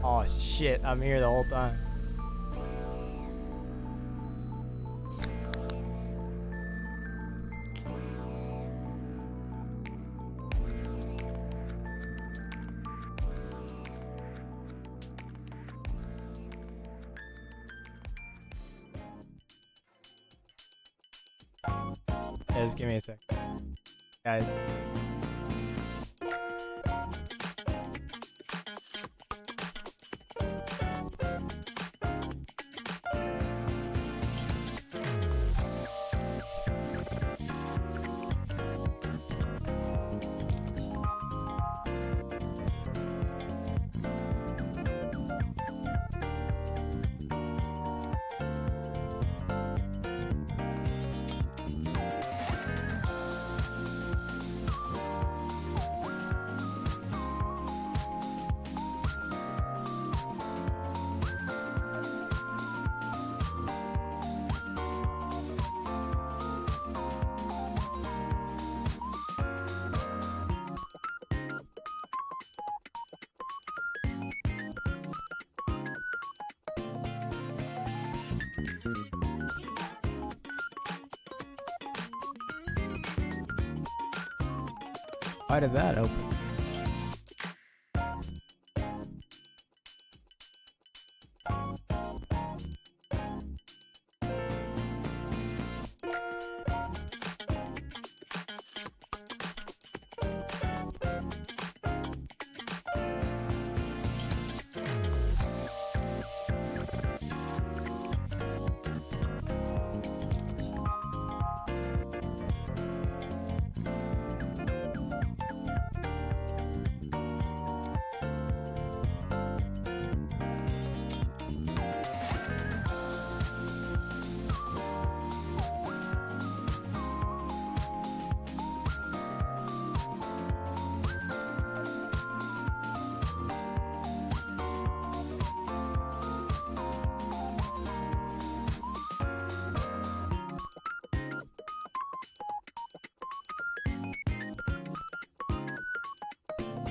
Oh shit, I'm here the whole time. Yeah, just give me a sec. Guys. Why did that open?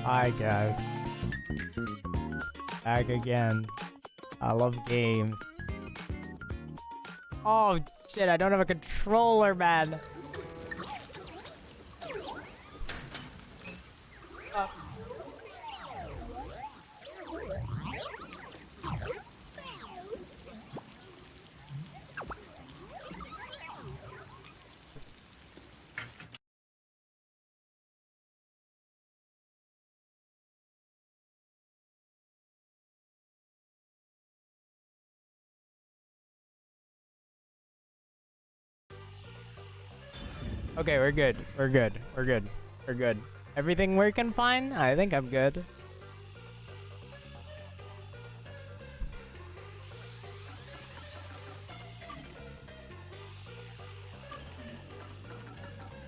Hi guys, back again. I love games. Oh shit, I don't have a controller, man. Okay, we're good. We're good. We're good. We're good. Everything working fine? I think I'm good.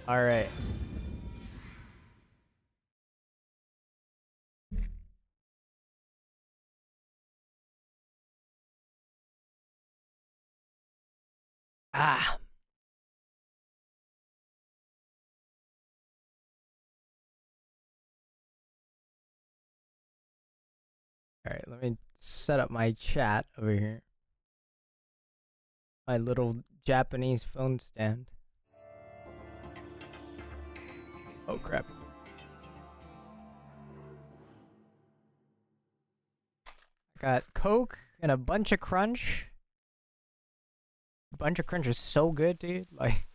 All right. Ah. All right, let me set up my chat over here. My little Japanese phone stand. Oh crap. Got Coke and a bunch of Crunch. A bunch of Crunch is so good, dude. Like,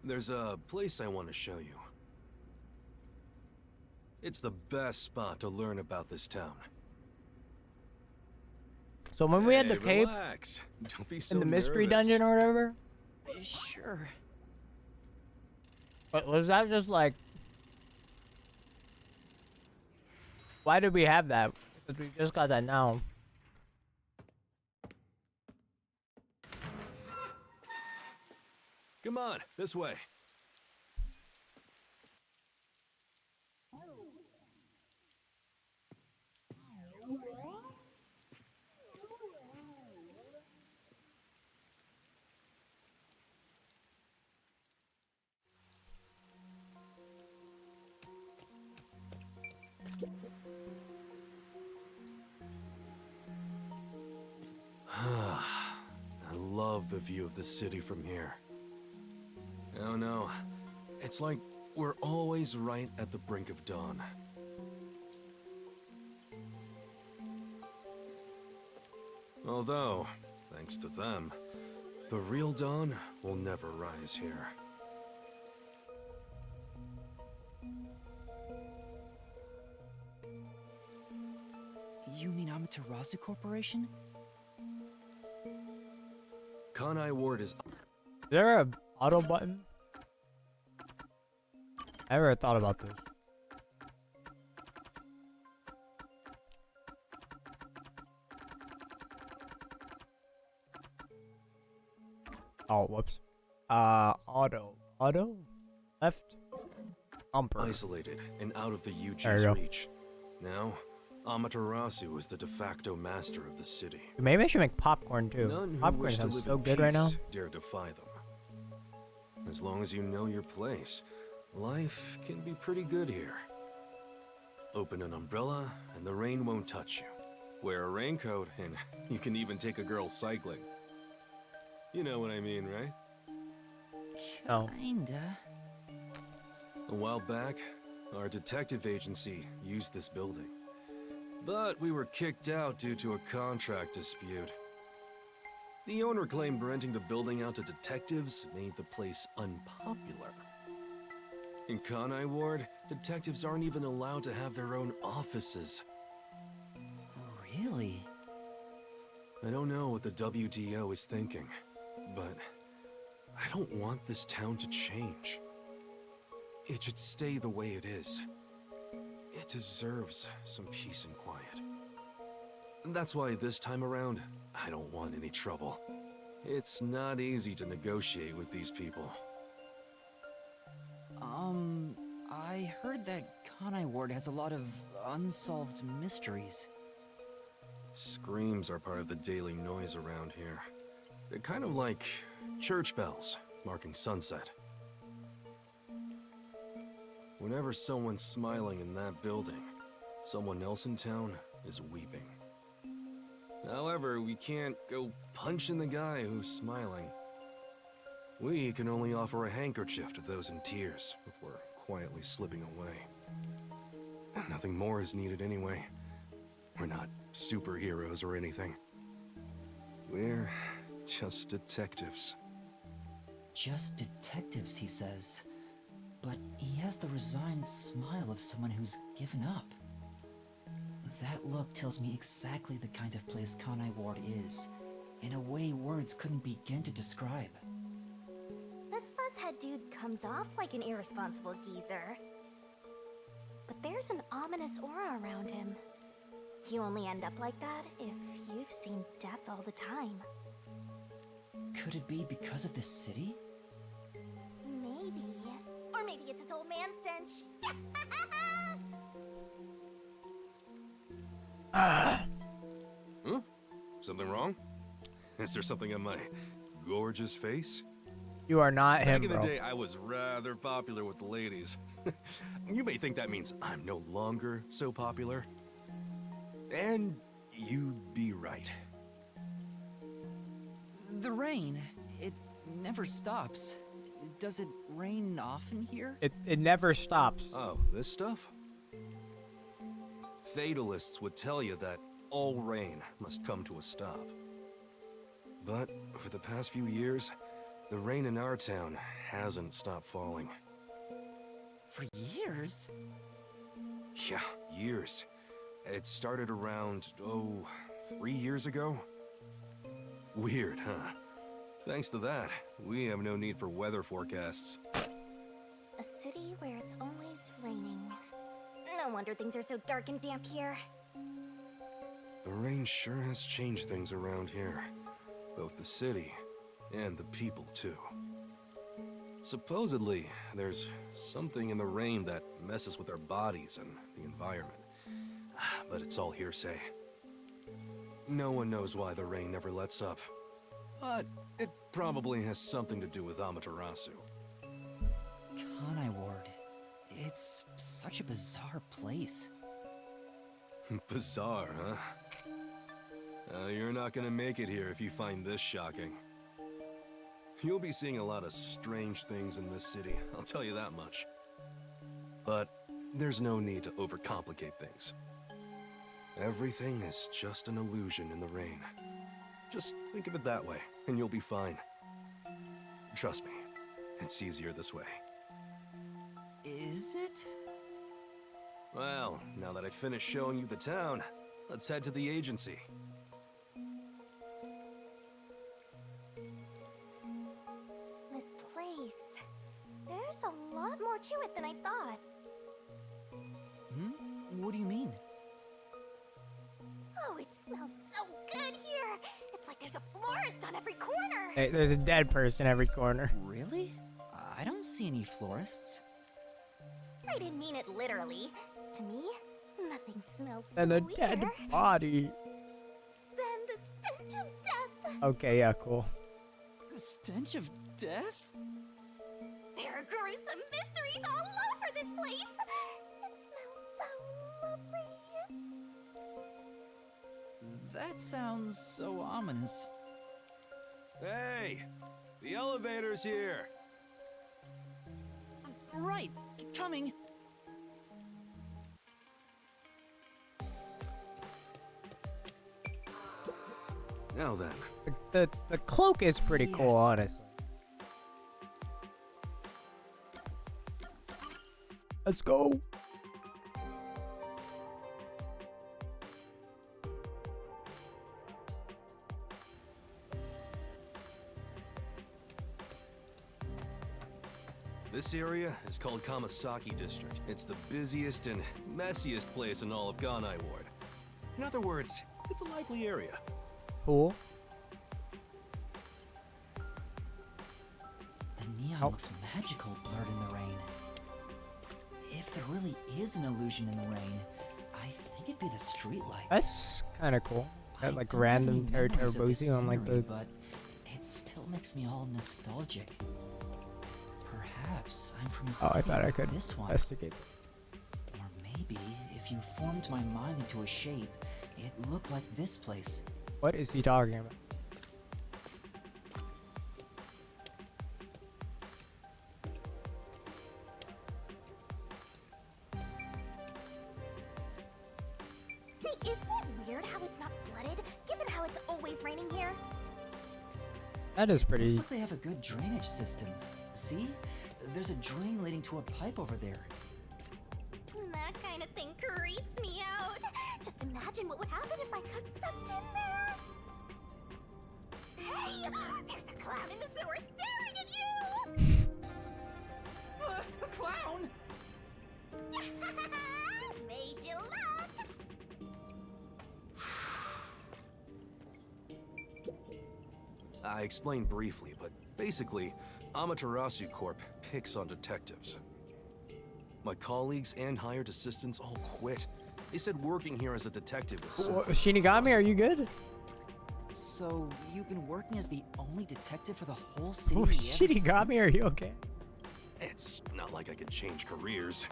There's a place I want to show you. It's the best spot to learn about this town. so when we had the tape relax. Don't be so in the mystery nervous. dungeon or whatever, Sure. but was that just like, why did we have that? Because we just got that now. Come on, this way. I love the view of the city from here. Oh no, it's like we're always right at the brink of dawn. Although, thanks to them, the real dawn will never rise here. You mean Amaterasu Corporation? Kanai Ward is... Is there a auto button? I never thought about this. Oh, whoops. Auto. Auto? Left? Umper. isolated and out of the There UG's you go. reach. Now, Amaterasu is the de facto master of the city. Maybe I should make popcorn too. None who Popcorn wish to sounds live so in good right now. peace dare defy them. As long as you know your place, life can be pretty good here. Open an umbrella and the rain won't touch you. Wear a raincoat and you can even take a girl cycling. You know what I mean, right? Oh. Kinda. A while back, our detective agency used this building. But we were kicked out due to a contract dispute. The owner claimed renting the building out to detectives made the place unpopular. In Kanai Ward, detectives aren't even allowed to have their own offices. Really? I don't know what the WDO is thinking, but I don't want this town to change. It should stay the way it is. It deserves some peace and quiet. That's why this time around, I don't want any trouble. It's not easy to negotiate with these people. I heard that Kanai Ward has a lot of unsolved mysteries. Screams are part of the daily noise around here. They're kind of like church bells marking sunset. Whenever someone's smiling in that building, someone else in town is weeping. However, we can't go punching the guy who's smiling. We can only offer a handkerchief to those in tears before quietly slipping away. Nothing more is needed anyway. We're not superheroes or anything. We're just detectives. Just detectives, he says. But he has the resigned smile of someone who's given up. That look tells me exactly the kind of place Kanai Ward is, in a way words couldn't begin to describe. This fuzzhead dude comes off like an irresponsible geezer. But there's an ominous aura around him. You only end up like that if you've seen death all the time. Could it be because of this city? Maybe. Or maybe it's its old man stench. Huh? Something wrong? Is there something on my gorgeous face? You are not him, Back in bro. the day, I was rather popular with the ladies. You may think that means I'm no longer so popular. And you'd be right. The rain, it never stops. Does it rain often here? It never stops. Oh, this stuff? Fatalists would tell you that all rain must come to a stop. But for the past few years, the rain in our town hasn't stopped falling. For years? Yeah, years. It started around, 3 years ago? Weird, huh? Thanks to that, we have no need for weather forecasts. A city where it's always raining. No wonder things are so dark and damp here. The rain sure has changed things around here. Both the city and the people, too. Supposedly, there's something in the rain that messes with our bodies and the environment. But it's all hearsay. No one knows why the rain never lets up. But it probably has something to do with Amaterasu. Kanai Ward. It's such a bizarre place. Bizarre, huh? You're not gonna make it here if you find this shocking. You'll be seeing a lot of strange things in this city, I'll tell you that much. But there's no need to overcomplicate things. Everything is just an illusion in the rain. Just think of it that way, and you'll be fine. Trust me, it's easier this way. Is it? Well, now that I've finished showing you the town, let's head to the agency. This place. There's a lot more to it than I thought. What do you mean? Oh, it smells so good here. It's like there's a florist on every corner. Hey, there's a dead person every corner. Really? I don't see any florists. I didn't mean it literally. To me, nothing smells And a sweeter dead body. than the stench of death. Okay, yeah, cool. The stench of death? There are gruesome mysteries all over this place. It smells so lovely. That sounds so ominous. Hey! The elevator's here! Right, coming. Now then, The cloak is pretty cool, Yes. honestly. Let's go. this area is called Kamasaki District. It's the busiest and messiest place in all of Ganai Ward. In other words, it's a lively area. Cool. The neon Oh. looks magical blurred in the rain. If there really is an illusion in the rain, I think it'd be the streetlights. That's kind of cool. Got like don't have any random memories of the Terrabosi on like scenery, the. but it still makes me all nostalgic. Perhaps I'm from a Oh, I city thought I like could this one. investigate. Or maybe if you formed my mind into a shape, it looked like this place. What is he talking about? Hey, isn't it weird how it's not flooded, given how it's always raining here? That is Looks pretty. like they have a good drainage system. See? There's a drain leading to a pipe over there. That kind of thing creeps me out. Just imagine what would happen if I got sucked in there. Hey, there's a clown in the sewer staring at you! A clown? Made you laugh. I explained briefly, but basically, Amaterasu Corp picks on detectives. My colleagues and hired assistants all quit. They said working here as a detective was so Shinigami, are you good? So, you've been working as the only detective for the whole city? Oh, ever Shinigami, since? are you okay? It's not like I could change careers.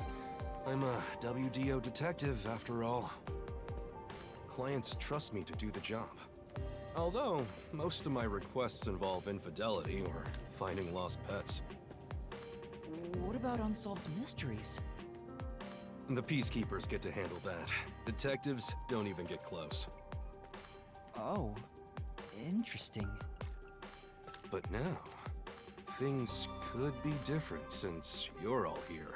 I'm a WDO detective, after all. Clients trust me to do the job. Although, most of my requests involve infidelity or finding lost pets. What about unsolved mysteries? The peacekeepers get to handle that. Detectives don't even get close. Oh, interesting. But now, things could be different since you're all here.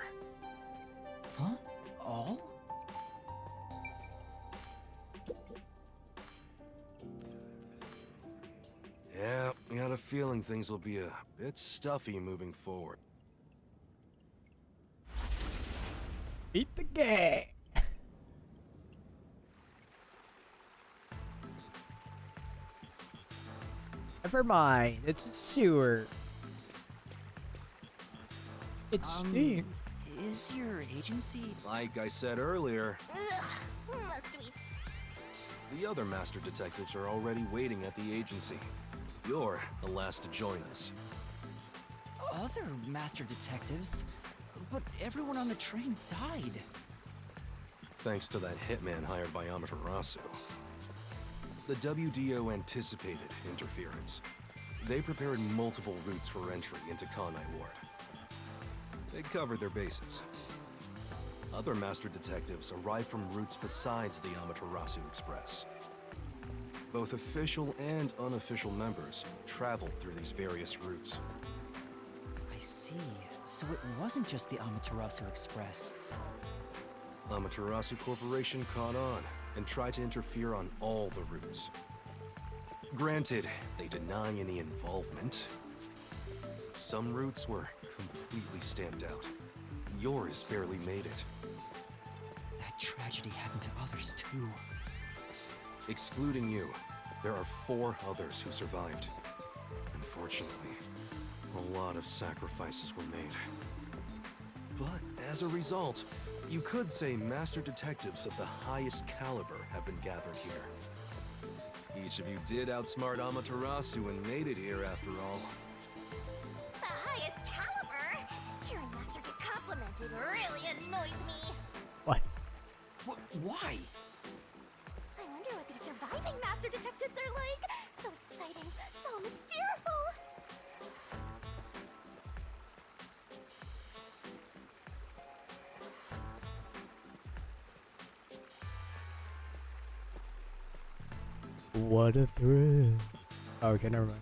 Huh? All? Yeah, I got a feeling things will be a bit stuffy moving forward. Beat the game. Never mind. It's a sewer. It's steam. Is your agency... Like I said earlier, Ugh, must we? the other master detectives are already waiting at the agency. You're the last to join us. Other master detectives? But everyone on the train died. Thanks to that hitman hired by Amaterasu. The WDO anticipated interference. They prepared multiple routes for entry into Kanai Ward. They covered their bases. Other master detectives arrived from routes besides the Amaterasu Express. Both official and unofficial members traveled through these various routes. I see. So it wasn't just the Amaterasu Express. Amaterasu Corporation caught on and tried to interfere on all the routes. Granted, they deny any involvement. Some routes were completely stamped out. Yours barely made it. That tragedy happened to others too. Excluding you, there are 4 others who survived. Unfortunately, a lot of sacrifices were made. But as a result, you could say master detectives of the highest caliber have been gathered here. Each of you did outsmart Amaterasu and made it here after all. The highest caliber? Hearing Master get complimented really annoys me. What? Why? I wonder what these surviving Master Detectives are like. So exciting, so mysterious. What a thrill. Oh, okay, never mind.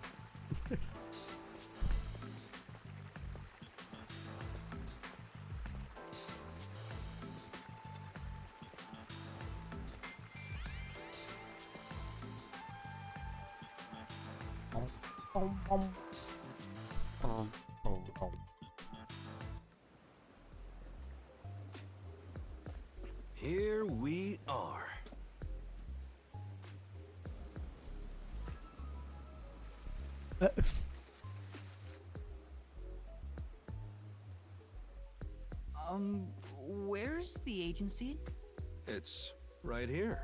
Here we are. Where's the agency? It's right here.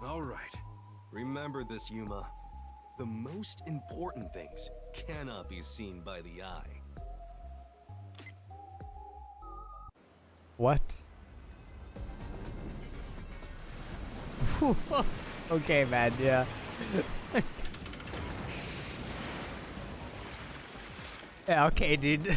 All right. Remember this, Yuma. The most important things cannot be seen by the eye. What? Okay, man, yeah. Yeah, okay, dude.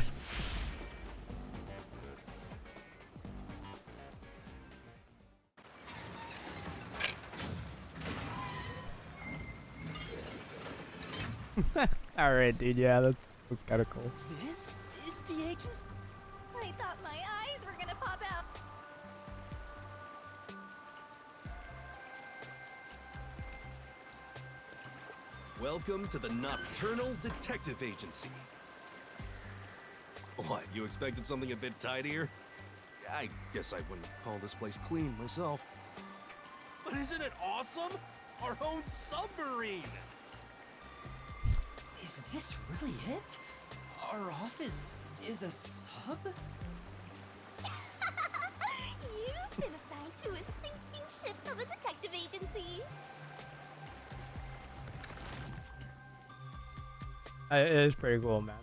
Alright, dude, yeah, that's kinda cool. This is the agency. I thought my eyes were gonna pop out. Welcome to the Nocturnal Detective Agency. What, you expected something a bit tidier? I guess I wouldn't call this place clean myself. But isn't it awesome? Our own submarine! Is this really it? Our office is a sub? You've been assigned to a sinking ship of a detective agency. It is pretty cool, man.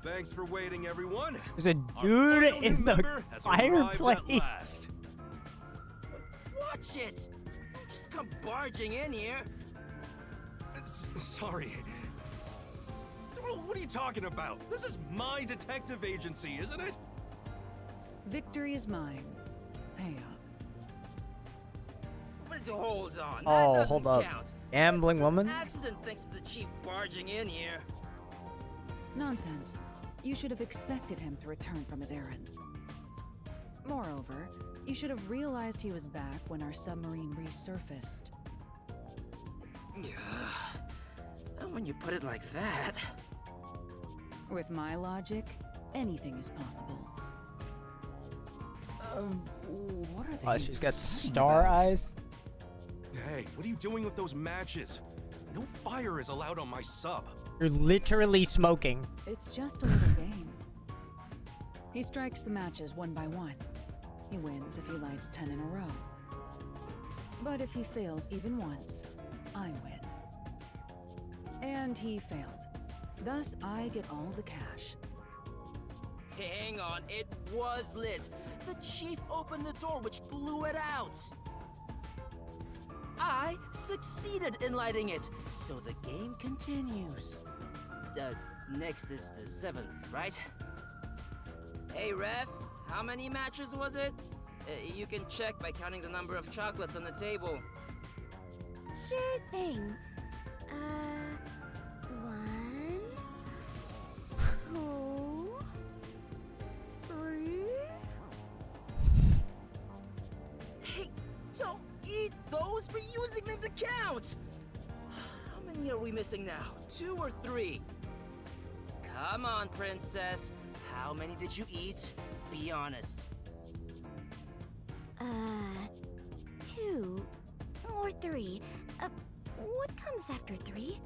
Thanks for waiting, everyone. There's a Our dude final in new the member has arrived at fireplace. last. Watch it! Don't just come barging in here. Sorry. What are you talking about? This is my detective agency, isn't it? Victory is mine. Pay up. But hold on. Oh, that doesn't hold up. count. Gambling Some woman? accident thanks to the chief barging in here. Nonsense. You should have expected him to return from his errand. Moreover, you should have realized he was back when our submarine resurfaced. When you put it like that. With my logic, anything is possible. What are they? She's got fighting star about? eyes. Hey, what are you doing with those matches? No fire is allowed on my sub. You're literally smoking. It's just a little game. He strikes the matches one by one. He wins if he lights 10 in a row. But if he fails even once, I win. And he failed. Thus, I get all the cash. Hang on, it was lit. The chief opened the door, which blew it out. I succeeded in lighting it, so the game continues. Next is the 7th, right? Hey, Ref, how many matches was it? You can check by counting the number of chocolates on the table. Sure thing. 1, 2, 3. Hey, don't eat those! We're using them to count! How many are we missing now? 2 or 3? Come on, princess. How many did you eat? Be honest. 2 or 3. What comes after 3?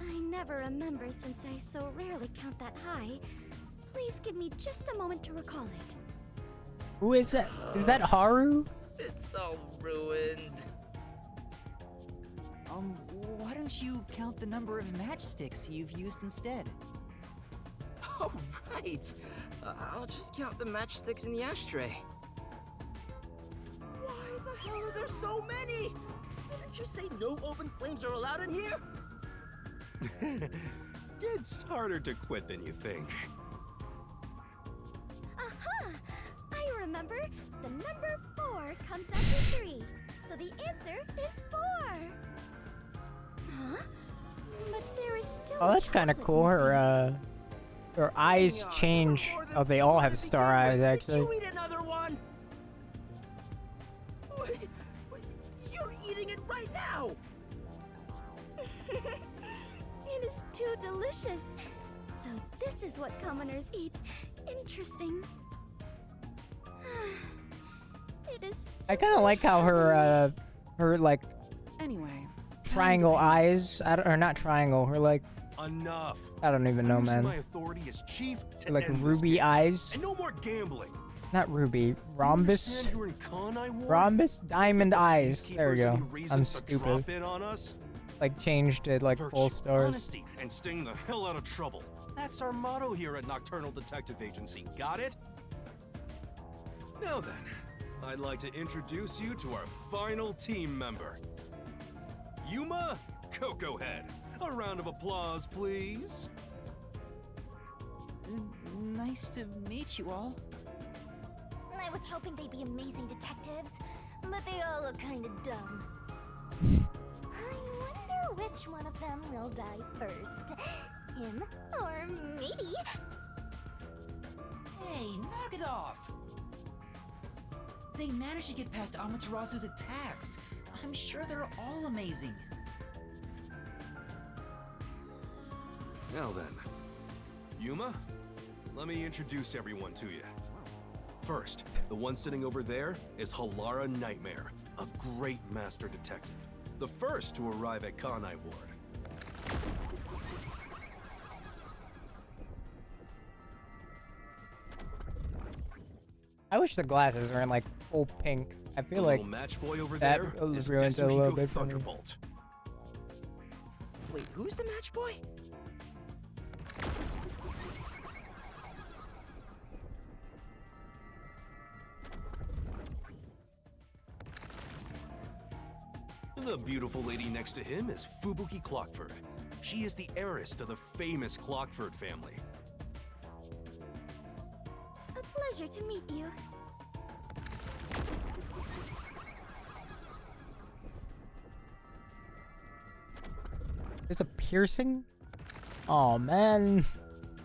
I never remember since I so rarely count that high. Please give me just a moment to recall it. Who is that? Is that Haru? It's all ruined. Why don't you count the number of matchsticks you've used instead? Oh, right. I'll just count the matchsticks in the ashtray. Why the hell are there so many? Didn't you say no open flames are allowed in here? It's harder to quit than you think. Aha! I remember. The number 4 comes after 3. So the answer is 4. Huh? But there is still Oh, that's kind of chocolate cool. missing. Her eyes Hang on, change. more than Oh, they all have wanted to star begin eyes, with. actually. Did you eat another one? Wait, you're eating it right now. It is too delicious. So this is what commoners eat. Interesting. It is. I kind of like how her like Anyway, triangle eyes. Or not triangle. Her like Enough. I don't even know, I'm using man. my authority as chief to Like end this ruby game. eyes. And no more gambling. Not ruby. Rhombus. Understand you're in Kanai Ward? Rhombus diamond eyes. Peacekeepers There we go. any I'm reasons to stupid. drop in on us? Like changed to like full Virtue, stars. honesty, and staying the hell out of trouble. That's our motto here at Nocturnal Detective Agency. Got it? Now then, I'd like to introduce you to our final team member. Yuma Cocoa Head. A round of applause, please. Nice to meet you all. I was hoping they'd be amazing detectives, but they all look kind of dumb. I wonder which one of them will die first. Him or me? Hey, knock it off! They managed to get past Amaterasu's attacks. I'm sure they're all amazing. Now then, Yuma, let me introduce everyone to you. First, the one sitting over there is Halara Nightmare, a great master detective. The first to arrive at Kanai Ward. I wish the glasses were in like full pink. I The feel like little match boy over that there is ruins it a little Tetsuhiko bit for me. Thunderbolt. Wait, who's the match boy? The beautiful lady next to him is Fubuki Clockford. She is the heiress to the famous Clockford family. A pleasure to meet you. There's a piercing? Oh man.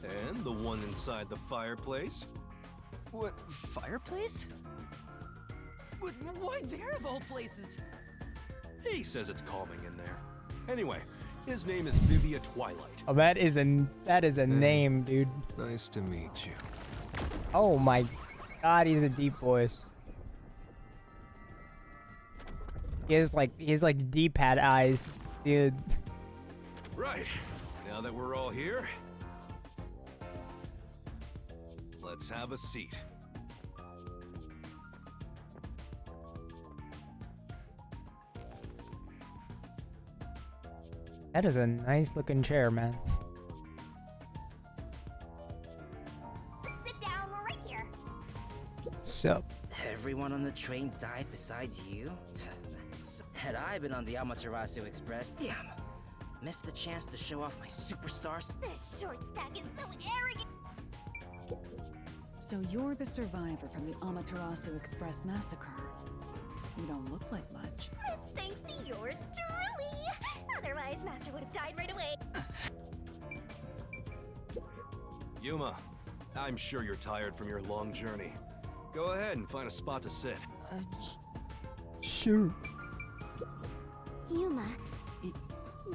And the one inside the fireplace? What, fireplace? Why there of all places? He says it's calming in there. Anyway, his name is Vivia Twilight. Oh, that is a name, dude. Nice to meet you. Oh my god, he's a deep voice. He has like D-pad eyes, dude. Right. Now that we're all here, let's have a seat. That is a nice looking chair, man. Sit down right here. So, Everyone on the train died besides you? That's... Had I been on the Amaterasu Express, damn. Missed the chance to show off my superstars. This short stack is so arrogant. So you're the survivor from the Amaterasu Express massacre. You don't look like much. That's thanks to yours truly. Otherwise, Master would have died right away. Yuma, I'm sure you're tired from your long journey. Go ahead and find a spot to sit. shoot. Yuma,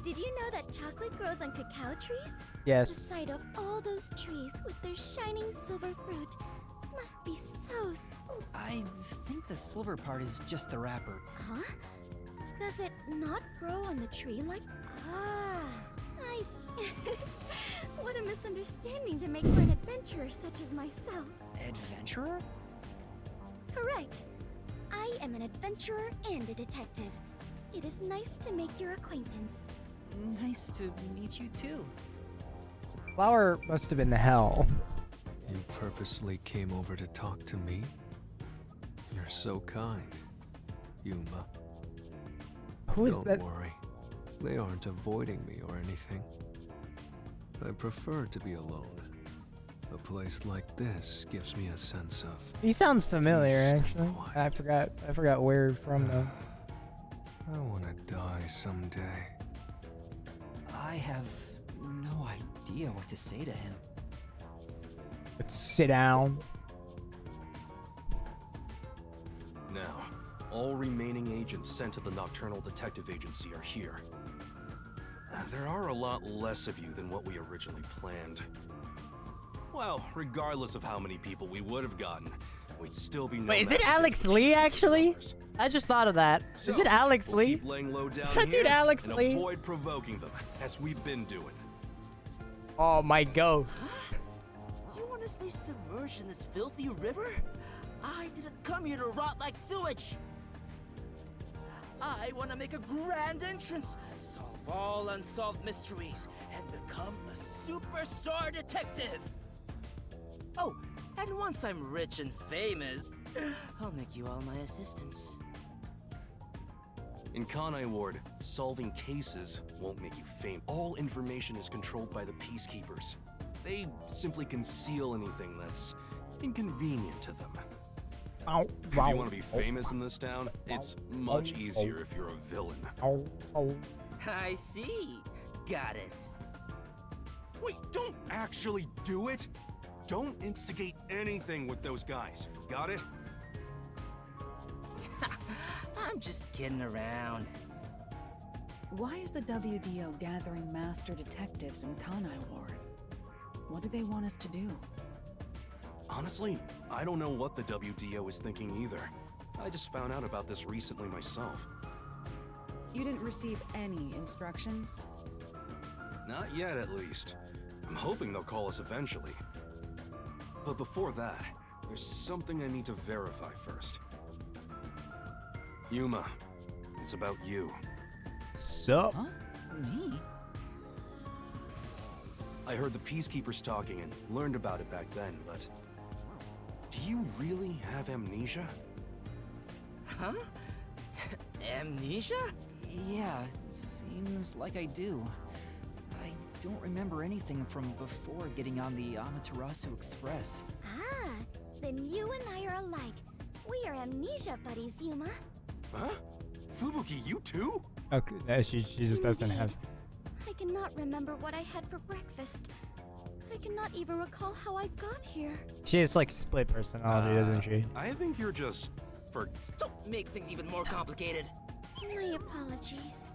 did you know that chocolate grows on cacao trees? The Yes. sight of all those trees with their shining silver fruit must be so spooky. I think the silver part is just the wrapper. Huh? Does it not grow on the tree like... Ah, I see. What a misunderstanding to make for an adventurer such as myself. Adventurer? Correct. I am an adventurer and a detective. It is nice to make your acquaintance. Nice to meet you too. Flower must have been the hell. You purposely came over to talk to me? You're so kind, Yuma. Who is that? Don't worry. They aren't avoiding me or anything. They just want to know. Who is that? Who is that? Who is that? Who is that? I prefer to be alone. A place like this gives me a sense of He sounds familiar, peace and actually. quiet. I forgot where from though. I want to die someday. I have no idea what to say to him. Let's sit down. Now, all remaining agents sent to the Nocturnal Detective Agency are here. There are a lot less of you than what we originally planned. Well, regardless of how many people we would have gotten, we'd still be no Wait, is match it Alex against the Lee, Peacekeepers' actually? numbers. I just thought of that. Is So, it Alex we'll Lee? keep laying low down that here dude Alex and Lee? avoid provoking them, as we've been doing. Oh my god. You want to stay submerged in this filthy river? I didn't come here to rot like sewage. I want to make a grand entrance, solve all unsolved mysteries, and become a superstar detective. Oh, and once I'm rich and famous, I'll make you all my assistants. In Kanai Ward, solving cases won't make you famous. All information is controlled by the Peacekeepers. They simply conceal anything that's inconvenient to them. Ow, If you want to be famous in this town, it's much easier if you're a villain. I see. Got it. Wait, don't actually do it! Don't instigate anything with those guys. Got it? I'm just kidding around. Why is the WDO gathering master detectives in Kanai Ward? What do they want us to do? Honestly, I don't know what the WDO is thinking either. I just found out about this recently myself. You didn't receive any instructions? Not yet, at least. I'm hoping they'll call us eventually. But before that, there's something I need to verify first. Yuma, it's about you. Sup? Huh? Me? I heard the Peacekeepers talking and learned about it back then, but... do you really have amnesia? Huh? Amnesia? Yeah, seems like I do. I don't remember anything from before getting on the Amaterasu Express. Ah, then you and I are alike. We are amnesia buddies, Yuma. Huh? Fubuki, you too? Okay, no, she just doesn't have. I cannot remember what I had for breakfast. I cannot even recall how I got here. She has like split personality, doesn't she? I think you're just... Don't make things even more complicated. My apologies.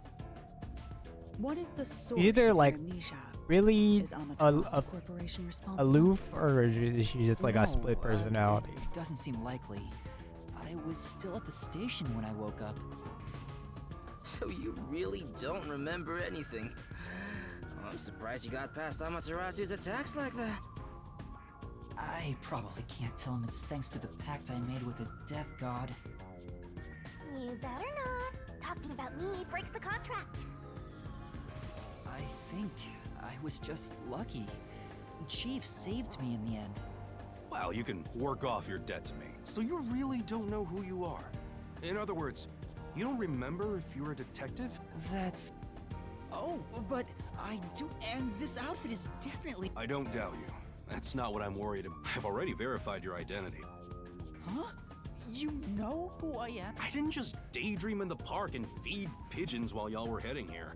What is the source Either of like your amnesia? really Is Amaterasu Corporation responsible? aloof, or is she just like No, a split personality? It doesn't seem likely. I was still at the station when I woke up. So you really don't remember anything. I'm surprised you got past Amaterasu's attacks like that. I probably can't tell him it's thanks to the pact I made with the Death God. You better not. Talking about me breaks the contract. I think I was just lucky. Chief saved me in the end. Well, you can work off your debt to me. So you really don't know who you are? In other words, you don't remember if you're a detective? That's... Oh, but I do, and this outfit is definitely... I don't doubt you. That's not what I'm worried about. I've already verified your identity. Huh? You know who I am? I didn't just daydream in the park and feed pigeons while y'all were heading here.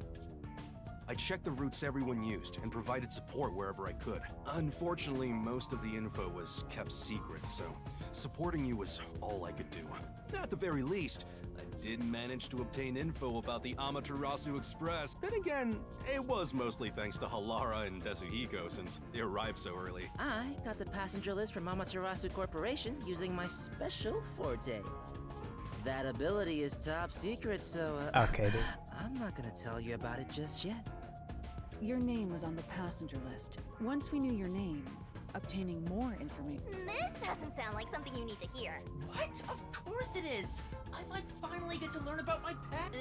I checked the routes everyone used and provided support wherever I could. Unfortunately, most of the info was kept secret, so supporting you was all I could do. At the very least, I did manage to obtain info about the Amaterasu Express. Then again, it was mostly thanks to Halara and Desuhiko since they arrived so early. I got the passenger list from Amaterasu Corporation using my special forte. That ability is top secret, so Okay, dude. I'm not gonna tell you about it just yet. Your name was on the passenger list. Once we knew your name, obtaining more information... This doesn't sound like something you need to hear. What? Of course it is! I might finally get to learn about my pet.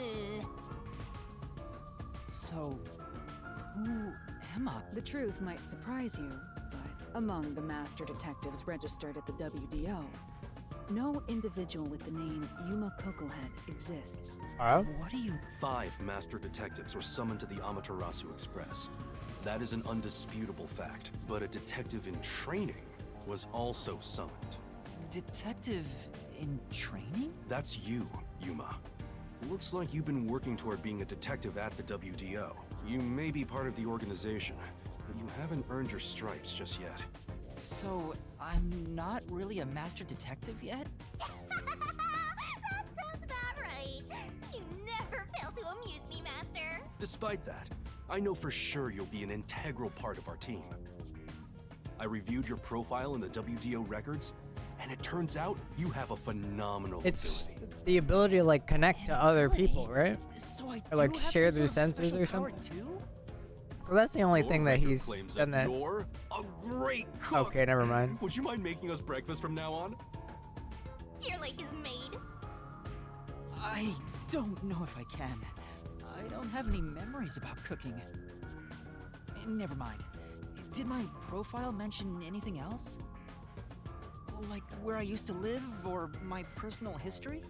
So, who am I? The truth might surprise you, but among the master detectives registered at the WDO, no individual with the name Yuma Kokohead exists. Oh? What do you... 5 master detectives were summoned to the Amaterasu Express. That is an undisputable fact, but a detective in training was also summoned. Detective in training? That's you, Yuma. Looks like you've been working toward being a detective at the WDO. You may be part of the organization, but you haven't earned your stripes just yet. So, I'm not really a master detective yet? That sounds about right. You never fail to amuse me, Master. Despite that, I know for sure you'll be an integral part of our team. I reviewed your profile in the WDO records, and it turns out you have a phenomenal It's ability. the ability to like connect to other people, right? So I Or, like, do have share some their sort of senses special or power something? too? Well, that's the only Your thing that record he's claims done that. You're a great cook. Okay, never mind. Would you mind making us breakfast from now on? Your lake is made. I don't know if I can. I don't have any memories about cooking. Never mind. Did my profile mention anything else? Like where I used to live or my personal history?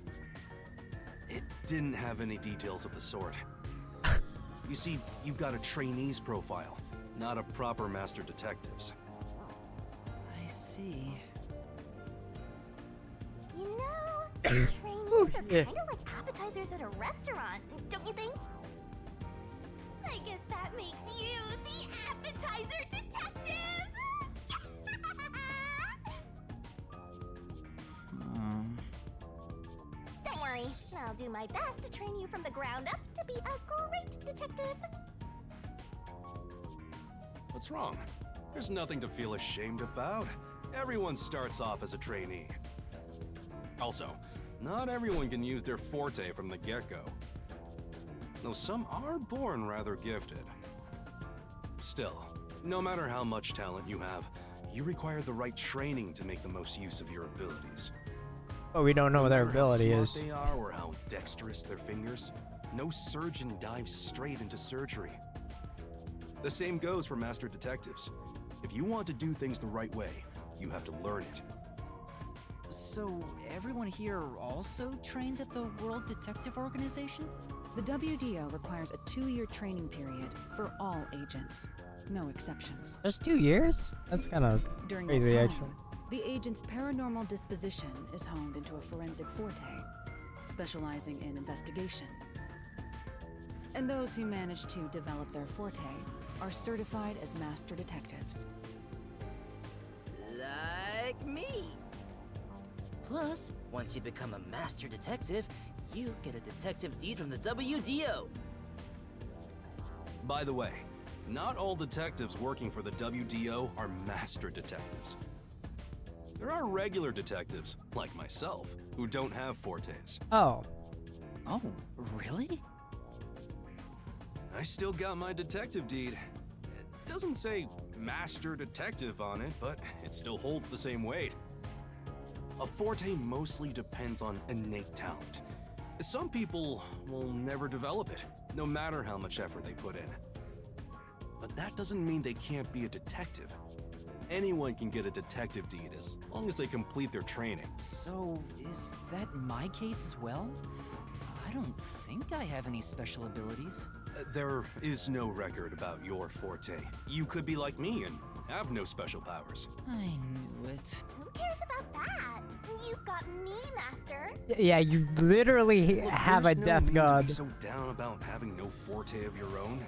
It didn't have any details of the sort. You see, you've got a trainee's profile, not a proper master detective's. I see. You know, trainees are Yeah. kind of like appetizers at a restaurant, don't you think? I guess that makes you the appetizer detective! Don't worry, I'll do my best to train you from the ground up to be a great detective. What's wrong? There's nothing to feel ashamed about. Everyone starts off as a trainee. Also, not everyone can use their forte from the get-go. Though some are born rather gifted. Still, no matter how much talent you have, you require the right training to make the most use of your abilities. But we don't know what their No matter how ability smart is. they are or how dexterous their fingers, no surgeon dives straight into surgery. The same goes for master detectives. If you want to do things the right way, you have to learn it. So everyone here also trains at the World Detective Organization? The WDO requires a 2-year training period for all agents. No exceptions. Just 2 years? That's kind of During that crazy, time, actually. the agent's paranormal disposition is honed into a forensic forte, specializing in investigation. And those who manage to develop their forte are certified as master detectives. Like me. Plus, once you become a master detective, you get a detective deed from the WDO. By the way, not all detectives working for the WDO are master detectives. There are regular detectives, like myself, who don't have fortes. Oh, Oh, really? I still got my detective deed. It doesn't say master detective on it, but it still holds the same weight. A forte mostly depends on innate talent. Some people will never develop it, no matter how much effort they put in. But that doesn't mean they can't be a detective. Anyone can get a detective deed as long as they complete their training. So, is that my case as well? I don't think I have any special abilities. There is no record about your forte. You could be like me and have no special powers. I knew it. Who cares about that? You've got me, Master. yeah, you literally Look, have a there's no death need to god. be so down about having no forte of your own.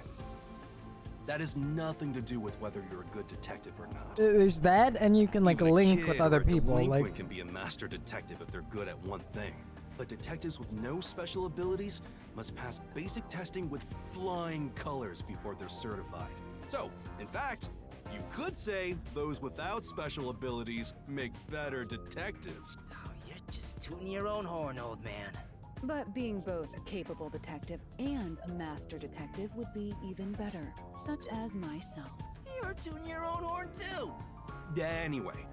That has nothing to do with whether you're a good detective or not. There's that, and you can like Even a link kid with or other a people. delinquent Like, can be a master detective if they're good at one thing. But detectives with no special abilities must pass basic testing with flying colors before they're certified. So, in fact, you could say those without special abilities make better detectives. Oh, you're just tooting your own horn, old man. But being both a capable detective and a master detective would be even better, such as myself. You're tooting your own horn too. Anyway,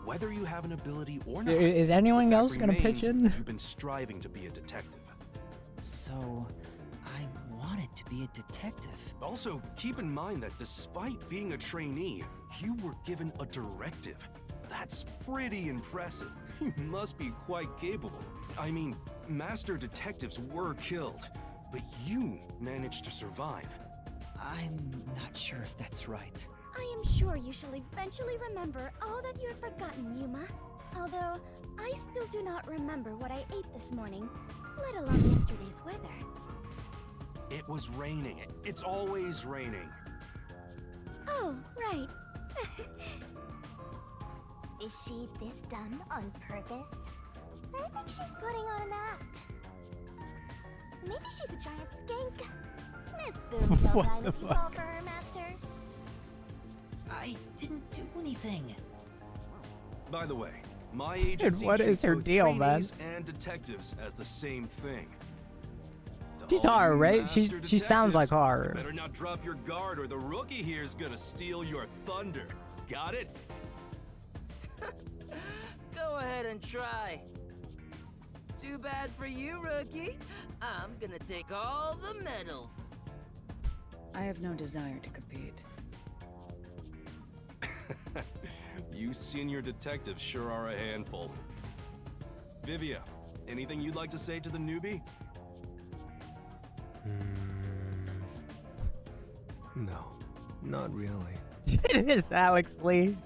whether you have an ability or not, is anyone the fact else gonna pitch remains in? You've been striving to be a detective. So, I wanted to be a detective. Also, keep in mind that despite being a trainee, you were given a directive. That's pretty impressive. You must be quite capable. I mean, master detectives were killed, but you managed to survive. I'm not sure if that's right. I am sure you shall eventually remember all that you have forgotten, Yuma. Although, I still do not remember what I ate this morning, let alone yesterday's weather. It was raining. It's always raining. Oh, right. Is she this dumb on purpose? I think she's putting on an act. Maybe she's a giant skink. It's boonville What time the if you fuck? fall for her, Master. I didn't do anything. By the way, my agency what treats is her both deal, man? trainees and detectives as the same thing. To She's all horror, you right? master She sounds like detectives, horror. Better not drop your guard, or the rookie here's gonna steal your thunder. Got it? Go ahead and try. Too bad for you, rookie. I'm gonna take all the medals. I have no desire to compete. You senior detectives sure are a handful. Vivia, anything you'd like to say to the newbie? No, not really. It is Alex Lee.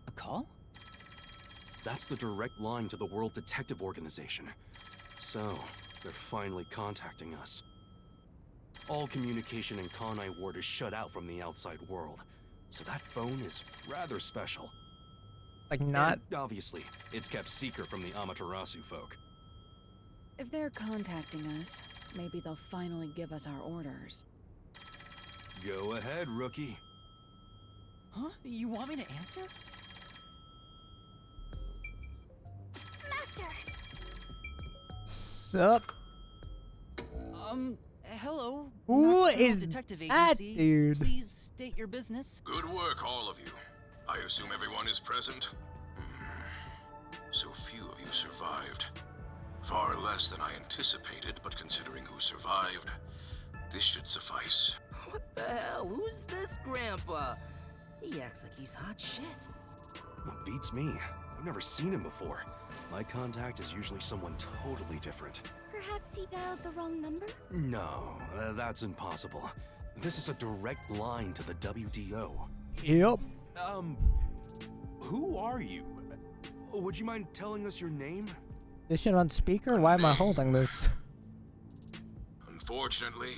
A call? That's the direct line to the World Detective Organization. So, they're finally contacting us. All communication in Kanai Ward is shut out from the outside world, so that phone is rather special. Like not. And obviously, it's kept secret from the Amaterasu folk. If they're contacting us, maybe they'll finally give us our orders. Go ahead, rookie. Huh? You want me to answer? Master! Sup? Hello. Who Nocturnal is Detective that Agency. dude? Please state your business. Good work, all of you. I assume everyone is present? So few of you survived. Far less than I anticipated, but considering who survived, this should suffice. What the hell? Who's this grandpa? He acts like he's hot shit. What beats me? I've never seen him before. My contact is usually someone totally different. Perhaps he dialed the wrong number? No, that's impossible. This is a direct line to the WDO. Yep. Who are you? Would you mind telling us your name? This shit on speaker? Why am I holding this? Unfortunately,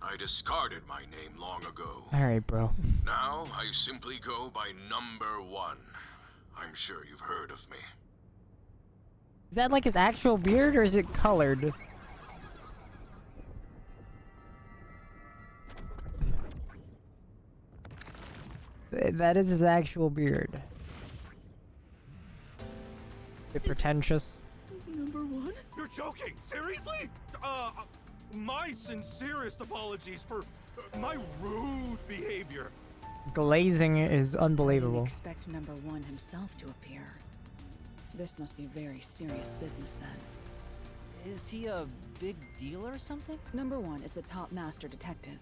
I discarded my name long ago. Alright, bro. Now, I simply go by number 1. I'm sure you've heard of me. Is that like his actual beard or is it colored? That is his actual beard. Bit pretentious. Number 1? You're joking! Seriously? My sincerest apologies for my rude behavior. Glazing is I didn't unbelievable. expect number 1 himself to appear. This must be very serious business then. Is he a big deal or something? Number 1 is the top master detective,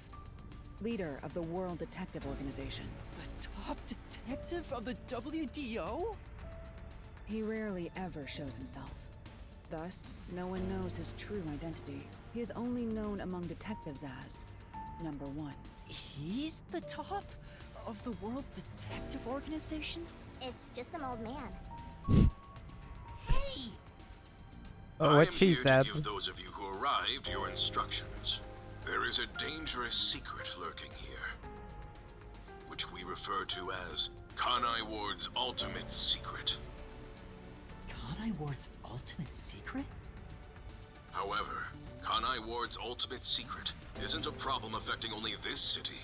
leader of the World Detective Organization. The top detective of the WDO? He rarely ever shows himself. Thus, no one knows his true identity. He is only known among detectives as number 1. He's the top of the World Detective Organization? It's just some old man. Hey! Oh, what I am she here said. to give those of you who arrived your instructions. There is a dangerous secret lurking here, which we refer to as Kanai Ward's ultimate secret. Kanai Ward's ultimate secret? However, Kanai Ward's ultimate secret isn't a problem affecting only this city.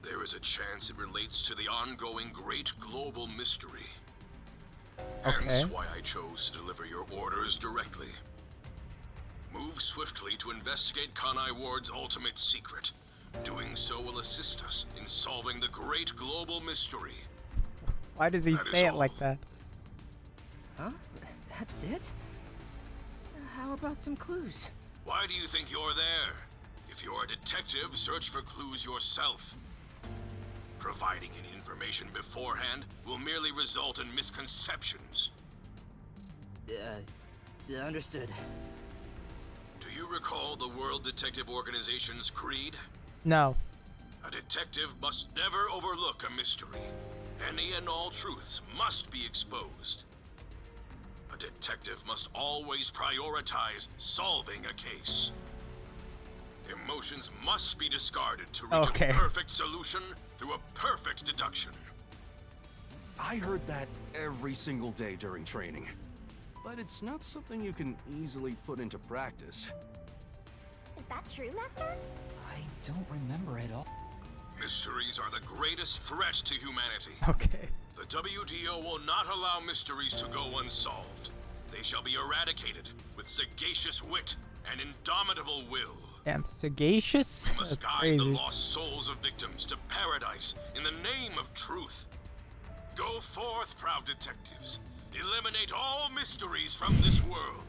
There is a chance it relates to the ongoing great global mystery. Hence Okay. why I chose to deliver your orders directly. Move swiftly to investigate Kanai Ward's ultimate secret. Doing so will assist us in solving the great global mystery. Why does he That is say it all. like that? Huh? That's it? How about some clues? Why do you think you're there? If you're a detective, search for clues yourself. Providing any information beforehand will merely result in misconceptions. Understood. Do you recall the World Detective Organization's creed? No. A detective must never overlook a mystery. Any and all truths must be exposed. A detective must always prioritize solving a case. Emotions must be discarded to reach Okay. a perfect solution through a perfect deduction. I heard that every single day during training. But it's not something you can easily put into practice. Is that true, Master? I don't remember at all. Mysteries are the greatest threat to humanity. Okay. The WDO will not allow mysteries to go unsolved. They shall be eradicated with sagacious wit and indomitable will. Damn, sagacious? We must That's guide the crazy. lost souls of victims to paradise in the name of truth. Go forth, proud detectives. Eliminate all mysteries from this world.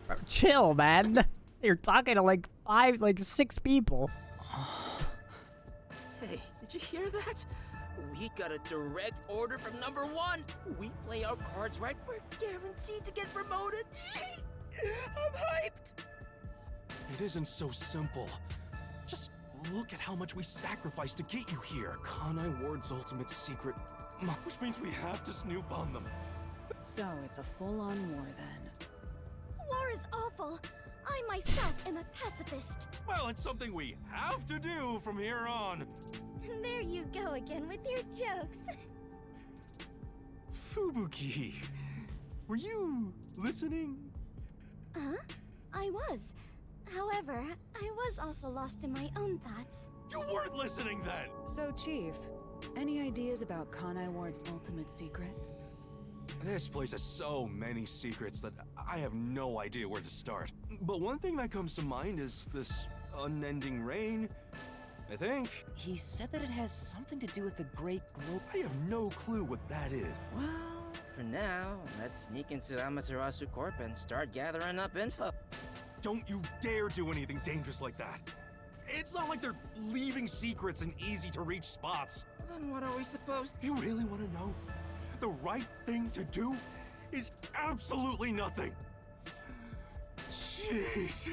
Bro, chill, man. You're talking to like 6 people. Hey, did you hear that? We got a direct order from number 1. We play our cards right, we're guaranteed to get promoted. I'm hyped. It isn't so simple. Just look at how much we sacrificed to get you here. Kanai Ward's ultimate secret, which means we have to snoop on them. So it's a full-on war then. War is awful. I myself am a pacifist. Well, it's something we have to do from here on. There you go again with your jokes. Fubuki, were you listening? Huh? I was. However, I was also lost in my own thoughts. You weren't listening then! So, Chief, any ideas about Kanai Ward's ultimate secret? This place has so many secrets that I have no idea where to start. But one thing that comes to mind is this unending rain, I think. He said that it has something to do with the Great Globe. I have no clue what that is. Well, for now, let's sneak into Amaterasu Corp and start gathering up info. Don't you dare do anything dangerous like that. It's not like they're leaving secrets in easy-to-reach spots. Then what are we supposed to? You really want to know? The right thing to do is absolutely nothing. Jeez.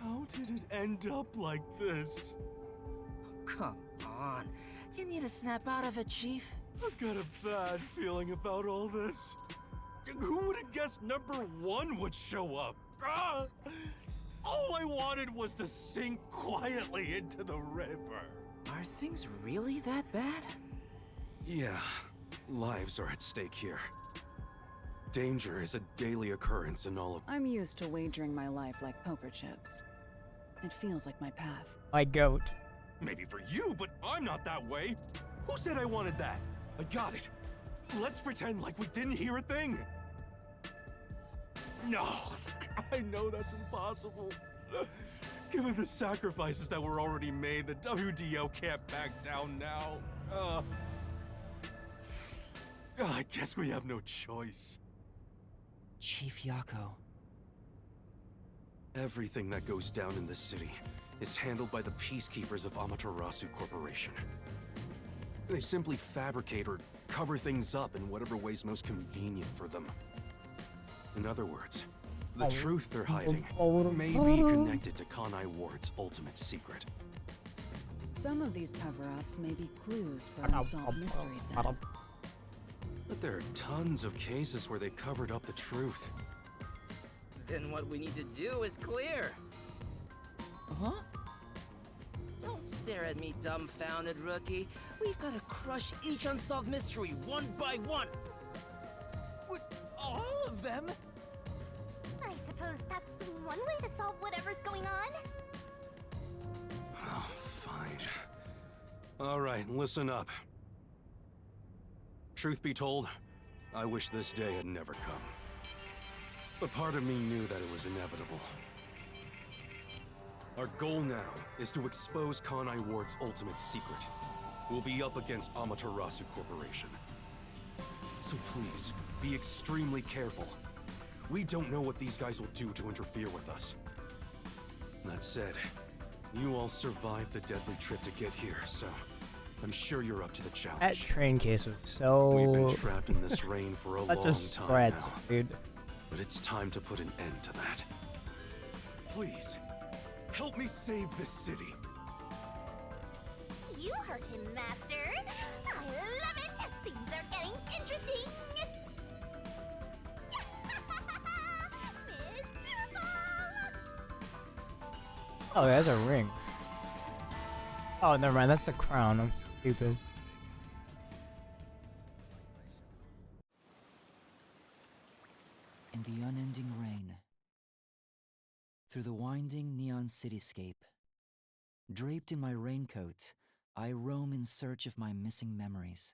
How did it end up like this? Come on. You need to snap out of it, Chief. I've got a bad feeling about all this. Who would have guessed number 1 would show up? Ah! All I wanted was to sink quietly into the river. Are things really that bad? Yeah, lives are at stake here. Danger is a daily occurrence in all of... I'm used to wagering my life like poker chips. It feels like my path. My goat. Maybe for you, but I'm not that way. Who said I wanted that? I got it. Let's pretend like we didn't hear a thing. No, I know that's impossible. Given the sacrifices that were already made, the WDO can't back down now. I guess we have no choice. Chief Yako. Everything that goes down in this city is handled by the peacekeepers of Amaterasu Corporation. They simply fabricate or cover things up in whatever way's most convenient for them. In other words, the truth they're hiding may be connected to Kanai Ward's ultimate secret. Some of these cover-ups may be clues for unsolved mysteries then. But there are tons of cases where they covered up the truth. Then what we need to do is clear. Huh? Don't stare at me, dumbfounded rookie. We've got to crush each unsolved mystery one by one. What? All of them? I suppose that's one way to solve whatever's going on. Oh, fine. All right, listen up. Truth be told, I wish this day had never come. But part of me knew that it was inevitable. Our goal now is to expose Kanai Ward's ultimate secret. We'll be up against Amaterasu Corporation. So please, be extremely careful. We don't know what these guys will do to interfere with us. That said, you all survived the deadly trip to get here, so I'm sure you're up to the That challenge. train case was We've been so trapped in this rain for a such long a time spread, now, dude. but it's time to put an end to that. Please, help me save this city. You heard him, Master. I love it. Things are getting interesting. Mr. Ball. Oh, there's a ring. Oh, never mind. That's the crown. I'm stupid. In the unending rain, through the winding neon cityscape, draped in my raincoat, I roam in search of my missing memories.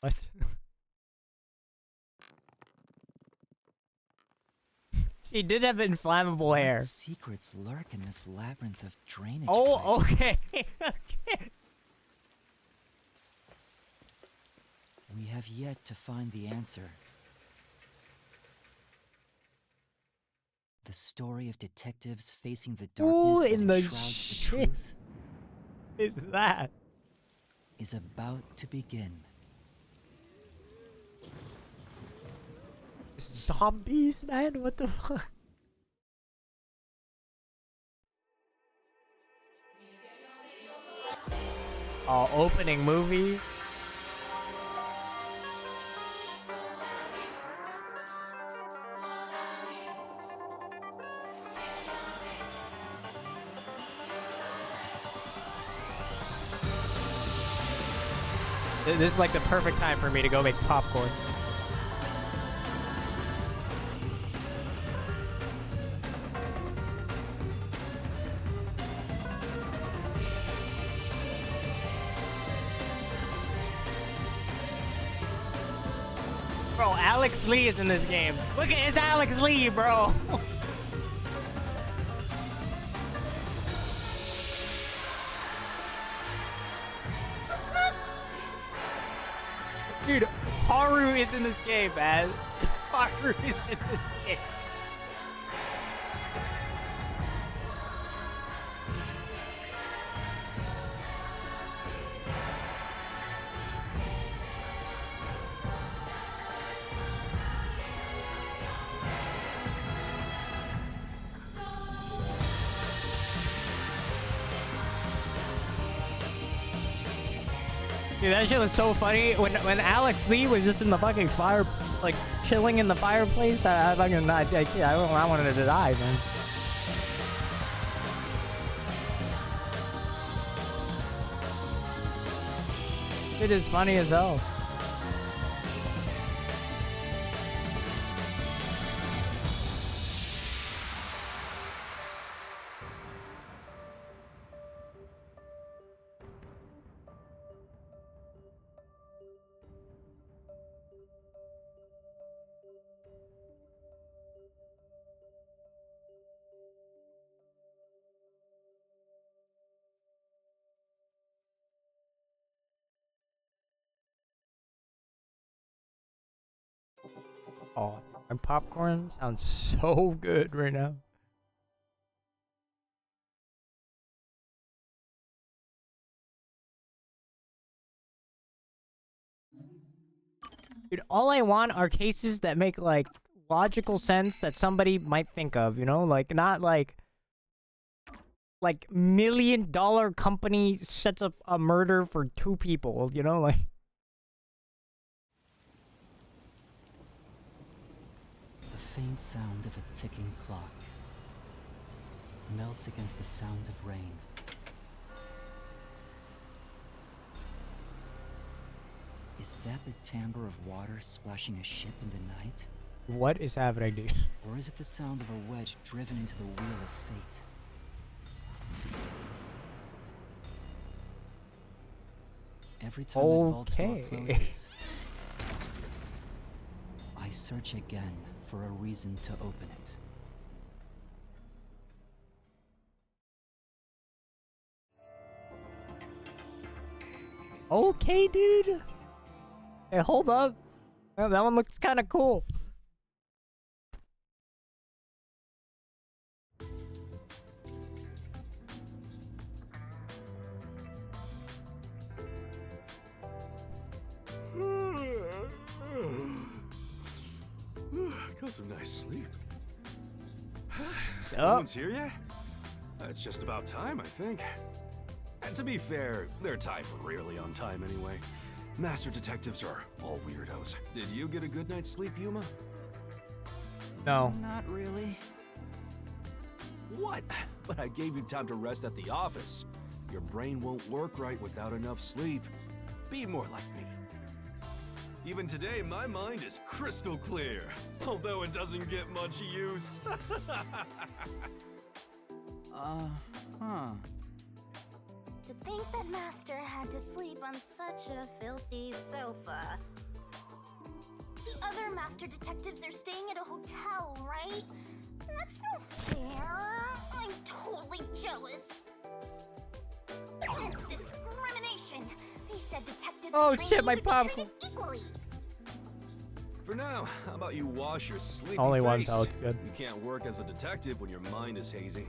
What? She did have inflammable hair. What secrets lurk in this labyrinth of drainage Oh, pipes? okay. Okay. We have yet to find the answer. The story of detectives facing the Who darkness in that the enshrouds the shit truth is that? is about to begin. Zombies, man? What the fuck? Oh, opening movie? This is like the perfect time for me to go make popcorn. Bro, Alex Lee is in this game. Look at it's Alex Lee, bro. Dude, Haru is in this game, man. Haru is in this game. Dude, that shit was so funny. When Alex Lee was just in the fucking fire, like chilling in the fireplace, I fucking I wanted to die, man. It is funny as hell. Oh, my popcorn sounds so good right now. Dude, all I want are cases that make, like, logical sense that somebody might think of, you know? Like, not like $1 million company sets up a murder for 2 people, you know? Like... The faint sound of a ticking clock melts against the sound of rain. Is that the timbre of water splashing a ship in the night? What is happening, dude? Or is it the sound of a wedge driven into the wheel of fate? Every time that vault door closes, I search again for a reason to open it. Okay, dude. Hey, hold up. Well, that one looks kind of cool. Got some nice sleep. Oh. No one's here yet? It's just about time, I think. And to be fair, their type rarely on time anyway. Master detectives are all weirdos. Did you get a good night's sleep, Yuma? No. Not really. What? But I gave you time to rest at the office. Your brain won't work right without enough sleep. Be more like me. Even today, my mind is crystal clear, although it doesn't get much use. To think that Master had to sleep on such a filthy sofa. The other Master detectives are staying at a hotel, right? That's no fair. I'm totally jealous. It's discrimination. They said detectives Oh, and shit, my trainees would be popcorn. treated equally. For now, how about you wash your sleepy Only face? once, oh, it's good. You can't work as a detective when your mind is hazy.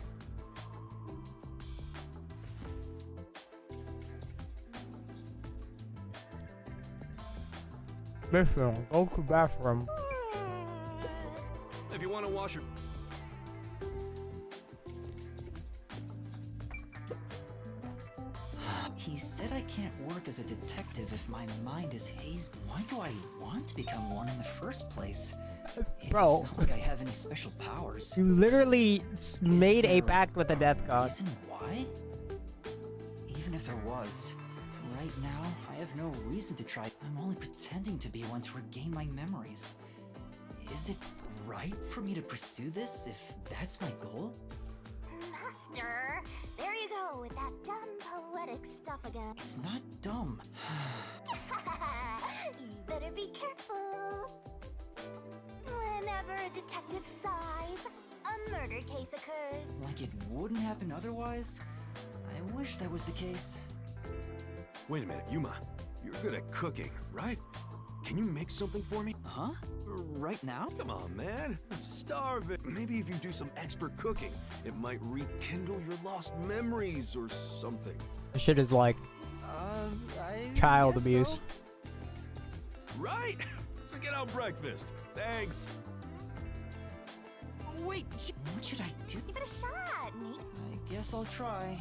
Listen, go to the bathroom. If you want to wash your... He said I can't work as a detective if my mind is hazed. Why do I want to become one in the first place? It's Bro. not like I have any special powers. You literally made a there pact with the death god. Reason why? Even if there was, right now I have no reason to try. I'm only pretending to be one to regain my memories. Is it right for me to pursue this if that's my goal? Master, there you go with that dumb poetic stuff again. It's not dumb. You better be careful. Whenever a detective sighs, a murder case occurs. Like it wouldn't happen otherwise? I wish that was the case. Wait a minute, Yuma. You're good at cooking, right? Can you make something for me? Huh? Right now? Come on, man. I'm starving. Maybe if you do some expert cooking, it might rekindle your lost memories or something. This shit is like I child guess abuse. so. Right? So get out breakfast. Thanks. Wait, what should I do? Give it a shot, mate. I guess I'll try.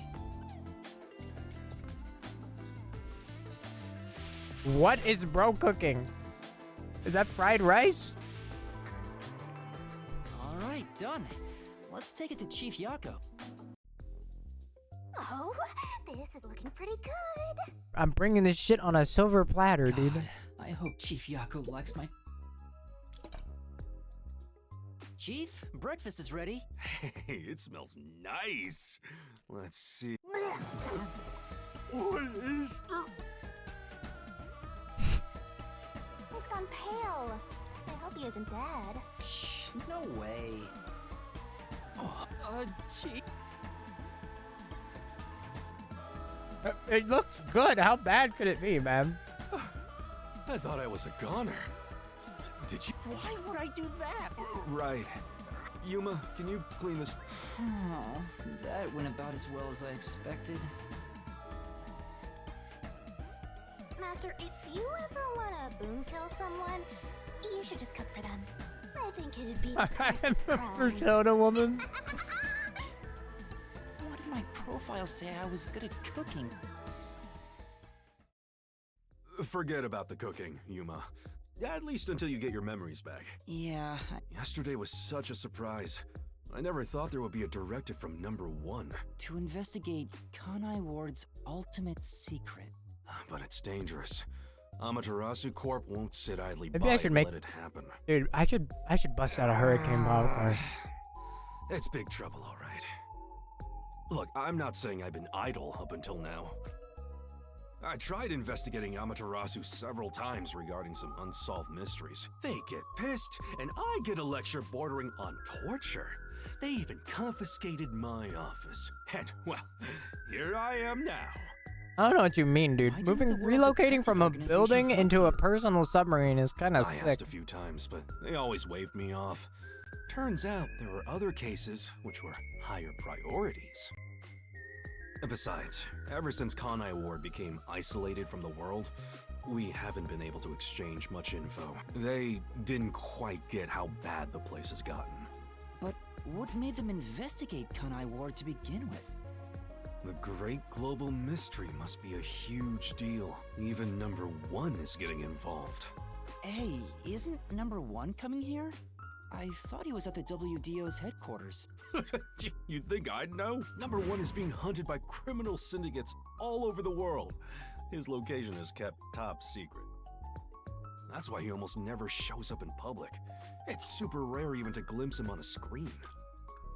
What is bro cooking? Is that fried rice? All right, done. Let's take it to Chief Yako. Oh, this is looking pretty good. I'm bringing this shit on a silver platter, dude. God, I hope Chief Yako likes my... Chief, breakfast is ready. Hey, it smells nice. Let's see. What is... He's gone pale. I hope he isn't dead. No way. Chief. It looks good. How bad could it be, man? I thought I was a goner. Did you... Why would I do that? Right. Yuma, can you clean this? Oh, that went about as well as I expected. Master, if you ever want to boom kill someone, you should just cook for them. I think it'd be the I'm perfect a crime. persona woman. Why did my profile say I was good at cooking? Forget about the cooking, Yuma. At least until you get your memories back. Yeah, Yesterday was such a surprise. I never thought there would be a directive from #1. to investigate Kanai Ward's ultimate secret. But it's dangerous. Amaterasu Corp won't sit idly Maybe by I should and make- let it happen. Dude, I should bust out a hurricane popcorn. It's big trouble, all right. Look, I'm not saying I've been idle up until now. I tried investigating Amaterasu several times regarding some unsolved mysteries. They get pissed, and I get a lecture bordering on torture. They even confiscated my office. And, well, here I am now. I don't know what you mean, dude. Why didn't the World Relocating Detective from a Organization building help into you? a personal submarine is kind of I sick. asked a few times, but they always waved me off. Turns out there were other cases which were higher priorities. Besides, ever since Kanai Ward became isolated from the world, we haven't been able to exchange much info. They didn't quite get how bad the place has gotten. But what made them investigate Kanai Ward to begin with? The Great Global Mystery must be a huge deal. Even number 1 is getting involved. Hey, isn't number 1 coming here? I thought he was at the WDO's headquarters. You think I'd know? Number 1 is being hunted by criminal syndicates all over the world. His location is kept top secret. That's why he almost never shows up in public. It's super rare even to glimpse him on a screen.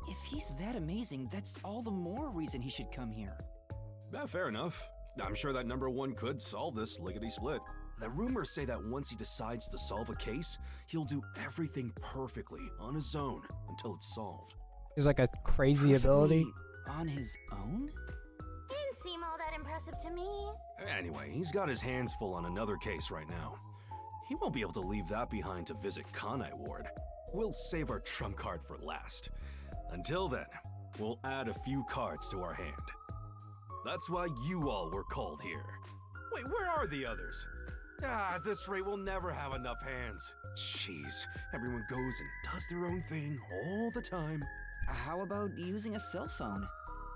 If he's that amazing, that's all the more reason he should come here. Yeah, fair enough. I'm sure that number 1 could solve this lickety-split. The rumors say that once he decides to solve a case, he'll do everything perfectly on his own until it's solved. He's like a crazy ability. On his own? Didn't seem all that impressive to me. Anyway, he's got his hands full on another case right now. He won't be able to leave that behind to visit Kanai Ward. We'll save our trump card for last. Until then, we'll add a few cards to our hand. That's why you all were called here. Wait, where are the others? At this rate, we'll never have enough hands. Jeez, everyone goes and does their own thing all the time. How about using a cell phone?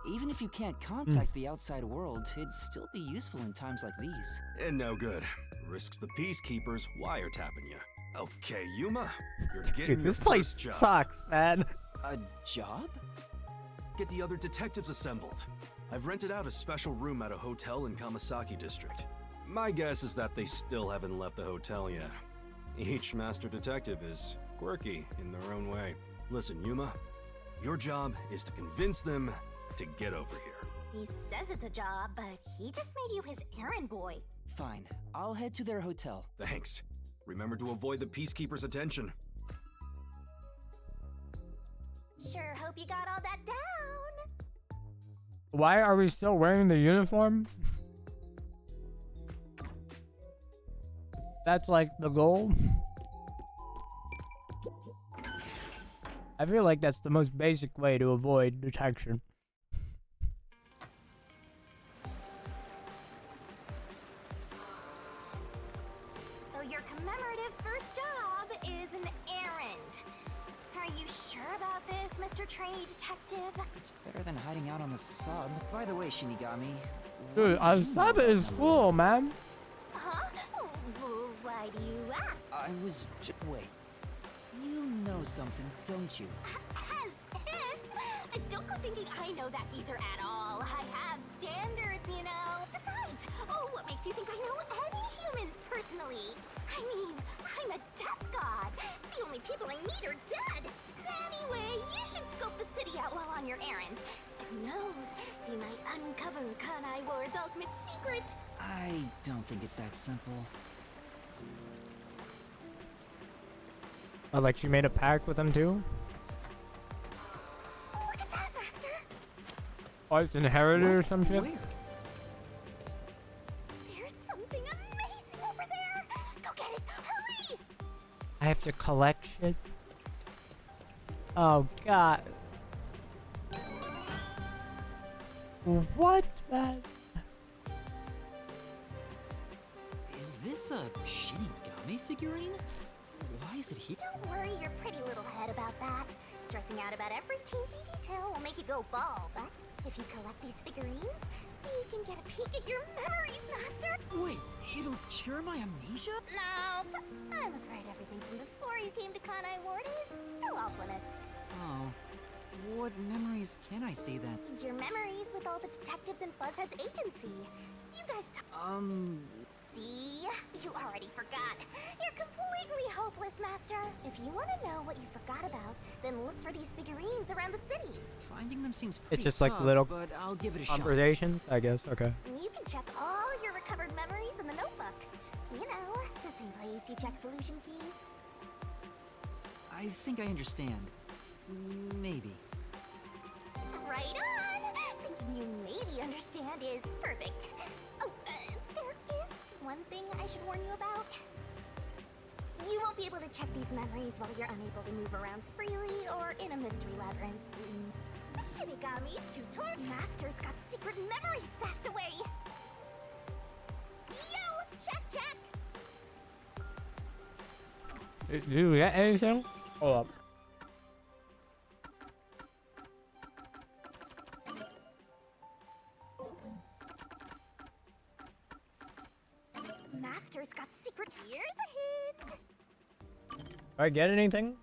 Even if you can't contact the outside world, it'd still be useful in times like these. And no good. Risks the peacekeepers wiretapping you. Okay, Yuma, you're getting Dude, your this place first job. sucks, man. A job? Get the other detectives assembled. I've rented out a special room at a hotel in Kamasaki District. My guess is that they still haven't left the hotel yet. Each master detective is quirky in their own way. Listen, Yuma, your job is to convince them to get over here. He says it's a job, but he just made you his errand boy. Fine, I'll head to their hotel. Thanks. Remember to avoid the peacekeepers' attention. Sure hope you got all that down. Why are we still wearing the uniform? That's like the goal. I feel like that's the most basic way to avoid detection. So your commemorative first job is an errand. Are you sure about this, Mr. Trainee Detective? It's better than hiding out on the sub. By the way, Shinigami... Dude, why a do you sub know is about cool, man. Huh? Why do you ask? I was just... Wait. You know something, don't you? As if! Don't go thinking I know that geezer at all. I have standards, you know. Besides, what makes you think I know any humans personally? I mean, I'm a death god. The only people I need are dead. Anyway, you should scope the city out while on your errand. Who knows? You might uncover Kanai Ward's ultimate secret. I don't think it's that simple. Oh, like she made a pact with him too? Look at that, Master. Oh, it's inherited or some shit? Where? There's something amazing over there. Go get it. Hurry! I have to collect shit? Oh, God. What, man? Is this a Shinigami figurine? Why is it here? Don't worry your pretty little head about that. Stressing out about every teensy detail will make you go bald. But if you collect these figurines, you can get a peek at your memories, Master. Wait, it'll cure my amnesia? No, but I'm afraid everything from before you came to Kanai Ward is still off limits. Oh. What memories can I see then? Your memories with all the detectives in Fuzzhead's agency. You guys See? You already forgot. You're completely hopeless, Master. If you want to know what you forgot about, then look for these figurines around the city. Finding them seems pretty It's just like tough, little but I'll give it a shot. conversations, I guess. Okay. You can check all your recovered memories in the notebook. You know, the same place you check solution keys. I think I understand. Maybe. Right on! Thinking you maybe understand is perfect. Oh, there is one thing I should warn you about. You won't be able to check these memories while you're unable to move around freely or in a mystery labyrinth. Shinigami's tutor master's got secret memories stashed away. Yo, check! Do you get anything? Hold up. master's got secret. Here's a hint. Do I get anything?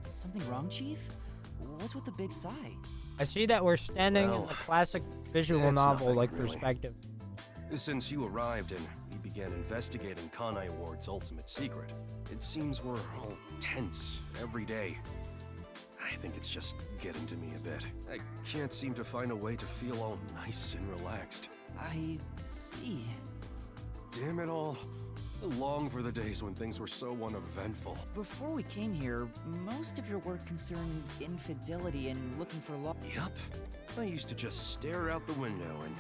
Something wrong, Chief? What's with the big sigh? I see that we're standing in Well, the classic visual it's novel nothing, like really. perspective. Since you arrived and we began investigating Kanai Ward's ultimate secret, it seems we're all tense every day. I think it's just getting to me a bit. I can't seem to find a way to feel all nice and relaxed. I see. Damn it all. I long for the days when things were so uneventful. Before we came here, most of your work concerned infidelity and looking for love. Yup. I used to just stare out the window and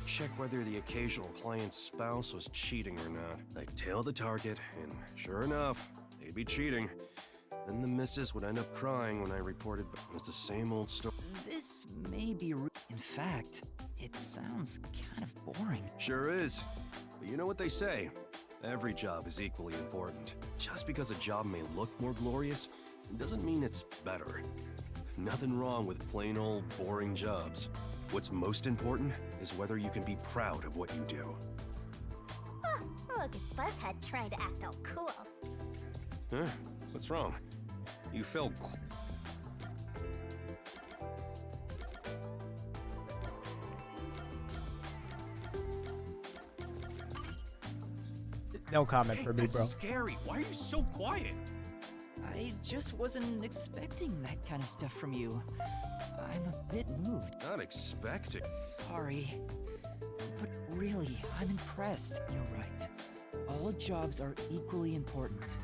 check whether the occasional client's spouse was cheating or not. I'd tail the target, and sure enough, they'd be cheating. Then the missus would end up crying when I reported it was the same old story. This may be in fact, it sounds kind of boring. Sure is. But you know what they say? Every job is equally important. Just because a job may look more glorious, it doesn't mean it's better. Nothing wrong with plain old boring jobs. What's most important is whether you can be proud of what you do. Huh, look at Buzzhead trying to act all cool. Huh? What's wrong? You felt No comment for me, That's bro. scary. Why are you so quiet? I just wasn't expecting that kind of stuff from you. I'm a bit moved. not expecting. Sorry. But really, I'm impressed. You're right. All jobs are equally important.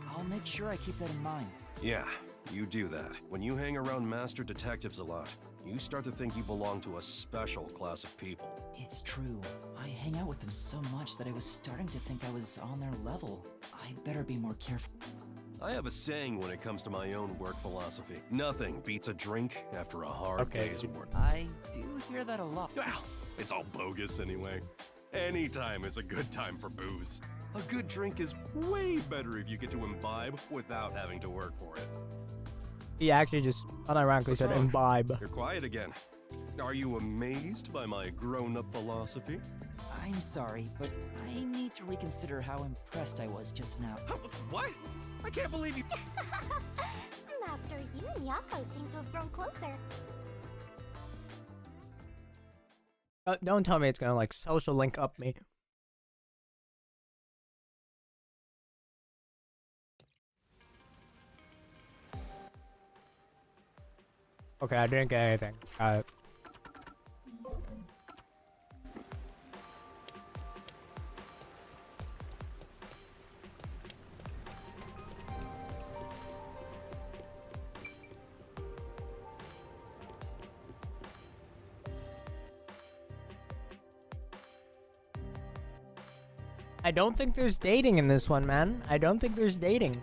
I'll make sure I keep that in mind. Yeah, you do that. When you hang around master detectives a lot, you start to think you belong to a special class of people. It's true. I hang out with them so much that I was starting to think I was on their level. I better be more careful. I have a saying when it comes to my own work philosophy. Nothing beats a drink after a hard Okay. day's work. I do hear that a lot. Well, it's all bogus anyway. Any time is a good time for booze. A good drink is way better if you get to imbibe without having to work for it. He actually just unironically What's said wrong? imbibe. You're quiet again. Are you amazed by my grown-up philosophy? I'm sorry, but I need to reconsider how impressed I was just now. What? I can't believe you. Master, you and Yako seem to have grown closer. Don't tell me it's gonna like social link up me. Okay, I didn't get anything. Got it. I don't think there's dating in this one, man. I don't think there's dating.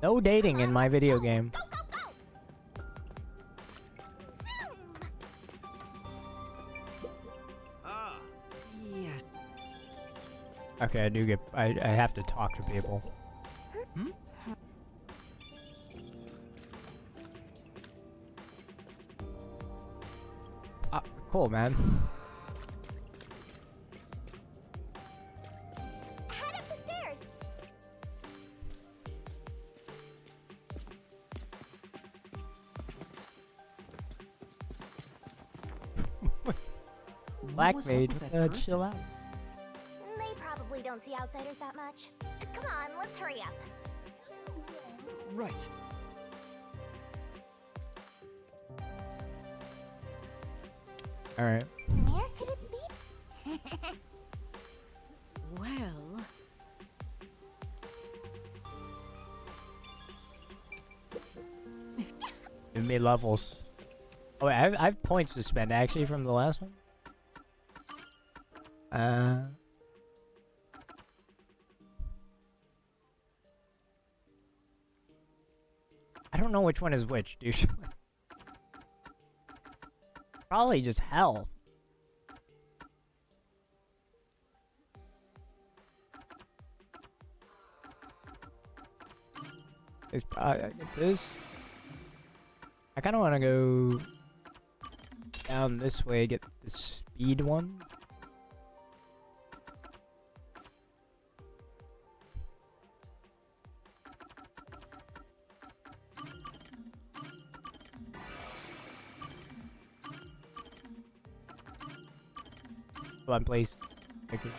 No dating in my video game. Go, go, go! Zoom! Ah, Yes. Okay, I do get. I have to talk to people. Cool, man. Head up the stairs! Black What's up maid, with that person? chill out. They probably don't see outsiders that much. Come on, let's hurry up. Right. All right. Where could it be? Well, Give me levels. Oh, wait, I have points to spend actually from the last one. I don't know which one is which, dude. Probably just hell. It's get this. I kind of want to go down this way, get the speed one. Hold on, please. Thank you.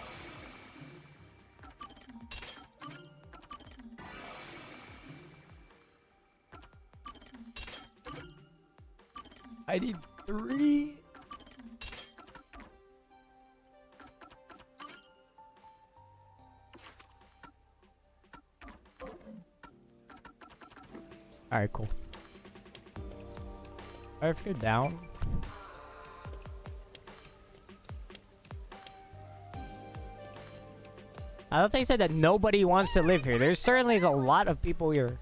I need 3. Alright, cool. I have to go down. I thought they said that nobody wants to live here. There certainly is a lot of people here.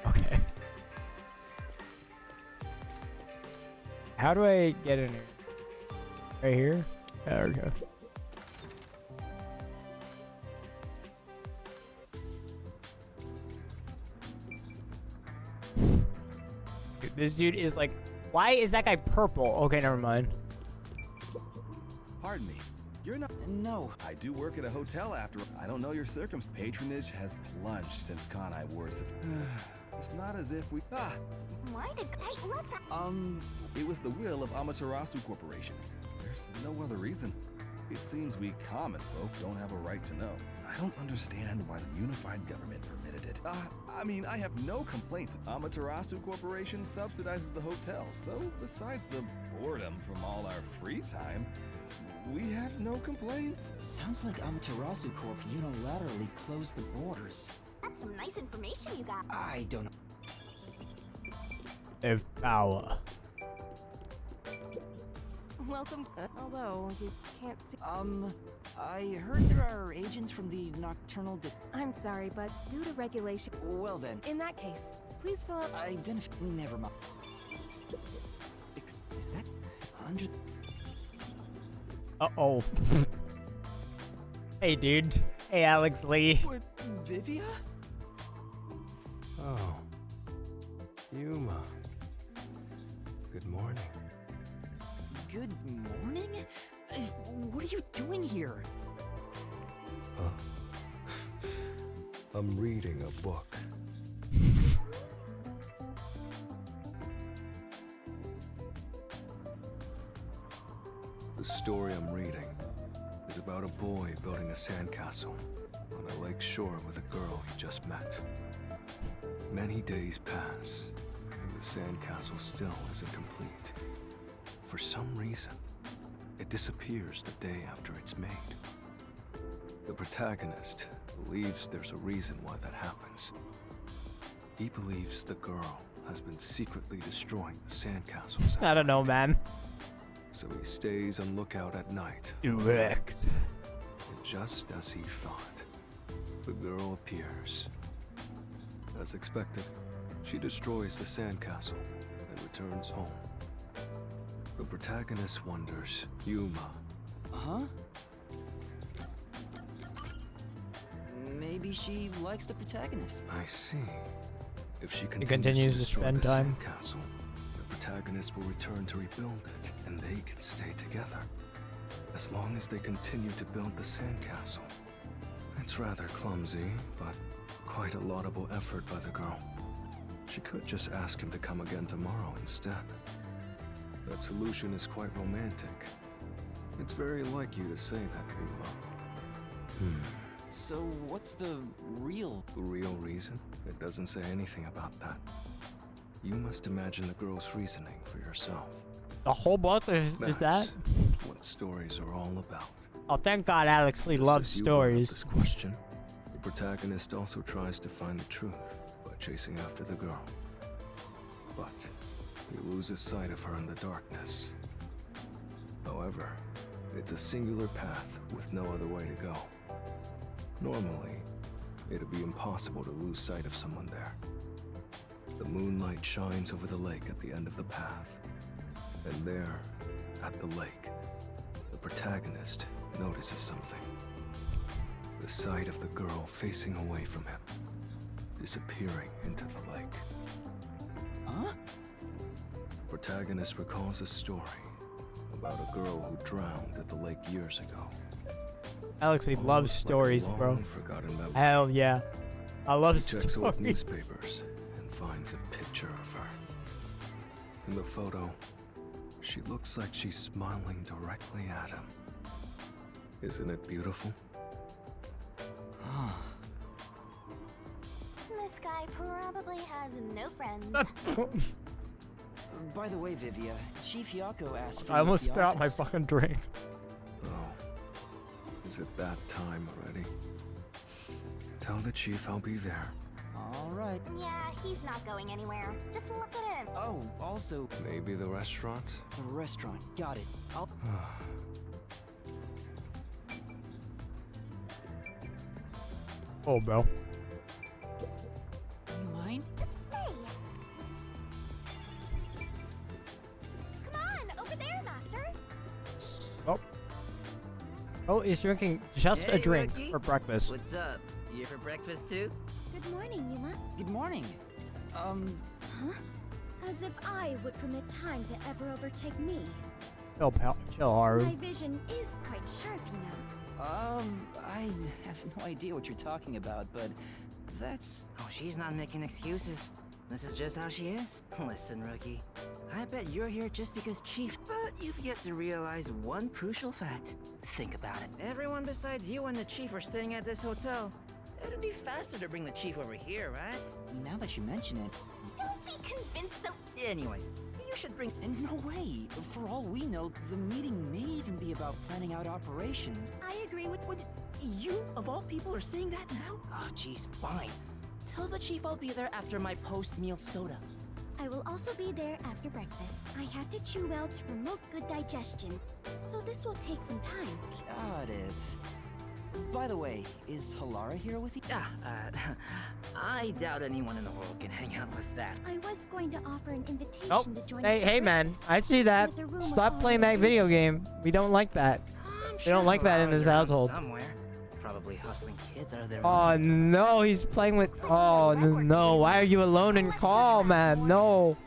Okay. How do I get in here? Right here? There we go. Dude, this dude is like, why is that guy purple? Okay, never mind. Pardon me. You're not. No. I do work at a hotel after. I don't know your patronage has plunged since Kanai Wars. It's not as if we. Why did... Hey, let's... It was the will of Amaterasu Corporation. There's no other reason. It seems we common folk don't have a right to know. I don't understand why the unified government permitted it. I mean, I have no complaints. Amaterasu Corporation subsidizes the hotel, so besides the boredom from all our free time, we have no complaints. Sounds like Amaterasu Corp unilaterally closed the borders. That's some nice information you got. I don't know. If power. Welcome. Although you can't see. I heard there are agents from the Nocturnal I'm sorry, but due to regulation. Well then, In that case, please fill out. never mind. Is that 100? Uh-oh. Hey, dude. Hey, Alex Lee. What, Vivia? Oh. Yuma. Good morning. Good morning? What are you doing here? I'm reading a book. The story I'm reading is about a boy building a sandcastle on a lake shore with a girl he just met. Many days pass, and the sandcastle still isn't complete. For some reason, it disappears the day after it's made. The protagonist believes there's a reason why that happens. He believes the girl has been secretly destroying the sandcastles. I don't know, man. So he stays on lookout at night. Direct. And just as he thought, the girl appears. As expected, she destroys the sandcastle and returns home. The protagonist wonders, Yuma. Huh? Maybe she likes the protagonist. I see. If she continues to destroy spend the time. sandcastle, the protagonist will return to rebuild it, and they can stay together. As long as they continue to build the sandcastle. It's rather clumsy, but quite a laudable effort by the girl. She could just ask him to come again tomorrow instead. That solution is quite romantic. It's very like you to say that, Yuma. So what's the real? The real reason? It doesn't say anything about that. You must imagine the girl's reasoning for yourself. The whole book is that? That's what stories are all about. Oh, thank God Alex Lee Just loves as you brought up stories. this question, the protagonist also tries to find the truth by chasing after the girl. But he loses sight of her in the darkness. However, it's a singular path with no other way to go. Normally, it'd be impossible to lose sight of someone there. The moonlight shines over the lake at the end of the path. And there, at the lake, the protagonist notices something. The sight of the girl facing away from him, disappearing into the lake. Huh? Protagonist recalls a story about a girl who drowned at the lake years ago. Alex, he loves Almost like a stories, bro. long-forgotten memory. Hell yeah. I love He checks old stories. newspapers and finds a picture of her. In the photo, she looks like she's smiling directly at him. Isn't it beautiful? This guy probably has no friends. By the way, Vivia, Chief Yako asked for I you almost at the spit out my office. fucking drink. Oh, is it that time already? Tell the chief I'll be there. All right. Yeah, he's not going anywhere. Just look at him. Oh, also, Maybe the restaurant? the restaurant. Got it. I'll... Oh, bro. You mind? Say. Come on, over there, Master. Oh. Oh, he's drinking just a Hey, drink Rookie. for breakfast. What's up? You here for breakfast too? Good morning, Yuma. Good morning. Huh? As if I would permit time to ever overtake me. Chill, pal. Chill, Haru. My vision is quite sharp, you know. I have no idea what you're talking about, but that's... Oh, she's not making excuses. This is just how she is. Listen, Rookie. I bet you're here just because Chief... But you've yet to realize one crucial fact. Think about it. Everyone besides you and the Chief are staying at this hotel. It'd be faster to bring the Chief over here, right? Now that you mention it... Don't be convinced so. Anyway, you should bring... And no way! For all we know, the meeting may even be about planning out operations. I agree with What? You, of all people, are saying that now? Oh, jeez, fine. Tell the Chief I'll be there after my post-meal soda. I will also be there after breakfast. I have to chew well to promote good digestion, so this will take some time. Got it. By the way, is Halara here with you? I doubt anyone in the world can hang out with that. I was going to offer an invitation Oh, to join hey, us for hey, man. breakfast, I see that. but the room was Stop playing already that video booked. game. We don't like that. I'm They don't like that in Halara's this around household. Somewhere. Probably hustling kids out of their Oh, no. He's playing with... Oh, no. Why are you alone in call, man? No.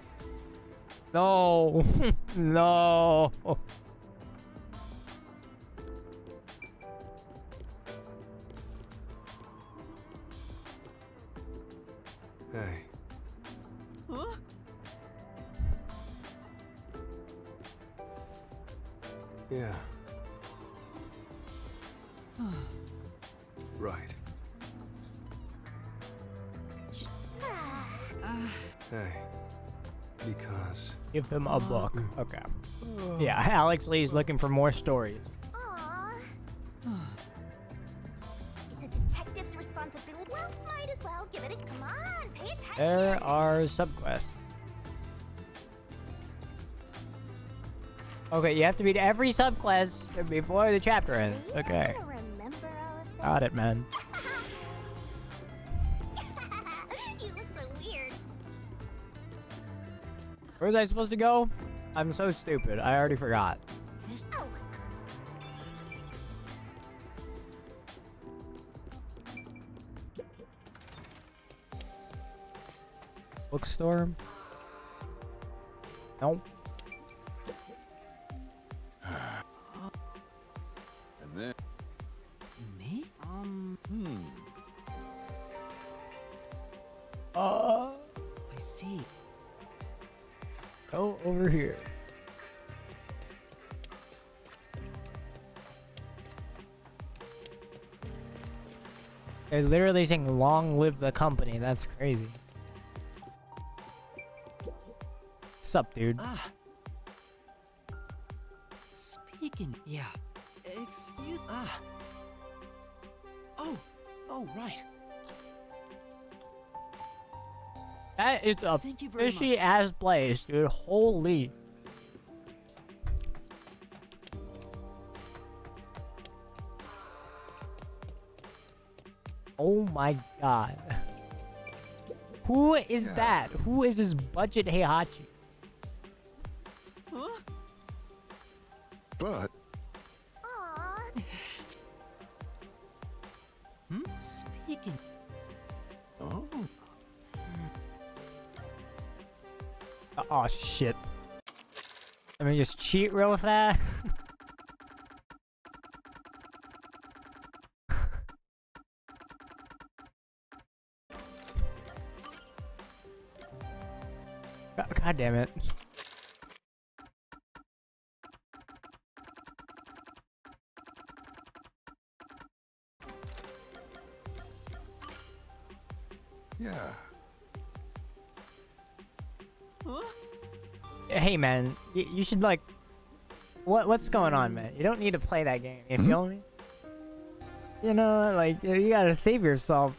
No. No. Hey, Huh? yeah. Right. Hey, because Give him a book. Okay. Yeah, Alex Lee's looking for more stories. Aww. It's a detective's responsibility. Well, might as well give it a. Come on, pay attention. There are subquests. Okay, you have to beat every subquest before the chapter ends. Are you Okay. gonna remember all of this? Got it, man. You look so weird. Where was I supposed to go? I'm so stupid. I already forgot. This. Oh. Bookstore? Nope. And then, Me? I see. Go over here. They're literally saying long live the company. That's crazy. What's up, dude? Ah. Speaking. Yeah. Excuse. Ah. Oh. Oh, right. That is a Thank you very fishy much. ass place, dude. Holy. Oh my god. Who is that? Who is this budget Heihachi? Huh? but chicken. Oh. Oh shit. Let me just cheat real fast. God damn it. Yeah. Hey man, you should like... What's going on, man? You don't need to play that game, you feel me? You know, like, you gotta save yourself.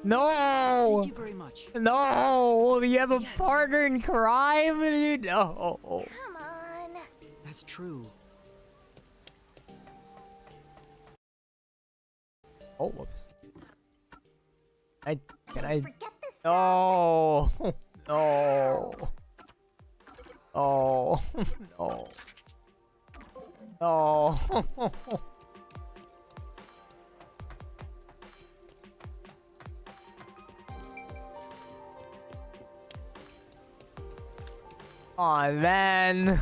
No! Thank you very much. No! You have a Yes. partner in crime? No! Come on. That's true. Oh, whoops. Can I... Forget this stuff. No! No! Oh, no. No. Aw, man.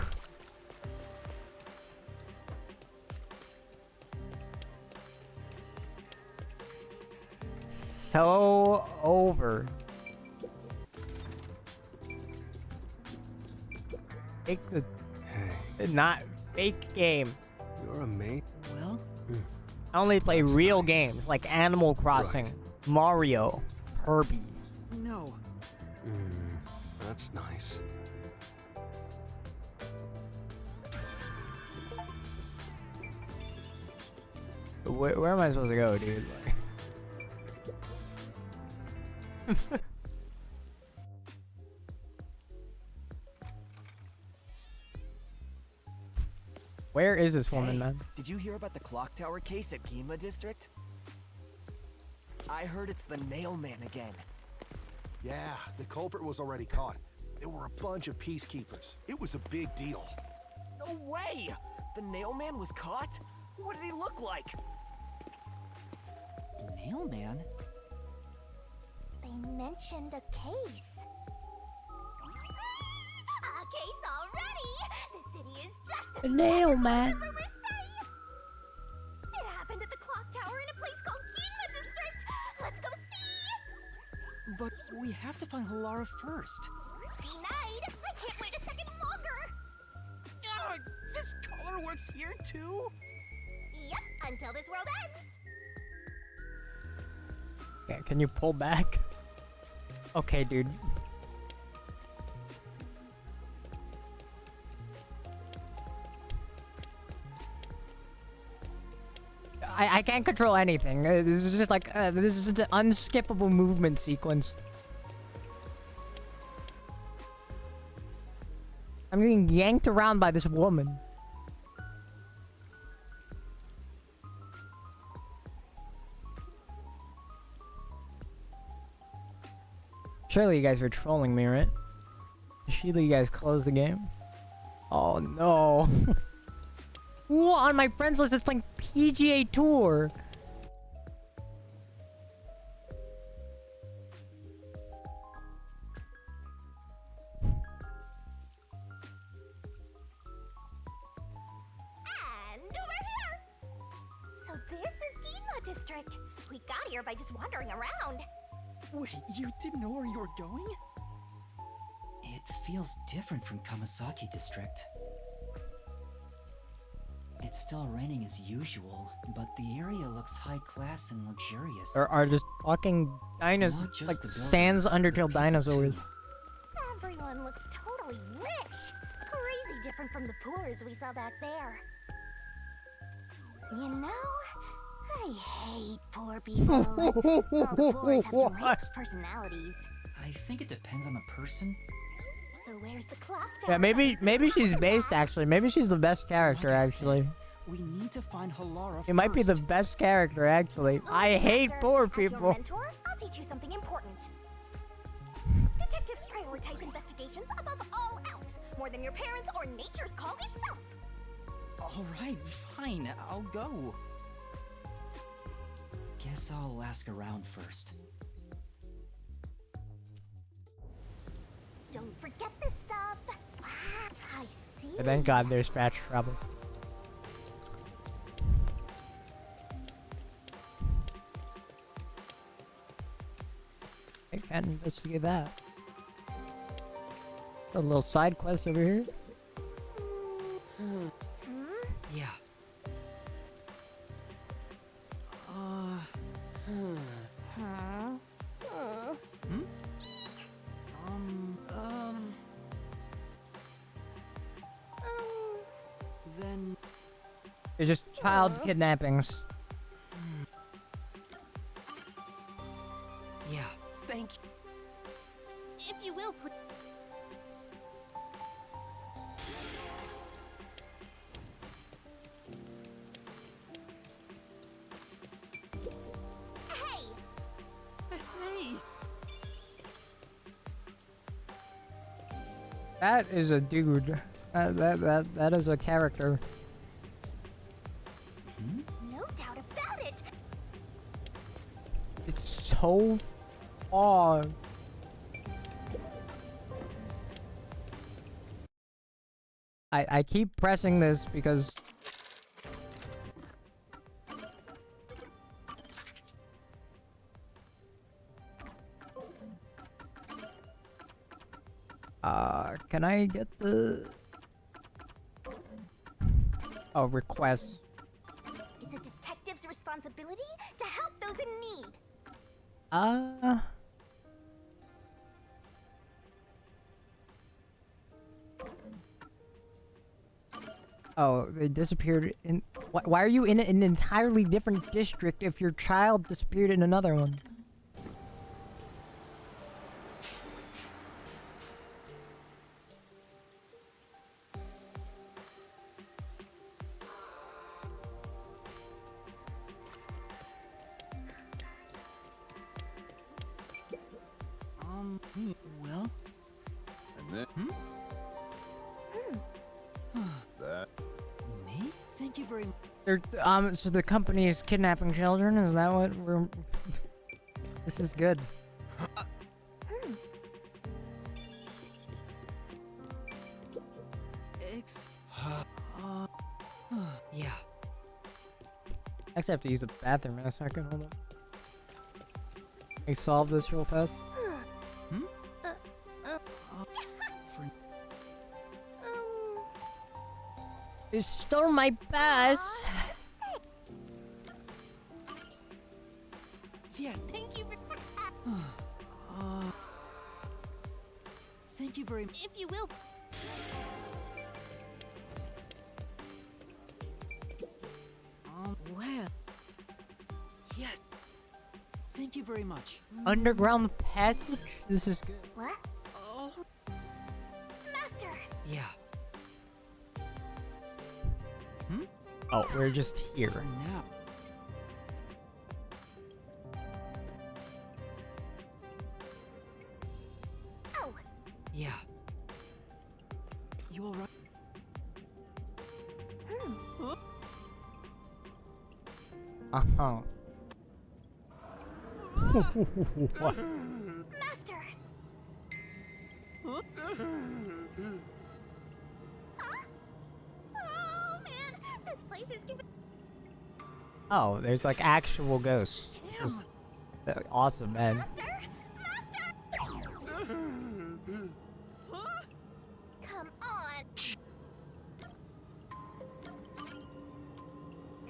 So over. Fake the Hey, not fake game. you're a mate. Well, I only play That's real nice. games like Animal Crossing, Mario, Herbie. no. That's nice. Where am I supposed to go, dude? Like... Where is this woman, Hey, man? did you hear about the clock tower case at Gima District? I heard it's the nail man again. Yeah, the culprit was already caught. There were a bunch of peacekeepers. It was a big deal. No way! The nail man was caught? What did he look like? Mailman? They mentioned a case. A case already! The city is just as Nail bad as man. the rumors say. It happened at the clock tower in a place called Ginma District. Let's go see. But we have to find Halara first. Denied. I can't wait a second longer. This color works here too? Yep, until this world ends. Yeah, can you pull back? Okay, dude. I can't control anything. This is just like this is an unskippable movement sequence. I'm getting yanked around by this woman. Surely you guys were trolling me, right? Surely you guys closed the game? Oh no. Who on my friends list is playing PGA Tour? And we're here. So this is Ginma District. We got here by just wandering around. Wait, you didn't know where you were going? It feels different from Kamasaki District. It's still raining as usual, but the area looks high class and luxurious. There are just fucking dinosaurs, Not just like the Sans buildings, Undertale the people, dinosaurs. too. Everyone looks totally rich. Crazy different from the poors we saw back there. You know, I hate poor people. All the poors have deranged personalities. I think it depends on the person. So where's the clock tower? Yeah, maybe she's Look at based that. actually. Maybe she's the best character Like I said, actually. We need to find Halara She might be the first. best character actually. I Listen, hate Master, poor as your people. mentor, I'll teach you something important. Detectives prioritize investigations above all else, more than your parents or nature's call itself. All right, fine. I'll go. Guess I'll ask around first. Don't forget this stuff. Ah, I see. And thank God there's fast travel. I can't investigate that. A little side quest over here. Yeah. Then It's just child kidnappings. Yeah. thank you. If you will, please. Hey, Hey! That is a dude. That is a character. no doubt about it. It's so far. I keep pressing this because can I get the request? It's a detective's responsibility to help those in need. Oh, they disappeared in. Why are you in an entirely different district if your child disappeared in another one? Well, And then that. me? Thank you very much. They're, so the company is kidnapping children? Is that what we're... This is good. Yeah. I actually have to use the bathroom in a second. Hold on. Can we solve this real fast? You stole my bus! Yeah, Thank you for. thank you very much. If you will. Well. Yes. Thank you very much. Underground passage? This is good. What? Oh. Master! Yeah. Oh, we're just here. For now. Oh, Yeah. You alright? Uh-huh. What? Master! Oh man, this place is giving. Oh, there's like actual ghosts. This is awesome, man. Master! Master! Come on!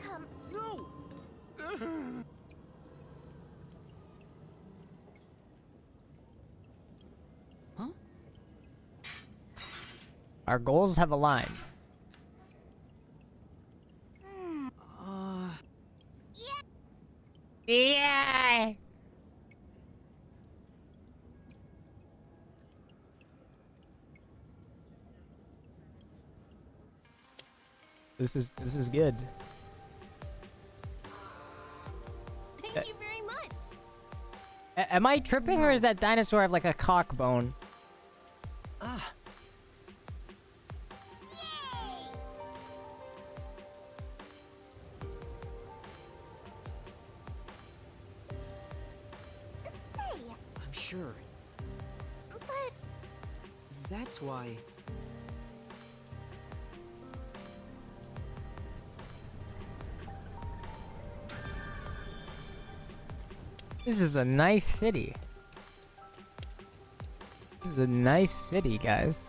Come. No! Huh? Our goals have aligned. Yeah! This is good. Thank you very much. Am I tripping or is that dinosaur have like a cock bone? sure. But That's why. This is a nice city. This is a nice city, guys.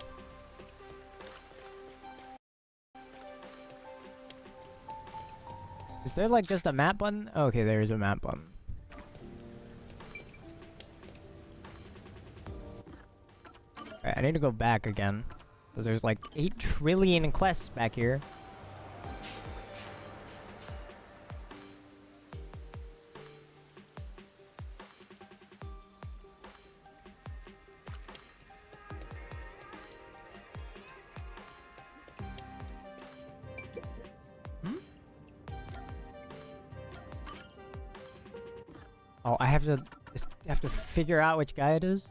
Is there like just a map button? Okay, there is a map button. Alright, I need to go back again. Because there's like 8 trillion quests back here. Oh, I have to figure out which guy it is.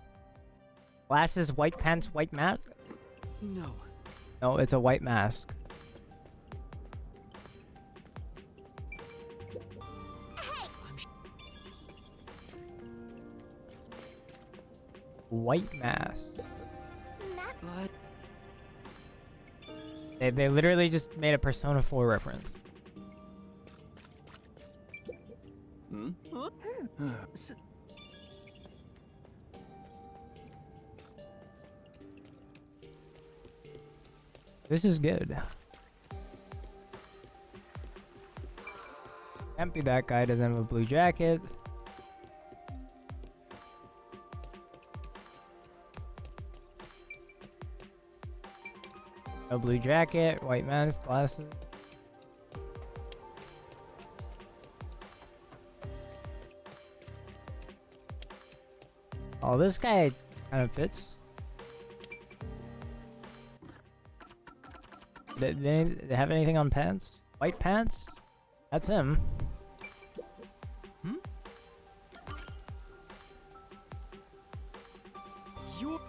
Glasses, white pants, white mask. No. No, it's a white mask. White mask. But They literally just made a Persona 4 reference. This is good. Can't be that guy, doesn't have a blue jacket. No blue jacket, white mask, glasses. Oh, this guy kind of fits. They have anything on pants? White pants? That's him. you.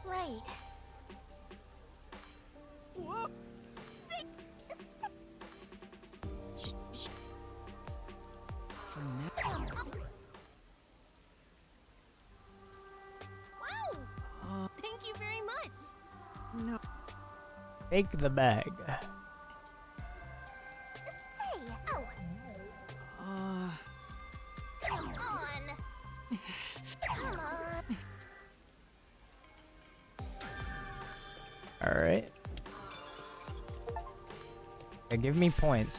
right. Whoa. For now. Wow! Thank you very much. No. Take the bag. Say, oh, come on. Come on. Alright. Okay, give me points.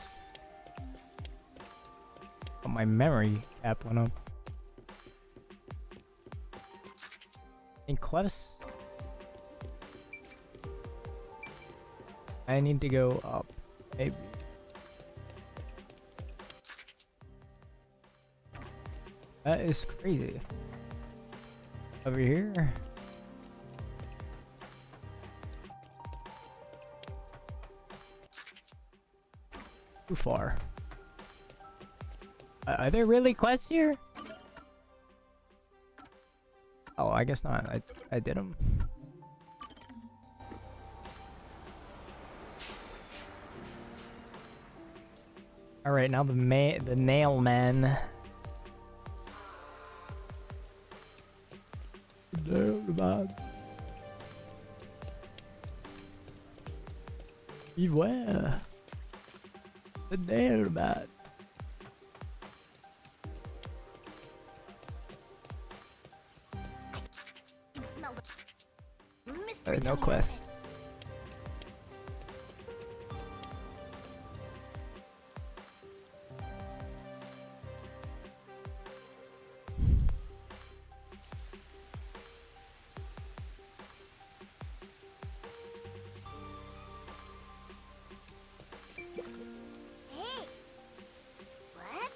Oh, my memory cap went up. In quests? I need to go up. Maybe. That is crazy. Over here? Too far. Are there really quests here? Oh, I guess not. I did them. All right, now the nail man. Nail man. Beware. The nail man. I can smell the mystery. No coming quest. out of it. Hey. What?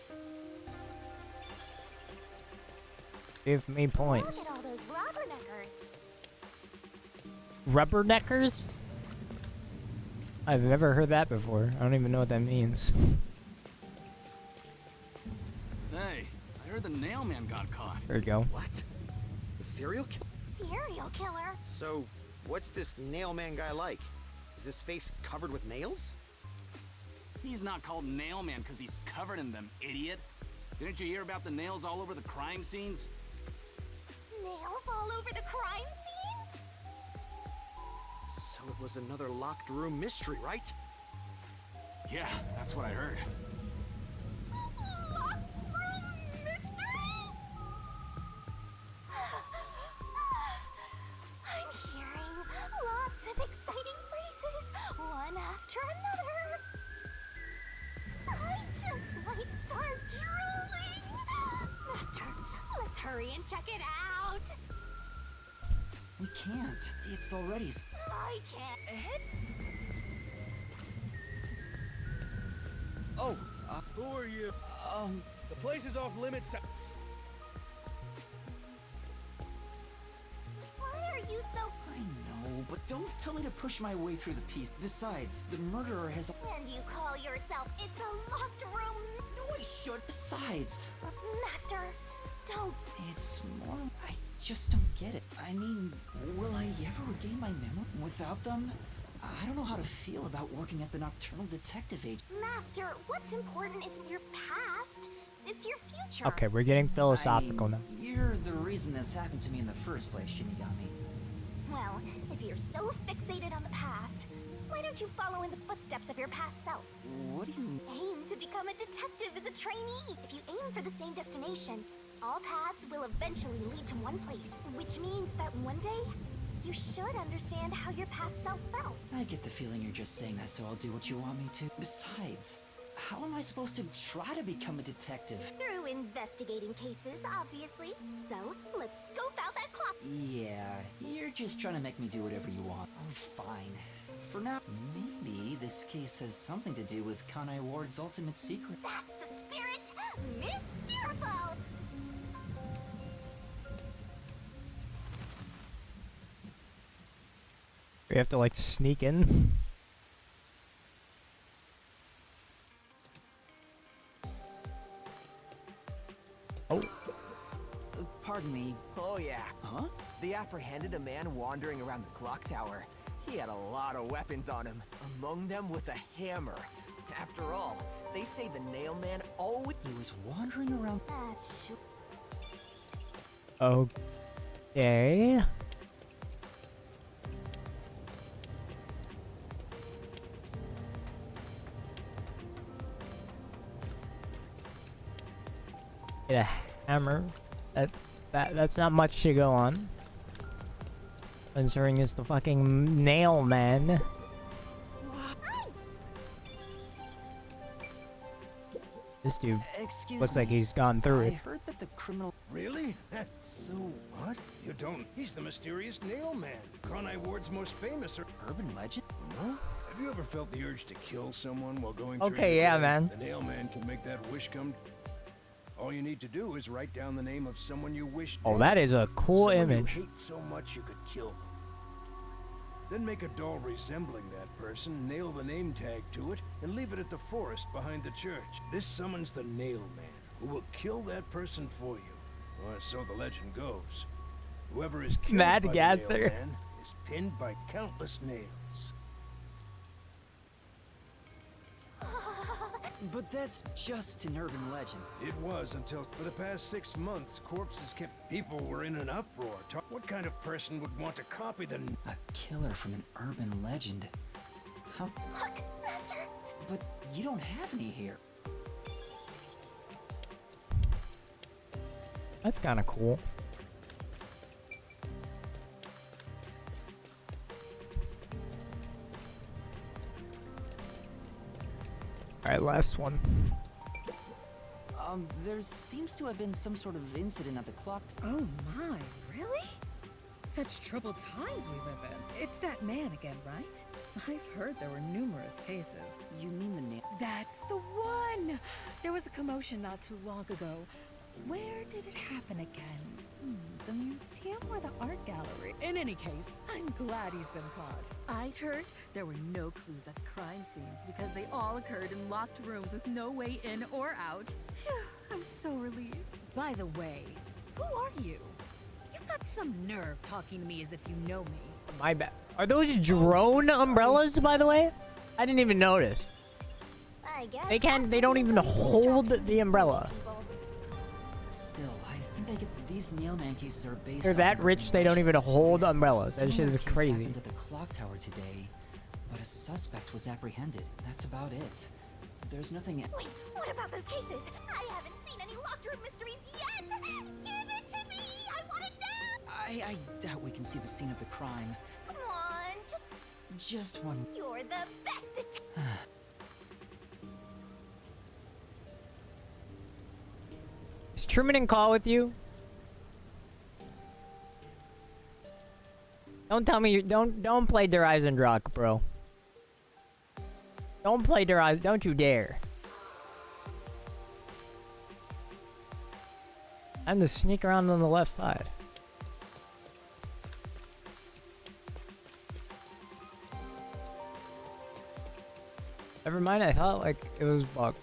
Give me points. Look at all those rubberneckers. Rubberneckers? I've never heard that before. I don't even know what that means. Hey, I heard the nail man got caught. There you go. What? The serial killer? Serial killer. So, what's this nail man guy like? Is his face covered with nails? he's not called Nail Man because he's covered in them, idiot. Didn't you hear about the nails all over the crime scenes? Nails all over the crime scenes? So it was another locked room mystery, right? Yeah, that's what I heard. Locked room mystery? I'm hearing lots of exciting phrases, one after another. I just might start drooling. Master, let's hurry and check it out. We can't. It's already. I can't. Oh, who are you? The place is off limits to us. Why are you so... I know, but don't tell me to push my way through the piece. Besides, the murderer has. And you call yourself it's a locked room? No, I should. Besides, Master, don't... it's more. I just don't get it. I mean, will I ever regain my memory without them? I don't know how to feel about working at the Nocturnal Detective Agency. Master, what's important isn't your past. It's your future. Okay, we're getting philosophical now. You're the reason this happened to me in the first place, Shinigami. Well, if you're so fixated on the past, why don't you follow in the footsteps of your past self? What do you... Aim to become a detective as a trainee. If you aim for the same destination, all paths will eventually lead to one place, which means that one day, you should understand how your past self felt. I get the feeling you're just saying that so I'll do what you want me to. Besides, how am I supposed to try to become a detective? Through investigating cases, obviously. So, let's scope out that clock. Yeah, you're just trying to make me do whatever you want. Oh, fine. For now, maybe this case has something to do with Kanai Ward's ultimate secret. That's the spirit! Mysteriful! We have to like sneak in. Oh. Pardon me. Oh yeah. Huh? They apprehended a man wandering around the clock tower. He had a lot of weapons on him. Among them was a hammer. After all, they say the nail man always... He was wandering around... That's... Okay. Get a hammer. That's not much to go on. Considering it's the fucking nail man. This dude looks like he's gone through I it. heard that the criminal... Really? So... What? You don't? He's the mysterious nail man. Kanai Ward's most famous urban legend? No? Have you ever felt the urge to kill someone while going through Okay, your yeah, day? man. The nail man can make that wish come. All you need to do is write down the name of someone you wish Oh, dead. that is a cool Someone image. you hate so much you could kill them. Then make a doll resembling that person, nail the name tag to it, and leave it at the forest behind the church. This summons the nail man, who will kill that person for you. Or so the legend goes. Whoever is killed Mad by the Gasser. nail man is pinned by countless nails. But that's just an urban legend. It was until for the past 6 months, corpses kept... People were in an uproar. What kind of person would want to copy the... A killer from an urban legend. How... Look, Master! But you don't have any here. That's kind of cool. Alright, last one. There seems to have been some sort of incident at the clock. Oh my, really? Such troubled times we live in. It's that man again, right? I've heard there were numerous cases. You mean the name? That's the one! There was a commotion not too long ago. Where did it happen again? The museum or the art gallery? In any case, I'm glad he's been caught. I'd heard there were no clues at the crime scenes because they all occurred in locked rooms with no way in or out. Phew, I'm so relieved. By the way, who are you? You've got some nerve talking to me as if you know me. My bad. Are those drone umbrellas, by the way? I didn't even notice. I guess They can't. that's They how don't the even employees hold distract the umbrella. people. Still, I think I get these nailman cases are based. They're off that of rich. They don't even hold umbrellas. That shit Similar is case crazy. happened at the clock tower today, but a suspect was apprehended. That's about it. There's nothing. Wait, what about those cases? I haven't seen any locked room mysteries yet! Give it to me! I want it now! I doubt we can see the scene of the crime. Come on, Just one. You're the best detective! Is Truman in call with you? Don't tell me you don't play Der Eisendrache, bro. Don't play Der Eisen. Don't you dare. I'm to sneak around on the left side. Never mind, I thought like it was bugged.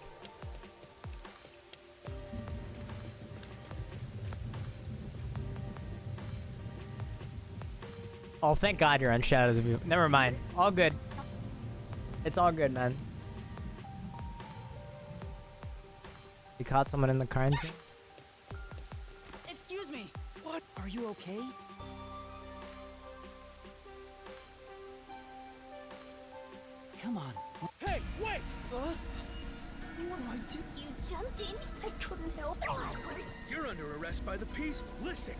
Oh, thank God you're on Shadows of You. Never mind. All good. It's all good, man. You caught someone in the crime scene? Excuse me. What? Are you okay? Come on. Hey, wait! What do I do? You jumped in? I couldn't help it. You're under arrest by the peace. Listen,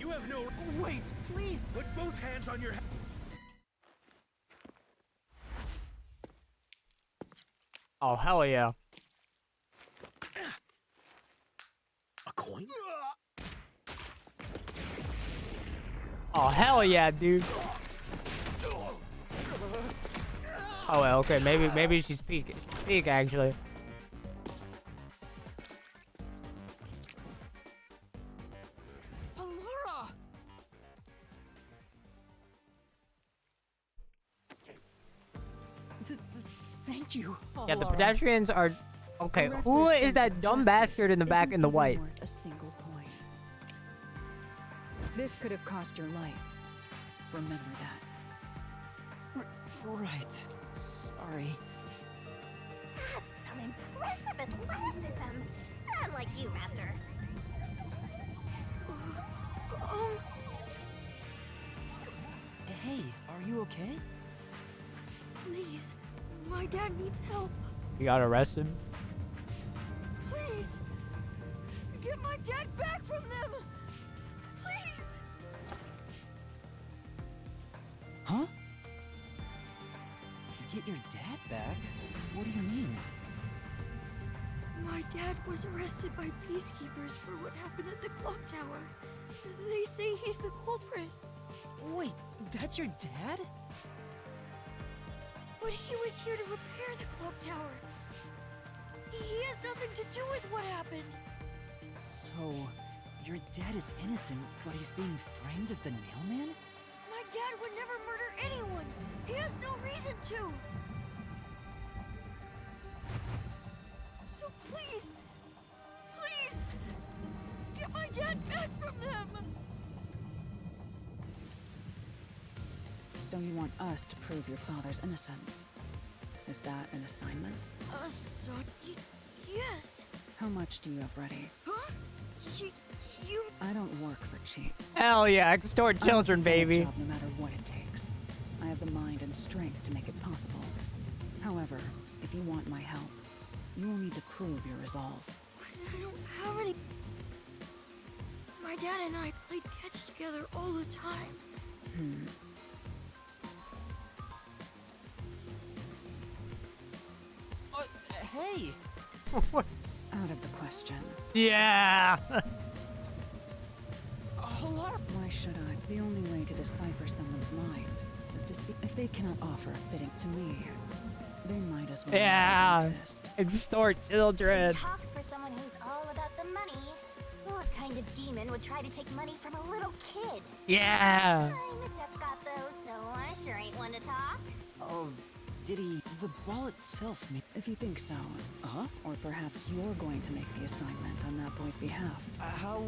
you have no... Wait, please. Put both hands on your... Oh, hell yeah. A coin? Oh, hell yeah, dude. Oh, well, okay. Maybe she's peeking. Peek, actually. Allura! Thank you. Yeah, the Allura. pedestrians are... Okay, A who reckless is that sense of dumb justice bastard in the back isn't in the even white? worth a single coin. This could have cost your life. Remember that. Right. Sorry. That's some impressive athleticism. Unlike you, Master. Hey, are you okay? Please, my dad needs help. You got arrested? Please, get my dad back from them. Please. Huh? Get your dad back? What do you mean? My dad was arrested by peacekeepers for what happened at the clock tower. They say he's the culprit. Wait, that's your dad? But he was here to repair the clock tower. He has nothing to do with what happened. So, your dad is innocent, but he's being framed as the nailman? My dad would never murder anyone. He has no reason to. So please, please, get my dad back from them. So you want us to prove your father's innocence? Is that an assignment? Son, yes. How much do you have ready? Huh? You... I don't work for cheap. Hell yeah, extort children, I have to find a baby. job no matter what it takes. I have the mind and strength to make it possible. However, if you want my help, you will need to prove your resolve. I don't have any... My dad and I played catch together all the time. Hey! Out of the question. Yeah. Why should I? The only way to decipher someone's mind is to see if they cannot offer a fitting to me. They might as well Yeah. not exist. Extort children. Talk for someone who's all about the money. What kind of demon would try to take money from a little kid? Yeah. I'm a tough cop though, so I sure ain't one to talk. Oh, did he... The ball itself may... If you think so, Huh? or perhaps you're going to make the assignment on that boy's behalf. How...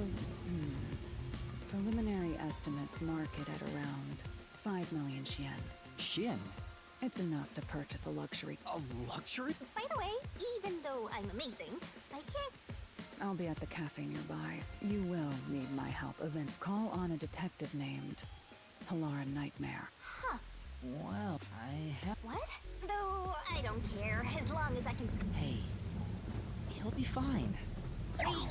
Preliminary estimates mark it at around 5 million yen. Shin? It's enough to purchase a luxury. A luxury? By the way, I'm amazing. I can't. I'll be at the cafe nearby. You will need my help event. Call on a detective named Halara Nightmare. Huh. Well, I have. What? Though I don't care, as long as I can. Hey, he'll be fine. Thank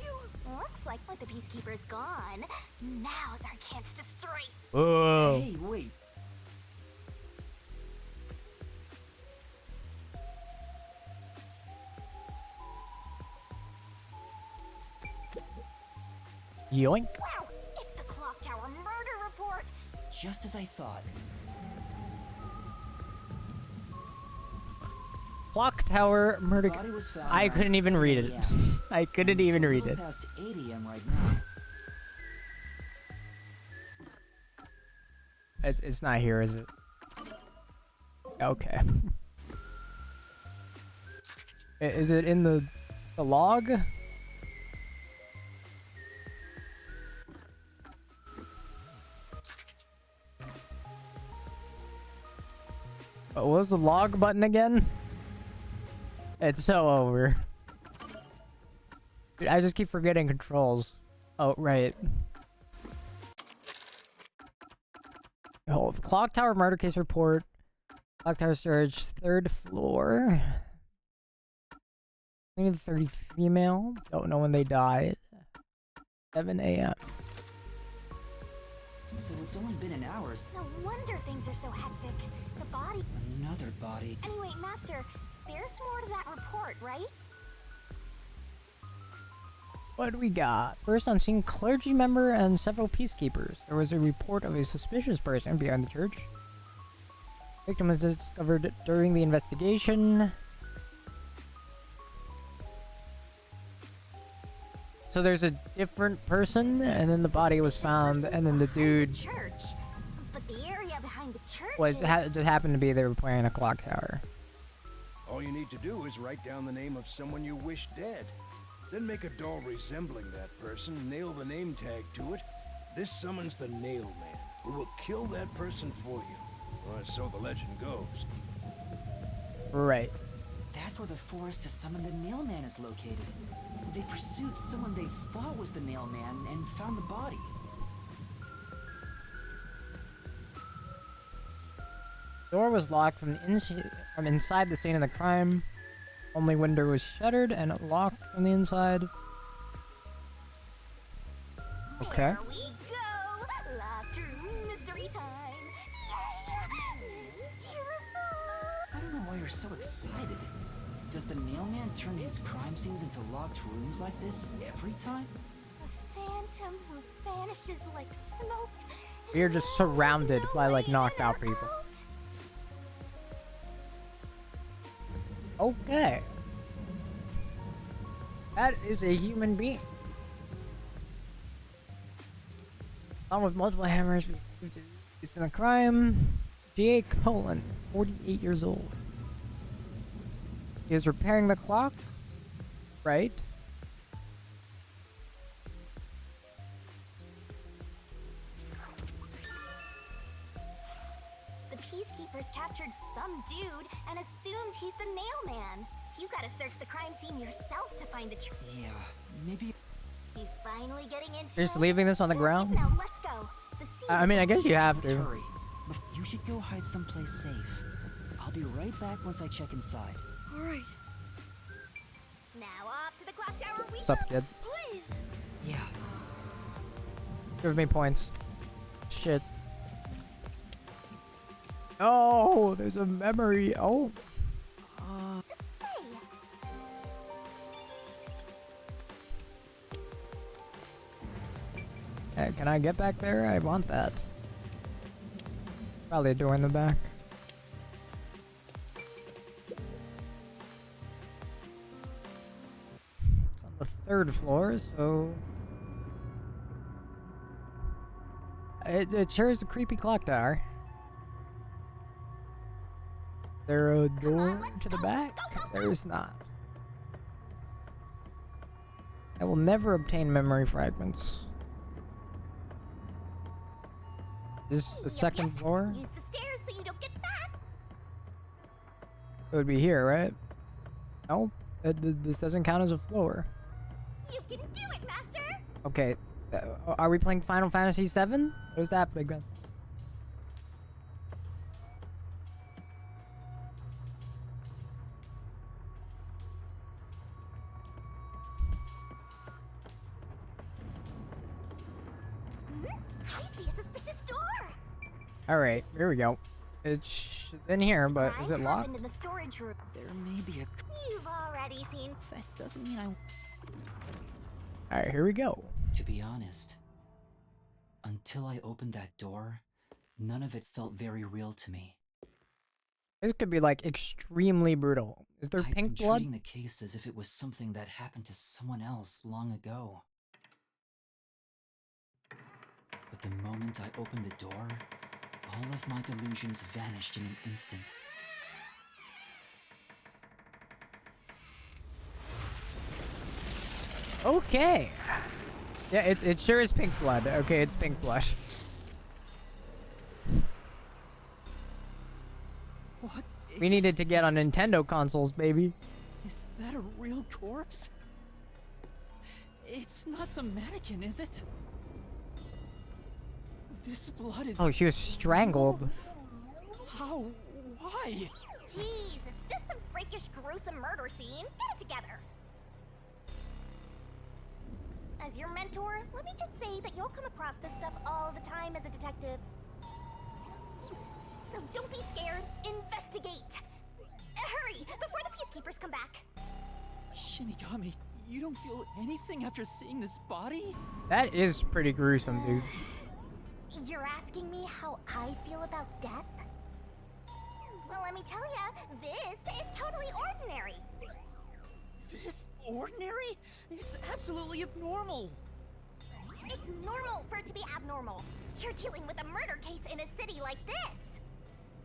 you. Looks like the Peacekeeper's gone. Now's our chance to strike. Whoa. Hey, wait. Yoink. Wow, it's the Clock Tower murder report. Just as I thought. Clock Tower murder. Body was found I around couldn't even 7 read it. a.m. I couldn't even It's a read little it. past 8 a.m. right now. It's not here, is it? Okay. Is it in the log? What was the log button again? It's so over. Dude, I just keep forgetting controls. Oh, right. Hold. Clock Tower murder case report. Clock Tower storage, 3rd floor. 30 female. Don't know when they died. 7 a.m. So it's only been an hour. No wonder things are so hectic. The body. Another body. Anyway, Master, there's more to that report, right? What do we got? First on scene, clergy member and several peacekeepers. There was a report of a suspicious person behind the church. Victim was discovered during the investigation. So there's a different person, and then the body was found, and then the dude Church. But the area behind the church was is... just happened to be they were playing a clock tower. All you need to do is write down the name of someone you wish dead. Then make a doll resembling that person, nail the name tag to it. This summons the Nail Man, who will kill that person for you. Or so the legend goes. Right. That's where the forest to summon the Nail Man is located. They pursued someone they thought was the Nail Man and found the body. Door was locked from inside the scene of the crime. Only window was shuttered and locked from the inside. Okay. There we go! Locked room mystery time! Yay! Mysterify! I don't know why you're so excited. Does the Nail Man turn his crime scenes into locked rooms like this every time? A phantom who vanishes like smoke. We are just surrounded by like knocked out people. Okay. That is a human being. Found with multiple hammers used in a crime. J.A. Cullen, 48 years old. He is repairing the clock, right? The Peacekeepers captured some dude and assumed he's the Nail Man. You gotta search the crime scene yourself to find the truth. Yeah, maybe. You finally getting into Just it? leaving this on the ground? Now let's go. The scene I mean, I guess you have Let's to. hurry. You should go hide someplace safe. I'll be right back once I check inside. All right. Now off to the clock tower we What's up, go. kid? Please. Yeah. Give me points. Shit. Oh, there's a memory. Oh. Say, Hey, can I get back there? I want that. Probably a door in the back. It's on the 3rd floor, so... It sure is a creepy clock tower. There a door to the back? There is not. I will never obtain memory fragments. Is this the 2nd floor? use the stairs so you don't get fat. It would be here, right? No, this doesn't count as a floor. You can do it, Master! Okay, are we playing Final Fantasy VII? What is happening, man? I see a suspicious door! Alright, here we go. It's in here, but is it locked? In the storage room. There may be a... You've already seen. That doesn't mean I... Alright, here we go. To be honest, until I opened that door, none of it felt very real to me. This could be like extremely brutal. Is there I've pink been blood? treating the case as if it was something that happened to someone else long ago. But the moment I opened the door, all of my delusions vanished in an instant. Okay. Yeah, it sure is pink blood. Okay, it's pink blood. What? We needed to get on Nintendo consoles, baby. Is that a real corpse? It's not some mannequin, is it? This blood is... Oh, she was strangled. How? Why? Jeez, it's just some freakish, gruesome murder scene. Get it together. As your mentor, let me just say that you'll come across this stuff all the time as a detective. So don't be scared. Investigate. Hurry, before the peacekeepers come back. Shinigami, you don't feel anything after seeing this body? That is pretty gruesome, dude. You're asking me how I feel about death? Well, let me tell ya, this is totally ordinary. This ordinary? It's absolutely abnormal. It's normal for it to be abnormal. You're dealing with a murder case in a city like this.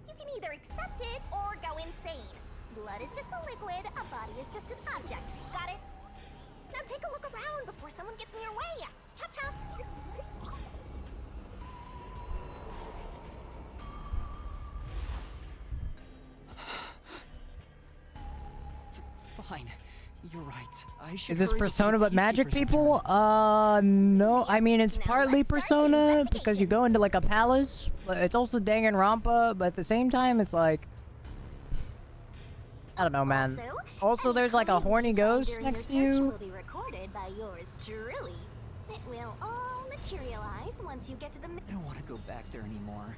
You can either accept it or go insane. Blood is just a liquid, a body is just an object. Got it? Now take a look around before someone gets in your way. Chop chop. Fine. You're right. I should Is this hurry before Persona the but magic peacekeepers people? return. No. I mean, it's partly Persona because you go into like a palace, but it's also Danganronpa, but at the same time, it's like... I don't know, man. Also, there's like a horny ghost next to you. Will be recorded by yours truly. It will all materialize once you get to the... I don't want to go back there anymore.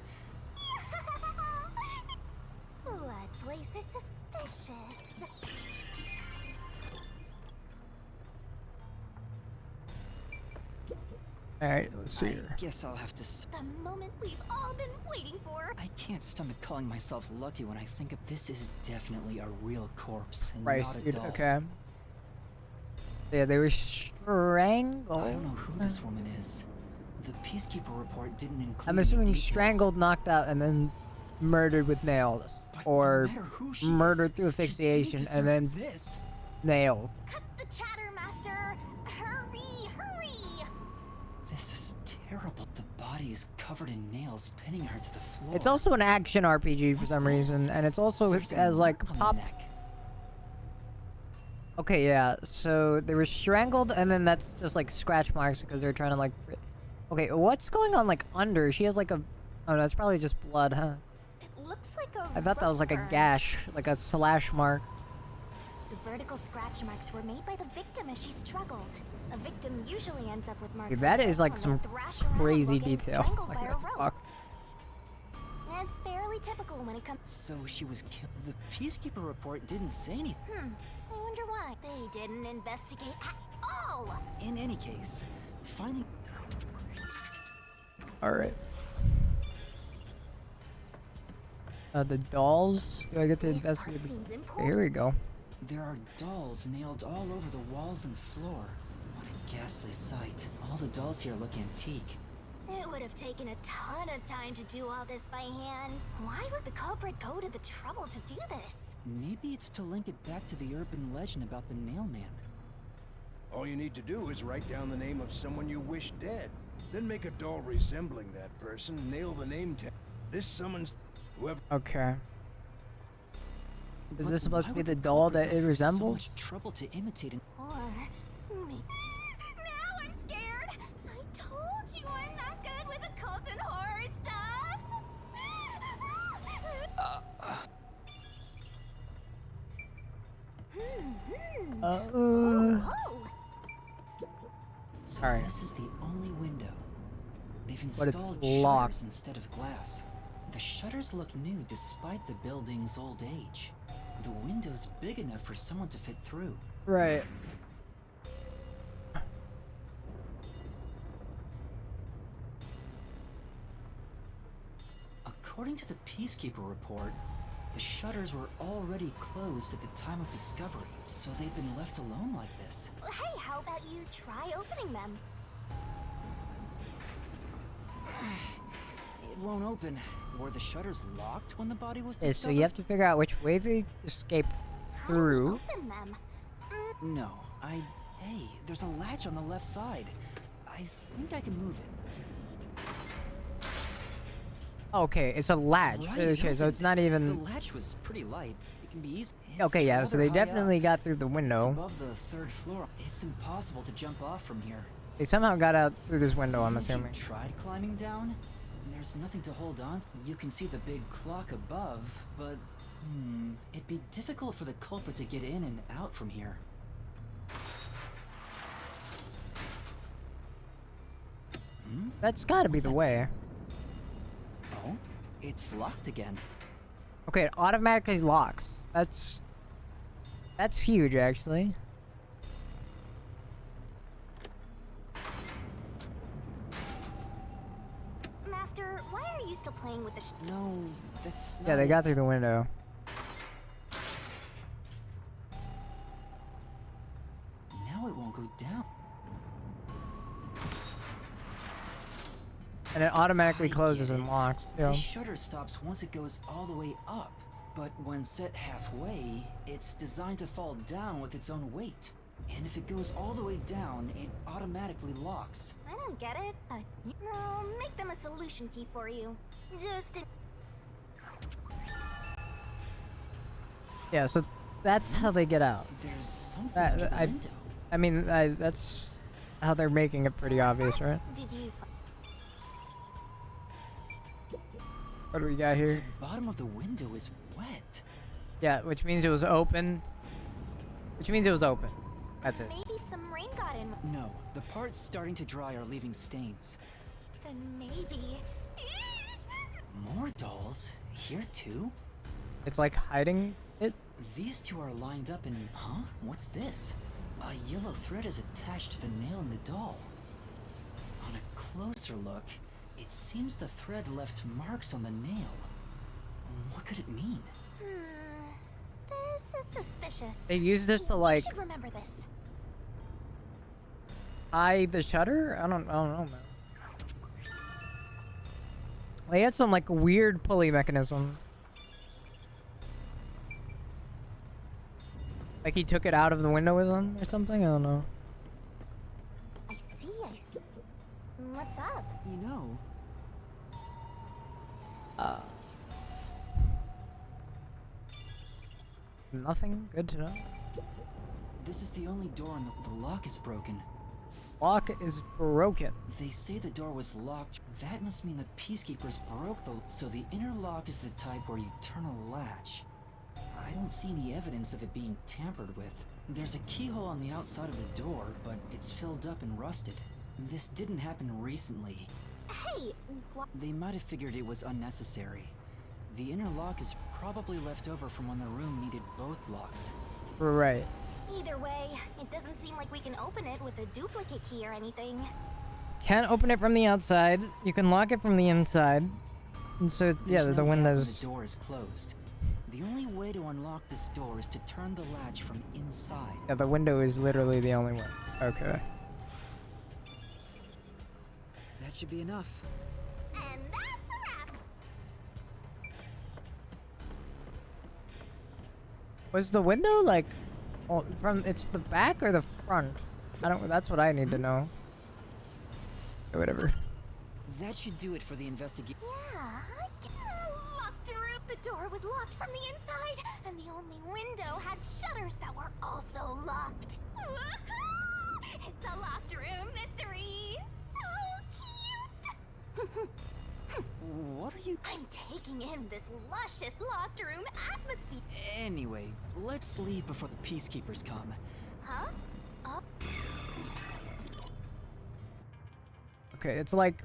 Blood place is suspicious. Alright, let's see I here. guess I'll have to... The moment we've all been waiting for. I can't stomach calling myself lucky when I think of this is definitely a real corpse and Right, not a dude, doll. okay. Yeah, they were strangled. I don't know who this woman is. The peacekeeper report didn't include I'm any assuming details. strangled, knocked out, and then murdered with nails. But Or no matter who she murdered is, through she didn't asphyxiation and then deserve this. nailed. Cut the chatter, Master. Hurry, hurry. This is terrible. The body is covered in nails, pinning her to the floor. It's also an action RPG for What's some this? reason, and it's also There's a as like mark on the pop. neck. Okay, yeah. So they were strangled, and then that's just like scratch marks because they're trying to like. Okay, what's going on like under? She has like a. Oh no, it's probably just blood, huh? It looks like a I thought that was like a rope burn. gash, like a slash mark. The vertical scratch marks were made by the victim as she struggled. A victim usually ends up with marks. Okay, that like is this like when some they thrash around crazy while getting detail. strangled Like by a what the rope. fuck? It's fairly typical when it comes. So she was killed. The peacekeeper report didn't say anything. I wonder why they didn't investigate at all. In any case, finding... Alright. The dolls? Do I get to This part investigate? seems Okay, here we go. There are dolls nailed all over the walls and floor. What a ghastly sight. All the dolls here look antique. It would have taken a ton of time to do all this by hand. Why would the culprit go to the trouble to do this? Maybe it's to link it back to the urban legend about the Nailman. All you need to do is write down the name of someone you wish dead. Then make a doll resembling that person, nail the name tag. This summons whoever... Okay. Is But this supposed why to be would the the doll culprit that it go through resembles? So much trouble to imitate an Or maybe. Now I'm scared. I told you I'm not good with occult and horror stuff. Whoa. So Alright. this is the only window. They've But it's installed locked. shutters instead of glass. The shutters look new despite the building's old age. The window's big enough for someone to fit through. Right. According to the Peacekeeper report, the shutters were already closed at the time of discovery, so they've been left alone like this. Hey, how about you try opening them? It won't open. Were the shutters locked when the body was Okay, discovered? so you have to figure out which way they escape through. Open them. No, Hey, there's a latch on the left side. I think I can move it. Okay, it's a latch. Right, Okay, so it's not The even. latch was pretty light. It can be easy. Okay, yeah, so they definitely got through the It's window. above the third floor. It's impossible to jump off from here. They somehow got out through this window, I'm Even if you assuming. tried climbing down, there's nothing to hold on to. You can see the big clock above, but it'd be difficult for the culprit to get in and out from here. That's gotta be What's the that way. Oh, it's locked again. Okay, it automatically locks. That's huge, actually. Master, why are you still playing with the No, that's not Yeah, they got it. through the window. Now it won't go down. And it automatically I closes get and it. locks. The Yeah. shutter stops once it goes all the way up, but when set halfway, it's designed to fall down with its own weight. And if it goes all the way down, it automatically locks. I don't get it. I'll make them a solution key for you. Just Yeah, so that's how they get out. There's something under the window. I mean, that's how they're making it pretty obvious, right? did you What do we got here? The bottom of the window is wet. Yeah, which means it was open. Which means it was open. That's it. maybe some rain got in? No, the parts starting to dry are leaving stains. Then maybe. More dolls? Here too? It's like hiding it. These two are lined up in... Huh? What's this? A yellow thread is attached to the nail in the doll. On a closer look, it seems the thread left marks on the nail. What could it mean? This is suspicious. They use this to You like should remember this. hide the shutter. I don't know, man. They had some like weird pulley mechanism. Like he took it out of the window with him or something. I don't know. I see. What's up? You know, Nothing. Good to know. this is the only door and the lock is broken. Lock is broken. They say the door was locked. That must mean the Peacekeepers broke the... So the inner lock is the type where you turn a latch. I don't see any evidence of it being tampered with. There's a keyhole on the outside of the door, but it's filled up and rusted. This didn't happen recently. Hey, what? They might have figured it was unnecessary. The inner lock is probably left over from when the room needed both locks. Right. Either way, it doesn't seem like we can open it with a duplicate key or anything. Can't open it from the outside. You can lock it from the inside. And so yeah, There's the no gap when windows. the door is closed. The only way to unlock this door is to turn the latch from inside. Yeah, the window is literally the only way. Okay. That should be enough. And that's a wrap. Was the window like, oh, from it's the back or the front? I don't. That's what I need to know. Or whatever. That should do it for the investigation. Yeah, I locked her up the The door was locked from the inside, and the only window had shutters that were also locked. It's a locked room mystery. So cute. What are you... I'm taking in this luscious locked room atmosphere. Anyway, let's leave before the peacekeepers come. Huh? Oh. Okay, it's like...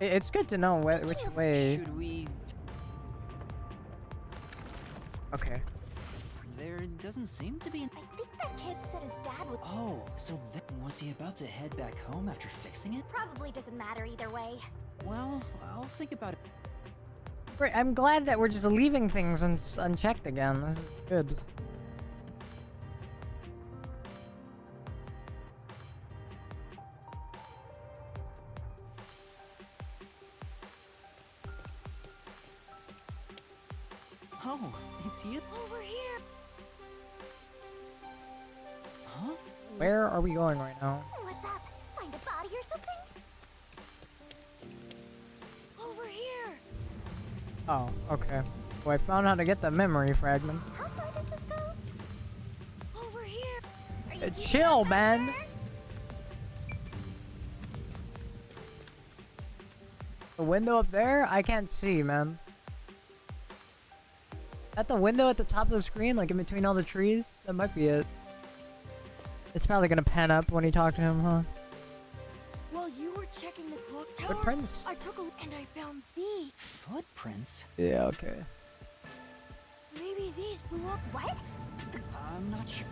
It's good to know which way... Should we... Okay. There doesn't seem to be an... I think that kid said his dad would... Oh, so then was he about to head back home after fixing it? Probably doesn't matter either way. Well, I'll think about it. Right, I'm glad that we're just leaving things unchecked again. This is good. Oh, it's you? Over here. Huh? Where are we going right now? What's up? Find a body or something? Over here. Oh, okay. Well, I found how to get the memory fragment. How far does this go? Over here. Are you keeping Chill, up, man. Master? The window up there? I can't see, man. At the window at the top of the screen, like in between all the trees? That might be it. It's probably gonna pan up when you talk to him, huh? While you were checking the clock tower, Footprints? I took a look and I found these. Footprints? Yeah, okay. Maybe these belong. What? I'm not sure.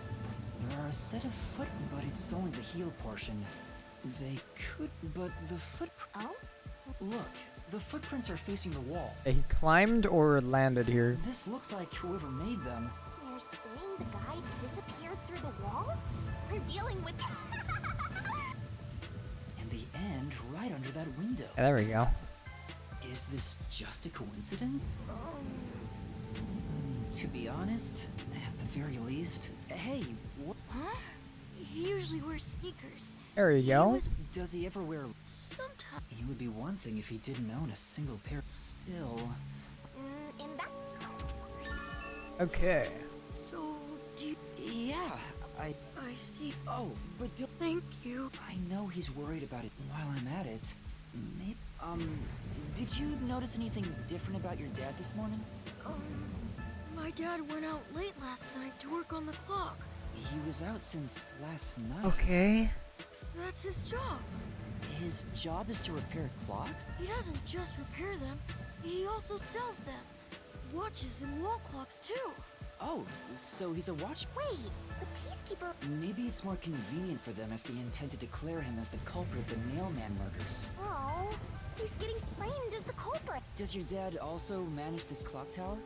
There are a set of foot, but it's only the heel portion. They could, but the Oh? Look, the footprints are facing the wall. Yeah, he climbed or landed here. This looks like whoever made them. You're saying the guy disappeared through the wall? We're dealing with... And the end right under that window. Yeah, there we go. Is this just a coincidence? To be honest, at the very least. Hey, what? Huh? He usually wears sneakers. There you go. Does he ever wear... Sometimes. It would be one thing if he didn't own a single pair. Still... in that... Okay. So, do you... Yeah, I see. Oh, but Thank you. I know he's worried about it while I'm at it. Maybe... Did you notice anything different about your dad this morning? My dad went out late last night to work on the clock. He was out since last night. Okay. That's his job. His job is to repair clocks? He doesn't just repair them, he also sells them. Watches and wall clocks, too. Oh, so he's a watch... Wait, the Peacekeeper... Maybe it's more convenient for them if they intend to declare him as the culprit of the Nailman murders. Oh, he's getting framed as the culprit. Does your dad also manage this clock tower?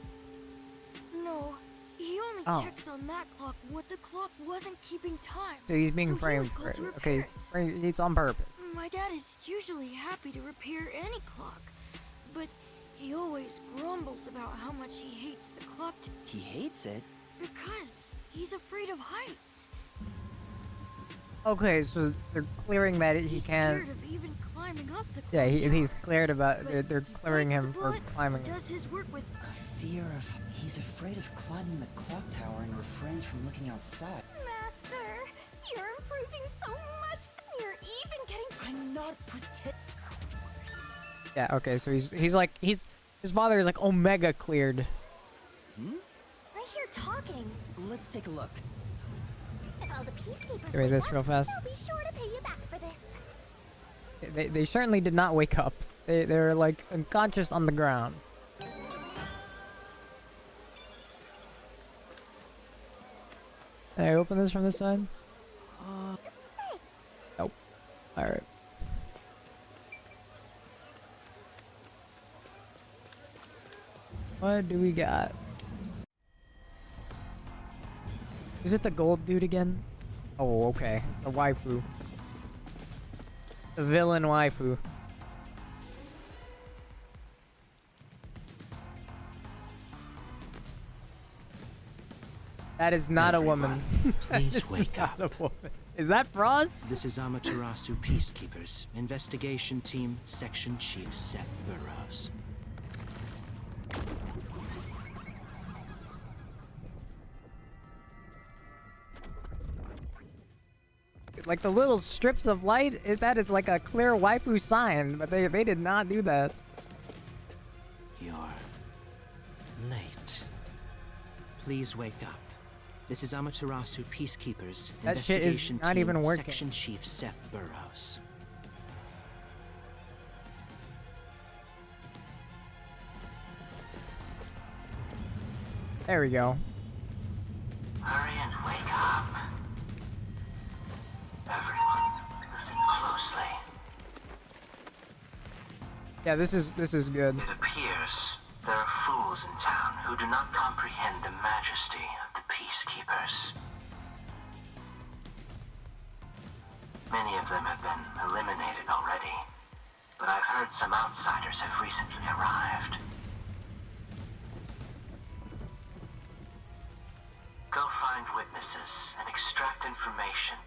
No, he only checks on that clock when the clock wasn't keeping time. So he's being he framed was for called it. to Okay, repair it. he's on purpose. My dad is usually happy to repair any clock, but he always grumbles about how much he hates the clock He hates it? because he's afraid of heights. Okay, so they're clearing that he He's can't... scared of even climbing up the clock Yeah, tower. he's cleared about... But They're he clearing bites him the for bullet, climbing. does his work with A fear of... He's afraid of climbing the clock tower and refrains from looking outside. Master, you're improving so much that you're even getting... I'm not pretend... Yeah, okay, so he's like... His father is like Omega cleared. Right here talking. Let's take a look. If all the Peacekeepers Wait, wake this up, real fast. they'll be sure to pay you back for this. They certainly did not wake up. They're like unconscious on the ground. Can I open this from this side? Nope. Alright. What do we got? Is it the gold dude again? Oh, okay. The waifu. The villain waifu. That is not a woman. Please It's wake not a woman. Is that Frost? This is Amaterasu Peacekeepers, Investigation Team, Section Chief Seth Burrows. Like the little strips of light, that is like a clear waifu sign, but they did not do that. You're late. Please wake up. This is Amaterasu Peacekeepers, That shit is Investigation not Team, even working. Section Chief Seth Burrows. There we go. Hurry and wake up. Everyone, listen closely. Yeah, this is good. It appears there are fools in town who do not comprehend the majesty of the Peacekeepers. Many of them have been eliminated already, but I've heard some outsiders have recently arrived. Go find witnesses and extract information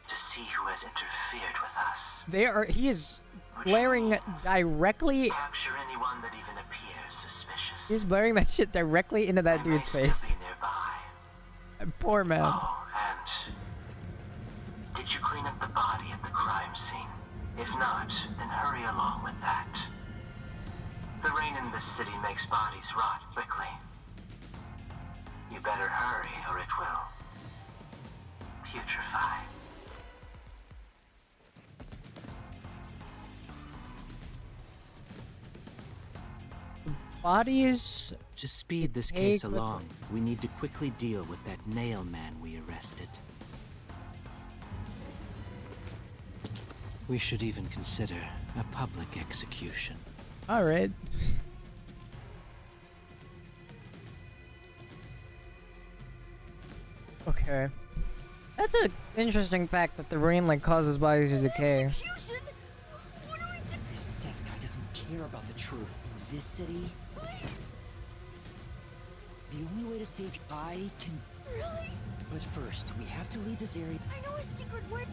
to see who has interfered with us. He is blaring directly. Capture anyone that even appears suspicious. He's blaring that shit directly into that dude's face. Poor man. Oh, and did you clean up the body at the crime scene? If not, then hurry along with that. The rain in this city makes bodies rot quickly. You better hurry or it will putrefy. Bodies. To speed this case along, we need to quickly deal with that nail man we arrested. We should even consider a public execution. All right. Okay. That's an interesting fact that the rain like causes bodies to decay. This Seth guy doesn't care about the truth. In this city, the only way to save I can. Really? But first, we have to leave this area. I know a secret way.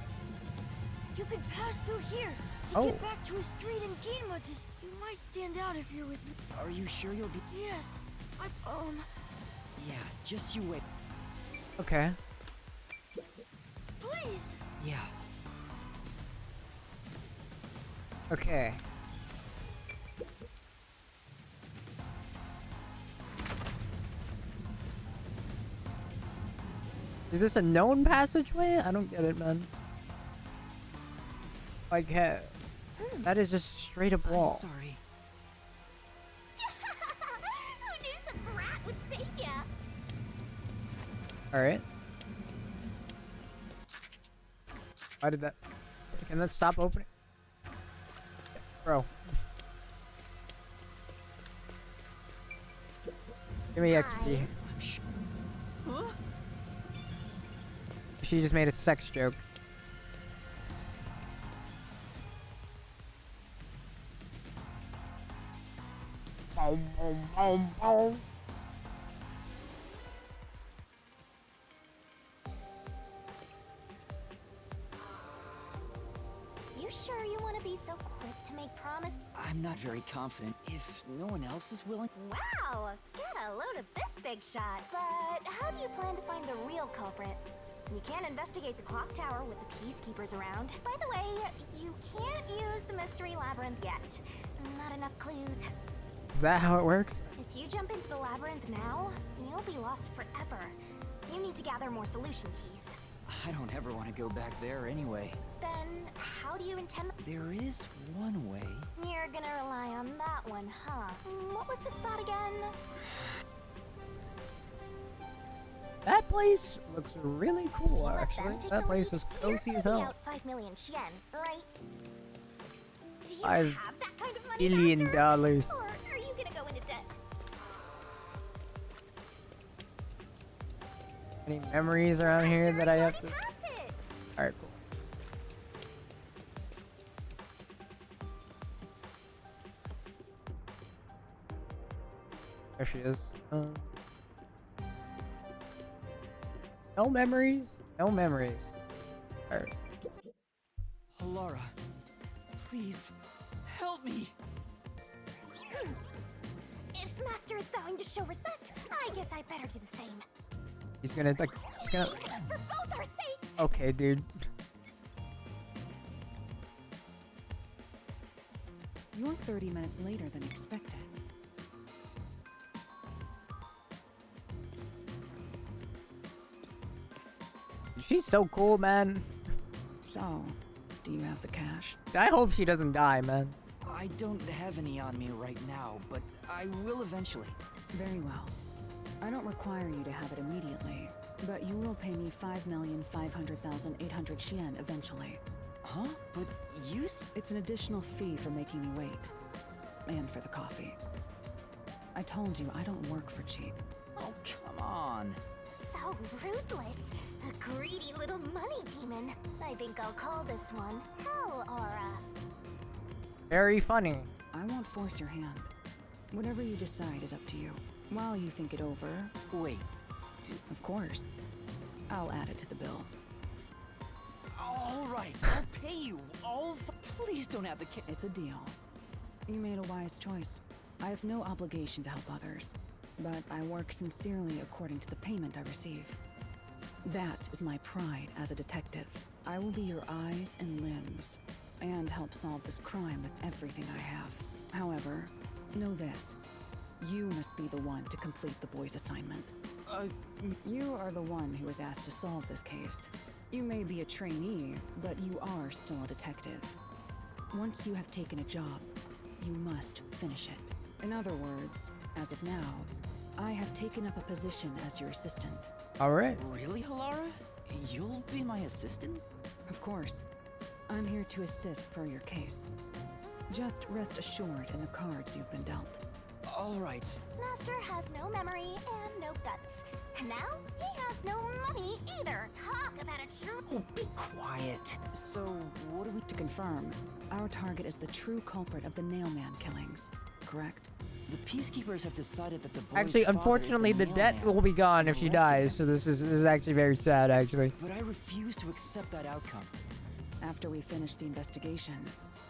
You can pass through here to Oh. get back to a street in Ginma. Just you might stand out if you're with me. Are you sure you'll be? Yes. Yeah, just you wait. Okay. Please. Yeah. Okay. Is this a known passageway? I don't get it, man. Like, that is just straight up wall. I'm sorry. Who knew some brat would save ya? Alright. Why did that... Can that stop opening? Bro. Give me XP. I'm sure. Huh? She just made a sex joke. Boom, boom, boom, boom. You sure you want to be so quick to make promise? I'm not very confident. If no one else is willing. Wow, get a load of this big shot. But how do you plan to find the real culprit? You can't investigate the clock tower with the peacekeepers around. By the way, you can't use the mystery labyrinth yet. Not enough clues. Is that how it works? If you jump into the labyrinth now, you'll be lost forever. You need to gather more solution keys. I don't ever want to go back there anyway. Then, how do you intend... There is one way. You're gonna rely on that one, huh? What was the spot again? That place looks really cool, Let them actually. take That the place lead. is cozy You're as gonna be hell. out 5 million yen, right? Do you 5 have that kind of money, billion Master? dollars. Or are you gonna go into debt? Any memories around here that I have to... Past it. Alright, cool. There she is. No memories? No memories. Alright. Halara, please, help me! If Master is vowing to show respect, I guess I better do the same. He's gonna like. He's gonna. For both our sakes! Okay, dude. You're 30 minutes later than expected. She's so cool, man. So, do you have the cash? I hope she doesn't die, man. I don't have any on me right now, but I will eventually. Very well. I don't require you to have it immediately, but you will pay me 5,500,800 yen eventually. Huh? But you It's an additional fee for making me wait. And for the coffee. I told you, I don't work for cheap. Oh, come on. So ruthless. A greedy little money demon. I think I'll call this one Hell Aura. Very funny. I won't force your hand. Whatever you decide is up to you. While you think it over... Wait. Of course. I'll add it to the bill. All right, I'll pay you. Please don't have the It's a deal. You made a wise choice. I have no obligation to help others, but I work sincerely according to the payment I receive. That is my pride as a detective. I will be your eyes and limbs, and help solve this crime with everything I have. However, know this. You must be the one to complete the boy's assignment. You are the one who was asked to solve this case. You may be a trainee, but you are still a detective. Once you have taken a job, you must finish it. In other words, as of now, I have taken up a position as your assistant. Alright. Really, Halara? You'll be my assistant? Of course. I'm here to assist per your case. Just rest assured in the cards you've been dealt. All right. Master has no memory and no guts. And now he has no money either. Talk about a true... Oh, be quiet. So, what do we... To confirm, our target is the true culprit of the Nailman killings, correct? The Peacekeepers have decided that the boy's Actually, father unfortunately, is the debt Nailman. will be gone if she Arrested dies. him. So this is actually very sad, actually. But I refuse to accept that outcome. After we finish the investigation,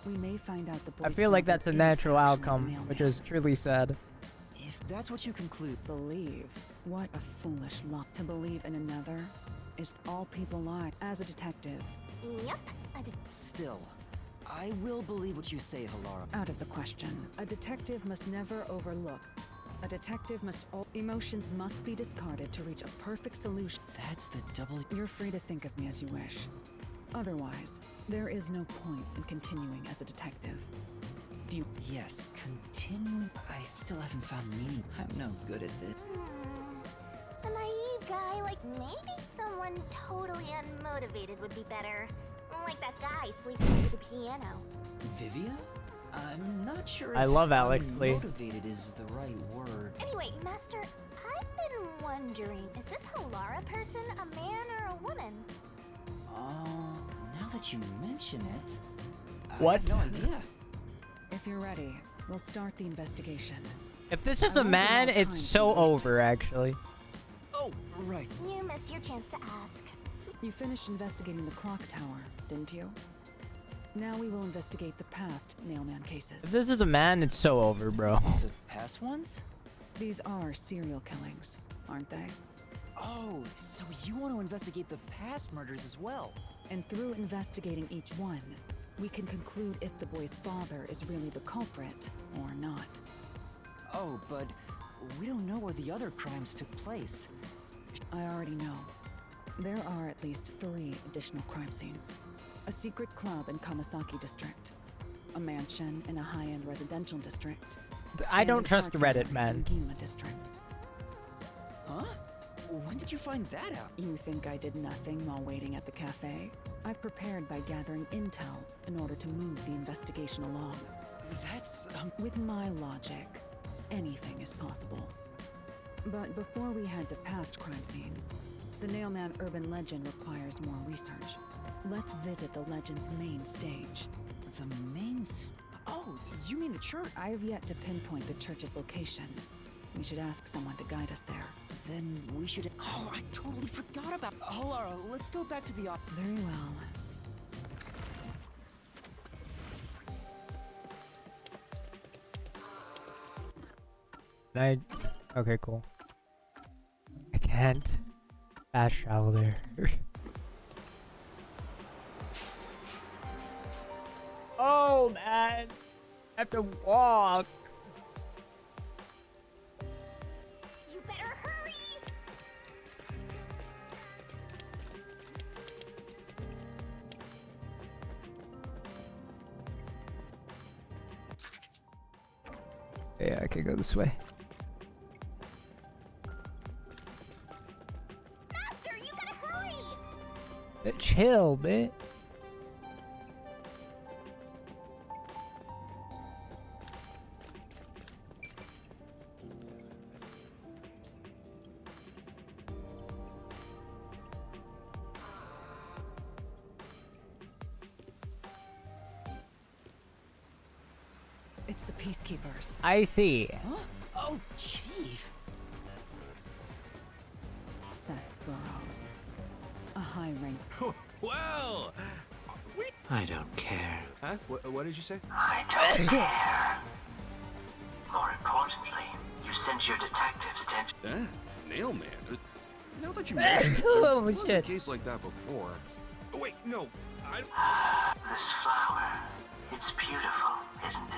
we may find out the boy's I feel like father that's a is natural actually the outcome, Nailman. which is truly sad. If that's what you conclude... Believe. What a foolish lot. To believe in another is all people lie. As a detective. Yep, I did. Still, I will believe what you say, Halara. Out of the question. A detective must never overlook. A detective must... Emotions must be discarded to reach a perfect solution. That's the double... You're free to think of me as you wish. Otherwise, there is no point in continuing as a detective. Do you... Yes, continue. I still haven't found meaning. I'm no good at this. A naive guy, like maybe someone totally unmotivated would be better. Like that guy sleeping over the piano. Vivia? I'm not sure I if love Alex Lee. motivated is the right word. Anyway, Master, I've been wondering, is this Halara person a man or a woman? Now that you mention it... What? I have no idea. If you're ready, we'll start the investigation. If this is I a won't man, allow time it's to so be wasted. over, actually. Oh, right. You missed your chance to ask. You finished investigating the clock tower, didn't you? Now we will investigate the past Nailman cases. If this is a man, it's so over, bro. The past ones? These are serial killings, aren't they? Oh, so you want to investigate the past murders as well? And through investigating each one, we can conclude if the boy's father is really the culprit or not. Oh, but we don't know where the other crimes took place. I already know. There are at least 3 additional crime scenes. A secret club in Kamasaki district, a mansion in a high-end residential district. I and don't a trust dark Reddit, alley man. in Ginma district. Huh? When did you find that out? You think I did nothing while waiting at the cafe? I prepared by gathering intel in order to move the investigation along. That's, With my logic, anything is possible. But before we head to past crime scenes, the Nailman urban legend requires more research. Let's visit the legend's main stage. The main Oh, you mean the church? I have yet to pinpoint the church's location. We should ask someone to guide us there. Then we should. Oh, I totally forgot about. Oh, Laura, let's go back to the. Very well. Okay, cool. I can't fast travel there. Oh man, I have to walk. You better hurry! Yeah, I can go this way. Master, you gotta hurry! Chill, man. It's the peacekeepers. I see. Huh? Oh, Chief. Seth Burrows. A high rank. Well, I don't care. huh? What did you say? I don't care. More importantly, you sent your detectives to... Nail Man? Now that you mention it, Oh, there was a shit. case like that before. Oh, wait, no. This flower. It's beautiful, isn't it?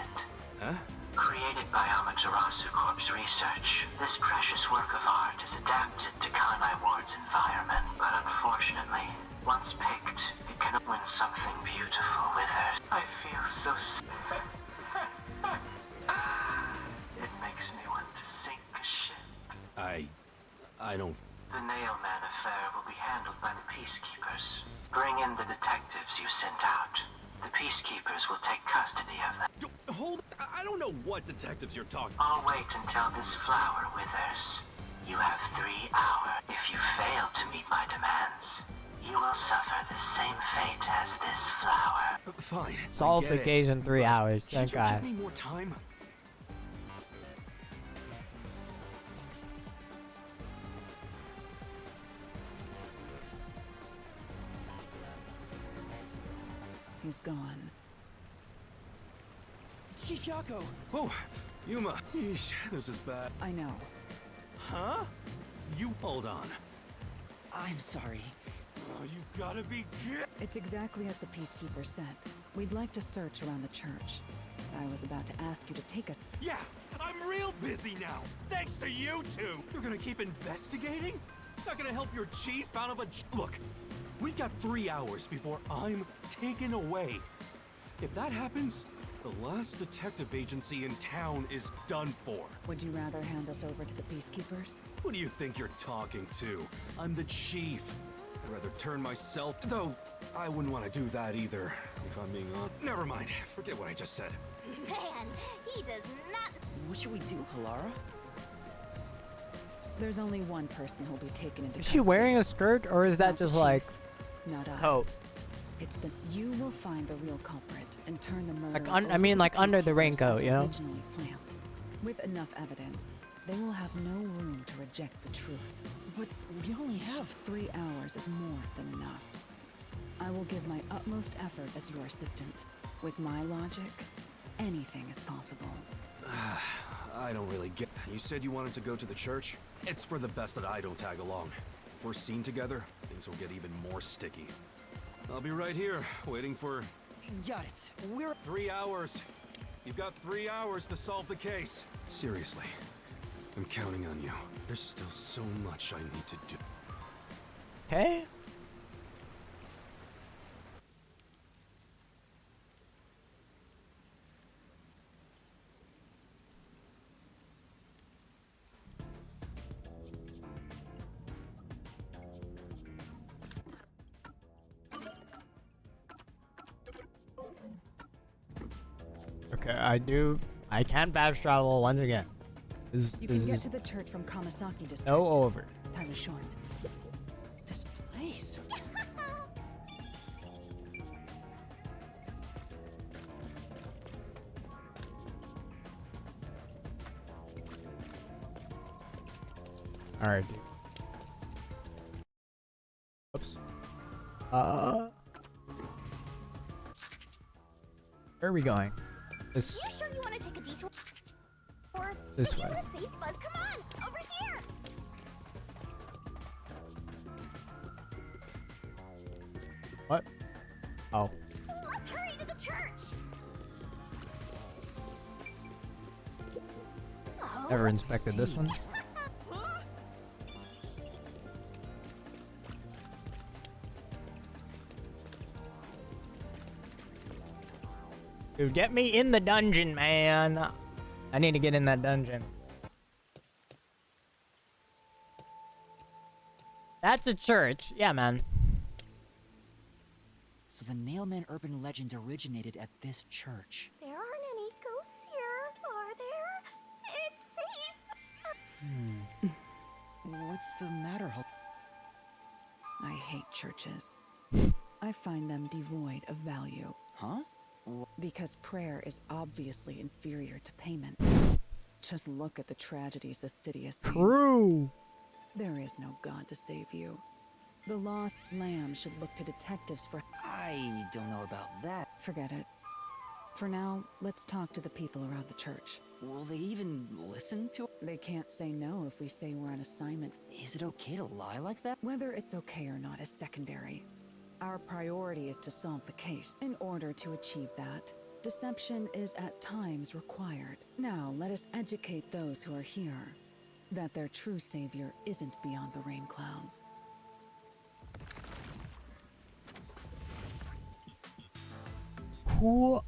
Huh? Created by Amaterasu Corp's research, this precious work of art is adapted to Kanai Ward's environment, but unfortunately, once picked, it can win something beautiful with her. I feel so It makes me want to sink a ship. I don't... The Nailman affair will be handled by the Peacekeepers. Bring in the detectives you sent out. The Peacekeepers will take custody of them. Hold... I don't know what detectives you're talking... I'll wait until this flower withers. You have 3 hours. If you fail to meet my demands, you will suffer the same fate as this flower. Fine. Solve the case in 3 hours. Can't Thank you God. give me more time? He's gone. Chief Yako! Oh, Yuma. Yeesh, this is bad. I know. Huh? You hold on. I'm sorry. Oh, you gotta be kidding. It's exactly as the peacekeeper said. We'd like to search around the church. I was about to ask you to take us. Yeah, I'm real busy now. Thanks to you two. You're gonna keep investigating? Not gonna help your chief out of a... Look, we've got 3 hours before I'm taken away. If that happens, the last detective agency in town is done for. Would you rather hand us over to the peacekeepers? Who do you think you're talking to? I'm the chief. I'd rather turn myself... Though, I wouldn't want to do that either, if I'm being honest. Never mind. Forget what I just said. Man, he does not. What should we do, Halara? There's only one person who'll be taken into Is custody. she wearing a skirt or is that Not the just chief, like not us. coat? It's the you will find the real culprit and turn the murder. Like I over mean to like under the peacekeepers raincoat, as you know? Originally planned. With enough evidence, they will have no room to reject the truth. But we only have... 3 hours is more than enough. I will give my utmost effort as your assistant. With my logic, anything is possible. I don't really get... You said you wanted to go to the church? It's for the best that I don't tag along. If we're seen together, things will get even more sticky. I'll be right here, waiting for... Got it. We're... 3 hours. You've got 3 hours to solve the case. Seriously, I'm counting on you. There's still so much I need to do. Okay. Okay, I can fast travel once again. You can get to the church from Kamasaki district. no over. Time is short. This place... Alright, dude. Oops. Where are we going? This. You sure you want to take a detour? This We're way. here to save Buzz. Come on, over here. What? Oh. Let's hurry to the church. Oh, Never inspected this one. Dude, get me in the dungeon, man. I need to get in that dungeon. That's a church. Yeah, man. So the Nailman urban legend originated at this church. There aren't any ghosts here, are there? It's safe. What's the matter, Hulk? I hate churches. I find them devoid of value. Huh? Because prayer is obviously inferior to payment. Just look at the tragedies the city has seen. True. There is no God to save you. The lost lamb should look to detectives for... I don't know about that. Forget it. For now, let's talk to the people around the church. Will they even listen to... They can't say no if we say we're on assignment. Is it okay to lie like that? Whether it's okay or not is secondary. Our priority is to solve the case. In order to achieve that, deception is at times required. Now, let us educate those who are here that their true savior isn't beyond the rain clouds. Who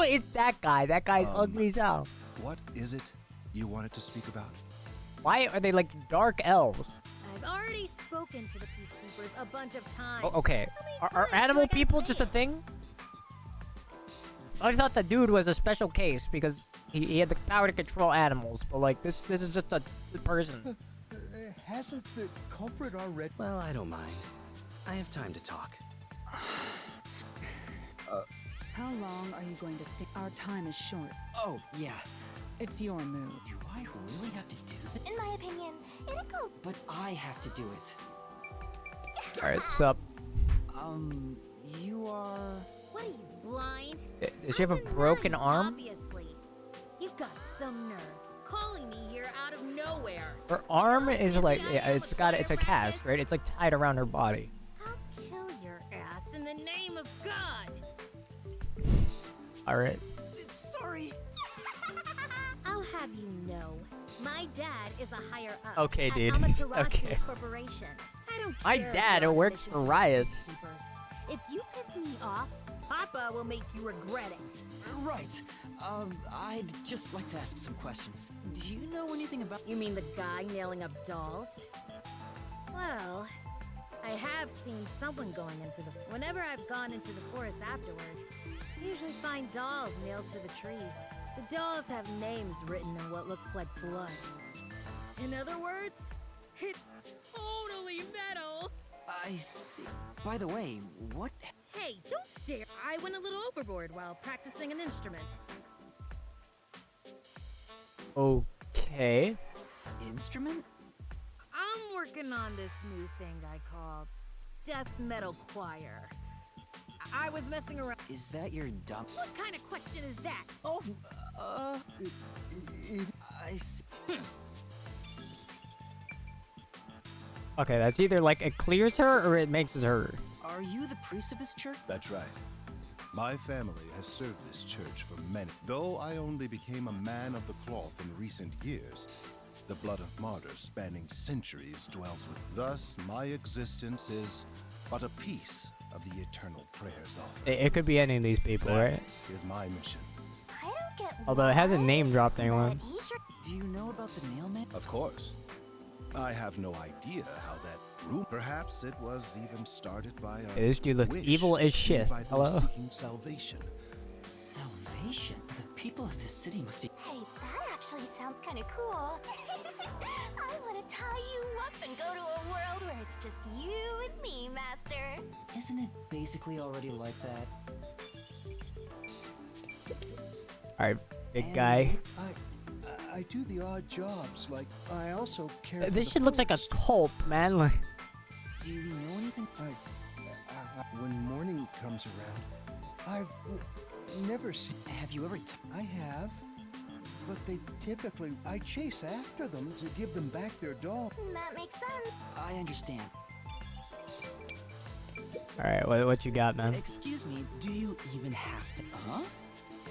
is that guy? That guy's ugly as hell. What is it you wanted to speak about? Why are they like dark elves? I've already spoken to the peacekeepers a bunch of times. Oh, okay. How Are many times animal do I gotta people say just a it? thing? I thought the dude was a special case because he had the power to control animals, but like this is just a person. Hasn't the culprit already? Well, I don't mind. I have time to talk. How long are you going to stay? Our time is short. Oh, yeah. It's your move. Do I really have to do that? In my opinion, it'll go. But I have to do it. Alright, sup? You are... What are you, blind? Does she have a broken arm? Obviously. You've got some nerve. Calling me here out of nowhere. Her arm is like, yeah, it's a cast, right? It's like tied around her body. I'll kill your ass in the name of God. Alright. Sorry. I'll have you know, my dad is a higher up Okay, at dude. Amaterasu Okay. Corporation. I don't My care if dad you're works official for Riot. peacekeepers. If you piss me off, Papa will make you regret it. Right. I'd just like to ask some questions. Do you know anything about... You mean the guy nailing up dolls? Well, I have seen someone going into the... Whenever I've gone into the forest afterward, I usually find dolls nailed to the trees. The dolls have names written in what looks like blood. In other words, it's totally metal! I see. By the way, what... Hey, don't stare. I went a little overboard while practicing an instrument. Okay. Instrument? I'm working on this new thing I call death metal choir. I was messing around. Is that your dumb... What kind of question is that? Oh, I see. Okay, that's either like it clears her or it makes her. Are you the priest of this church? That's right. My family has served this church for many. Though I only became a man of the cloth in recent years, the blood of martyrs spanning centuries dwells with. Thus, my existence is but a piece of the eternal prayers offered. It could be any of these people, right? Is my mission. I don't get. Although it hasn't name dropped anyone. Do you know about the Nailman? Of course. I have no idea how that room. Perhaps it was even started by a. Hey, this dude looks wish evil as shit. made by those Hello? seeking salvation. Salvation? The people of this city must be... Hey, that actually sounds kind of cool. I want to tie you up and go to a world where it's just you and me, Master. Isn't it basically already like that? Alright, big guy. I do the odd jobs, like I also care for This the shit looks like a force. cult, man. Like, Do you know anything? When morning comes around, I've never seen... Have you ever I have. But they typically... I chase after them to give them back their doll. That makes sense. I understand. all right, what you got, man? Excuse me, do you even have to? Huh?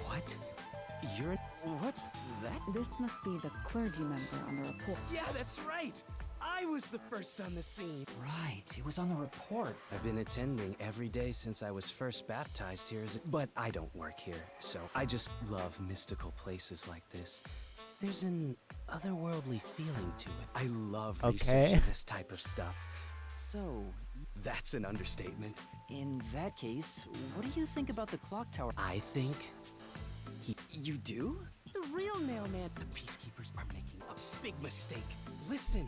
What? You're. What's that? This must be the clergy member on the report. Yeah, that's right. I was the first on the scene. Right, it was on the report. I've been attending every day since I was first baptized here, but I don't work here, so I just love mystical places like this. There's an otherworldly feeling to it. I love researching this type of stuff. So, That's an understatement. in that case, what do you think about the clock tower? I think You do? The real nail man. The peacekeepers are making a big mistake. Listen,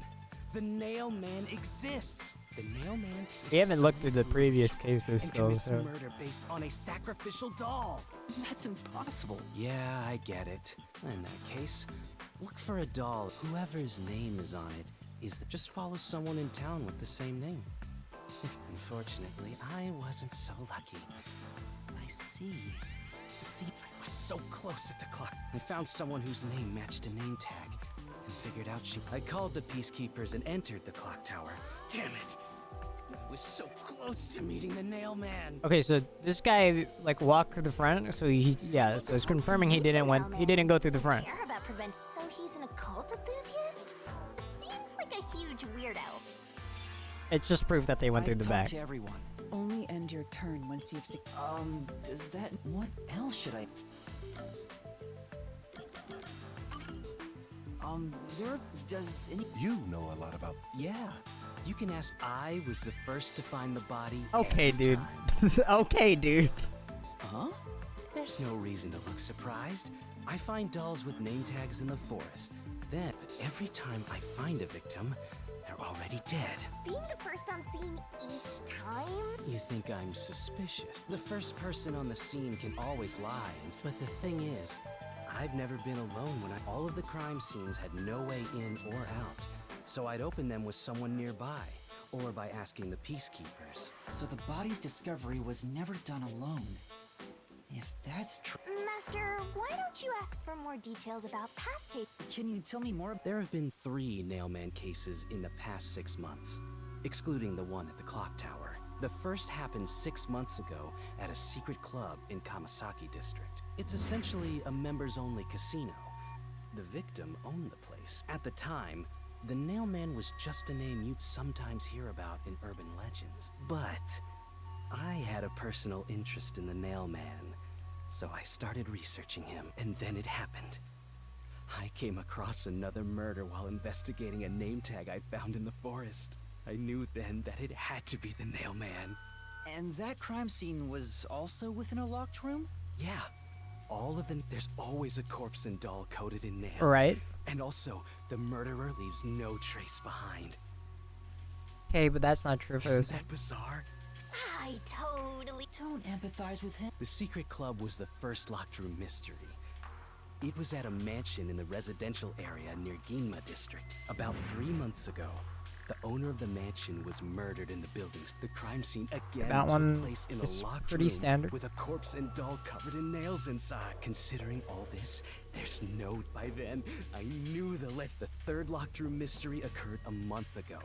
the nail man exists. The nail man is We haven't looked through the previous cases, and though. commits So. murder based on a sacrificial doll. That's impossible. Yeah, I get it. In that case, look for a doll. Whoever's name is on it just follow someone in town with the same name. Unfortunately, I wasn't so lucky. I see. See, I was so close at the clock. I found someone whose name matched a name tag and figured out I called the peacekeepers and entered the clock tower. Damn it! I was so close to meeting the nail man. Okay, so this guy like walked through the front, so so it's confirming he didn't go through the front. Care about so he's an occult enthusiast? Seems like a huge weirdo. It's just proof that they went through the back. To everyone. Only end your turn once you've seen. Does that... What else should I... Does any... You know a lot about... Yeah, you can ask. I was the first to find the body. Okay, every dude. time. Okay, dude. Huh? There's no reason to look surprised. I find dolls with name tags in the forest. Then, every time I find a victim, they're already dead. Being the first on scene each time? You think I'm suspicious? The first person on the scene can always lie, but the thing is, I've never been alone when all of the crime scenes had no way in or out. So I'd open them with someone nearby, or by asking the peacekeepers. So the body's discovery was never done alone. If that's true... Master, why don't you ask for more details about past cases? Can you tell me more? There have been 3 Nailman cases in the past 6 months, excluding the one at the clock tower. The first happened 6 months ago at a secret club in Kamasaki district. It's essentially a members-only casino. The victim owned the place. At the time, the Nailman was just a name you'd sometimes hear about in urban legends. But I had a personal interest in the Nailman, so I started researching him, and then it happened. I came across another murder while investigating a name tag I'd found in the forest. I knew then that it had to be the Nailman. And that crime scene was also within a locked room? Yeah. All of them. There's always a corpse and doll coated in nails. Right. And also, the murderer leaves no trace behind. Okay, but that's not true for Isn't this that bizarre? I totally don't empathize with him. The secret club was the first locked room mystery. It was at a mansion in the residential area near Ginma district. About 3 months ago, the owner of the mansion was murdered in the buildings. The crime scene again That one took place in a is locked pretty room standard. with a corpse and doll covered in nails inside. Considering all this, there's no... By then, I knew the third locked room mystery occurred a month ago.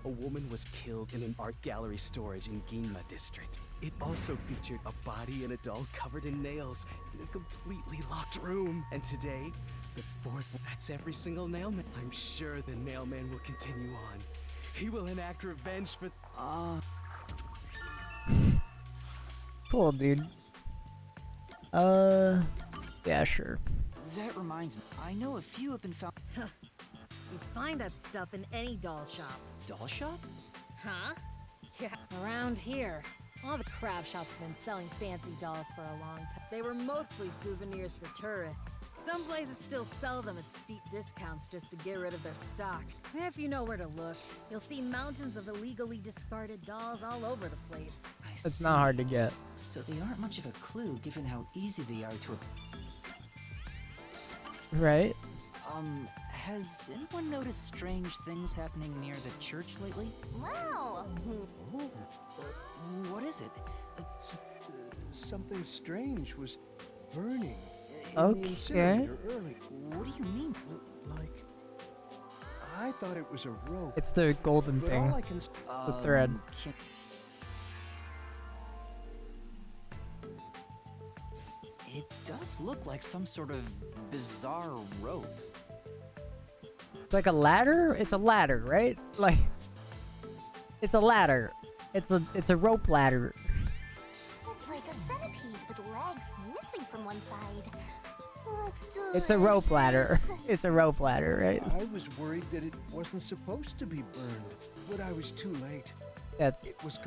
A woman was killed in an art gallery storage in Ginma district. It also featured a body and a doll covered in nails in a completely locked room. And today, the 4th, that's every single nailman. I'm sure the nailman will continue on. He will enact revenge for... Cool, dude. Yeah, sure. That reminds me, I know a few have been found... You'd find that stuff in any doll shop. Doll shop? Huh? Yeah. Around here, all the crab shops have been selling fancy dolls for a long time. They were mostly souvenirs for tourists. Some places still sell them at steep discounts just to get rid of their stock. If you know where to look, you'll see mountains of illegally discarded dolls all over the place. It's not hard to get. So they aren't much of a clue given how easy they are to... Right? Has anyone noticed strange things happening near the church lately? Wow. What is it? Something strange was burning in Okay. the incinerator early. What do you mean? Like, I thought it was a rope. It's the golden but thing. all I can The thread. It does look like some sort of bizarre rope. It's like a ladder? It's a ladder, right? Like, it's a ladder. It's a rope ladder. It's like a centipede with legs missing from one side. Looks It's a rope ladder. delicious. It's a rope ladder, right? I was worried that it wasn't supposed to be burned, but I was too late. That's. It was.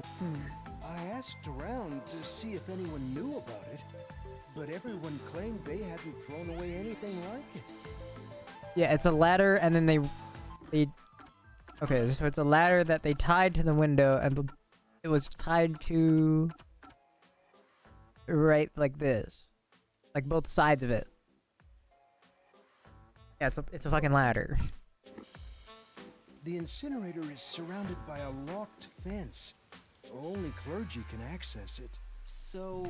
I asked around to see if anyone knew about it, but everyone claimed they hadn't thrown away anything like it. Yeah, it's a ladder, and then they. Okay, so it's a ladder that they tied to the window, and it was tied to. Right, like this, like both sides of it. Yeah, it's a fucking ladder. The incinerator is surrounded by a locked fence. Only clergy can access it. So,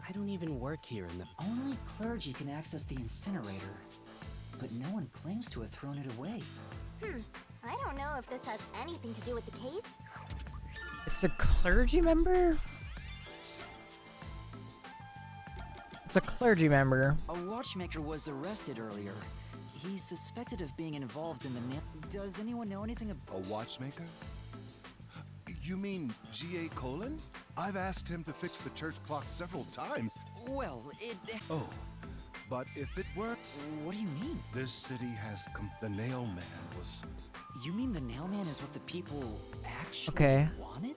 I don't even work here in the... Only clergy can access the incinerator, but no one claims to have thrown it away. I don't know if this has anything to do with the case. It's a clergy member? It's a clergy member. A watchmaker was arrested earlier. He's suspected of being involved in the Does anyone know anything about... A watchmaker? You mean G.A. Colon? I've asked him to fix the church clock several times. Well, it... Oh, but if it worked... What do you mean? This city has the nail man was... You mean the nailman is what the people actually Okay. wanted?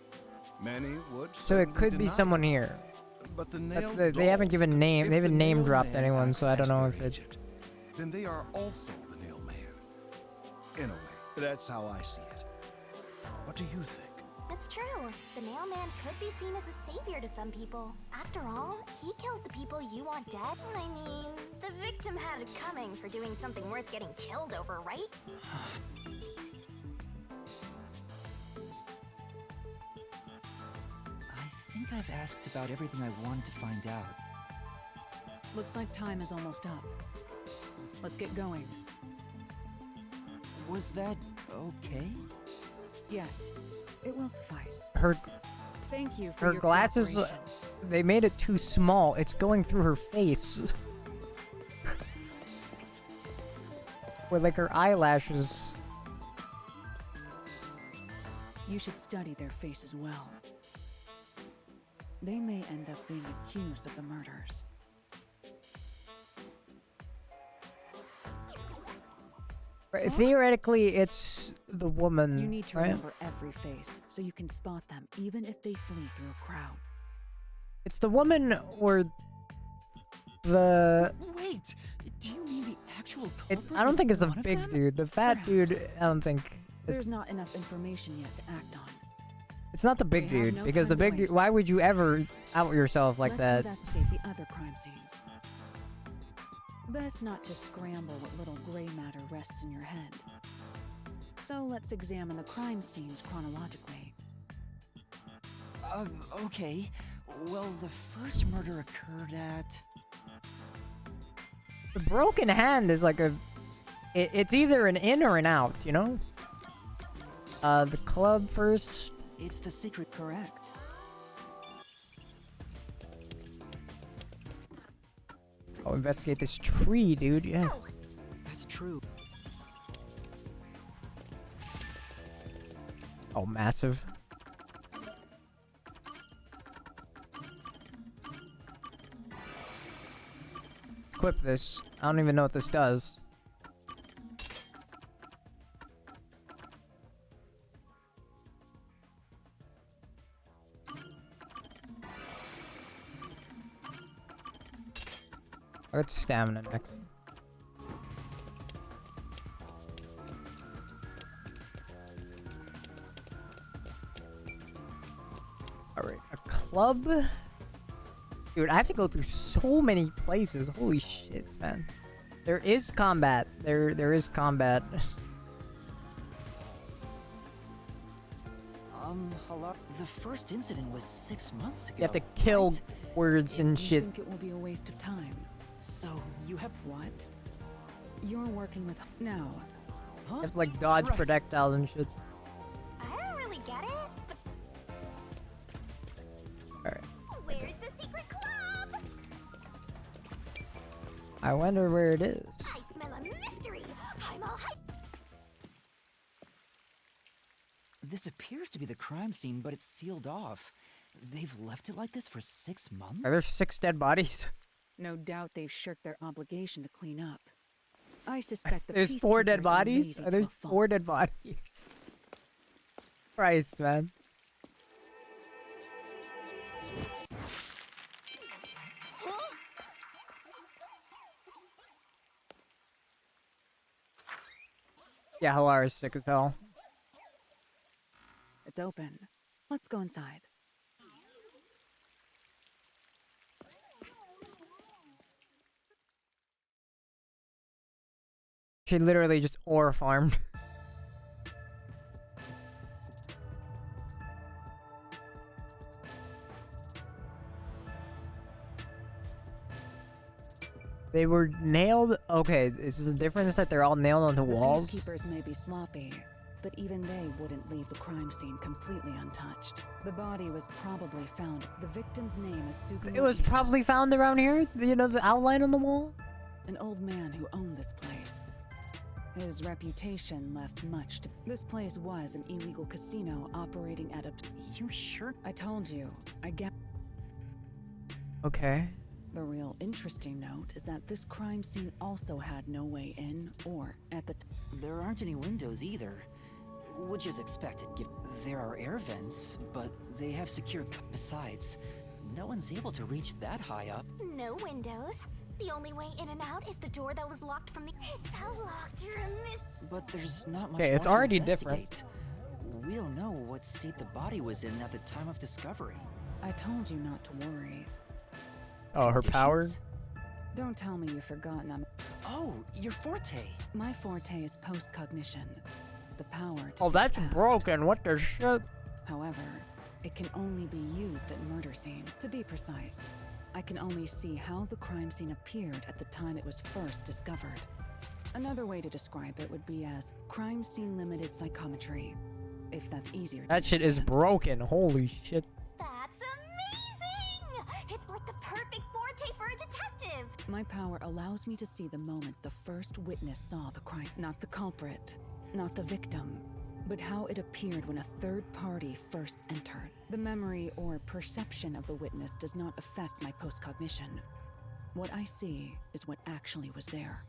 Many would So it could be deny someone it. here. But the But nail they haven't dolls, given name. if They haven't the name nail dropped man anyone, so I don't know acts if as it's. their agent, then they are also the nail man. In a way, that's how I see it. What do you think? It's true. The mailman could be seen as a savior to some people. After all, he kills the people you want dead. I mean, the victim had it coming for doing something worth getting killed over, right? I think I've asked about everything I wanted to find out. Looks like time is almost up. Let's get going. Was that okay? Yes, it will suffice. Her Thank you for her your glasses. cooperation. They made it too small. It's going through her face. With like her eyelashes. You should study their faces well. They may end up being accused of the murders. Right, theoretically, it's the woman. You need to right? remember every face so you can spot them even if they flee through a crowd. It's the woman or the. Wait, do you mean the actual It's. culprit I don't was think it's the one of big them? dude. The fat dude. Perhaps. I don't think. There's It's, not enough information yet to act on. it's not the big We have dude no because the time to big dude. waste. Why would you ever out yourself like Let's that? investigate the other crime scenes. Best not to scramble what little gray matter rests in your head. So let's examine the crime scenes chronologically. Okay. Well, the first murder occurred at... The broken hand is like a. It's either an in or an out, you know. The club first. It's the secret, correct? Oh, investigate this tree, dude. Yeah. That's true. Oh, massive. Equip this. I don't even know what this does. I'll get stamina next. Alright, a club? Dude, I have to go through so many places. Holy shit, man. There is combat. There is combat. Hello? The first incident was 6 months ago. You have to kill right? words and You shit. think it will be a waste of time? So, you have... What? You're working with... Now. Huh? You have to like dodge projectiles and shit. I don't really get it, but Alright. where's the secret club? I wonder where it is. I smell a mystery. I'm all hyped. This appears to be the crime scene, but it's sealed off. They've left it like this for 6 months? Are there 6 dead bodies? No doubt they've shirked their obligation to clean up. I suspect the There's 4 dead peacekeepers bodies? lazy Are there to a fault. 4 dead bodies? Christ, man. Yeah, Halara's sick as hell. It's open. Let's go inside. She literally just ore farmed. They were nailed. Okay, is this the difference that they're all nailed onto walls? The peacekeepers may be sloppy, but even they wouldn't leave the crime scene completely untouched. The body was probably found. The victim's name is Suki. It was probably found around here. You know, the outline on the wall. An old man who owned this place. His reputation left much to... This place was an illegal casino operating at a... You sure? I told you. I get... Okay. The real interesting note is that this crime scene also had no way in or at the... There aren't any windows either, which is expected. There are air vents, but they have secure... Besides, no one's able to reach that high up. No windows. The only way in and out is the door that was locked from the... It's a locked room, miss... But there's not much Okay, it's more to already different. investigate. We don't know what state the body was in at the time of discovery. I told you not to worry. Oh, her power? Don't tell me you've forgotten I'm... Oh, your forte. My forte is post-cognition. The power to Oh, see that's past. broken. What the shit? However, it can only be used at murder scene. To be precise, I can only see how the crime scene appeared at the time it was first discovered. Another way to describe it would be as crime scene limited psychometry, if that's easier to That shit is understand. broken. Holy shit. That's amazing! It's like the perfect forte for a detective! My power allows me to see the moment the first witness saw the crime. Not the culprit, not the victim, but how it appeared when a third party first entered. The memory or perception of the witness does not affect my post-cognition. What I see is what actually was there.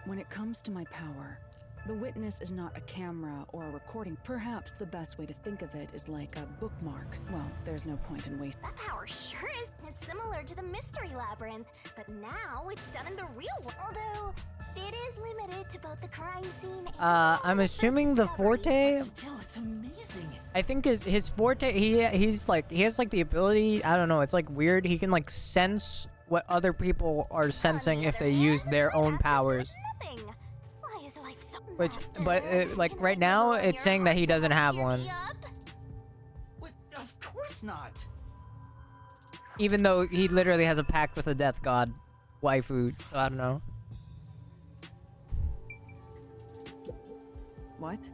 When it comes to my power, the witness is not a camera or a recording. Perhaps the best way to think of it is like a bookmark. Well, there's no point in wasting. That power sure is. It's similar to the Mystery Labyrinth, but now it's done in the real world. Although, it is limited to both the crime scene and I'm assuming the forte. Still, it's amazing. I think his forte. He has like the ability. I don't know. It's like weird. He can like sense what other people are sensing if they use their own powers. nothing. Why is life so Which, but like right now, it's saying that he doesn't have one. Of course not. Even though he literally has a pact with the death god waifu. So I don't know. What?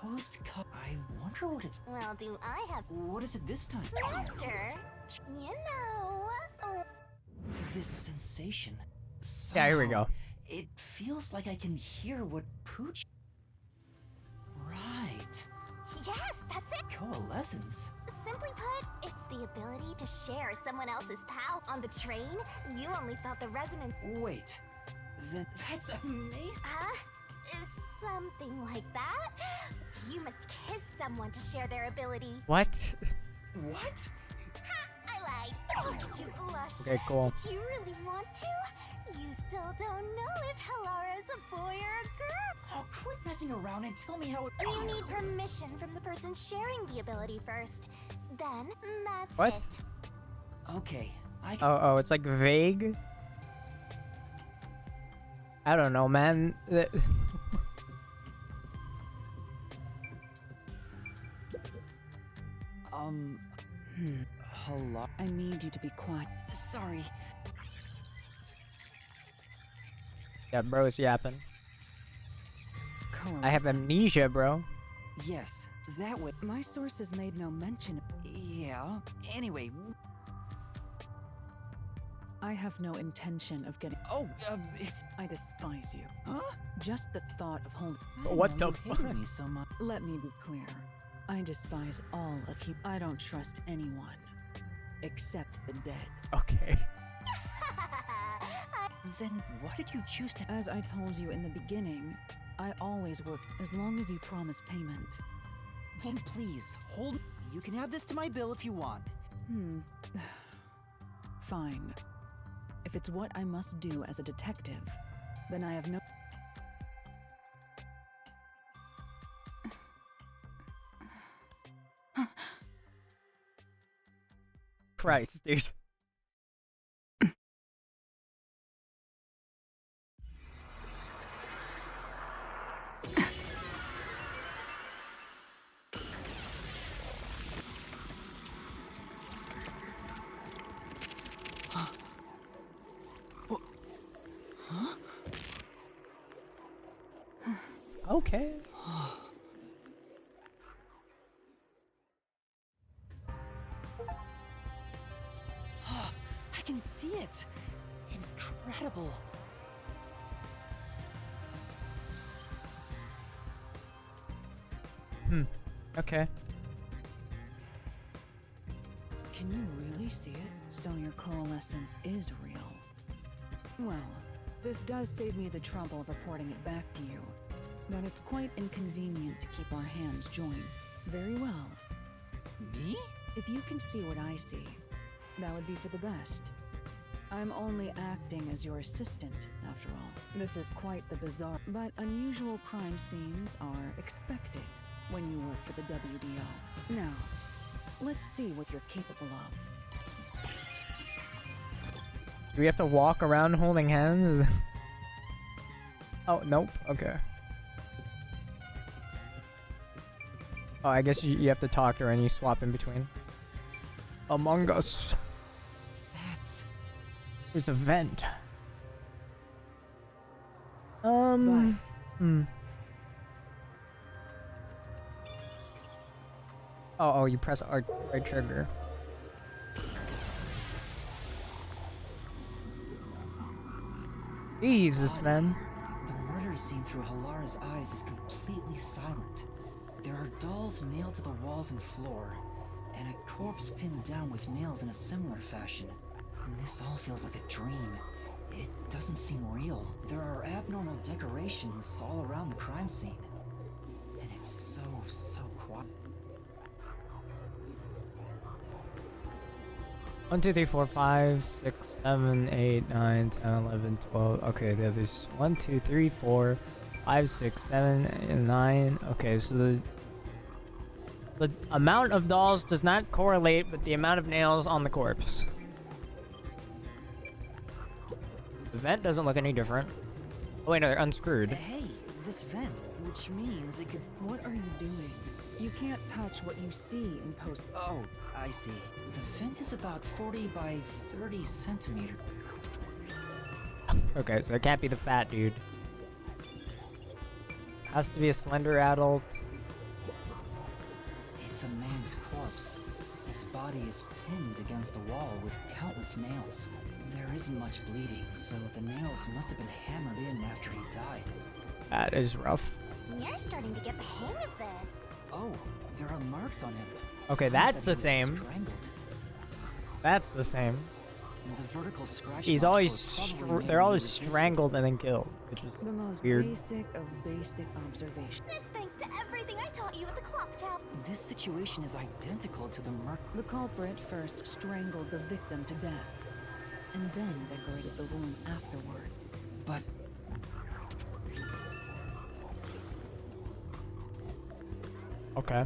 Post-cup. I wonder what it's... Well, do I have... What is it this time? Master, you know... Oh. This sensation. Yeah, here we Somehow, go. It feels like I can hear what Pooch... Right. Yes, that's it. Coalescence. Simply put, it's the ability to share someone else's power. On the train, you only felt the resonance. Wait. That's amazing. Something like that. You must kiss someone to share their ability. What? What? Ha! I lied. Look at you blush. Okay, cool. Did you really want to? You still don't know if Halara is a boy or a girl. Oh, quit messing around and tell me how it... You need permission from the person sharing the ability first. Then, that's What? it. Okay, Oh, it's like vague. I don't know, man. Hello? I need you to be quiet. Sorry. Yeah, bro's yapping. I have amnesia, bro. Yes, that way. My sources made no mention. Yeah. Anyway. I have no intention of getting. Oh, it's. I despise you. Huh? Just the thought of holding. What the fuck? Me so much. Let me be clear. I despise all of you. I don't trust anyone. Except the dead. Okay. Then why did you choose to? As I told you in the beginning, I always work as long as you promise payment. Then please, hold. You can add this to my bill if you want. Fine. If it's what I must do as a detective, then I have no. Christ, dude. Okay. I can see it. Incredible. Okay. Can you really see it? So your coalescence is real. Well, this does save me the trouble of reporting it back to you. But it's quite inconvenient to keep our hands joined. Very well. Me? If you can see what I see, that would be for the best. I'm only acting as your assistant, after all. This is quite the bizarre, but unusual crime scenes are expected when you work for the WDO. Now, let's see what you're capable of. Do we have to walk around holding hands? Oh, nope. Okay. Oh, I guess you have to talk to her and you swap in between. Among Us. That's... There's a vent. Right. Oh, you press right trigger. Jesus, man. The murder scene through Halara's eyes is completely silent. There are dolls nailed to the walls and floor, and a corpse pinned down with nails in a similar fashion. And this all feels like a dream. It doesn't seem real. There are abnormal decorations all around the crime scene. And it's so quiet. 1, 2, 3, 4, 5, 6, 7, 8, 9, 10, 11, 12. Okay, there's 1, 2, 3, 4, 5, 6, 7, and 9. Okay, so the amount of dolls does not correlate with the amount of nails on the corpse. The vent doesn't look any different. Oh wait, no, they're unscrewed. Hey, this vent, which means it could... What are you doing? You can't touch what you see in post. Oh, I see. The vent is about 40 by 30 centimeters. Okay, so it can't be the fat dude. Has to be a slender adult. It's a man's corpse. His body is pinned against the wall with countless nails. There isn't much bleeding, so the nails must have been hammered in after he died. That is rough. You're starting to get the hang of this. Oh, there are marks on him. Okay, Signs that's that the he was same. Strangled. That's the same. And the vertical scratch He's marks always were probably made they're when he always resisted. strangled and then killed, which is The most weird. basic of basic observation. That's thanks to everything I taught you at the clock tower. This situation is identical to the murder. The culprit first strangled the victim to death, and then decorated the wound afterward. But Okay.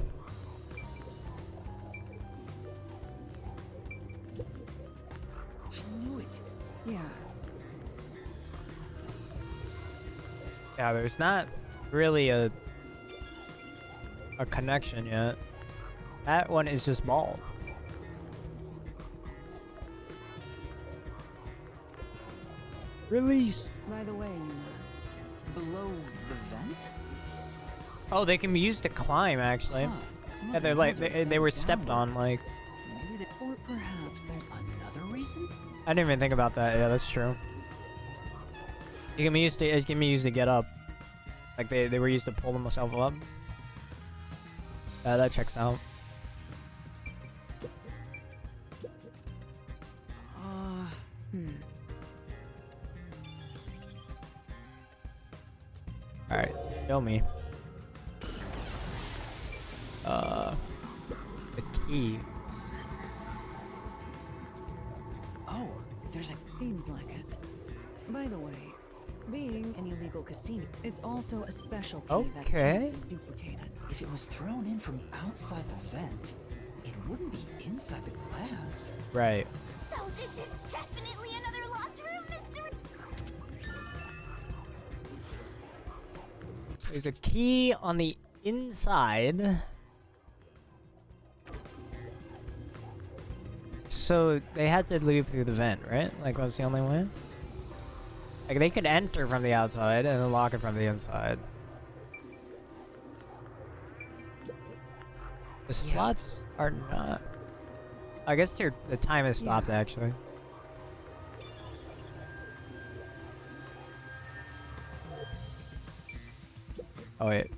Yeah, there's not really a connection yet. That one is just bald. Release. By the way, below the vent? Oh, they can be used to climb, actually. Huh, some of Yeah, the they're like walls are they bent were stepped downward. on. Like Maybe they, or perhaps there's another reason? I didn't even think about that. Yeah, that's true. It can be used to. It can be used to get up. Like they were used to pull themselves up. That checks out. All right, show me. The key. Oh, there's a... Seems like it. By the way, being an illegal casino, it's also a special key that Okay. can't be duplicated. If it was thrown in from outside the vent, it wouldn't be inside the glass. Right. So this is definitely another locked room, Mr. There's a key on the inside. So they had to leave through the vent, right? Like that's the only way? Like they could enter from the outside and then lock it from the inside. The slots are not... I guess the time is stopped, actually. Oh wait,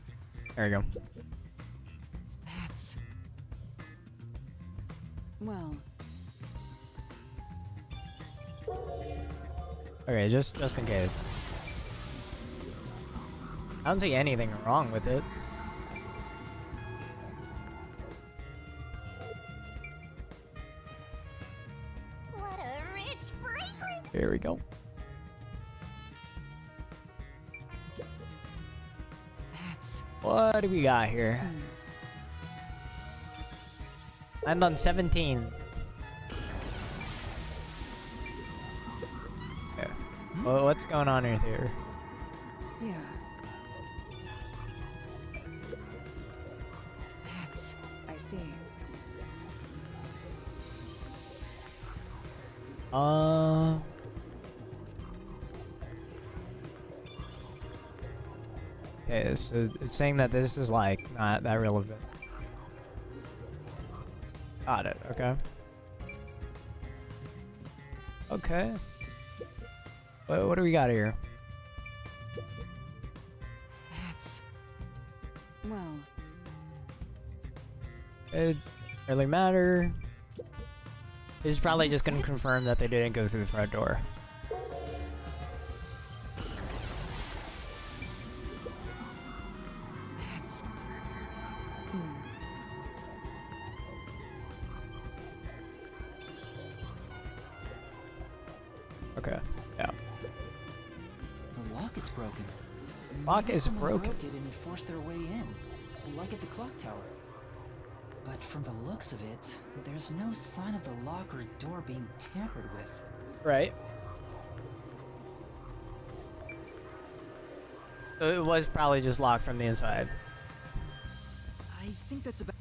there we go. That's... Well, Okay, just in case. I don't see anything wrong with it. What a rich fragrance! Here we go. That's... What do we got here? Land on 17. Okay. Well, what's going on in here? yeah. That's... I see. Okay, so it's saying that this is like not that relevant. Got it, okay. Okay. What do we got here? That's... Well, It doesn't really matter. This is probably just gonna confirm that they didn't go through the front door. That's... Okay, yeah. The lock is broken. Lock Maybe is someone broken. broke it and forced their way in, like at the clock tower. But from the looks of it, there's no sign of the lock or door being tampered with. Right. So it was probably just locked from the inside. I think that's about...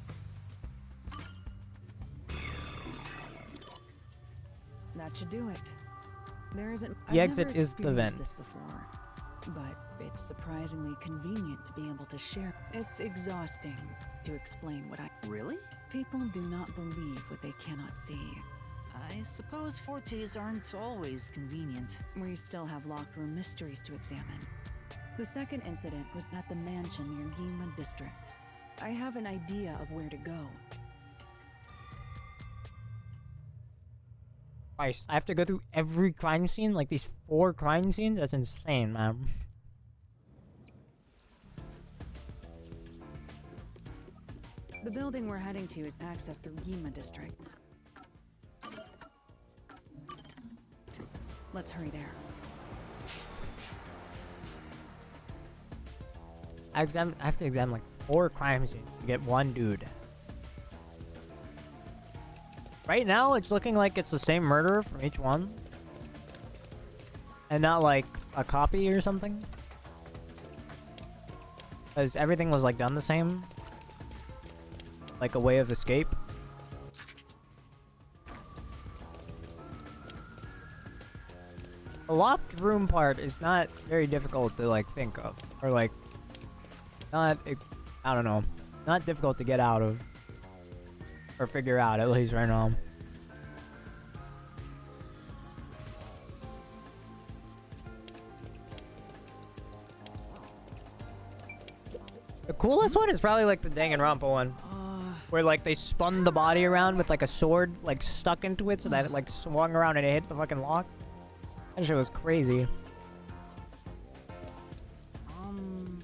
that should do it. There isn't. The I've exit never is the experienced vent. this before, but it's surprisingly convenient to be able to share. It's exhausting to explain what I. Really? People do not believe what they cannot see. I suppose fortes aren't always convenient. We still have locked room mysteries to examine. The second incident was at the mansion near Ginma District. I have an idea of where to go. Christ, I have to go through every crime scene? Like these 4 crime scenes? That's insane, man. The building we're heading to is accessed through Ginma District. Let's hurry there. I have to examine like 4 crime scenes to get one dude. Right now, it's looking like it's the same murderer from each one. And not like a copy or something. Because everything was like done the same. Like a way of escape. The locked room part is not very difficult to like think of. Or like, not, I don't know. Not difficult to get out of. Or figure out, at least right now. The coolest one is probably like the Danganronpa one. Where like they spun the body around with like a sword like stuck into it so that it like swung around and it hit the fucking lock. That shit was crazy. I'm...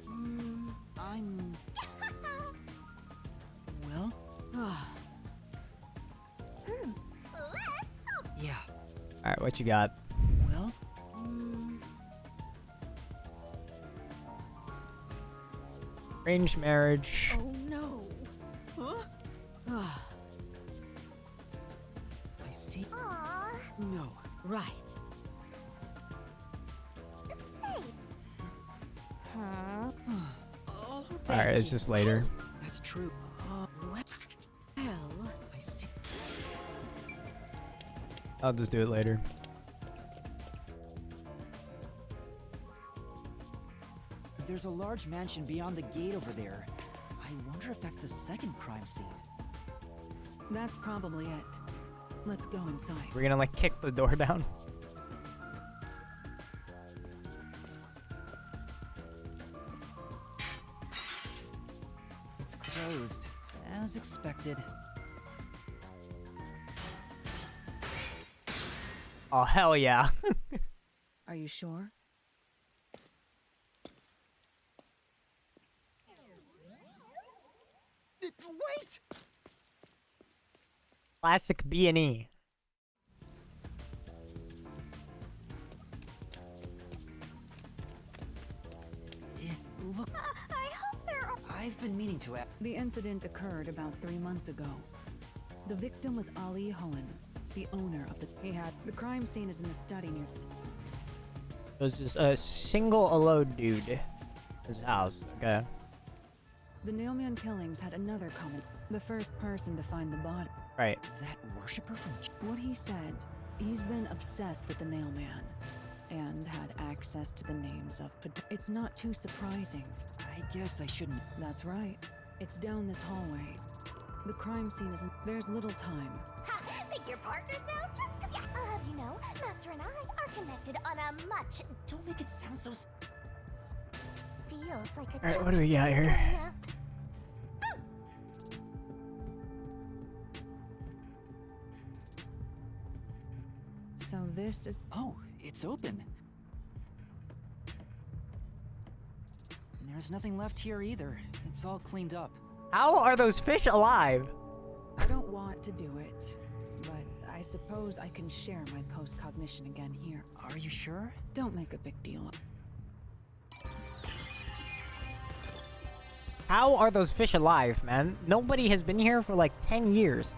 Well? Yeah. Alright, what you got? Well? Arranged marriage. Oh no. Huh? I see. No. Right. Oh, Alright, it's just later. that's true. Well, I see. I'll just do it later. There's a large mansion beyond the gate over there. I wonder if that's the second crime scene. That's probably it. Let's go inside. We're gonna like kick the door down. It's closed, as expected. Oh hell yeah. Are you sure? Wait! Classic B&E. Look, I hope they're. I've been meaning to ask. The incident occurred about 3 months ago. The victim was Ali Hohen, the owner of the... The crime scene is in the study near... It was just a single alone dude. His house. Okay. The Nailman killings had another common... The first person to find the body. Right. That worshipper from... What he said, he's been obsessed with the Nailman. And had access to the names of... It's not too surprising. I guess I shouldn't... That's right. It's down this hallway. The crime scene isn't... There's little time. Ha! Think you're partners now? Just 'cause I'll have you know, Master and I are connected on a much... Don't make it sound so... Feels like a... Alright, what do we got here? So this is... Oh, it's open. There's nothing left here either. It's all cleaned up. How are those fish alive? I don't want to do it, but I suppose I can share my post-cognition again here. Are you sure? Don't make a big deal. How are those fish alive, man? Nobody has been here for like 10 years.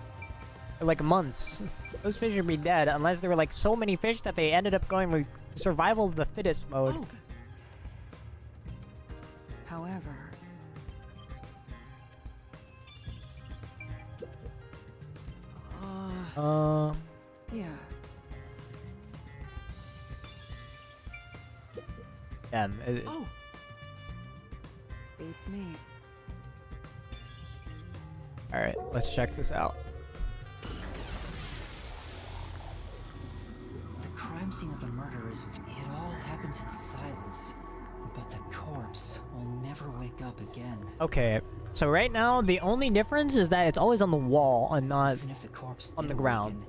Or like months. Those fish would be dead unless there were like so many fish that they ended up going with survival of the fittest mode. Oh. However... Yeah. Yeah. Oh. Beats me. Alright, let's check this out. The crime scene of the murder is... It all happens in silence. But the corpse will never wake up again. Okay, so right now the only difference is that it's always on the wall and not Even if the corpse on did the ground.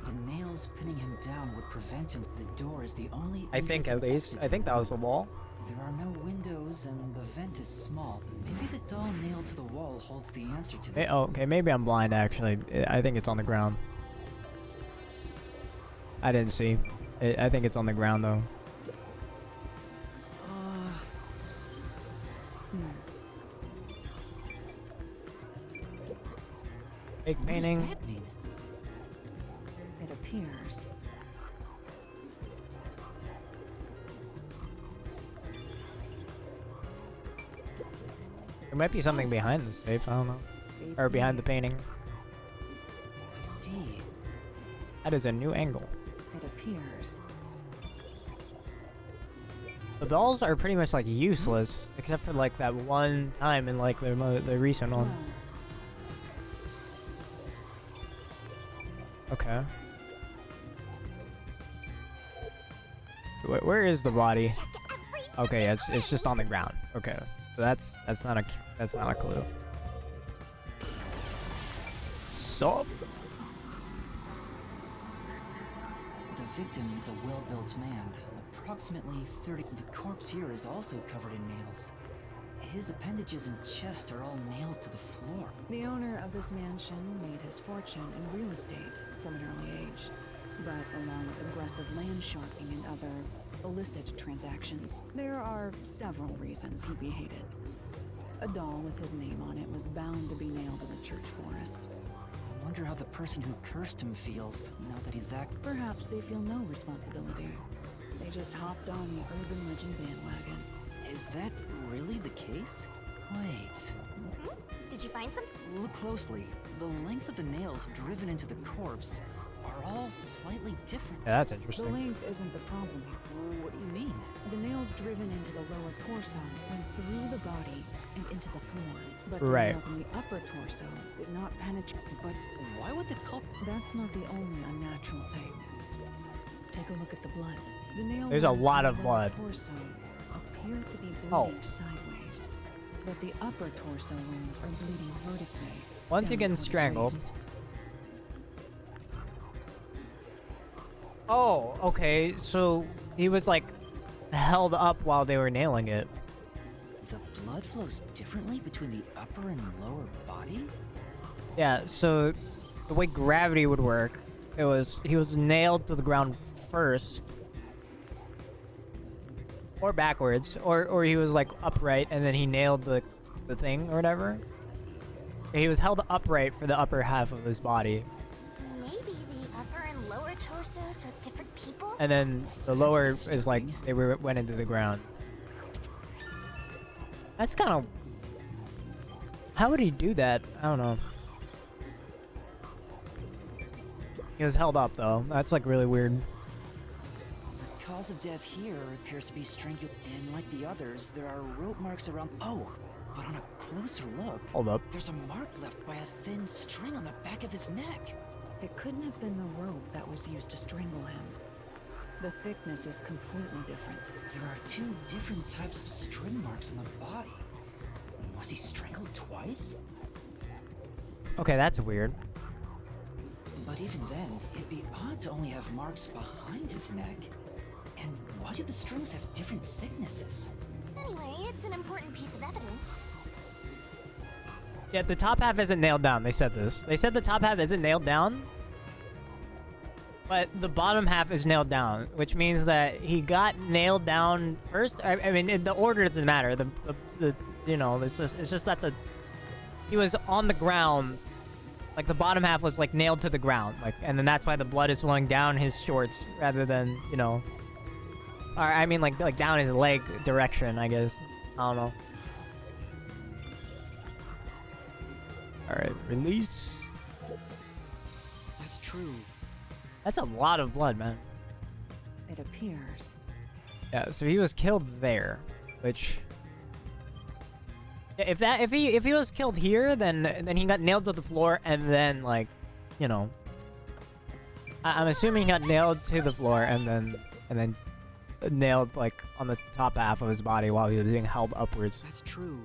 awaken, the nails pinning him down would prevent him. The door is the only I think entrance at and least. exit I think to that was the wall. There are no windows and the vent is small. Maybe the doll nailed to the wall holds the answer to this. Oh, okay, maybe I'm blind actually. I think it's on the ground. I didn't see. I think it's on the ground though. Fake painting. What does that mean? It appears. There might be something behind the safe, I don't know. Or behind the painting. I see. That is a new angle. It appears. The dolls are pretty much like useless, except for like that one time in like the recent one. Okay. Where is the body? Okay, it's just on the ground. Okay, so that's not a clue. So The victim is a well-built man, approximately 30. The corpse here is also covered in nails. His appendages and chest are all nailed to the floor. The owner of this mansion made his fortune in real estate from an early age, but along with aggressive land sharking and other illicit transactions, there are several reasons he'd be hated. A doll with his name on it was bound to be nailed to the church forest. I wonder how the person who cursed him feels now that he's Perhaps they feel no responsibility. They just hopped on the urban legend bandwagon. Is that really the case? Wait. Did you find some? Look closely. The length of the nails driven into the corpse are all slightly different. Yeah, that's interesting. The length isn't the problem here. What do you mean? The nails driven into the lower torso went through the body and into the floor. But the Right. nails in the upper torso did not penetrate. But why would the culprit... That's not the only unnatural thing. Take a look at the blood. The nail There's a wounds lot in of the blood. lower torso appear to be bleeding Oh. sideways, but the upper torso wounds are bleeding vertically. Once down again towards strangled. waist. Oh, okay. So he was like held up while they were nailing it. The blood flows differently between the upper and lower body? Yeah, so the way gravity would work, he was nailed to the ground first. Or backwards. Or he was like upright and then he nailed the thing or whatever. He was held upright for the upper half of his body. Maybe the upper and lower torsos are different people? And then the lower is like they went into the ground. That's kind of... How would he do that? I don't know. He was held up though. That's like really weird. The cause of death here appears to be strangulation, and like the others, there are rope marks around. Oh, but on a closer look, Hold up. there's a mark left by a thin string on the back of his neck. It couldn't have been the rope that was used to strangle him. The thickness is completely different. There are two different types of string marks on the body. Was he strangled twice? Okay, that's weird. But even then, it'd be odd to only have marks behind his neck. And why do the strings have different thicknesses? Anyway, it's an important piece of evidence. Yeah, the top half isn't nailed down. They said this. They said the top half isn't nailed down. But the bottom half is nailed down, which means that he got nailed down first. I mean, the order doesn't matter. The you know, it's just that he was on the ground. Like the bottom half was like nailed to the ground, like, and then that's why the blood is flowing down his shorts rather than, you know, or I mean like down his leg direction, I guess. I don't know. All right, release. That's true. That's a lot of blood, man. It appears. Yeah, so he was killed there, which. If he was killed here, then he got nailed to the floor and then like, you know, I'm assuming he got nailed to the floor and then nailed like on the top half of his body while he was being held upwards. That's true.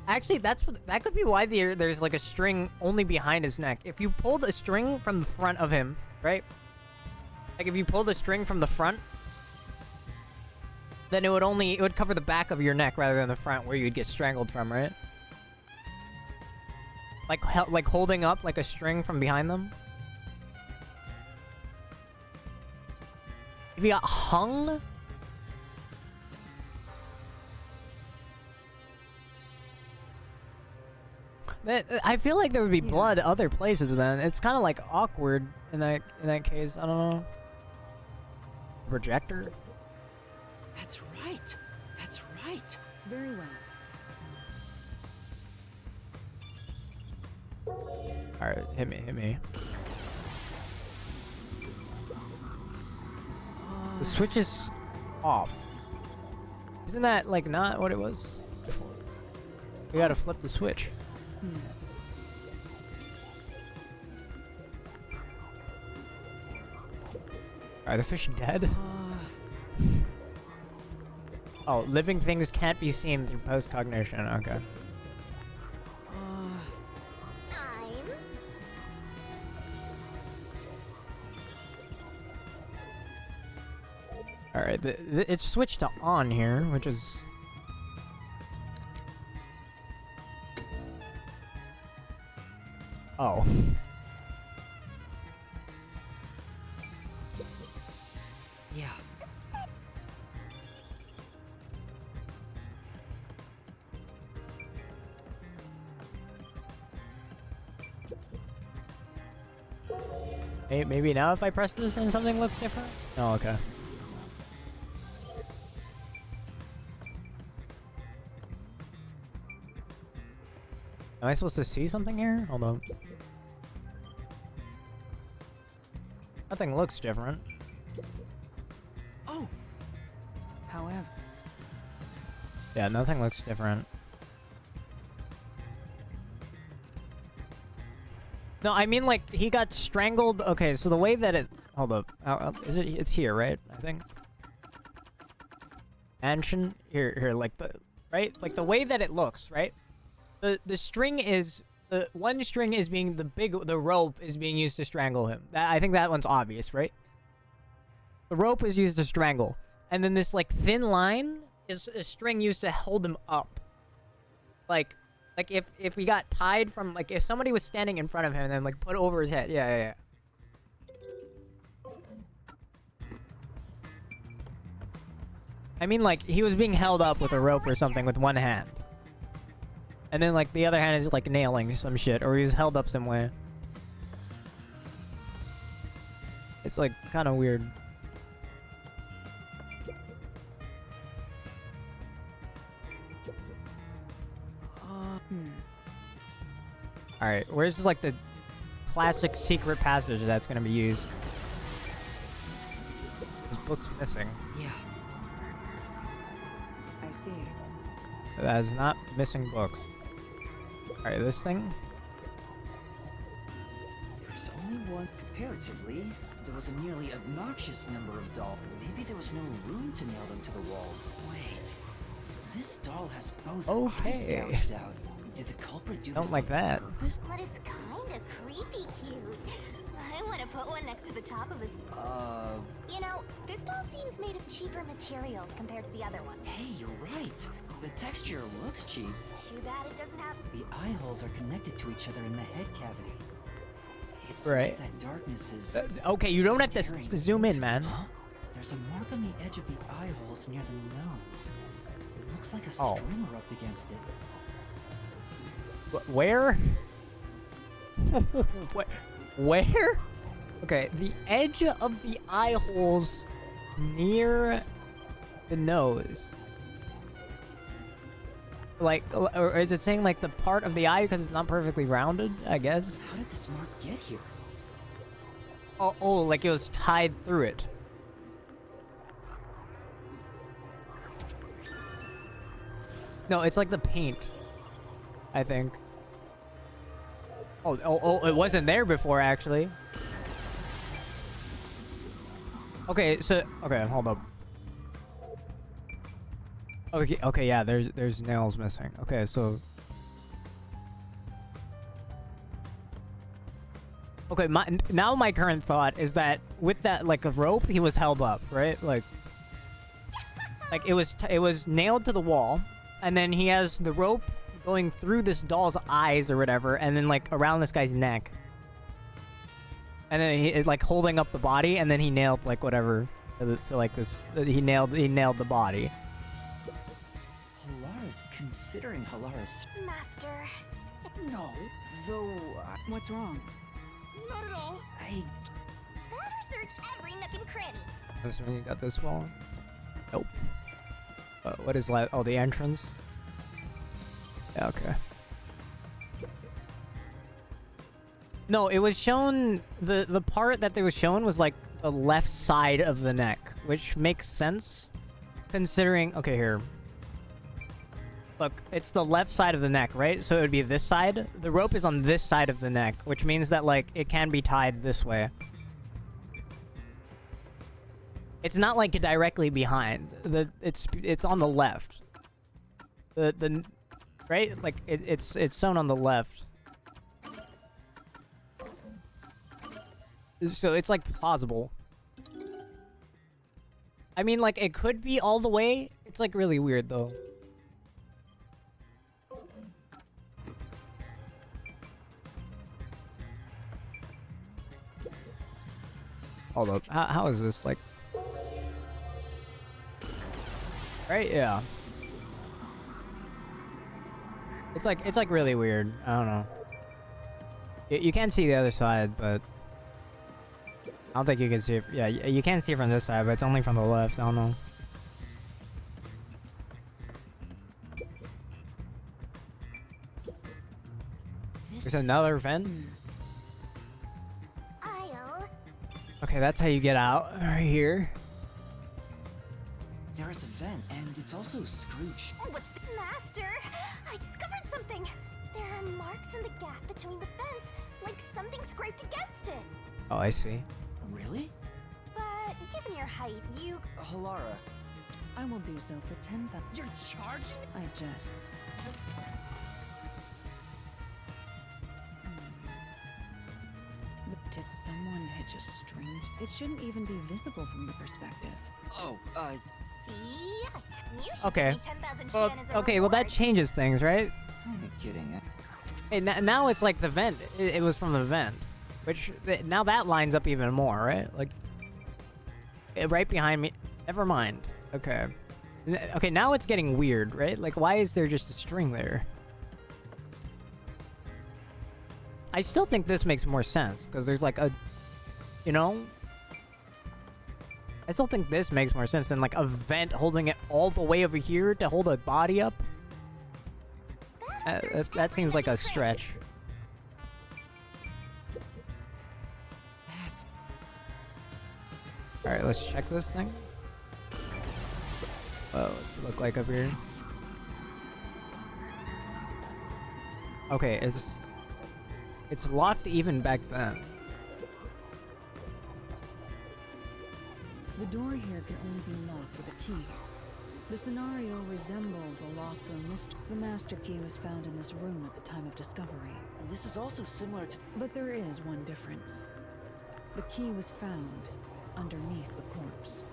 Actually, that could be why there's like a string only behind his neck. If you pulled a string from the front of him, right? Like if you pulled a string from the front, then it would cover the back of your neck rather than the front where you'd get strangled from, right? Like holding up like a string from behind them. If you got hung, I feel like there would be blood other places. Then it's kind of like awkward in that case. I don't know. Projector. That's right. That's right. Very well. Alright, hit me. The switch is off. Isn't that like not what it was before? We gotta flip the switch. Are the fish dead? Oh, living things can't be seen through post-cognition. Okay. Alright, it's switched to on here, which is... Oh. Yeah. Hey, maybe now if I press this and something looks different? Oh, okay. Am I supposed to see something here? Hold on. Nothing looks different. Oh. However. Yeah, nothing looks different. No, I mean like he got strangled. Okay, so the way that it, hold up, is it? It's here, right? I think. Mansion here, like the right, like the way that it looks, right? The string is the one string is being the rope is being used to strangle him. I think that one's obvious, right? The rope is used to strangle, and then this like thin line is a string used to hold him up, like. Like, if we got tied from, like, if somebody was standing in front of him and then, like, put over his head. Yeah. I mean, like, he was being held up with a rope or something with one hand. And then, like, the other hand is, like, nailing some shit. Or he was held up some way. It's, like, kind of weird. Alright, where's like the classic secret passage that's gonna be used? This book's missing. Yeah. I see. That is not missing books. Alright, this thing? There's only one. Comparatively, there was a nearly obnoxious number of dolls. Maybe there was no room to nail them to the walls. Wait. This doll has both eyes gouged out. Did the culprit do this? Don't like that. But it's kinda creepy cute. I want to put one next to the top of his... You know, this doll seems made of cheaper materials compared to the other one. Hey, you're right. The texture looks cheap. Too bad it doesn't have... The eye holes are connected to each other in the head cavity. It's right. like that darkness is... Okay, you don't have to zoom in, man. Huh? There's a mark on the edge of the eye holes near the nose. It looks like a string rubbed against it. Where? Where? Okay, the edge of the eye holes near the nose. Like, or is it saying like the part of the eye because it's not perfectly rounded? I guess. How did this mark get here? Oh, like it was tied through it. No, it's like the paint, I think. Oh, it wasn't there before, actually. Okay, hold up. Okay, yeah, there's nails missing. Okay, so... Okay, now my current thought is that with that, like, a rope, he was held up, right? Like it was nailed to the wall, and then he has the rope going through this doll's eyes or whatever, and then like around this guy's neck, and then he is like holding up the body, and then he nailed like whatever, so like this, he nailed the body. Halara's considering Halara's... Master. No, though... What's wrong? Not at all. I... Better search every nook and cranny. I'm assuming you got this wall? Nope. What is that? Oh, the entrance? Yeah, okay. No, it was shown, the part that they was shown was like the left side of the neck, which makes sense considering, okay, here. Look, it's the left side of the neck, right? So it would be this side. The rope is on this side of the neck, which means that like it can be tied this way. It's not like directly behind. It's on the left. The right? Like it's sewn on the left. So it's like plausible. I mean, like it could be all the way. It's like really weird though. Hold up. How is this like? Right? Yeah. It's like really weird. I don't know. You can't see the other side, but I don't think you can see it. Yeah, you can see it from this side, but it's only from the left. I don't know. There's another vent. Okay, that's how you get out. Right here. There is a vent, and it's also Scrooge. Oh, what's the master? I discovered something. There are marks in the gap between the vents, like something scraped against it. Oh, I see. Really? But given your height, you... Halara. I will do so for 10,000. You're charging? I just... Did someone hitch a string? It shouldn't even be visible from the perspective. Oh, See? You should Okay. give me 10,000 Well, shan as a okay, well that reward. changes things, right? I'm kidding. Hey, now it's like the vent. It was from the vent, which now that lines up even more, right? Like, right behind me. Never mind. Okay. Okay, now it's getting weird, right? Like, why is there just a string there? I still think this makes more sense because there's like a, you know. I still think this makes more sense than like a vent holding it all the way over here to hold a body up. That seems like a stretch. Alright, let's check this thing. Oh, what's it look like up here? Okay, it's locked even back then. The door here can only be locked with a key. The scenario resembles the lock room The master key was found in this room at the time of discovery. This is also similar to... But there is one difference. The key was found underneath the corpse.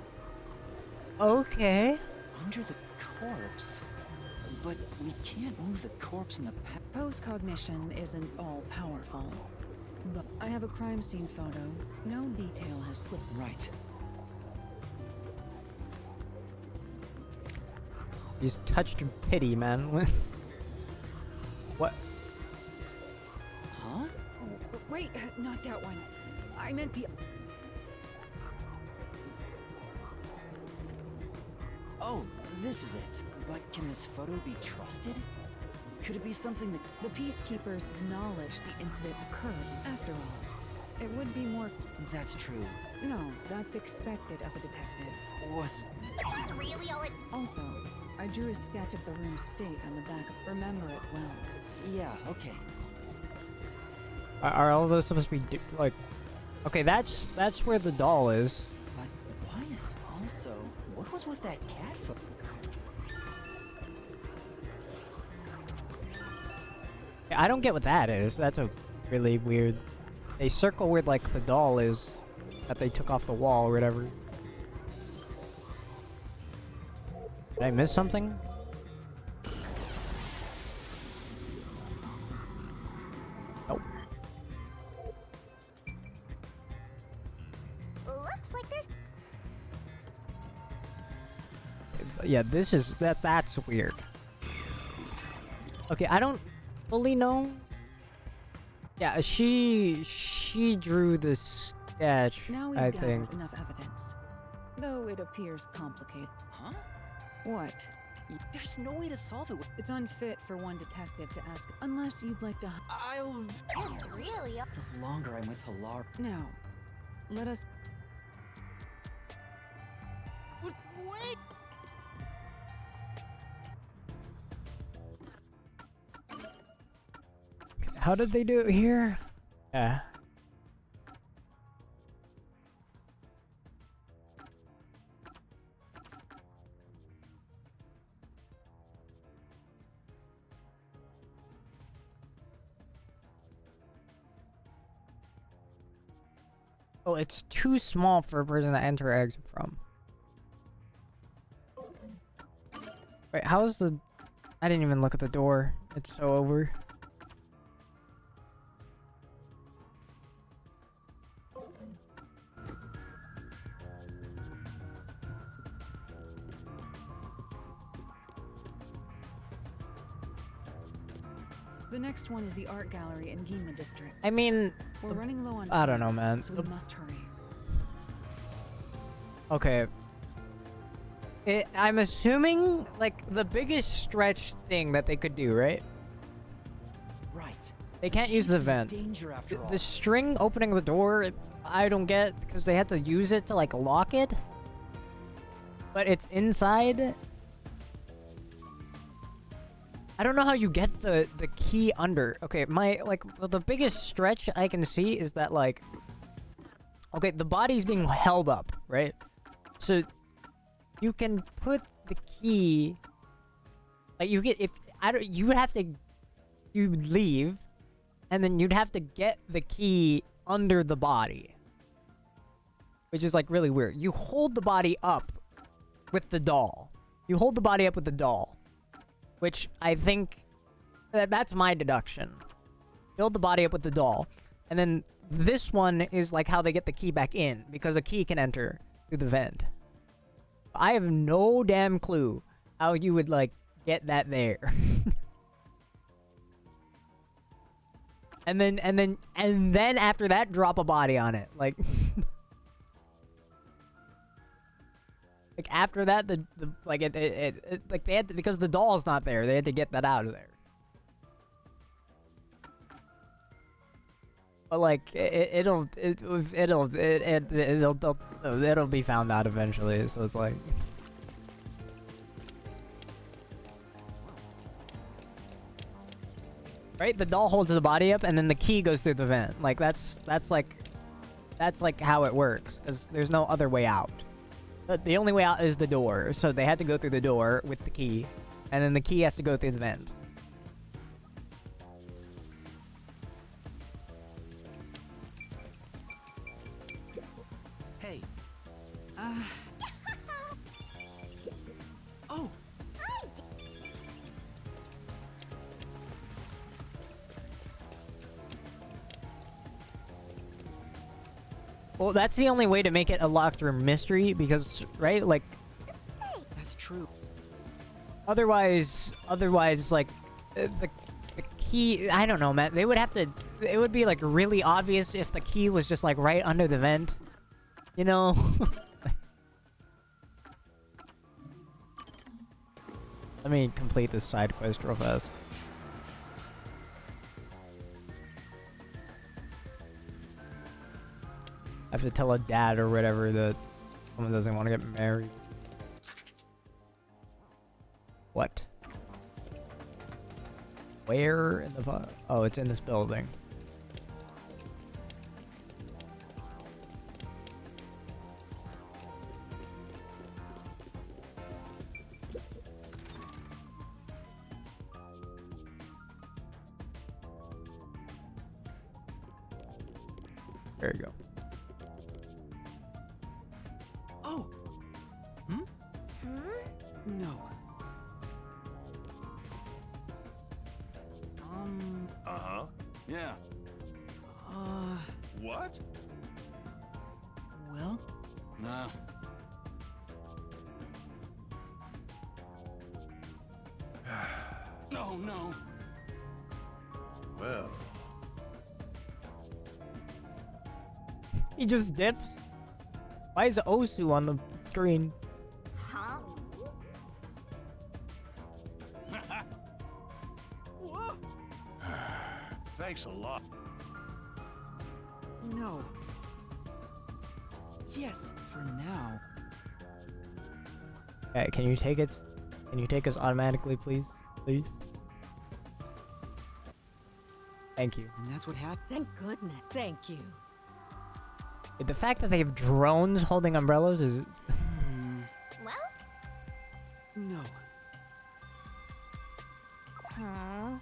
Okay. Under the corpse? But we can't move the corpse in the Post-cognition isn't all-powerful. But I have a crime scene photo. No detail has slipped. Right. You just touched pity, man. What? Huh? Wait, not that one. I meant the... Oh, this is it. But can this photo be trusted? Could it be something that... The peacekeepers acknowledged the incident occurred, after all. It would be more... That's true. No, that's expected of a detective. Was that really all it... Also, I drew a sketch of the room's state on the back of... Remember it well. Yeah, okay. Are all those supposed to be like... Okay, that's where the doll is. But why is... Also, what was with that cat photo? I don't get what that is. That's a really weird... A circle where, like, the doll is that they took off the wall or whatever. Did I miss something? Nope. Looks like there's... Yeah, this is... That's weird. Okay, I don't fully know. Yeah, she drew the sketch, Now we've I gathered think. enough evidence. Though it appears complicated. Huh? What? There's no way to solve it. It's unfit for one detective to ask, unless you'd like to. I'll. It's really. The longer I'm with Halar. No. Let us. Wait! How did they do it here? Yeah. Oh, it's too small for a person to enter or exit from. Wait, how's the... I didn't even look at the door. It's so over. The next one is the art gallery in Gima district. I mean... We're running low on I don't time, know, man. so we must hurry. Okay. I'm assuming, like, the biggest stretch thing that they could do, right? Right. They can't use the vent. Danger after all. The string opening the door, I don't get, because they had to use it to, like, lock it. But it's inside. I don't know how you get the key under. Okay, the biggest stretch I can see is that, like, okay, the body's being held up, right? So you can put the key, like, you get, if I don't, you would have to, you leave, and then you'd have to get the key under the body, which is, like, really weird. You hold the body up with the doll. You hold the body up with the doll. Which I think that's my deduction. Build the body up with the doll. And then this one is like how they get the key back in, because a key can enter through the vent. I have no damn clue how you would, like, get that there. and then after that, drop a body on it. Like like, after that, the like it like, they had to, because the doll's not there, they had to get that out of there. But, like, it'll be found out eventually. So it's like, right? The doll holds the body up, and then the key goes through the vent. Like, that's like how it works, because there's no other way out. The only way out is the door, so they had to go through the door with the key, and then the key has to go through the vent. Hey. Oh! Well, that's the only way to make it a locked room mystery, because, right, like, That's true. otherwise, like, the key, I don't know, man. They would have to, it would be, like, really obvious if the key was just, like, right under the vent, you know? Let me complete this side quest real fast. I have to tell a dad or whatever that someone doesn't want to get married. What? Where in the oh, it's in this building. There you go. Oh! Hmm? No. Uh-huh. Yeah. What? Well? Nah. Oh, no. Well. He just dips. Why is Osu on the screen? Huh? Thanks a lot. No. Yes, for now. Can you take it? Can you take us automatically, please? Please? Thank you. And that's what happened? Thank goodness. Thank you. The fact that they have drones holding umbrellas is... Well? No. Huh?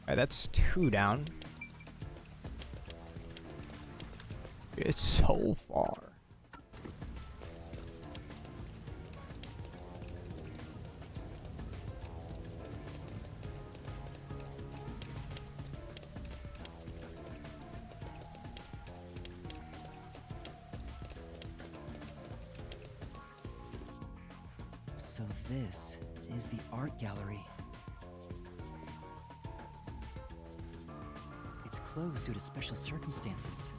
Alright, that's 2 down. It's so far. So this is the art gallery. It's closed due to special circumstances.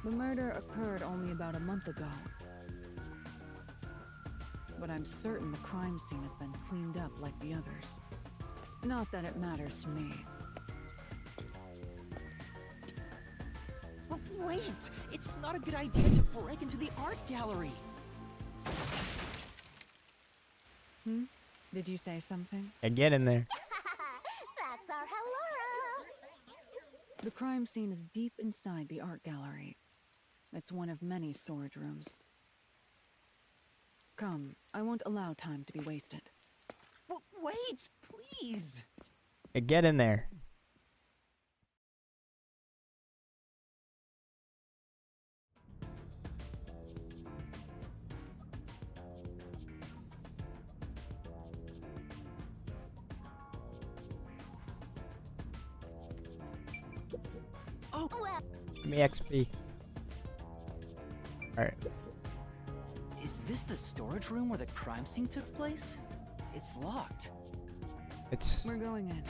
The murder occurred only about a month ago. But I'm certain the crime scene has been cleaned up like the others. Not that it matters to me. Wait! It's not a good idea to break into the art gallery! Did you say something? Get in there. That's our Hellora! The crime scene is deep inside the art gallery. It's one of many storage rooms. Come, I won't allow time to be wasted. Wait, please! Get in there. Oh, well. Give me XP. Alright. Is this the storage room where the crime scene took place? It's locked. We're going in.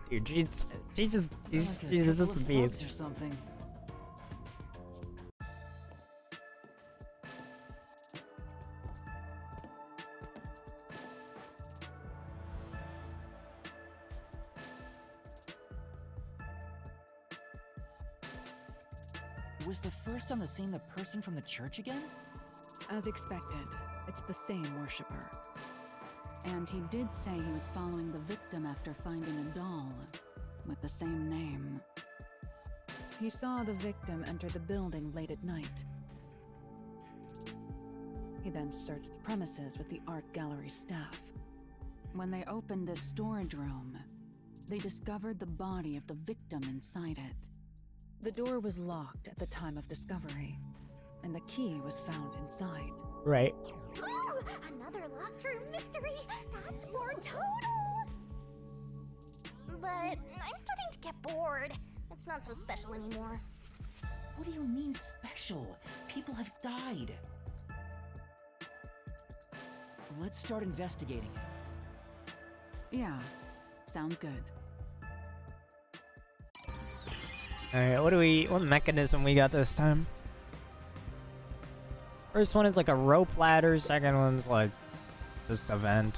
Dude, she's just Like she's a just couple a of beast. thugs or something. Was the first on the scene the person from the church again? As expected, it's the same worshipper. And he did say he was following the victim after finding a doll with the same name. He saw the victim enter the building late at night. He then searched the premises with the art gallery staff. When they opened the storage room, they discovered the body of the victim inside it. The door was locked at the time of discovery, and the key was found inside. Right. Ooh, another locked room mystery! That's more total! But I'm starting to get bored. It's not so special anymore. What do you mean special? People have died. Let's start investigating. Yeah, sounds good. Alright, what mechanism we got this time? First one is like a rope ladder, second one's like just a vent.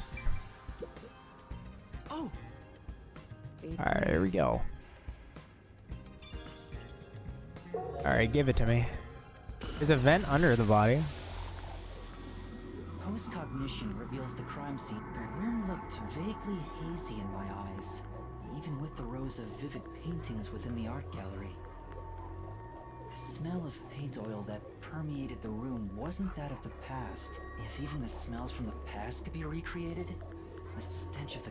Oh! Alright, here we go. Alright, give it to me. There's a vent under the body. Post-cognition reveals the crime scene. The room looked vaguely hazy in my eyes, even with the rows of vivid paintings within the art gallery. The smell of paint oil that permeated the room wasn't that of the past. If even the smells from the past could be recreated, the stench of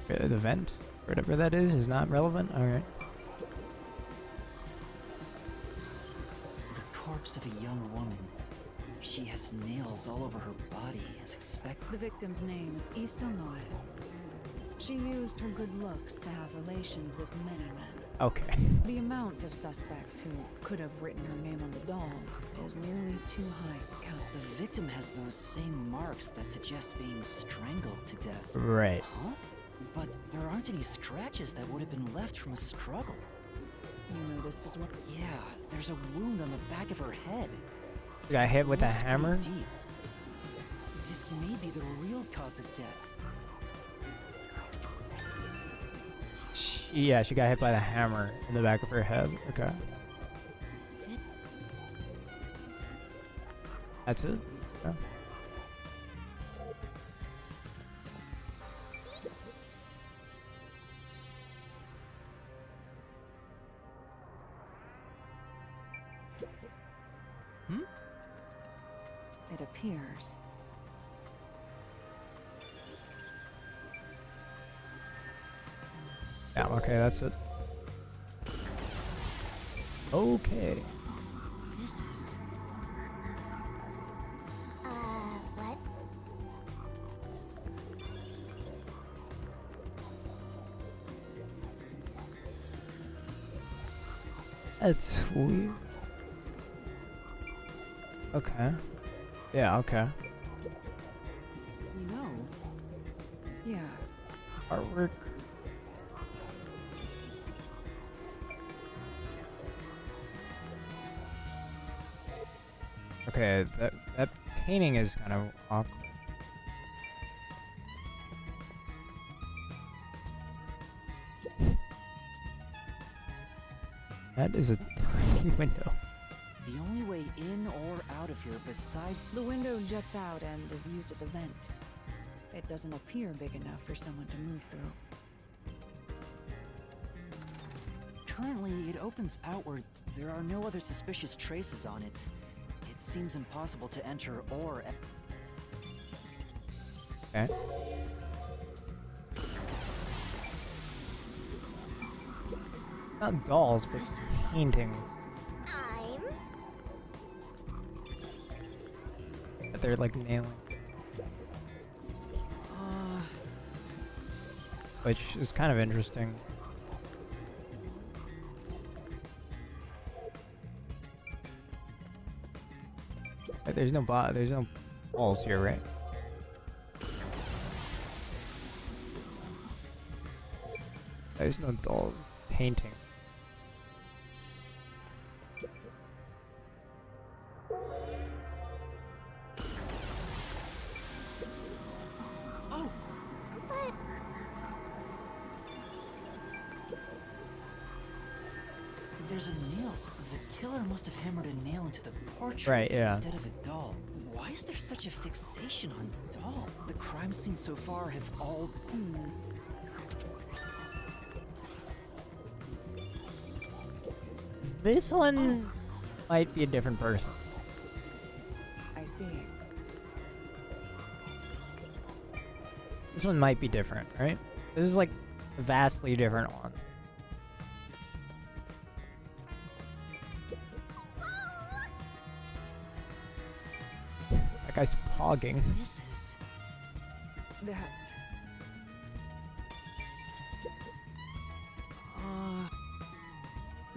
The vent, whatever that is not relevant. Alright. the corpse of a young woman. She has nails all over her body, as expected. The victim's name is Issa Moe. She used her good looks to have relations with many men. Okay. The amount of suspects who could have written her name on the doll is nearly too high to count. The victim has those same marks that suggest being strangled to death. Right. Huh? But there aren't any scratches that would have been left from a struggle. You noticed as well? Yeah, there's a wound on the back of her head. You got hit with a Looks pretty hammer? deep. This may be the real cause of death. Yeah, she got hit by the hammer in the back of her head. Okay. That's it? Yeah. It appears. Yeah, okay, that's it. Okay. This is... What? That's weird. Okay. Yeah, okay. You know? Yeah. Artwork. Okay, that painting is kind of awkward. That is a tiny window. The only way in or out of here besides... The window juts out and is used as a vent. It doesn't appear big enough for someone to move through. Currently, it opens outward. There are no other suspicious traces on it. It seems impossible to enter or... Okay. Not dolls, but paintings. That they're like nailing. Which is kind of interesting. There's no balls here, right? There's no doll painting. Oh! But... There's a nail. The killer must have hammered a nail into the portrait Right, yeah. instead of a doll. Why is there such a fixation on doll? The crime scenes so far have all... This one might be a different person. I see. This one might be different, right? This is like a vastly different one. That guy's pogging. This is... That's...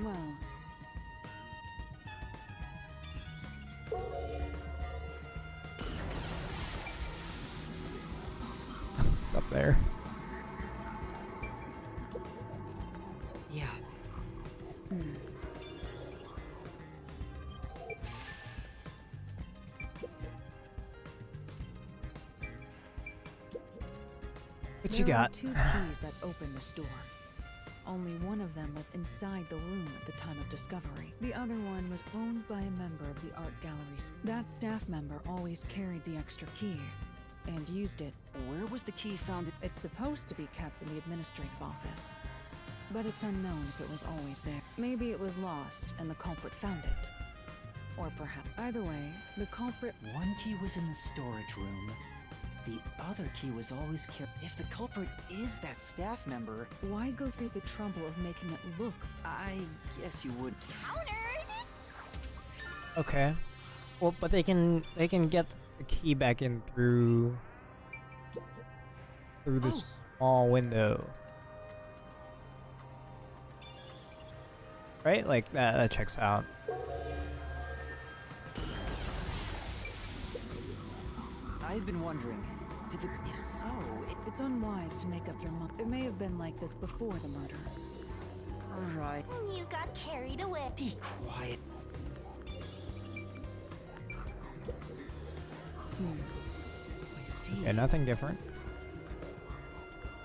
Well... It's up there. Yeah. What you There are got? 2 keys that open this door. Only one of them was inside the room at the time of discovery. The other one was owned by a member of the art gallery. That staff member always carried the extra key and used it. Where was the key found? It's supposed to be kept in the administrative office, but it's unknown if it was always there. Maybe it was lost and the culprit found it. Or perhaps... Either way, the culprit... One key was in the storage room. The other key was always carried. If the culprit is that staff member... Why go through the trouble of making it look... I guess you would... Okay. Well, but they can get the key back in through this small window. Right? Like that checks out. I've been wondering, if so, It's unwise to make up your mind. It may have been like this before the murder. Alright. You got carried away. Be quiet. I see. Yeah, nothing different.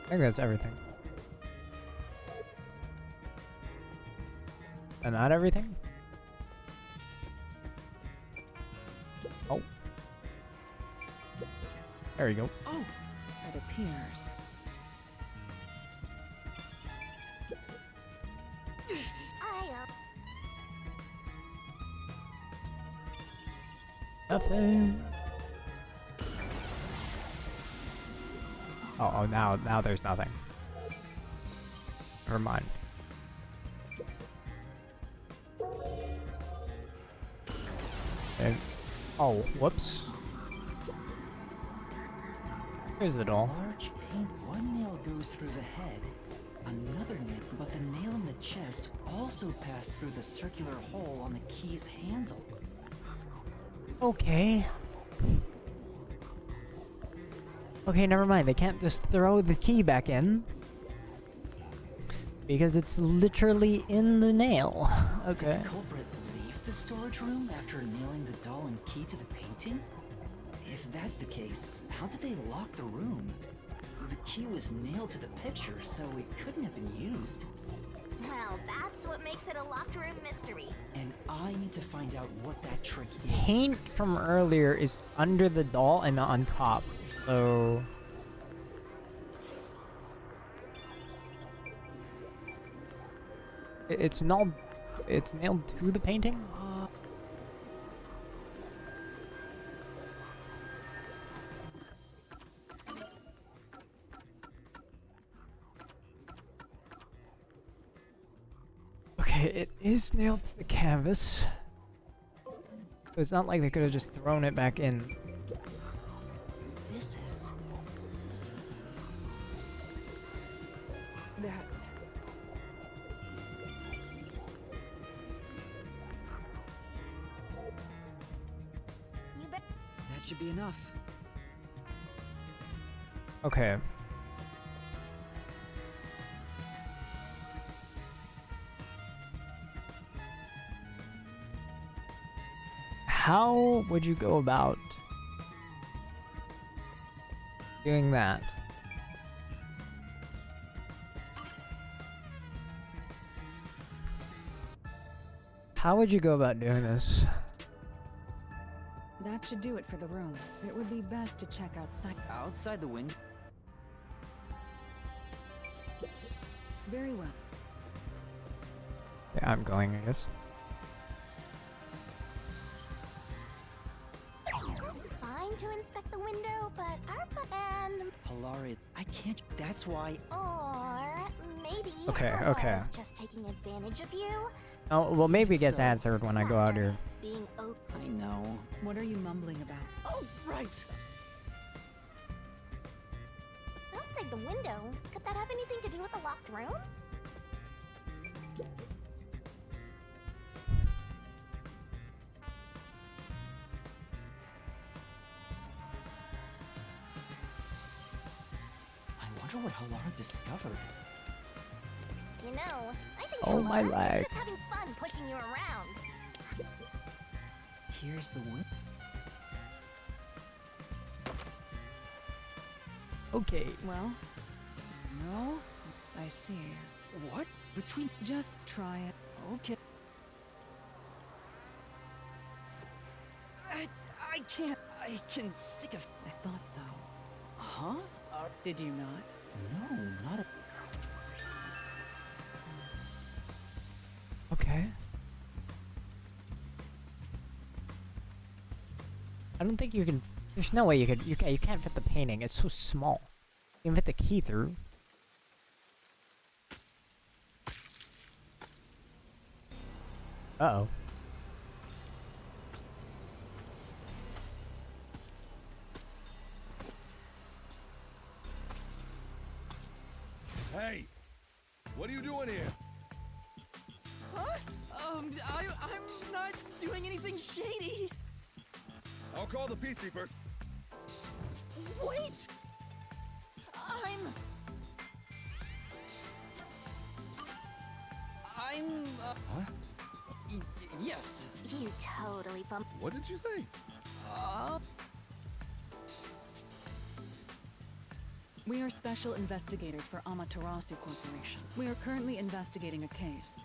I think that's everything. And not everything? Oh. There you go. Oh! It appears. Nothing. Oh, now there's nothing. Never mind. And oh, whoops. Here's the doll. Large paint. One nail goes through the head. Another nail, but the nail in the chest also passed through the circular hole on the key's handle. Okay. Okay, never mind. They can't just throw the key back in. Because it's literally in the nail. Okay. Did the culprit leave the storage room after nailing the doll and key to the painting? If that's the case, how did they lock the room? The key was nailed to the picture, so it couldn't have been used. Well, that's what makes it a locked room mystery. And I need to find out what that trick is. Paint from earlier is under the doll and not on top. So it's nailed to the painting? Okay, it is nailed to the canvas. So it's not like they could have just thrown it back in. This is... That's... That should be enough. Okay. How would you go about doing that? How would you go about doing this? That should do it for the room. It would be best to check outside. Outside the window? Very well. Yeah, I'm going, I guess. It's fine to inspect the window, but ARPA and... Hilarious. I can't... That's why... Or maybe Okay, Hella okay. is just taking advantage of you. Oh, well, maybe it gets So- answered when I go out here. Being open. I know. What are you mumbling about? Oh, right! Outside the window, could that have anything to do with the locked room? I wonder what Halara discovered. You know, I think Oh, my Halara leg. is just having fun pushing you around. Here's the window. Okay. Well, no, I see. What? Between... Just try it. Okay. I can't... I can stick a... I thought so. Huh? Did you not? No, not a... Okay. I don't think you can. There's no way you could. You can't fit the painting. It's so small. You can fit the key through. Uh-oh. doing here? Huh? I'm not doing anything shady. I'll call the peacekeepers. Wait! Huh? Yes. You totally bumped. What did you say? We are special investigators for Amaterasu Corporation. We are currently investigating a case.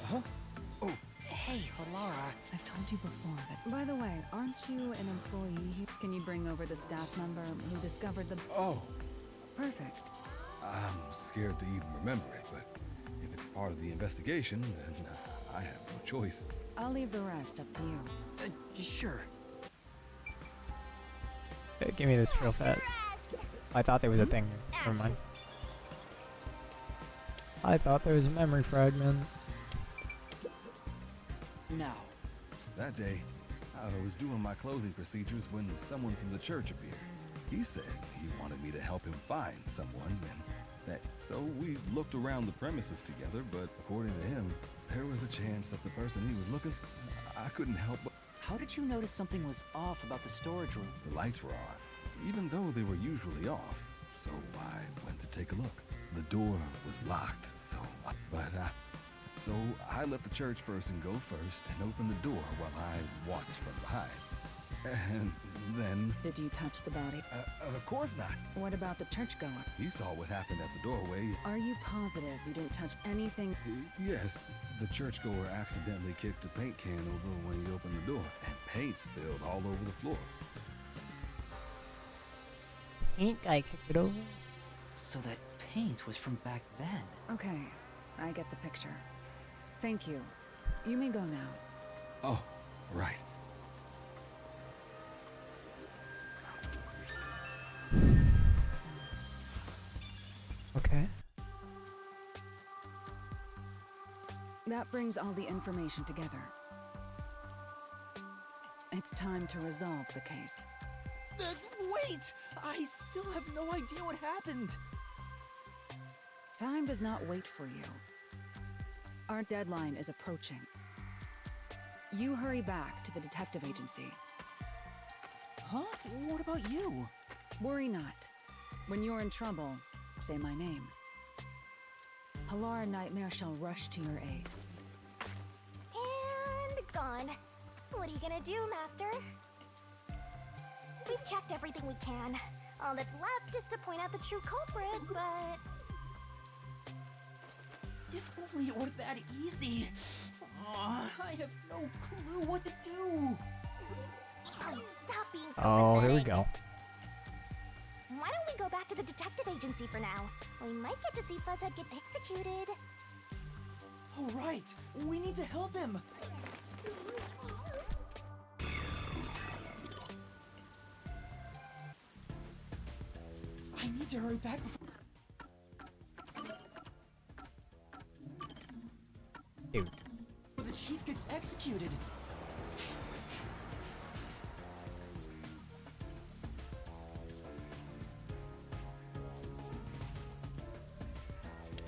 Huh? Oh. Hey, Halara. I've told you before that. By the way, aren't you an employee here? Can you bring over the staff member who discovered the... Oh. Perfect. I'm scared to even remember it, but if it's part of the investigation, then I have no choice. I'll leave the rest up to you. Sure. Hey, give me this real fast. I thought there was a thing. Never mind. I thought there was a memory fragment. Now. That day, I was doing my closing procedures when someone from the church appeared. He said he wanted me to help him find someone, and that. So we looked around the premises together, but according to him, there was a chance that the person he was looking for, I couldn't help but... How did you notice something was off about the storage room? The lights were on, even though they were usually off. So I went to take a look. The door was locked, so I let the church person go first and open the door while I watched from behind. And then... Did you touch the body? Of course not. What about the churchgoer? He saw what happened at the doorway. Are you positive you didn't touch anything? Yes, the churchgoer accidentally kicked a paint can over when he opened the door, and paint spilled all over the floor. Paint guy kicked it over? So that paint was from back then. Okay, I get the picture. Thank you. You may go now. Oh, right. Okay. That brings all the information together. It's time to resolve the case. Wait! I still have no idea what happened. Time does not wait for you. Our deadline is approaching. You hurry back to the detective agency. Huh? What about you? Worry not. When you're in trouble, say my name. Halara Nightmare shall rush to your aid. And gone. What are you gonna do, Master? We've checked everything we can. All that's left is to point out the true culprit, but... If only it were that easy. I have no clue what to do. Oh, stop being so Oh, here we pathetic. go. Why don't we go back to the detective agency for now? We might get to see Fuzzhead get executed. Oh, right. We need to help him. I need to hurry back before... Dude. The chief gets executed.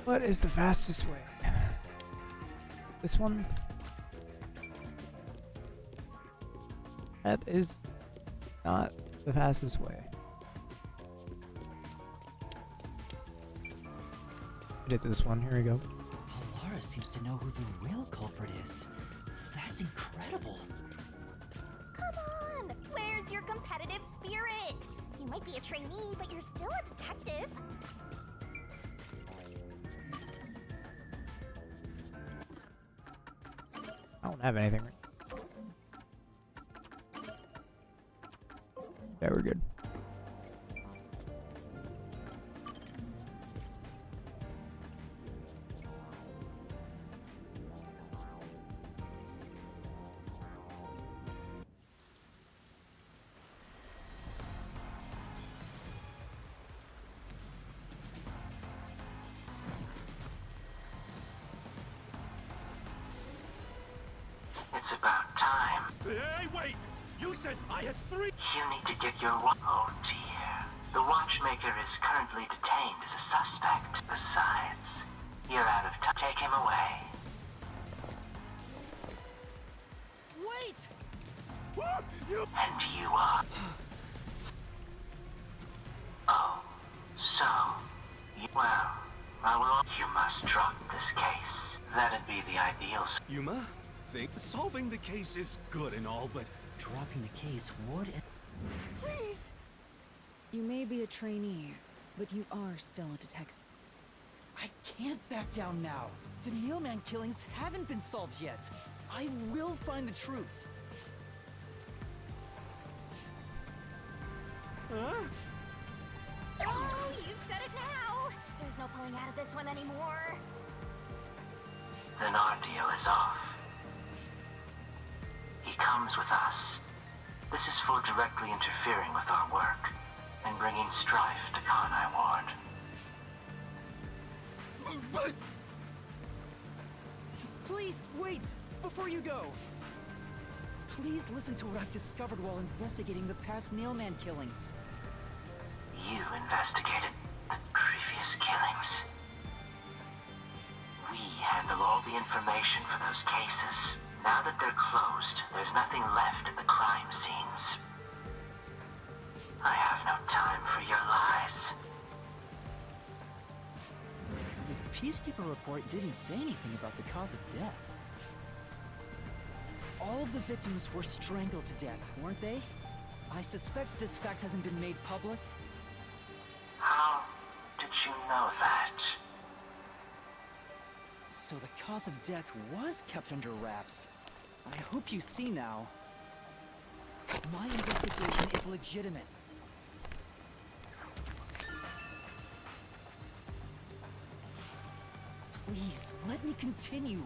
What is the fastest way? This one? That is not the fastest way. It is this one. Here we go. Halara seems to know who the real culprit is. That's incredible. Come on! Where's your competitive spirit? You might be a trainee, but you're still a detective. I don't have anything. Yeah, we're good. It's about time. Hey, wait! You said I had 3... You need to get your Oh dear. The watchmaker is currently detained as a suspect. Besides, You're out of time. Take him away. Wait! And you are. Oh, so. Well, I will. You must drop this case. That'd be the ideal. Yuma, solving the case is good and all, but Dropping the case would. Please! You may be a trainee, but you are still a detective. I can't back down now. The Nailman killings haven't been solved yet. I will find the truth. Oh, you've said it now. There's no pulling out of this one anymore. Then our deal is off. He comes with us. This is for directly interfering with our work and bringing strife to Kanai Ward. But... Please, wait! Before you go! Please listen to what I've discovered while investigating the past Nailman killings. You investigated the previous killings. We handle all the information for those cases. Now that they're closed, there's nothing left at the crime scenes. I have no time for your lies. The Peacekeeper report didn't say anything about the cause of death. All of the victims were strangled to death, weren't they? I suspect this fact hasn't been made public. How did you know that? So the cause of death was kept under wraps. I hope you see now. My investigation is legitimate. Please, let me continue.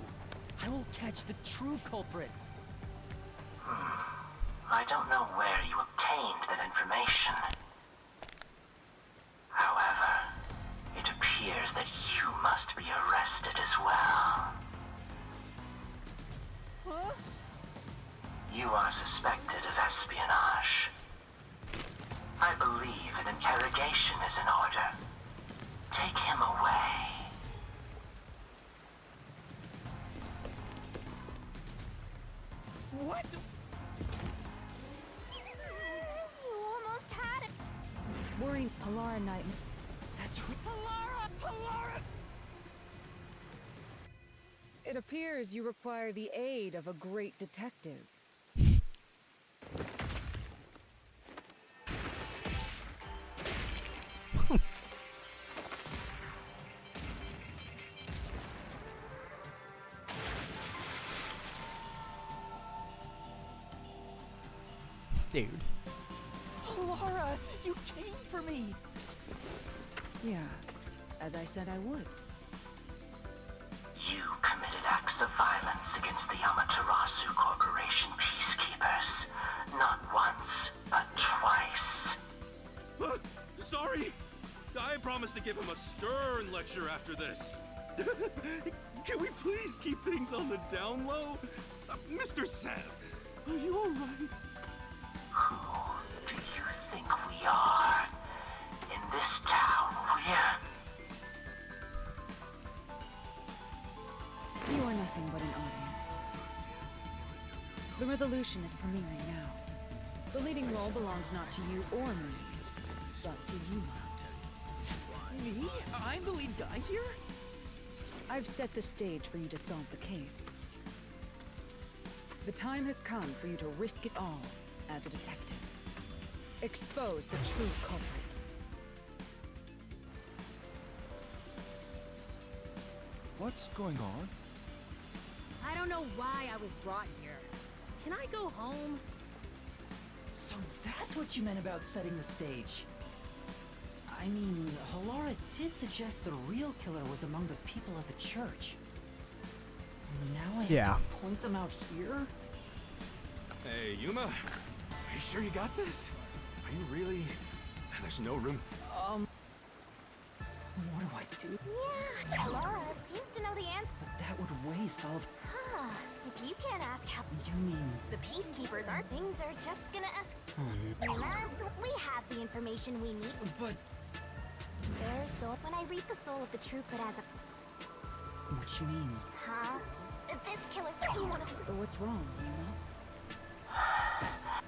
I will catch the true culprit. I don't know where you obtained that information. However, it appears that you must be arrested as well. Huh? You are suspected of espionage. I believe an interrogation is in order. Take him away. What? You almost had it. Worry, Alara Knight. That's right. Alara! It appears you require the aid of a great detective. Dude. Alara, you came for me! Yeah, as I said I would. You committed acts of violence against the Amaterasu Corporation peacekeepers. Not once, but twice. Sorry! I promised to give him a stern lecture after this. Can we please keep things on the down low? Mr. Sev, are you alright? Who do you think we are? In this town, You are nothing but an audience. The resolution is premiering now. The leading role belongs not to you or me, but to Yuma. Me? I'm the lead guy here? I've set the stage for you to solve the case. The time has come for you to risk it all as a detective. Expose the true culprit. What's going on? I don't know why I was brought here. Can I go home? So that's what you meant about setting the stage. I mean, Halara did suggest the real killer was among the people at the church. Now I have to point them out here? Hey, Yuma. Are you sure you got this? Are you really? There's no room. What do I do? Yeah, Laura seems to know the answer. But that would waste all of... Huh. If you can't ask how... You mean... The peacekeepers aren't. Things are just gonna ask... Oh, Lads, we have the information we need. But... Their soul... When I read the soul of the true could as a... What she means. Huh? This killer thing you wanna What's wrong, Yuma?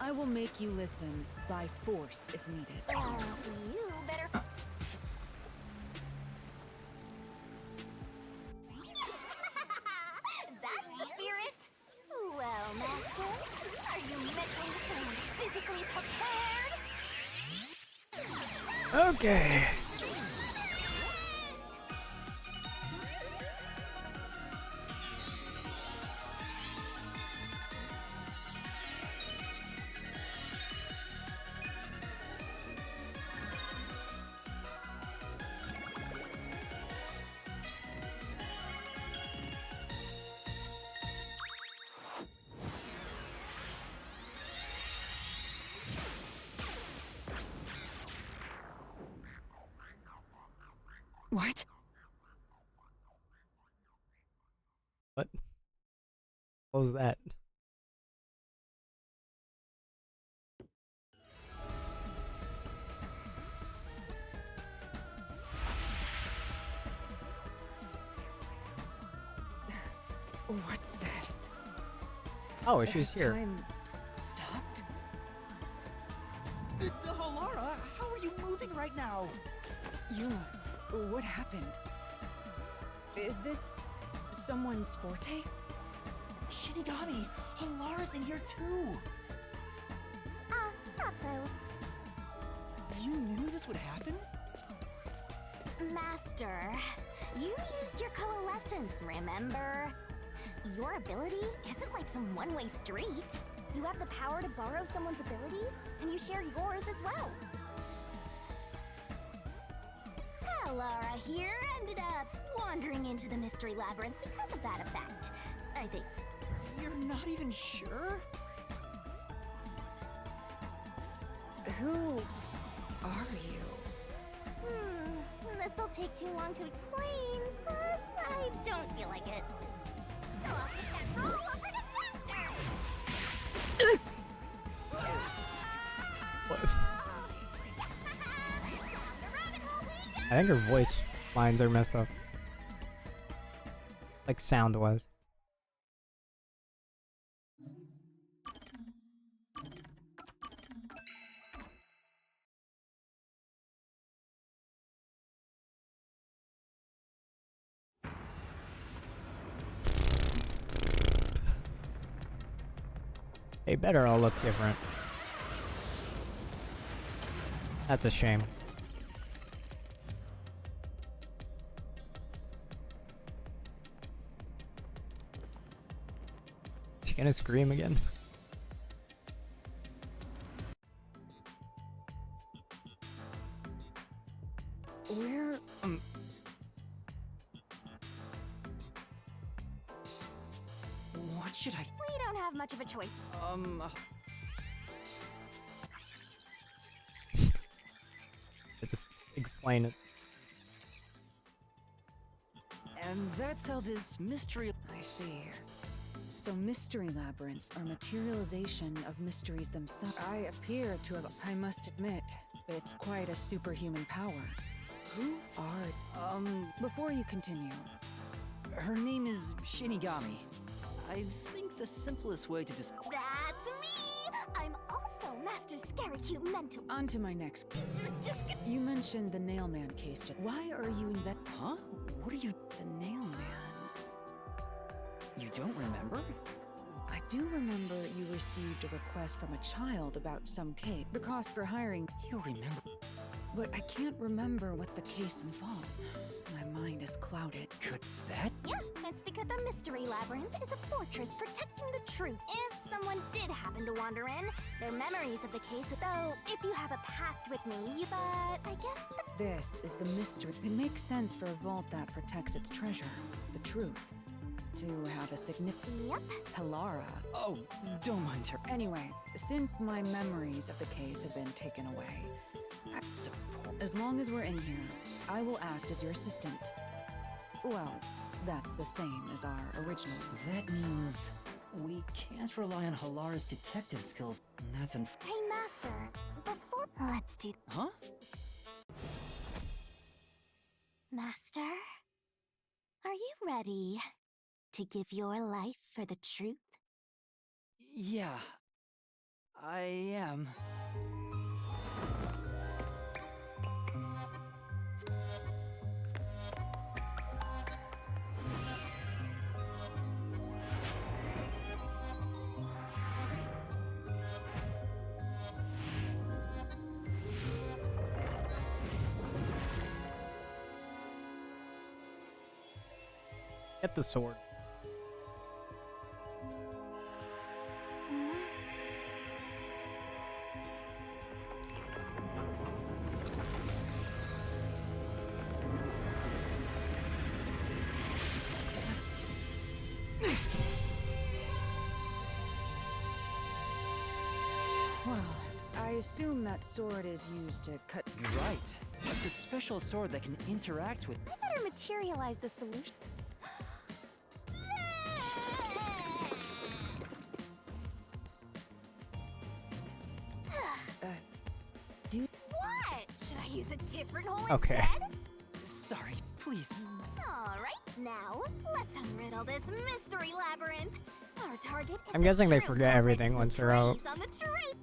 I will make you listen by force if needed. you better. That's the spirit. Well, Master, are you mentally and physically prepared? Okay. What? What? What was that? What's this? Oh, she's Has here. Time stopped? Halara, how are you moving right now? Yuma, what happened? Is this someone's forte? Shinigami, Halara's in here too. Thought so. You knew this would happen? Master, you used your coalescence, remember? Your ability isn't like some one-way street. You have the power to borrow someone's abilities, and you share yours as well. Lara here ended up wandering into the mystery labyrinth because of that effect, I think. You're not even sure? Who are you? This'll take too long to explain, plus I don't feel like it. So I'll take that roll over to Master! What? I think her voice lines are messed up. Like sound-wise. They better all look different. That's a shame. Is she gonna scream again? Where? What should I... We don't have much of a choice. Just explain it. And that's how this mystery... I see. So mystery labyrinths are materialization of mysteries themselves. I appear to have... I must admit, it's quite a superhuman power. Who are... Before you continue... Her name is Shinigami. I think the simplest way to describe... That's me! I'm also Master Scary Cute Mentor. On to my next... Just... You mentioned the Nailman case. Why are you Huh? What are you... The Nailman... You don't remember? I do remember you received a request from a child about some case. The cost for hiring... You'll remember. But I can't remember what the case involved. My mind is clouded. Could that... Yeah, it's because the mystery labyrinth is a fortress protecting the truth. If someone did happen to wander in, their memories of the case... Though, if you have a pact with me, but I guess... This is the mystery. It makes sense for a vault that protects its treasure, the truth. To have a significant... Yep. Halara. Oh, don't mind her. Anyway, since my memories of the case have been taken away, as long as we're in here, I will act as your assistant. Well, that's the same as our original. That means we can't rely on Halara's detective skills. That's Hey, Master, before... Let's do... Huh? Master? Are Are you ready to give your life for the truth? Yeah, I am. Get the sword. Well, I assume that sword is used to cut. You're right. It's a special sword that can interact with. I better materialize the solution. Dude. What? Should I use a different hole Okay. instead? Sorry, please. Alright, now let's unriddle this mystery labyrinth. Our target is I'm the guessing they truth forget that everything once they're out. preys on the truth.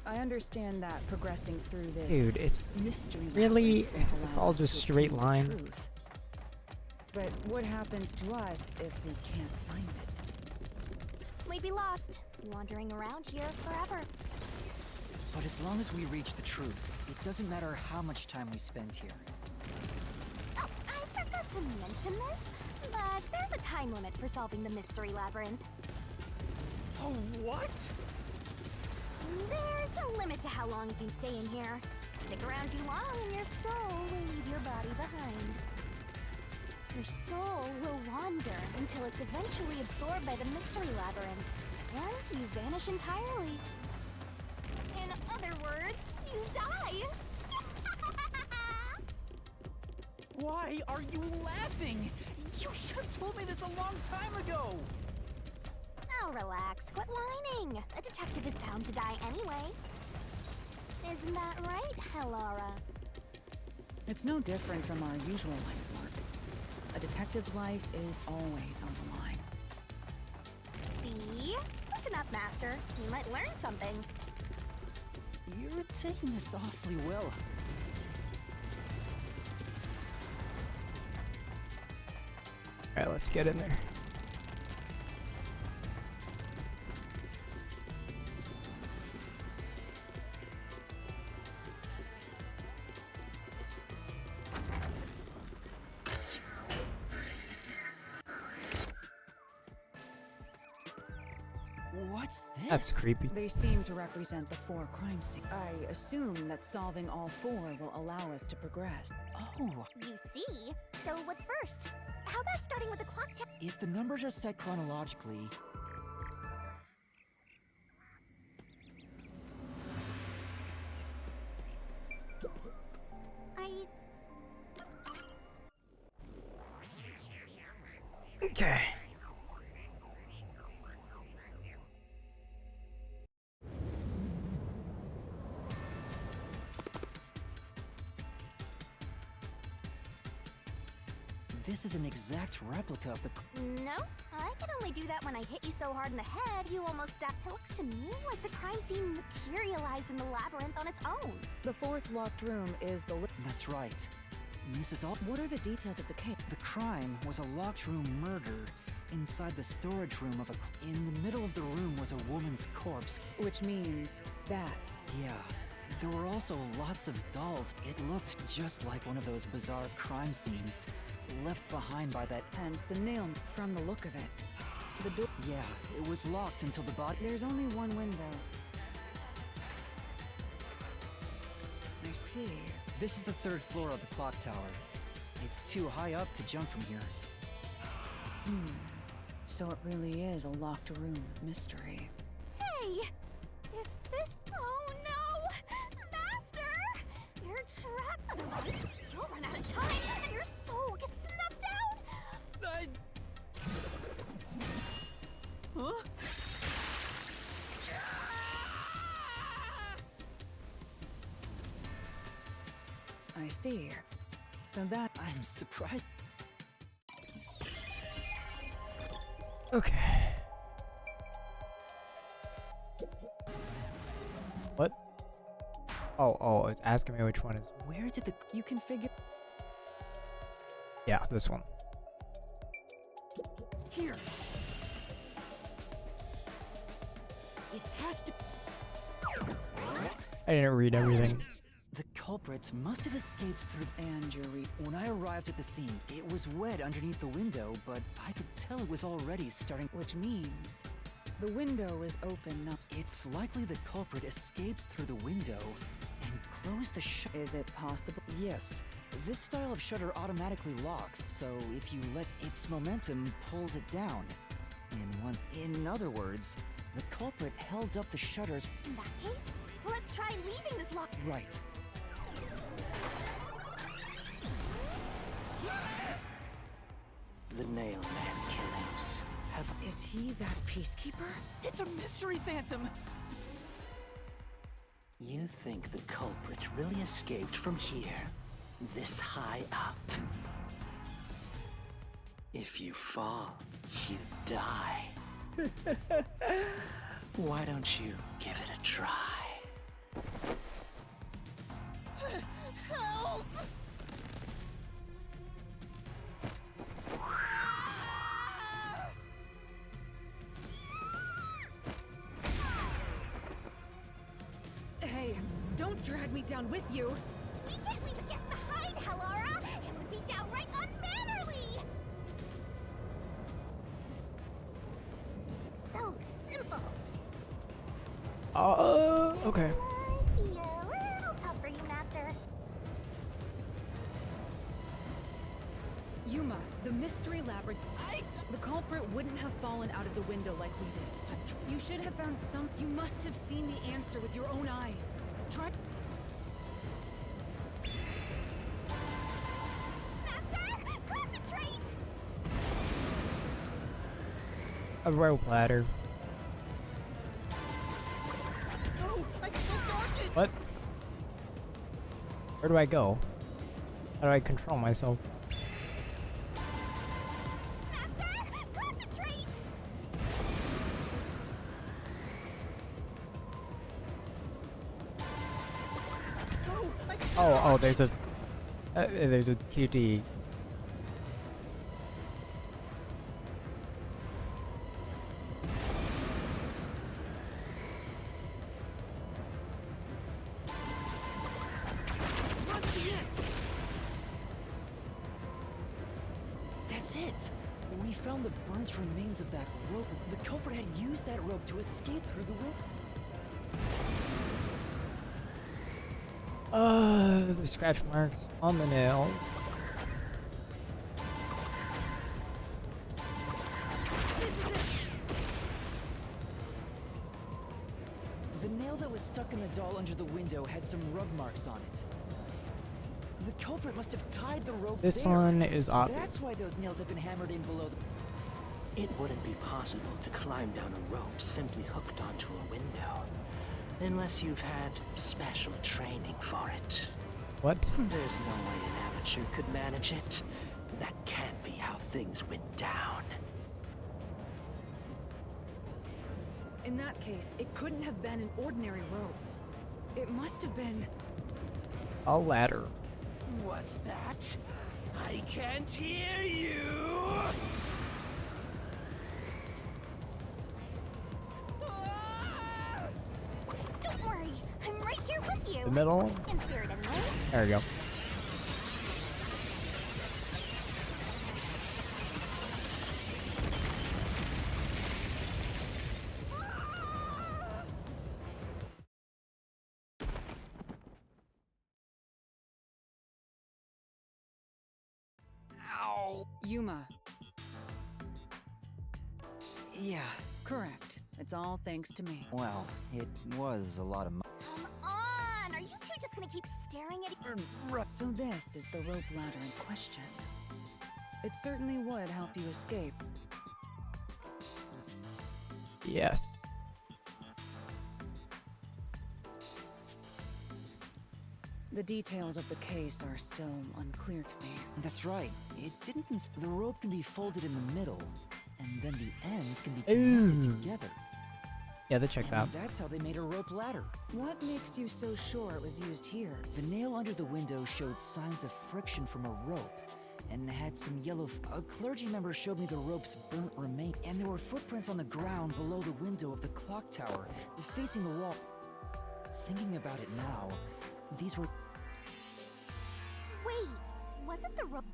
I understand that progressing through this Dude, it's mystery really, labyrinth will it's allow all us to just straight obtain the line. truth. But what happens to us if we can't find it? We'd be lost, wandering around here forever. But as long as we reach the truth, it doesn't matter how much time we spend here. Oh, I forgot to mention this, but there's a time limit for solving the mystery labyrinth. Oh, what? There's a limit to how long you can stay in here. Stick around too long and your soul will leave your body behind. Your soul will wander until it's eventually absorbed by the mystery labyrinth, and you vanish entirely. In other words, you die. Why are you laughing? You should have told me this a long time ago! Now relax, quit whining. A detective is bound to die anyway. Isn't that right, Hellara? It's no different from our usual life work. A detective's life is always on the line. See? Listen up, Master. You might learn something. You're taking this awfully well. Alright, let's get in there. What's this? That's creepy. They seem to represent the 4 crime scenes. I assume that solving all 4 will allow us to progress. Oh, You see? So what's first? How about starting with the clock tower? if the numbers are set chronologically, Okay. this is an exact replica of the. No, I can only do that when I hit you so hard in the head you almost died. It looks to me like the crime scene materialized in the labyrinth on its own. The 4th locked room is the. That's right. And this is all. What are the details of the case? The crime was a locked room murder inside the storage room of a. In the middle of the room was a woman's corpse. Which means that's. Yeah. There were also lots of dolls. It looked just like one of those bizarre crime scenes left behind by that. Hence the nail from the look of it. The door. Yeah, it was locked until the body. There's only one window. I see. This is the 3rd floor of the clock tower. It's too high up to jump from here. So it really is a locked room mystery. Hey! If this. Oh no! Master! You're trapped. Otherwise, you'll run out of time and your soul gets snuffed out! Huh? I see. So that I'm surprised. Okay. What? Oh, it's asking me which one is. Where did the... You can figure... Yeah, this one. Here. It has to... I didn't read everything. The culprit must have escaped through... And you're When I arrived at the scene, it was wet underneath the window, but I could tell it was already starting... Which means the window is open now. It's likely the culprit escaped through the window and closed the shutter. Is it possible? Yes. This style of shutter automatically locks, so if you let its momentum pulls it down. In other words, the culprit held up the shutters. In that case, let's try leaving this lock. Right. The Nail Man killings have... Is he that peacekeeper? It's a mystery phantom! You think the culprit really escaped from here, this high up? If you fall, you die. Why don't you give it a try? Help! Hey, don't drag me down with you. We can't leave a guest behind, Hallara! It would be downright unmannerly! It's so simple. Okay. Might be a little tough for you, Master. Yuma, the mystery labyrinth. The culprit wouldn't have fallen out of the window like we did. You should have found some. You must have seen the answer with your own eyes. Try. Master, concentrate! A rope ladder. No, I can't dodge it! What? Where do I go? How do I control myself? Master, concentrate! No, I can't Oh, dodge there's a QT. Must be it! That's it! We found the burnt remains of that rope. The culprit had used that rope to escape through the window. The scratch marks on the nail. The nail that was stuck in the doll under the window had some rub marks on it. The culprit must have tied the rope This there. one is obvious. That's why those nails have been hammered in below the... It wouldn't be possible to climb down a rope simply hooked onto a window. Unless you've had special training for it. What? There's no way an amateur could manage it. That can't be how things went down. In that case, it couldn't have been an ordinary rope. It must have been... A ladder. What's that? I can't hear you! Don't worry, I'm right here with you. The middle one? In spirit, anyway. There we go. Ow! Yuma. Yeah. Correct. It's all thanks to me. Well, it was a lot of money. Come on! Are you two just gonna keep staring at So this is the rope ladder in question. It certainly would help you escape. Yes. The details of the case are still unclear to me. That's right. It didn't. The rope can be folded in the middle, and then the ends can be connected together. Yeah, that checks out. That's how they made a rope ladder. What makes you so sure it was used here? The nail under the window showed signs of friction from a rope, and had some yellow. A clergy member showed me the rope's burnt remains, and there were footprints on the ground below the window of the clock tower, facing the wall. Thinking about it now, these were. Wait, wasn't the rope?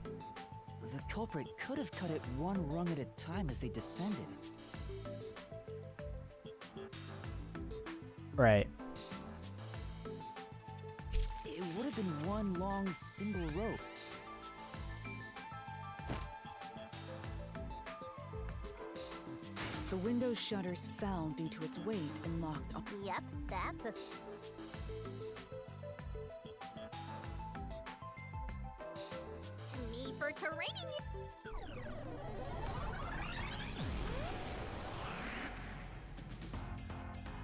The culprit could have cut it one rung at a time as they descended. Right. It would have been one long single rope. The window's shutters fell due to its weight and locked up. Yep, that's a. To me for terraining it.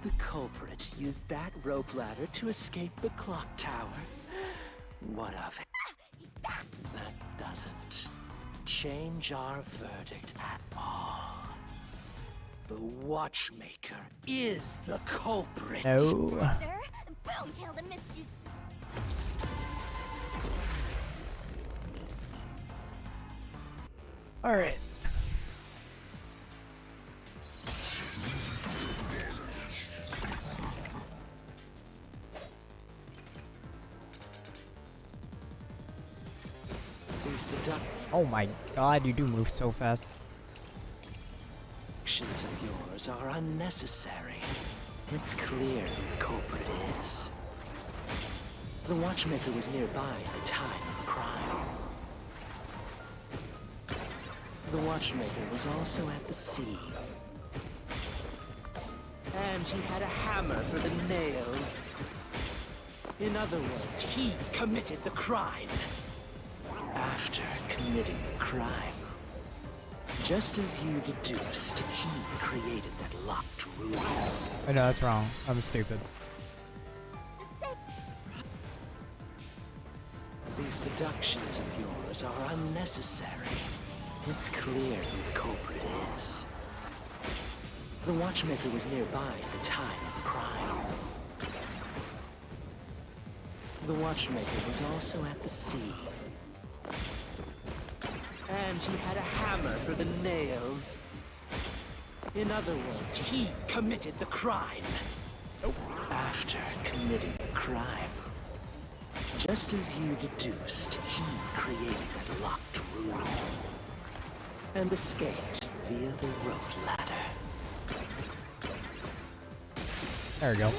The culprit used that rope ladder to escape the clock tower. What of it? That doesn't change our verdict at all. The watchmaker is the culprit. No. Mister, boom, killed him, Mister. All right. Oh my god, you do move so fast. Actions of yours are unnecessary. It's clear who the culprit is. The watchmaker was nearby at the time of the crime. The watchmaker was also at the scene. And he had a hammer for the nails. In other words, he committed the crime. After committing the crime, just as you deduced, he created that locked room. I know that's wrong. I'm stupid. These deductions of yours are unnecessary. It's clear who the culprit is. The watchmaker was nearby at the time of the crime. The watchmaker was also at the scene. And he had a hammer for the nails. In other words, he committed the crime. After committing the crime, just as you deduced, he created that locked room and escaped via the rope ladder. There we go.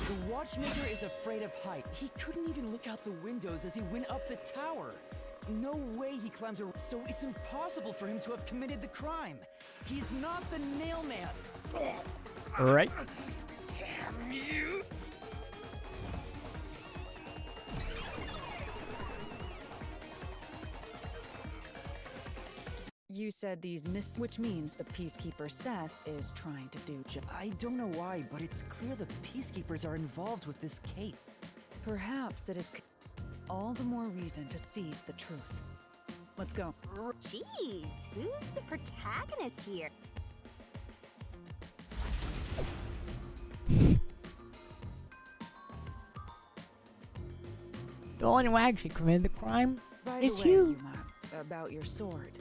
The watchmaker is afraid of height. He couldn't even look out the windows as he went up the tower. No way he climbed a... So it's impossible for him to have committed the crime. He's not the nail man. Right. Damn you. You said these missed, which means the Peacekeeper Seth is trying to do I don't know why, but it's clear the Peacekeepers are involved with this case. Perhaps it is all the more reason to seize the truth. Let's go. Jeez, who's the protagonist here? The one who actually committed the crime By is the way, you. Yuma, about your sword.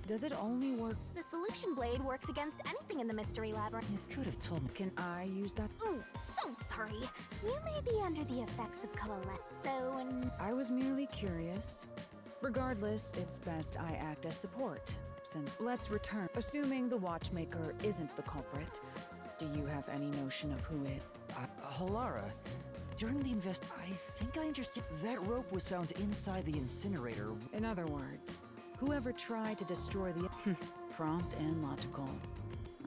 Does it only work? The solution blade works against anything in the mystery labyrinth. You could have told me. Can I use that? Ooh, so sorry. You may be under the effects of Colette, so... I was merely curious. Regardless, it's best I act as support. Since let's return. Assuming the watchmaker isn't the culprit, do you have any notion of who it? Halara, during the I think I understand. That rope was found inside the incinerator. In other words, whoever tried to destroy the... prompt and logical.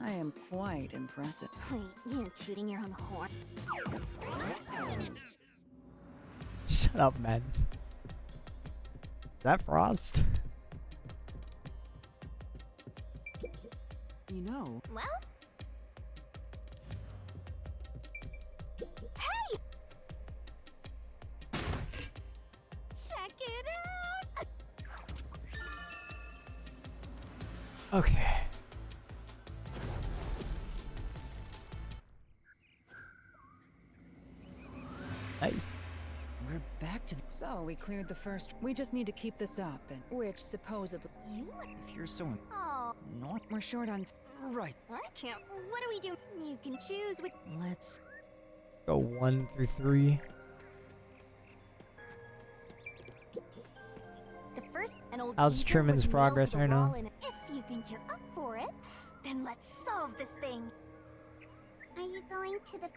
I am quite impressive. Wait, you're tooting your own horn? Shut up, man. Is that Frost? You know. Well? Hey! Check it out! Okay. Nice. We're back to the... So, we cleared the first... We just need to keep this up, and which supposedly... If you're so... Oh, Not... We're short on... Right. I can't. What do we do? You can choose which. Let's... Go 1 through 3. The first, an old How's geezer Truman's was nailed progress to the right now? wall, and if you think you're up for it, then let's solve this thing. Are you going to the...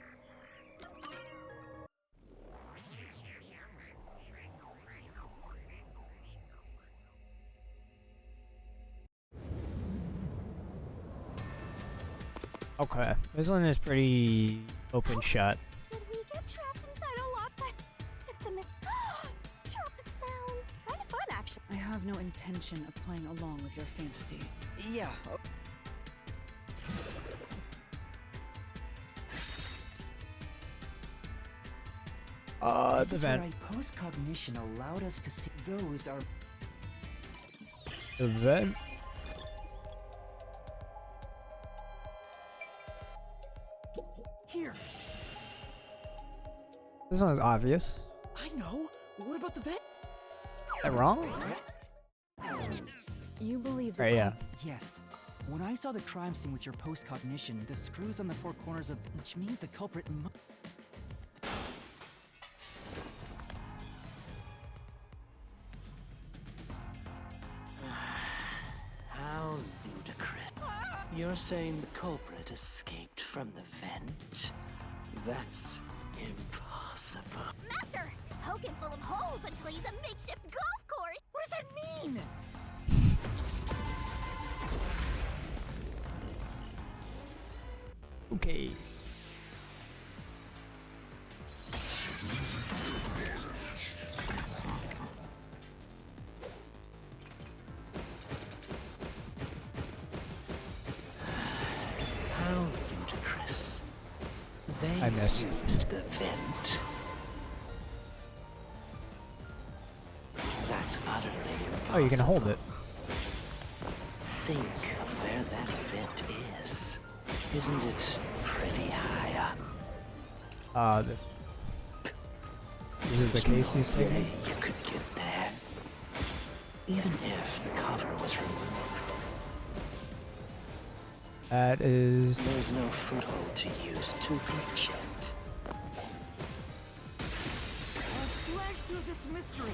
Okay. This one is pretty open shut. Did we get trapped inside a lock? But if the myth... Trap sounds kind of fun, actually. I have no intention of playing along with your fantasies. Yeah. This The is vent. where post-cognition allowed us to see those are... The vent. Here. This one is obvious. I know. What about the vent? Is that wrong? You believe Right, yeah. Yes. When I saw the crime scene with your post-cognition, the screws on the four corners of... Which means the culprit How ludicrous. You're saying the culprit escaped from the vent? That's impossible. Master! Poking full of holes until he's a makeshift golf course! What does that mean? Okay. How ludicrous. They I missed. used the vent. That's utterly impossible. Oh, you can hold it. Think of where that vent is. Isn't it pretty high up? This is the case he's There's no way taking. you could get there. Even if the cover was removed. That is... There's no foothold to use to reach it. Slash through this mystery.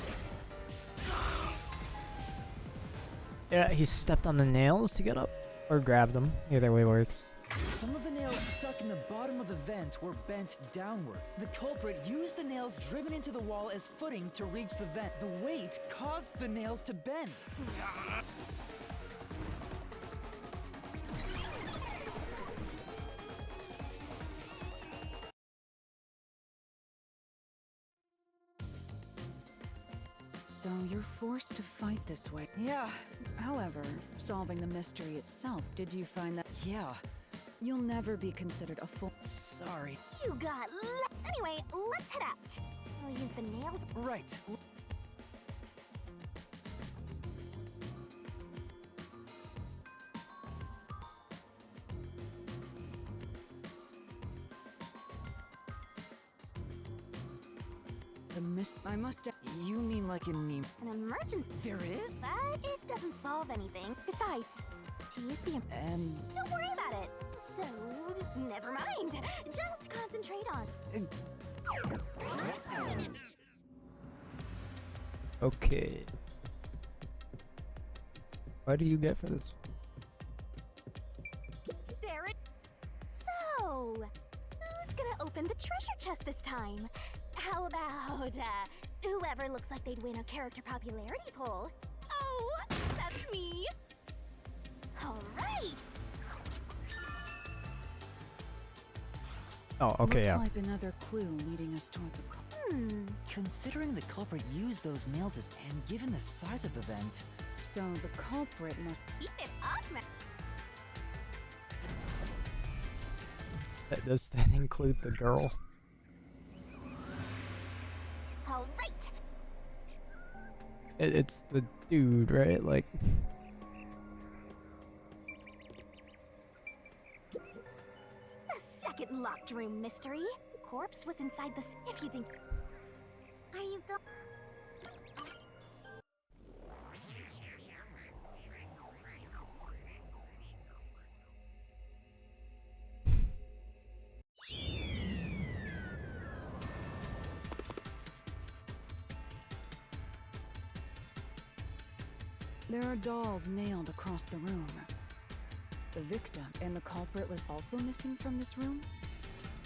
Yeah, he stepped on the nails to get up. Or grabbed them. Either way works. Some of the nails stuck in the bottom of the vent were bent downward. The culprit used the nails driven into the wall as footing to reach the vent. The weight caused the nails to bend. So you're forced to fight this way. Yeah. However, solving the mystery itself, did you find that... Yeah. You'll never be considered a full... Sorry. You got Anyway, let's head out. We'll use the nails. Right. The I must... You mean like in me? An emergency. There is? But it doesn't solve anything. Besides, to use the... And... Don't worry about it. So, never mind. Just concentrate on... Okay. What do you get for this? There it... So, who's gonna open the treasure chest this time? How about, whoever looks like they'd win a character popularity poll? Oh, that's me! Alright! Oh, okay, Looks yeah. like another clue leading us toward the... Considering the culprit used those nails and given the size of the vent... So the culprit must... Keep it up, man! Does that include the girl? All right. It's the dude, right? Like. A second locked room mystery. The corpse was inside the. If you think. Are you go? There are dolls nailed across the room. The victim and the culprit was also missing from this room?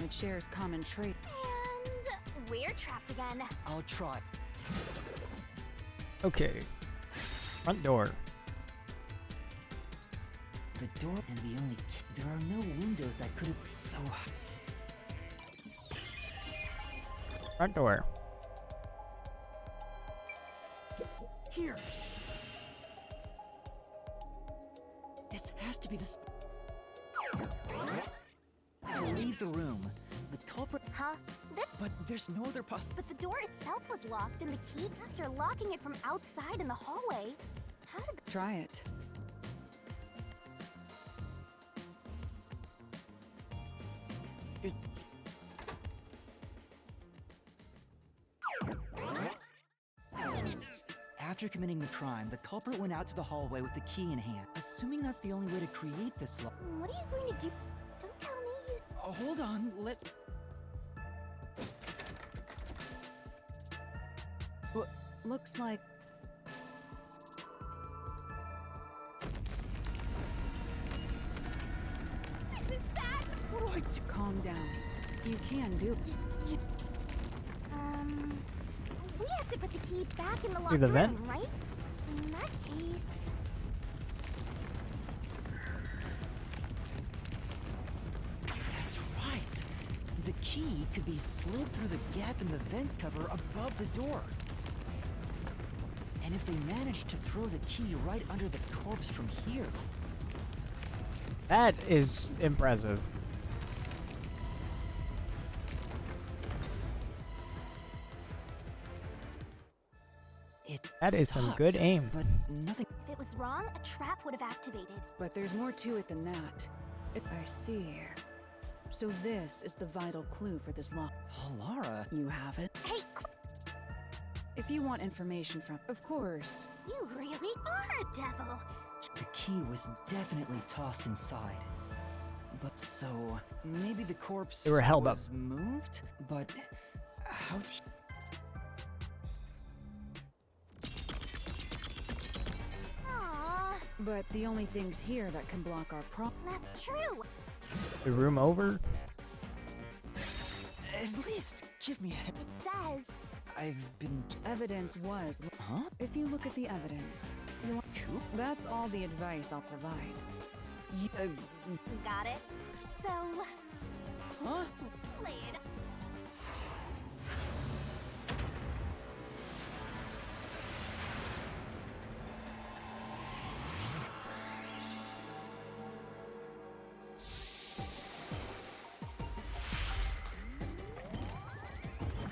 It shares common trait. And we're trapped again. I'll try. Okay. Front door. The door and the only there are no windows that could have so Front door. here. This has to be the to leave the room. The culprit. Huh? But there's no other But the door itself was locked, and the key, after locking it from outside in the hallway, how did? Try it. After committing the crime, the culprit went out to the hallway with the key in hand. Assuming that's the only way to create this lock. What are you going to do? Don't tell me you. Oh, hold on. Looks like This is that. What do I do? calm down. You can do it. We have to put the key back in the locked Through the room, vent? right? In that case. That's right. The key could be slid through the gap in the vent cover above the door. And if they managed to throw the key right under the corpse from here. That is impressive. That is some good aim. But nothing. If it was wrong, a trap would have activated. But there's more to it than that. I see. So this is the vital clue for this lock. Lara. You have it. Hey, If you want information from, of course. you really are a devil. The key was definitely tossed inside. But so maybe the corpse They were held up. was moved? But how do Aww, But the only things here that can block our that's true. The room over? At least give me a head. It says. I've been. Evidence was. Huh? If you look at the evidence, you want to. That's all the advice I'll provide. Got it. So. Huh? Lay it.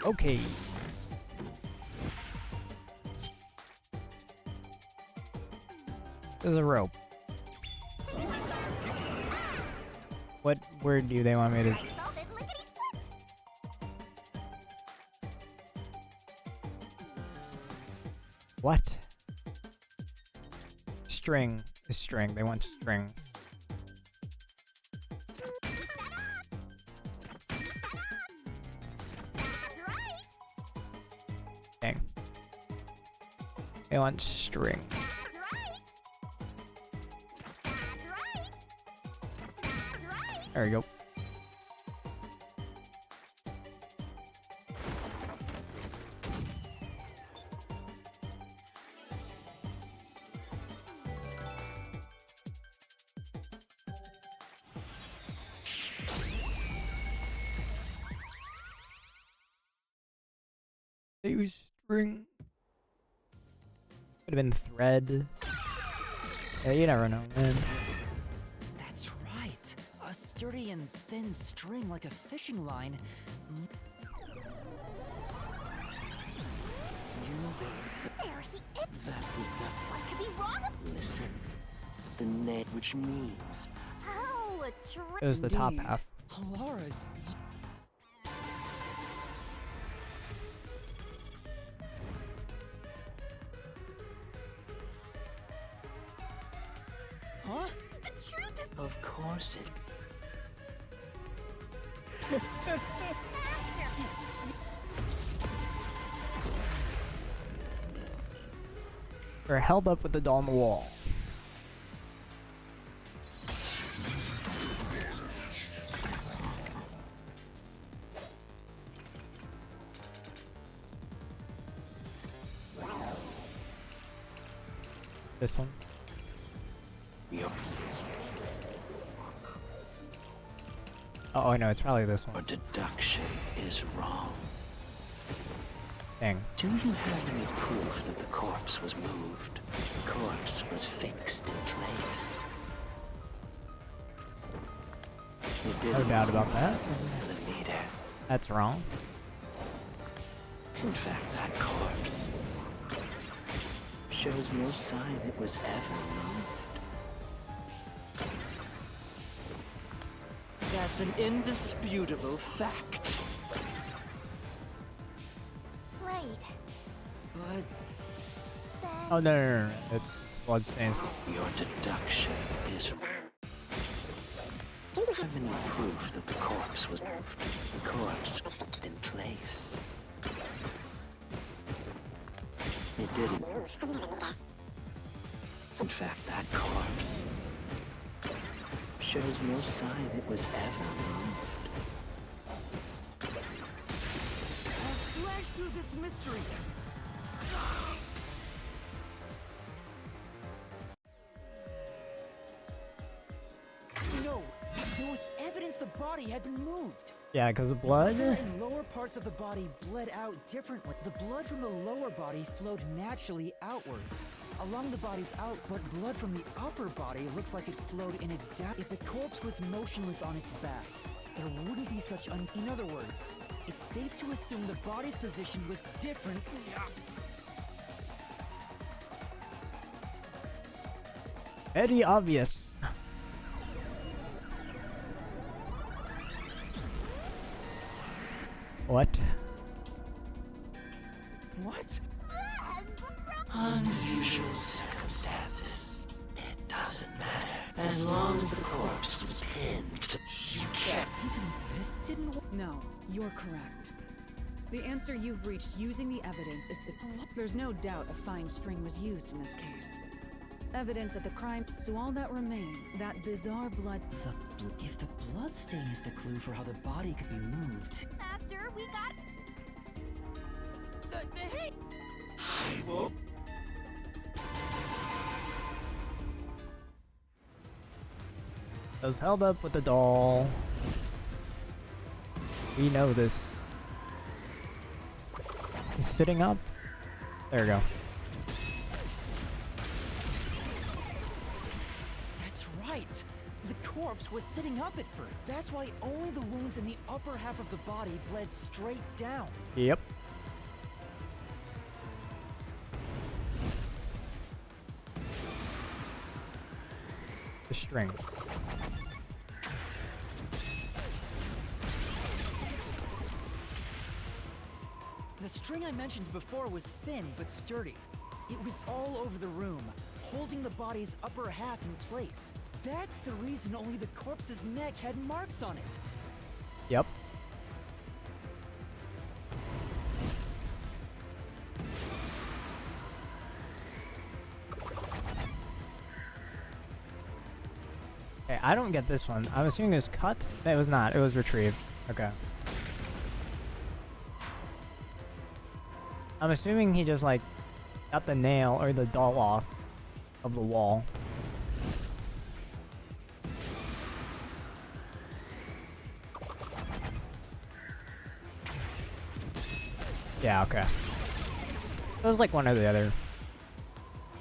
Okay. There's a rope. What word do they want me to... Solve it, lickety split. What? String. Is string. They want string. That's right. Dang. They want string. That's right. That's right. That's right. There we go. They use string. Could have been thread. Yeah, you never know, man. That's right. sturdy and thin string like a fishing line. There he is! That deduct. What could be wrong? Listen. The net, which means. Oh, a trick! It was the top half. Laura. Huh? The truth is. Of course it. We're held up with the doll on the wall. This one. Your Oh no, it's probably this one. deduction is wrong. Dang. Do you have any proof that the corpse was moved? The corpse was fixed in place. It didn't No doubt about that. millimeter. That's wrong. In fact, that corpse shows no sign it was ever moved. That's an indisputable fact. Right. But Oh no. It's bloodstains. your deduction is wrong. Do you have any proof that the corpse was moved? The corpse was fixed in place. It didn't move. In fact, that corpse shows no sign it was ever moved. I'll slash through this mystery. No, there was evidence the body had been moved. Yeah, because of blood. The upper and lower parts of the body bled out differently. The blood from the lower body flowed naturally outwards along the body's out, but blood from the upper body looks like it flowed in a If the corpse was motionless on its back, there wouldn't be such In other words, it's safe to assume the body's position was different. Very obvious. What? What? Unusual circumstances. It doesn't matter. As long as the corpse was pinned, you can't. Even this didn't work? No, you're correct. The answer you've reached using the evidence is that there's no doubt a fine string was used in this case. Evidence of the crime, so all that remained, that bizarre blood. If the blood stain is the clue for how the body could be moved. Master, we got. Hey! I will. I was held up with the doll. We know this. He's sitting up. There we go. That's right. The corpse was sitting up at first. That's why only the wounds in the upper half of the body bled straight down. Yep. The string. The string I mentioned before was thin but sturdy. It was all over the room, holding the body's upper half in place. That's the reason only the corpse's neck had marks on it. Yep. Okay, I don't get this one. I'm assuming it was cut? It was not. It was retrieved. Okay. I'm assuming he just like got the nail or the doll off of the wall. Yeah, okay. It was like one or the other.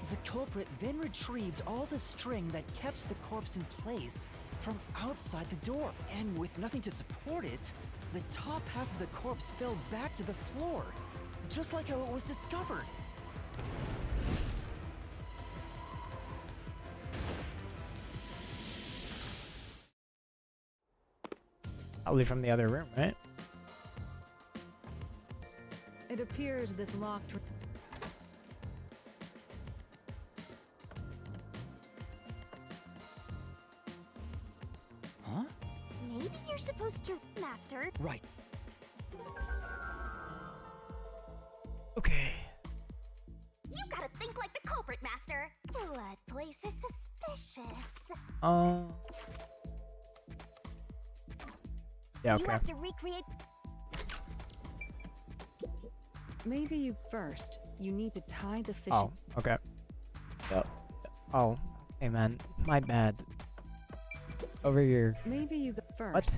The culprit then retrieved all the string that kept the corpse in place from outside the door. And with nothing to support it, the top half of the corpse fell back to the floor, just like how it was discovered. Probably from the other room, right? It appears this locked. Huh? Maybe you're supposed to, Master. Right. Okay. You gotta think like the culprit, Master. Blood place is suspicious. Yeah, You okay. have to recreate. Maybe you first. You need to tie the fishing. Oh, okay. Yep. Oh, hey man, my bad. Over here. Maybe you go first. What?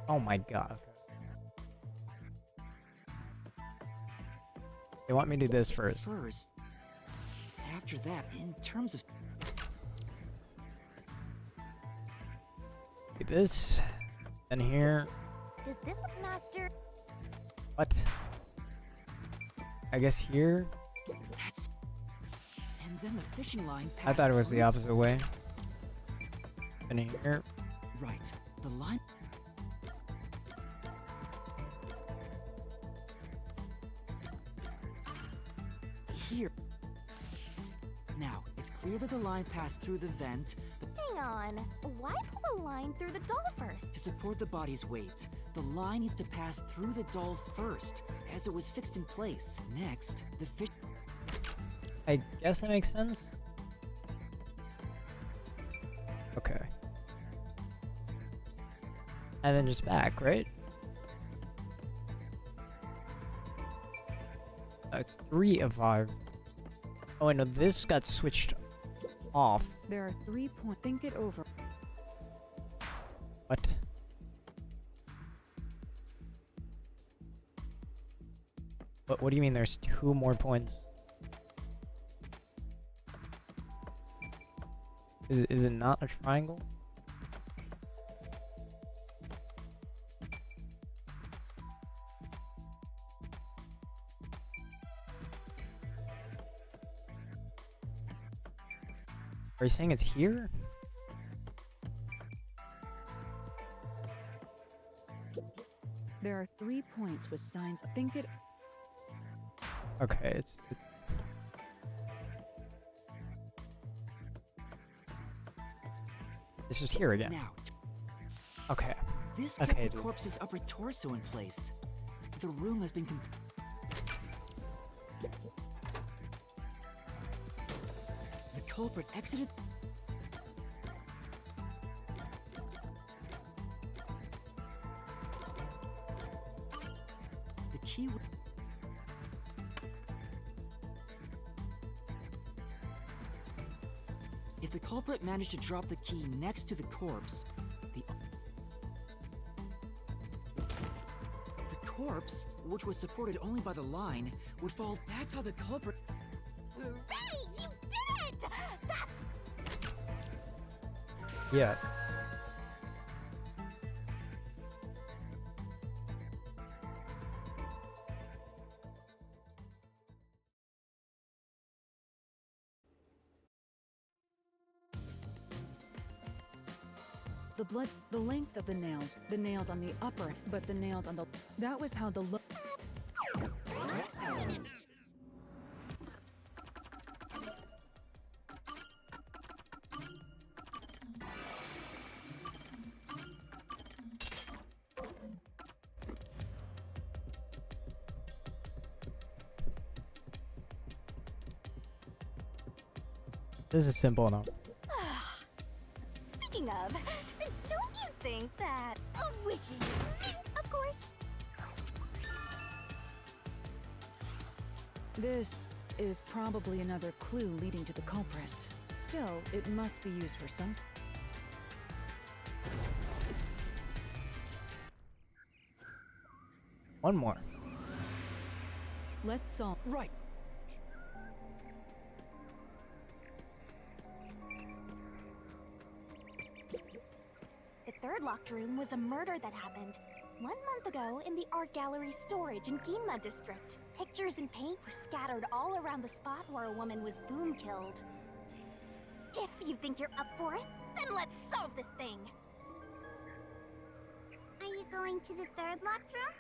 Oh my god. They want me to do this first. First. After that, in terms of... Do this. Then here. Does this look, Master? What? I guess here? That's... And then the fishing line passed I thought it was the through- opposite way. And here. Right. The line... Here. Now, it's clear that the line passed through the vent, but Hang on. Why pull a line through the doll first? to support the body's weight, the line needs to pass through the doll first, as it was fixed in place. Next, the fish... I guess that makes sense. Okay. And then just back, right? It's 3 of 5. Oh, wait, no, this got switched off. There are 3 points. Think it over. What? What do you mean there's 2 more points? Is it not a triangle? Are you saying it's here? There are 3 points with signs. Think it. Okay, it's just here again. Now, Okay. this kept Okay, the dude. corpse's upper torso in place. The room has been... The culprit exited... The key... If the culprit managed to drop the key next to the corpse, the corpse, which was supported only by the line, would fall. That's how the culprit... Hooray! You did it! That's Yes. The length of the nails on the upper, but the nails on the... That was how the look... This is simple enough. Speaking of, don't you think that witches, of course, This is probably another clue leading to the culprit. Still, it must be used for something. One more. Let's solve... Right. third locked room was a murder that happened 1 month ago in the art gallery storage in Ginma district. Pictures and paint were scattered all around the spot where a woman was boom killed. If you think you're up for it, then let's solve this thing! Are you going to the third locked room?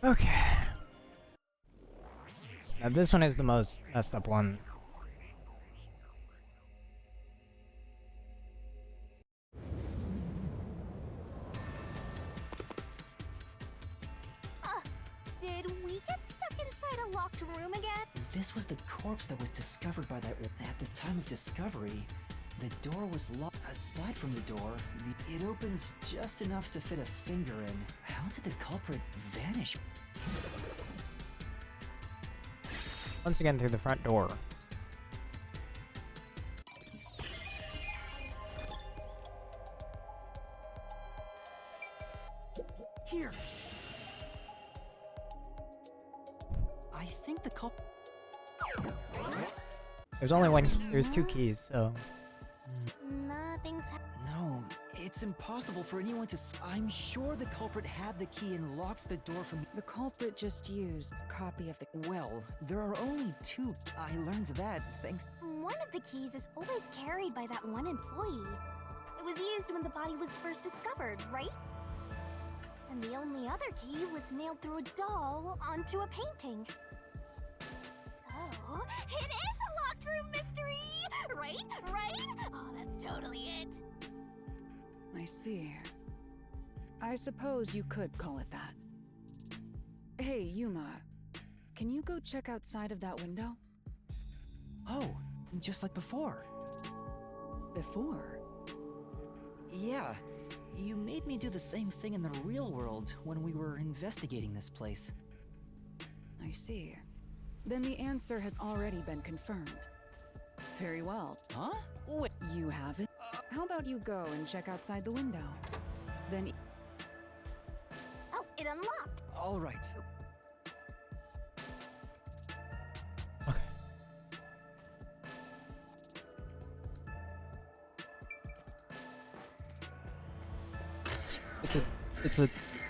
Okay. Now this one is the most messed up one. Did we get stuck inside a locked room again? This was the corpse that was discovered by that. At the time of discovery, the door was locked. Aside from the door, it opens just enough to fit a finger in. How did the culprit vanish? Once again through the front door. Here. I think the culprit. There's only one. There's 2 keys, so. Nothing's No, it's impossible for anyone to. I'm sure the culprit had the key and locked the door from. The culprit just used a copy of the. Well, there are only 2. I learned that thanks. One of the keys is always carried by that one employee. It was used when the body was first discovered, right? And the only other key was nailed through a doll onto a painting. So, it is a locked room mystery! Right? Right? Oh, that's totally it. I see. I suppose you could call it that. Hey, Yuma. Can you go check outside of that window? Oh, just like before. Before? Yeah. You made me do the same thing in the real world when we were investigating this place. I see. Then the answer has already been confirmed. Very well. Huh? Wait. You have it? How about you go and check outside the window? Then... Oh, it unlocked! All right.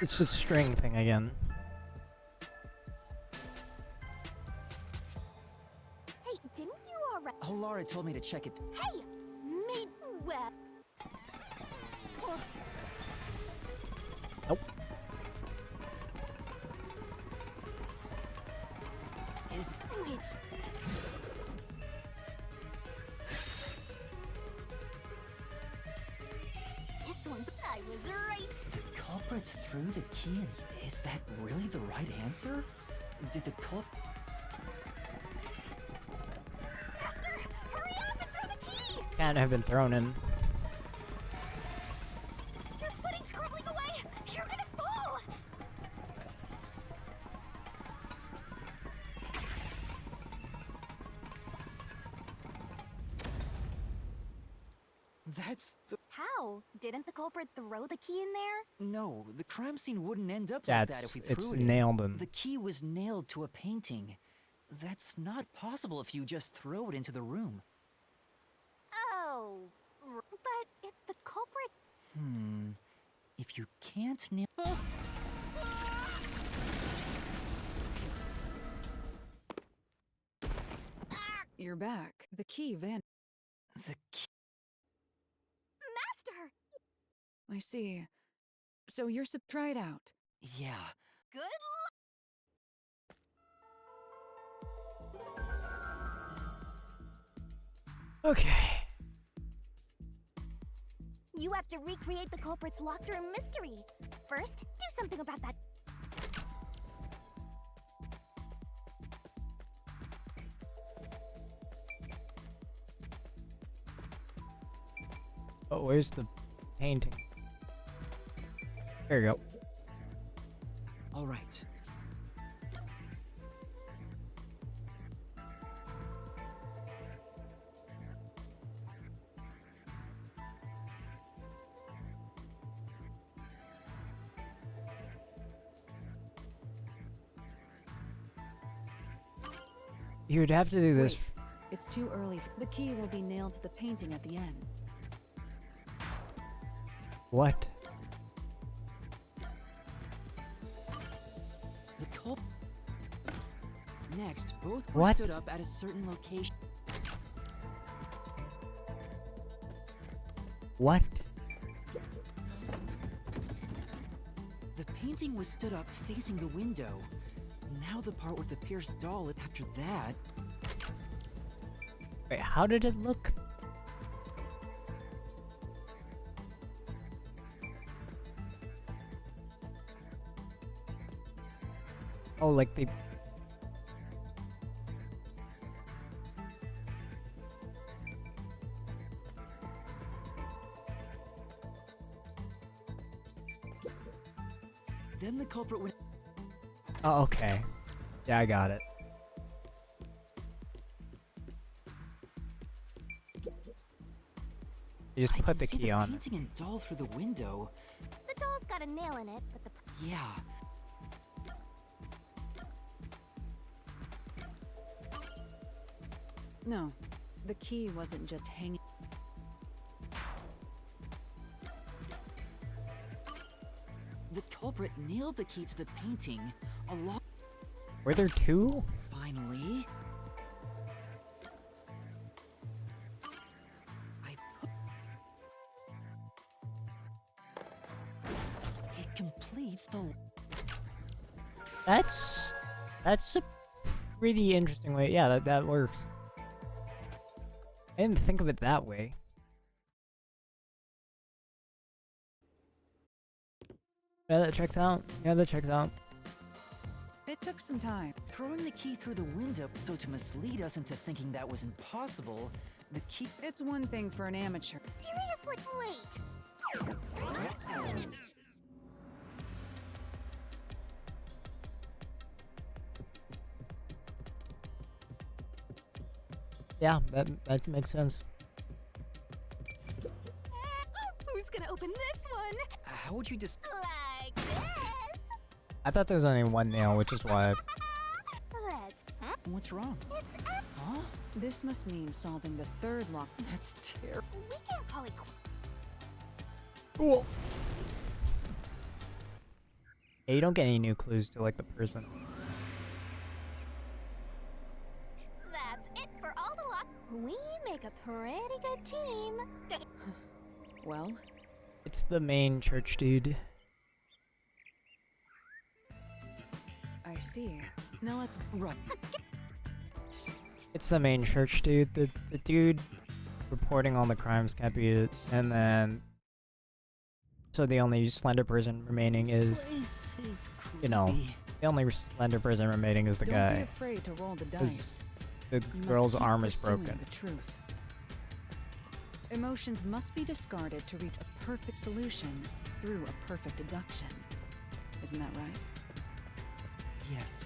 It's a string thing again. Hey, didn't you already? Lara told me to check it. Hey! Me... well... Nope. Is... Which... This one's... I was right! The culprits threw the key in... Is that really the right answer? Did the culprit... Faster! Hurry up and throw the key! Can't have been thrown in. Your footing's crumbling away! You're gonna fall! That's the... How? Didn't the culprit throw the key in there? No, the crime scene wouldn't end up like that if we threw It's it in. nailed in. The key was nailed to a painting. That's not possible if you just throw it into the room. Oh... But if the culprit... If you can't nail... You're back. The key vanished. The key... Master! I see. So you're try it out. Yeah. Good luck! Okay. You have to recreate the culprit's locked room mystery. First, do something about that. Oh, where's the painting? There you go. All right. You would have to do this. Wait, it's too early. The key will be nailed to the painting at the end. What? The culprit. Next, both were What? stood up at a certain location. What? The painting was stood up facing the window. Now the part with the pierced doll after that. Wait, how did it look? Oh, like they... Then the culprit went. Oh, okay. Yeah, I got it. You just I put can the see key the on it. painting and doll through the window. The doll's got a nail in it, but the Yeah. No, the key wasn't just hanging. The culprit nailed the key to the painting along. Were there two? Finally. It completes the. That's a pretty interesting way. Yeah, that works. I didn't think of it that way. Yeah, that checks out. Yeah, that checks out. It took some time. Throwing the key through the window so to mislead us into thinking that was impossible, the key. It's one thing for an amateur. seriously, wait. Yeah, that makes sense. Who's gonna open this one? How would you just. Like this. I thought there was only one nail, which is why. Let's. Huh? What's wrong? It's Huh? This must mean solving the third lock. That's terrible. We can't call it. Cool. Yeah, you don't get any new clues to like the person. That's it for all the luck. We make a pretty good team. Well, It's the main church dude. I see. Now let's run. It's the main church dude. The dude reporting all the crimes can't be it. And then so the only slender person remaining is, Place is you know, creepy. the only slender person remaining is the Don't guy. be afraid to roll the 'Cause dice. the You must girl's keep arm is pursuing broken. The truth. Emotions must be discarded to reach a perfect solution through a perfect deduction. Isn't that right? Yes.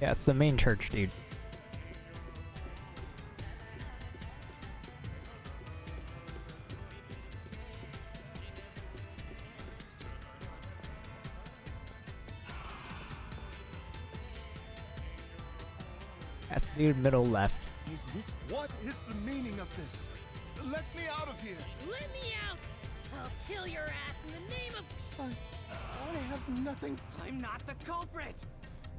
Yeah, it's the main church dude. That's the dude middle left. Is this. What is the meaning of this? Let me out of here! Let me out! I'll kill your ass in the name of. I have nothing. I'm not the culprit!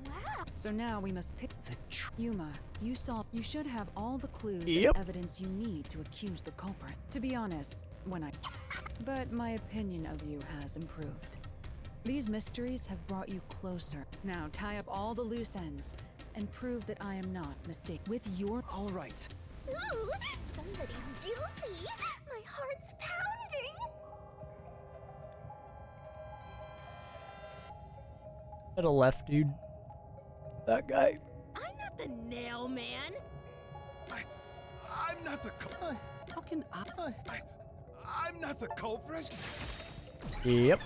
Wow. So now we must pick The Yuma, you should have all the clues Yep. and evidence you need to accuse the culprit. To be honest, but my opinion of you has improved. These mysteries have brought you closer. Now tie up all the loose ends and prove that I am not mistaken. With your All right. Ooh, somebody's guilty. My heart's pounding. Middle left dude. That guy. I'm not the nail man! I'm not the How can I? I'm not the culprit! Yep.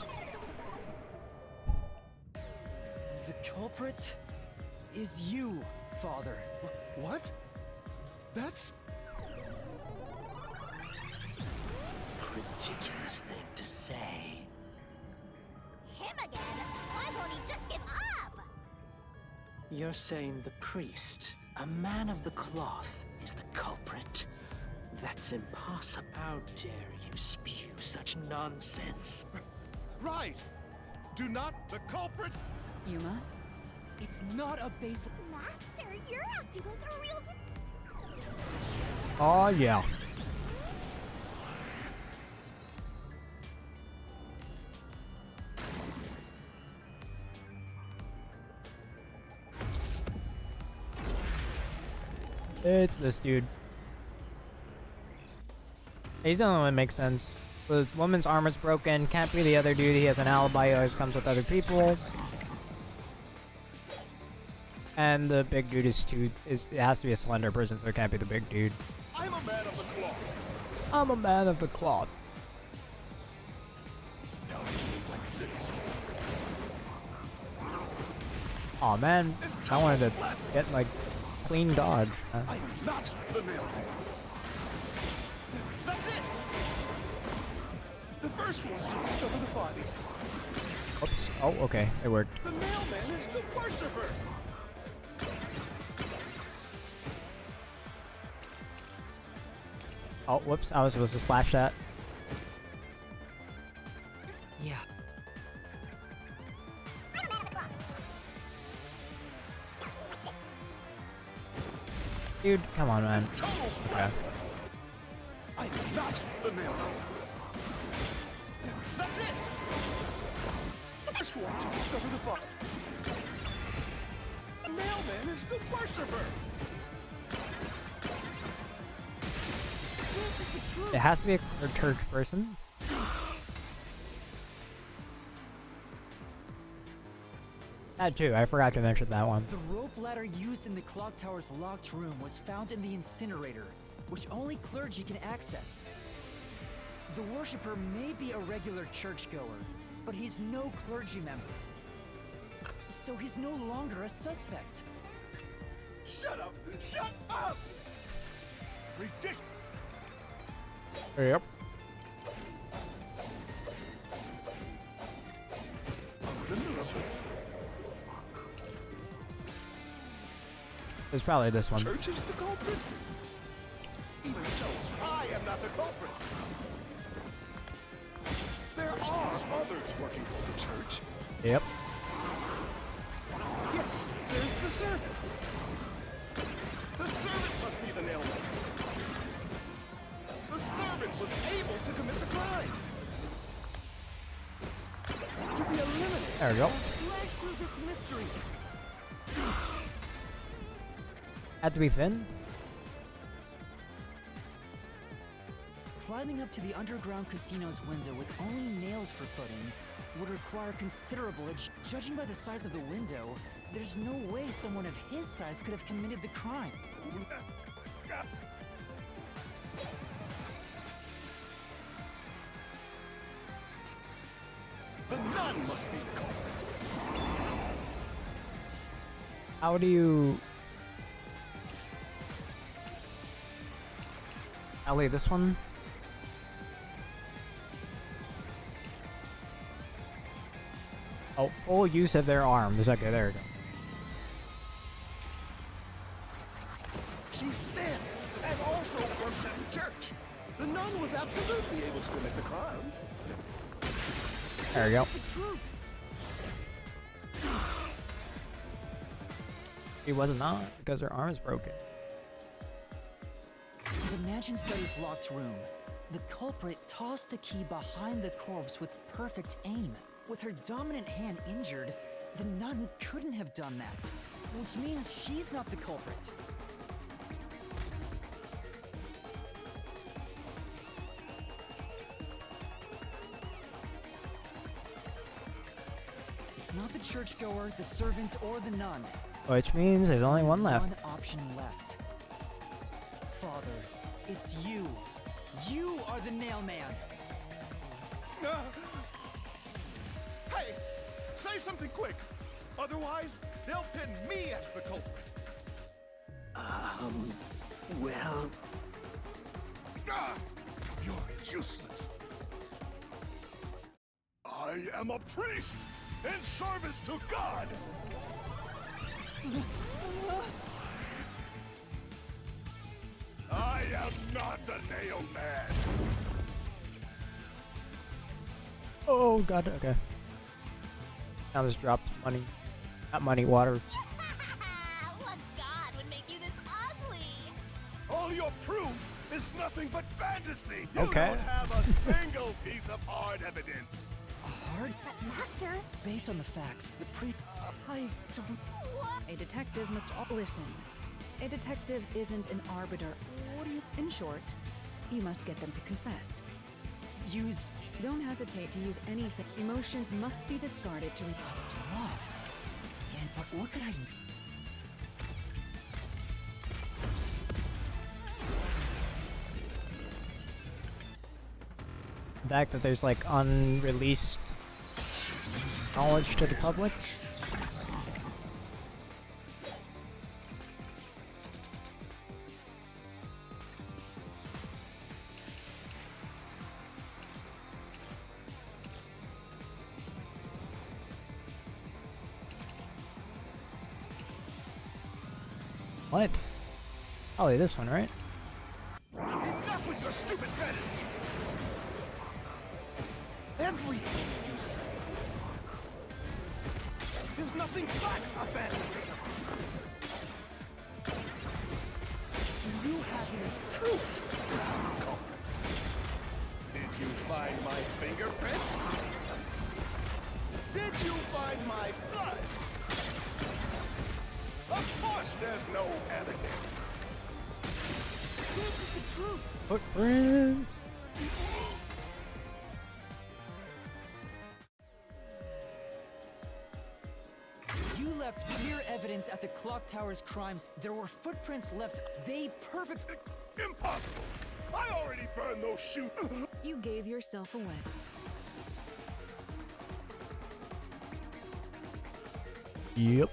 The culprit is you, Father. What? That's... Ridiculous thing to say. Him again? Why won't he just give up? You're saying the priest. A man of the cloth is the culprit. That's impossible. How dare you spew such nonsense? Right! Do not the culprit! Yuma? It's not a base. Master, you're acting like a real. Oh yeah. It's this dude. He's the only one that makes sense. The woman's armor's broken, can't be the other dude, he has an alibi, he always comes with other people. And the big dude it has to be a slender person, so it can't be the big dude. I'm a man of the cloth. I'm a man of the cloth. Aw man, I wanted to get like clean dodge. I am not the nail man. That's it! The first one to discover the body. Oops. Oh, okay, it worked. The mailman is the worshiper! Oh, whoops, I was supposed to slash that. Yeah. Dude, come on, man. Okay. I am not the mailman. That's it! The first one to discover the body. The mailman is the worshiper! It has to be a church person. That too, I forgot to mention that one. The rope ladder used in the clock tower's locked room was found in the incinerator, which only clergy can access. The worshipper may be a regular churchgoer, but he's no clergy member. So he's no longer a suspect. Shut up! Shut up! Ridiculous! Yep. It's probably this one. Church is the culprit? Even so, I am not the culprit. There are others working for the church. Yep. Yes, there's the servant. The servant must be the nailman. The servant was able to commit the crimes. To be eliminated. There we go. Slash through this mystery. Had to be Finn. Climbing up to the underground casino's window with only nails for footing would require considerable judging by the size of the window, there's no way someone of his size could have committed the crime. The nun must be the culprit. How do you... Ellie, this one? Oh, full use of their arms. Okay, there we go. She's thin and also works at the church. The nun was absolutely able to commit the crimes. There we go. She was not, because her arm is broken. In the mansion study's locked room, the culprit tossed the key behind the corpse with perfect aim. With her dominant hand injured, the nun couldn't have done that, which means she's not the culprit. It's not the churchgoer, the servant, or the nun. Which means there's only one left. One option left. Father, it's you. You are the nailman. Hey, say something quick. Otherwise, they'll pin me as the culprit. Well... You're useless. I am a priest in service to God. Nailman! Oh god, okay. I just dropped money. Not money, water. What god would make you this ugly? All your proof is nothing but fantasy! You Okay. don't have a single piece of hard evidence! Hard? But Master, Based on the facts, the I don't... A detective must listen. A detective isn't an arbiter. What do you... In short, you must get them to confess. Use... Don't hesitate to use anything. Emotions must be discarded to... Bluff. And what could I... The fact that there's like unreleased knowledge to the public. What? Probably this one, right? Enough with your stupid fantasies! Everything you say is nothing but a fantasy! Do you have any proof, culprit? Did you find my fingerprints? Did you find my blood? Of course there's no evidence! This is the truth! Footprint. You left clear evidence at the clock tower's crimes. There were footprints left. They perfect... Impossible! I already burned those shoes! You gave yourself away. Yep.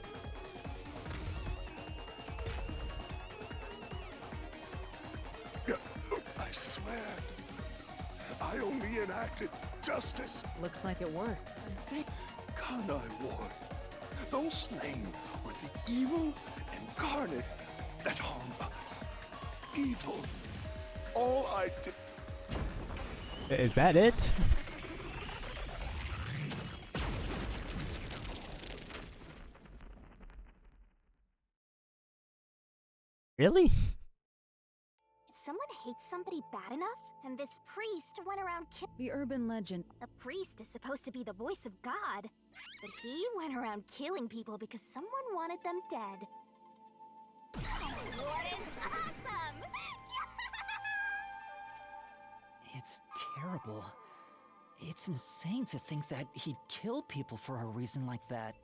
I swear, I only enacted justice. Looks like it worked. Can't I warn? Those slain were the evil incarnate that harmed others. Evil. All I did. Is that it? Really? if someone hates somebody bad enough, and this priest went around The urban legend. A priest is supposed to be the voice of God, but he went around killing people because someone wanted them dead. What is awesome? It's terrible. It's insane to think that he'd kill people for a reason like that.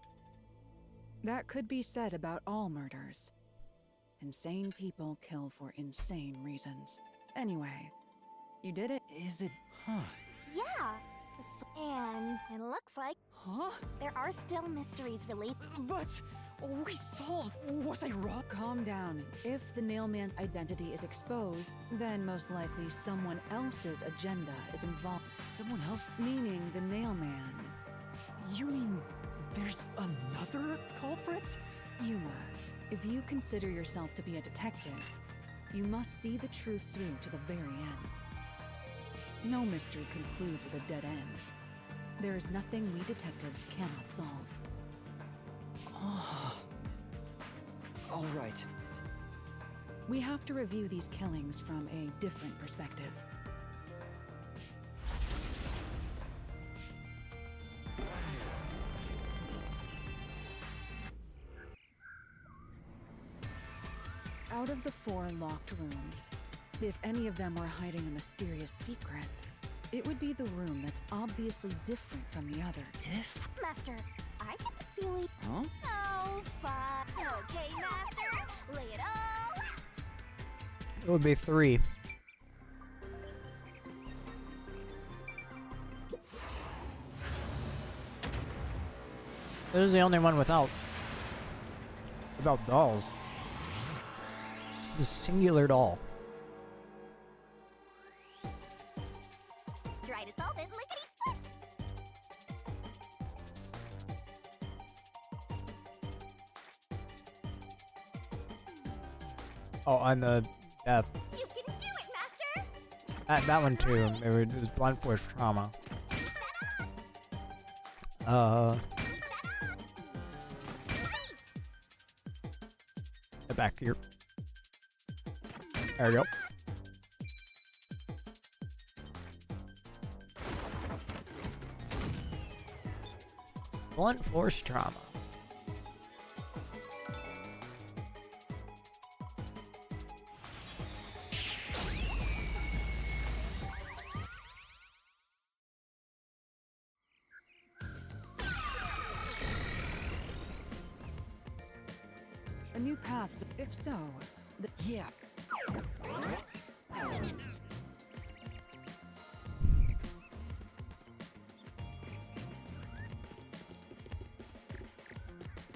That could be said about all murders. Insane people kill for insane reasons. Anyway, you did it. Is it... Huh. Yeah, and it looks like there are still mysteries related. But we solved... Was I wrong? Calm down. If the Nailman's identity is exposed, then most likely someone else's agenda is involved. Someone else? Meaning the Nailman. You mean there's another culprit? Yuma, if you consider yourself to be a detective, you must see the truth through to the very end. No mystery concludes with a dead end. There is nothing we detectives cannot solve. All right. We have to review these killings from a different perspective. Out of the 4 locked rooms, if any of them were hiding a mysterious secret, it would be the room that's obviously different from the other. Master, I get the feeling. Huh? Oh, fun. Okay, Master, lay it all out. It would be 3. This is the only one without dolls. The singular doll. Dry to solvent, lickety split. Oh, on the death. You can do it, Master. That one too. It was blunt force trauma. Get back here. There we go. Blunt force trauma. A new path, if so, yeah.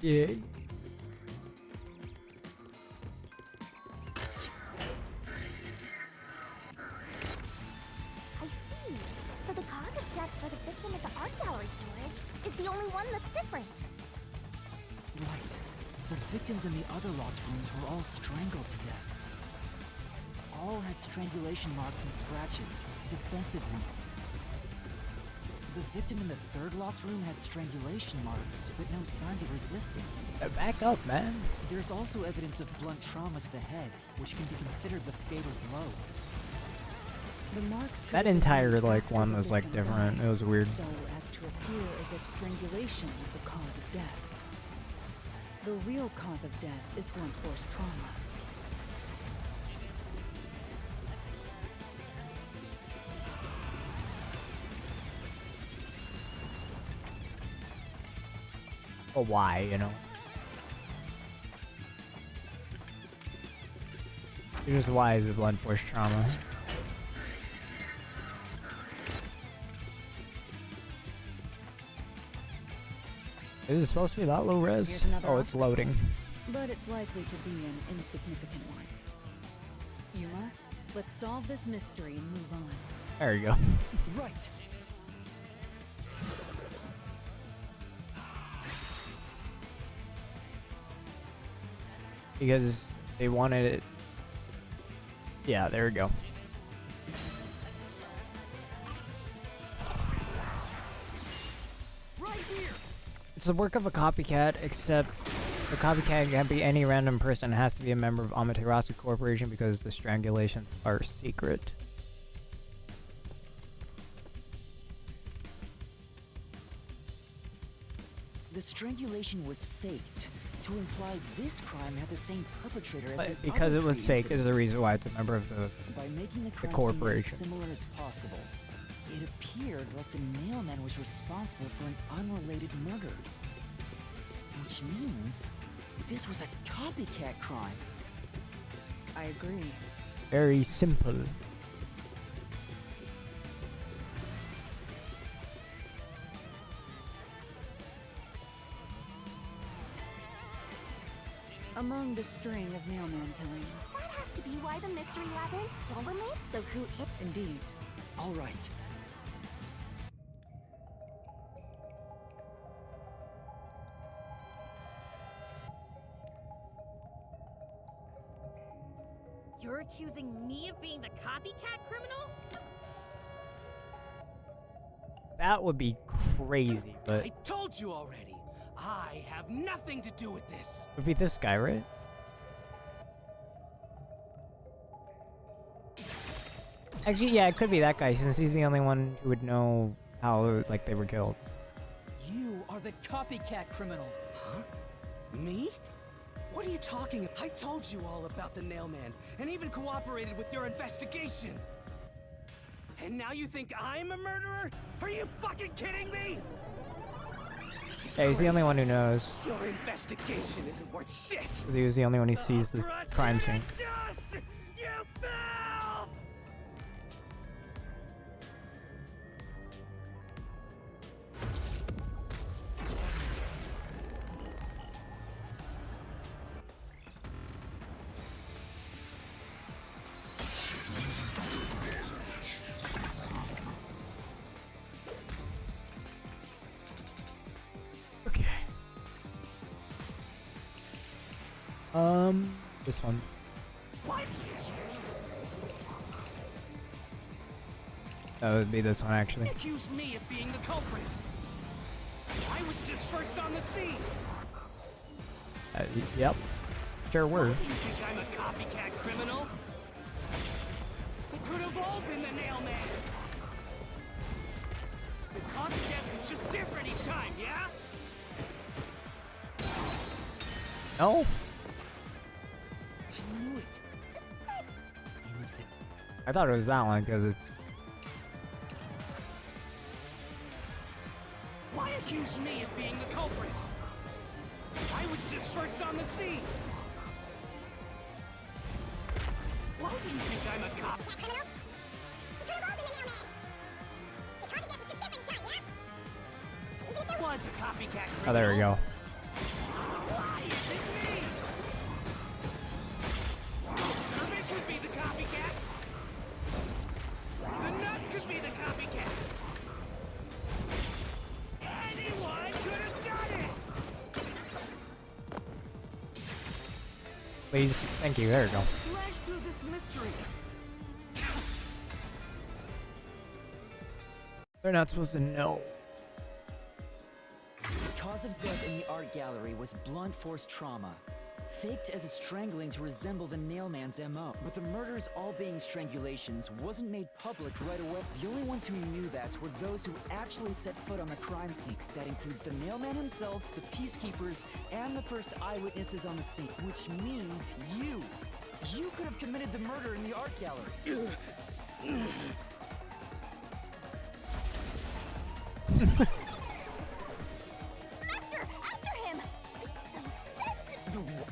Yeah. I see. So the cause of death for the victim at the art gallery storage is the only one that's different. Right. The victims in the other locked rooms were all strangled to death. All had strangulation marks and scratches, defensive wounds. The victim in the third locked room had strangulation marks, but no signs of resisting. Back up, man. There's also evidence of blunt trauma to the head, which can be considered the fatal blow. The marks That entire like one was like different. It was weird. So as to appear as if strangulation was the cause of death. The real cause of death is blunt force trauma. Or why, you know? Here's why is a blunt force trauma. Is it supposed to be that low res? Oh, it's loading. But it's likely to be an insignificant one. Yuma, let's solve this mystery and move on. There you go. Right. Because they wanted it. Yeah, there we go. Right here. It's the work of a copycat, except the copycat can't be any random person. It has to be a member of Amaterasu Corporation because the strangulations are secret. The strangulation was faked to imply this crime had the same perpetrator as But the because other it was three fake is the incidents. reason why it's a member of By making the the crime corporation. seem as similar as possible, it appeared like the nailman was responsible for an unrelated murder. Which means this was a copycat crime. I agree. Very simple. Among the string of mailman killings. That has to be why the mystery labyrinth still remains. So who hit? Indeed. All right. You're accusing me of being the copycat criminal? That would be crazy, but I it told you already. I have nothing to do with this. would be this guy, right? Actually, yeah, it could be that guy since he's the only one who would know how like they were killed. You are the copycat criminal. Huh? Me? What are you talking about? I told you all about the Nailman, and even cooperated with your investigation. And now you think I'm a murderer? Are you fucking kidding me? Yeah, he's the only one who knows. Your investigation isn't worth shit. Because he was the only one who sees the crime scene. Dust! You filth! Okay. This one. What? That would be this one, actually. Accuse me of being the culprit. I was just first on the scene. Yep. Sure were. You think I'm a copycat criminal? It could have all been the nail man. The cause of death was just different each time, yeah? No. I knew it. I thought it was that one because it's. Why accuse me of being the culprit? I was just first on the scene. Why do you think I'm a cop? Even if there was a copycat criminal. Oh, there we go. Why is it me? Servant could be the copycat. The nut could be the copycat. Anyone could have done it. Please. Thank you. There we go. Slash through this mystery. They're not supposed to know. The cause of death in the art gallery was blunt force trauma, faked as a strangling to resemble the nailman's MO. But the murders all being strangulations wasn't made public right away. The only ones who knew that were those who actually set foot on the crime scene. That includes the nailman himself, the peacekeepers, and the first eyewitnesses on the scene. Which means you. You could have committed the murder in the art gallery. Master, after him! It's so sensitive!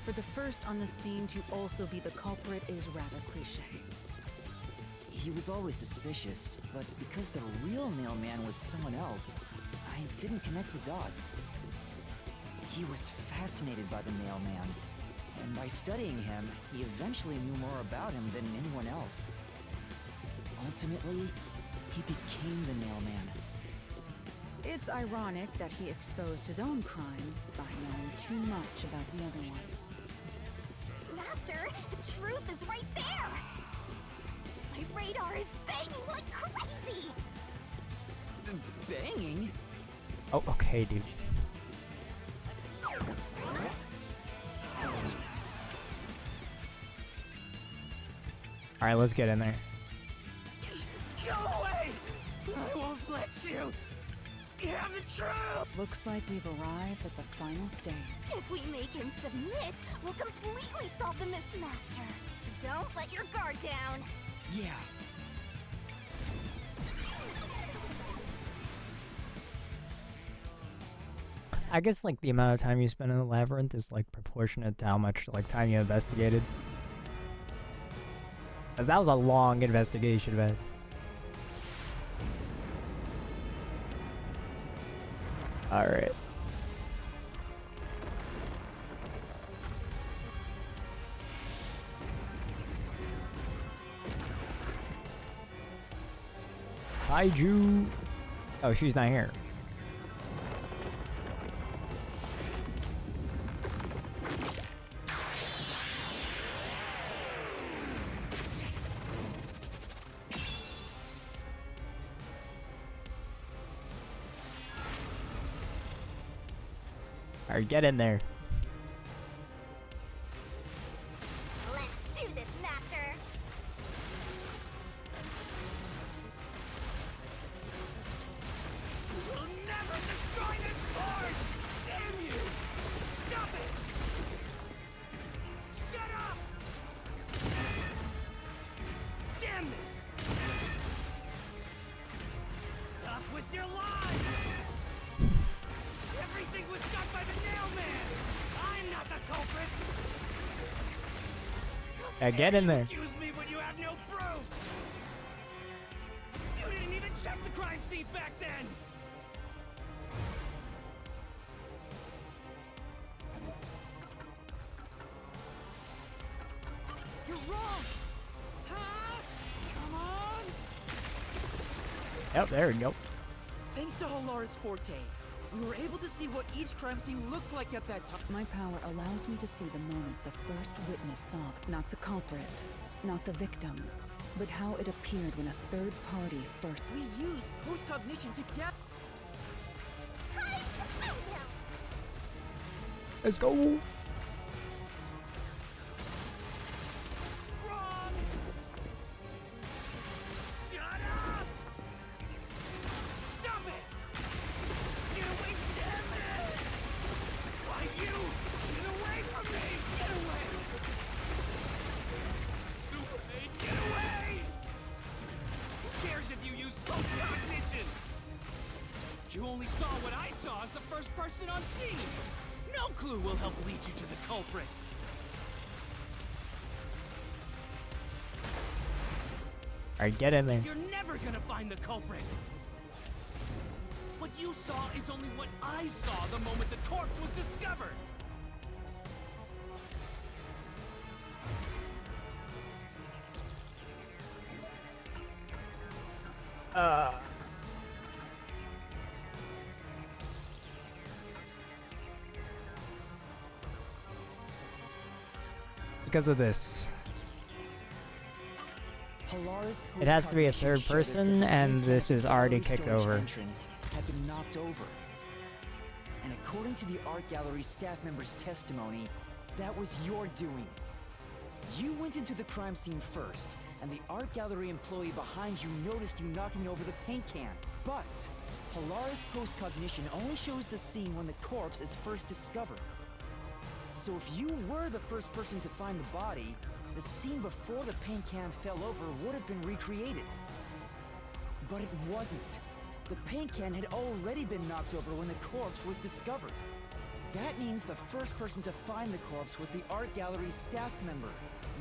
For the first on the scene to also be the culprit is rather cliche. He was always suspicious, but because the real nailman was someone else, I didn't connect the dots. He was fascinated by the nailman, and by studying him, he eventually knew more about him than anyone else. Ultimately, he became the nailman. It's ironic that he exposed his own crime by knowing too much about the other ones. Master, the truth is right there! My radar is banging like crazy! Banging? Oh, okay, dude. Alright, let's get in there. Go away! I won't let you! You have the truth! Looks like we've arrived at the final stage. If we make him submit, we'll completely solve the Master. Don't let your guard down. Yeah. I guess like the amount of time you spend in the labyrinth is like proportionate to how much like time you investigated. Cause that was a long investigation, man. Alright. Kaiju. Oh, she's not here. Alright, get in there. Let's do this, Master. We'll never destroy this fort! Damn you! Stop it! Shut up! Damn this! Stop with your lies! Everything was done by the nailman! I'm not the culprit! Yeah, get in there. Accuse me when you have no proof! You didn't even check the crime scenes back then! You're wrong! Huh? Come on! Yep, there we go. Thanks to Halara's forte, We were able to see what each crime scene looked like at that time. My power allows me to see the moment the first witness saw, not the culprit, not the victim, but how it appeared when a third party first. We used post-cognition to get. Let's go. You only saw what I saw as the first person on scene! No clue will help lead you to the culprit! Alright, get in there. You're never gonna find the culprit! What you saw is only what I saw the moment the corpse was discovered! Because of this. Polara's It has to be a third post-cognition showed us that person, the and pancake this is and already gallery kicked storage over. entrance had been knocked over. And according to the art gallery staff member's testimony, that was your doing. You went into the crime scene first, and the art gallery employee behind you noticed you knocking over the paint can. But Polara's post-cognition only shows the scene when the corpse is first discovered. So if you were the first person to find the body, the scene before the paint can fell over would have been recreated. But it wasn't. The paint can had already been knocked over when the corpse was discovered. That means the first person to find the corpse was the art gallery's staff member,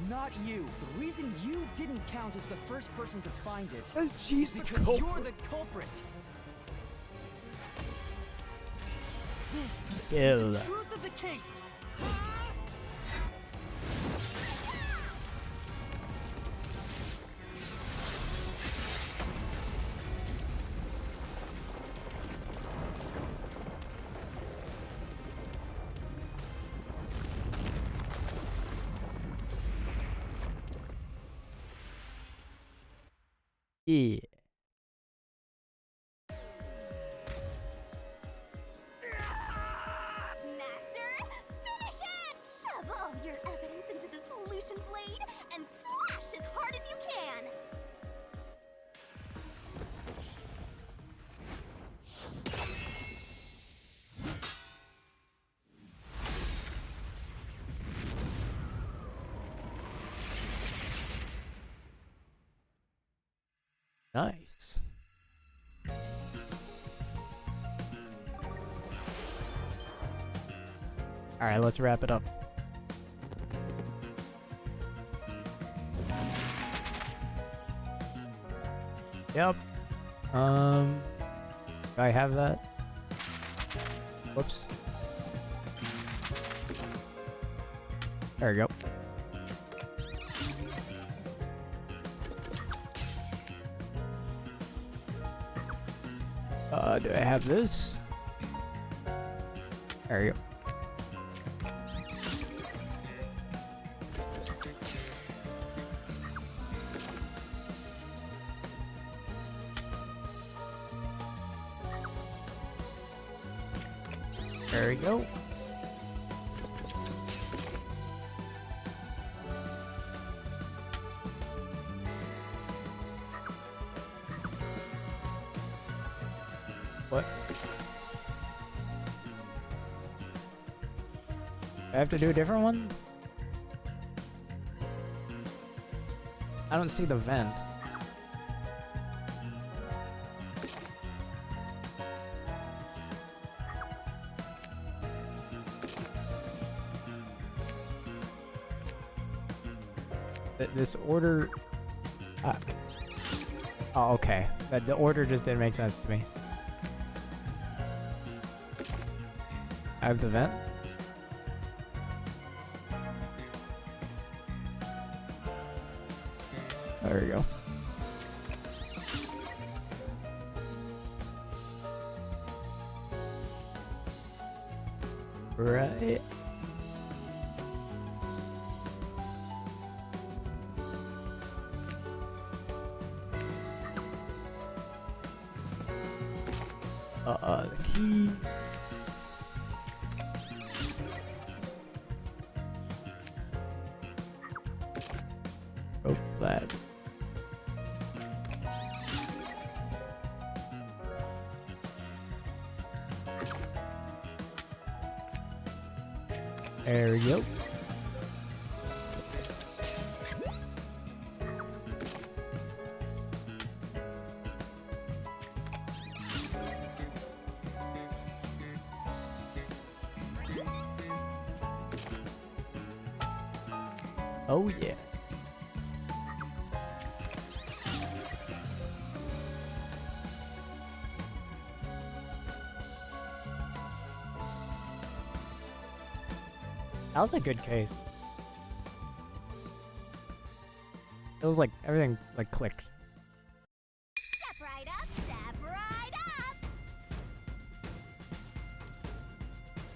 not you. The reason you didn't count as the first person to find it is because you're the culprit. This Kill. is the truth of the case. Yeah. Master, finish it! Shove all your evidence into the solution blade and slash as hard as you can! Nice. Alright, let's wrap it up. Yep. Do I have that? Whoops. There we go. Do I have this? There you go. There we go. What? I have to do a different one? I don't see the vent. This order... oh, okay. The order just didn't make sense to me. I have the vent. There we go. Right. The key. Oh, that. There we go. Oh yeah. That was a good case. It was like everything like clicked. Step right up, step right up!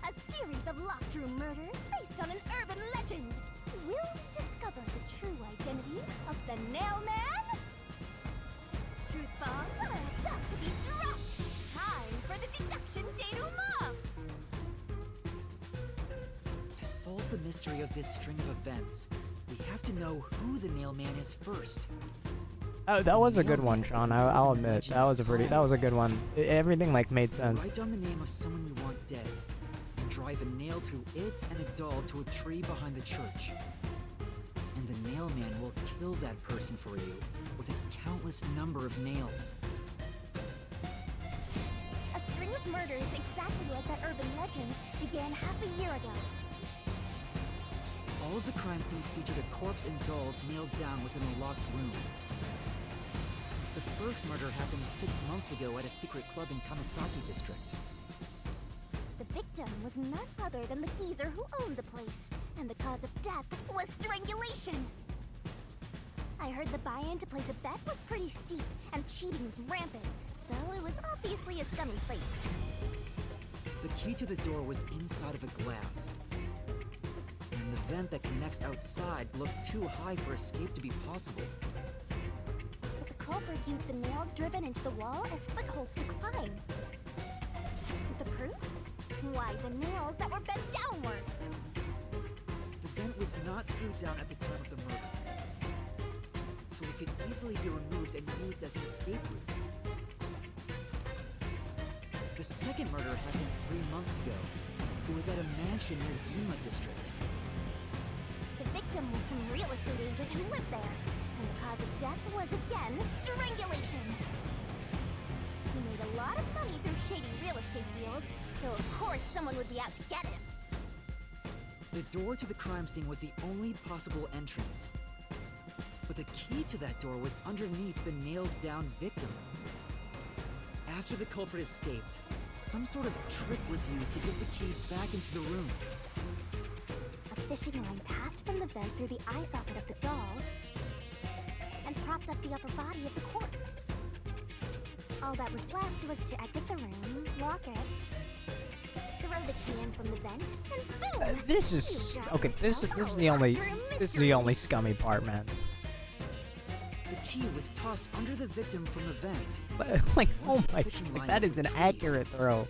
A series of locked room murders based on an urban legend. Will we discover the true identity of the Nailman? Truth bombs are about to be dropped. Time for the deduction denouement. To solve the mystery of this string of events, we have to know who the Nailman is first. Oh, that was a good one, Sean. I'll admit that was a good one. Everything like made sense. Write down the name of someone you want dead, and drive a nail through it and a doll to a tree behind the church. And the Nailman will kill that person for you with a countless number of nails. A string of murders exactly like that urban legend began half a year ago. All of the crime scenes featured a corpse and dolls nailed down within a locked room. The first murder happened 6 months ago at a secret club in Kamasaki district. The victim was none other than the geezer who owned the place, and the cause of death was strangulation. I heard the buy-in to place a bet was pretty steep, and cheating was rampant, so it was obviously a scummy place. The key to the door was inside of a glass. And the vent that connects outside looked too high for escape to be possible. But the culprit used the nails driven into the wall as footholds to climb. The proof? Why, the nails that were bent downward. The vent was not screwed down at the time of the murder, so it could easily be removed and used as an escape route. The second murder happened 3 months ago. It was at a mansion near Gima district. The victim was some real estate agent who lived there, and the cause of death was again strangulation. He made a lot of money through shady real estate deals, so of course someone would be out to get him. The door to the crime scene was the only possible entrance. But the key to that door was underneath the nailed-down victim. After the culprit escaped, some sort of trick was used to get the key back into the room. A fishing line passed from the vent through the eye socket of the doll and propped up the upper body of the corpse. All that was left was to exit the room, lock it, throw the key in from the vent, and boom! This is okay. This is the only scummy part, man. The key was tossed under the victim from the vent. But, like, oh my, like, that is an accurate throw.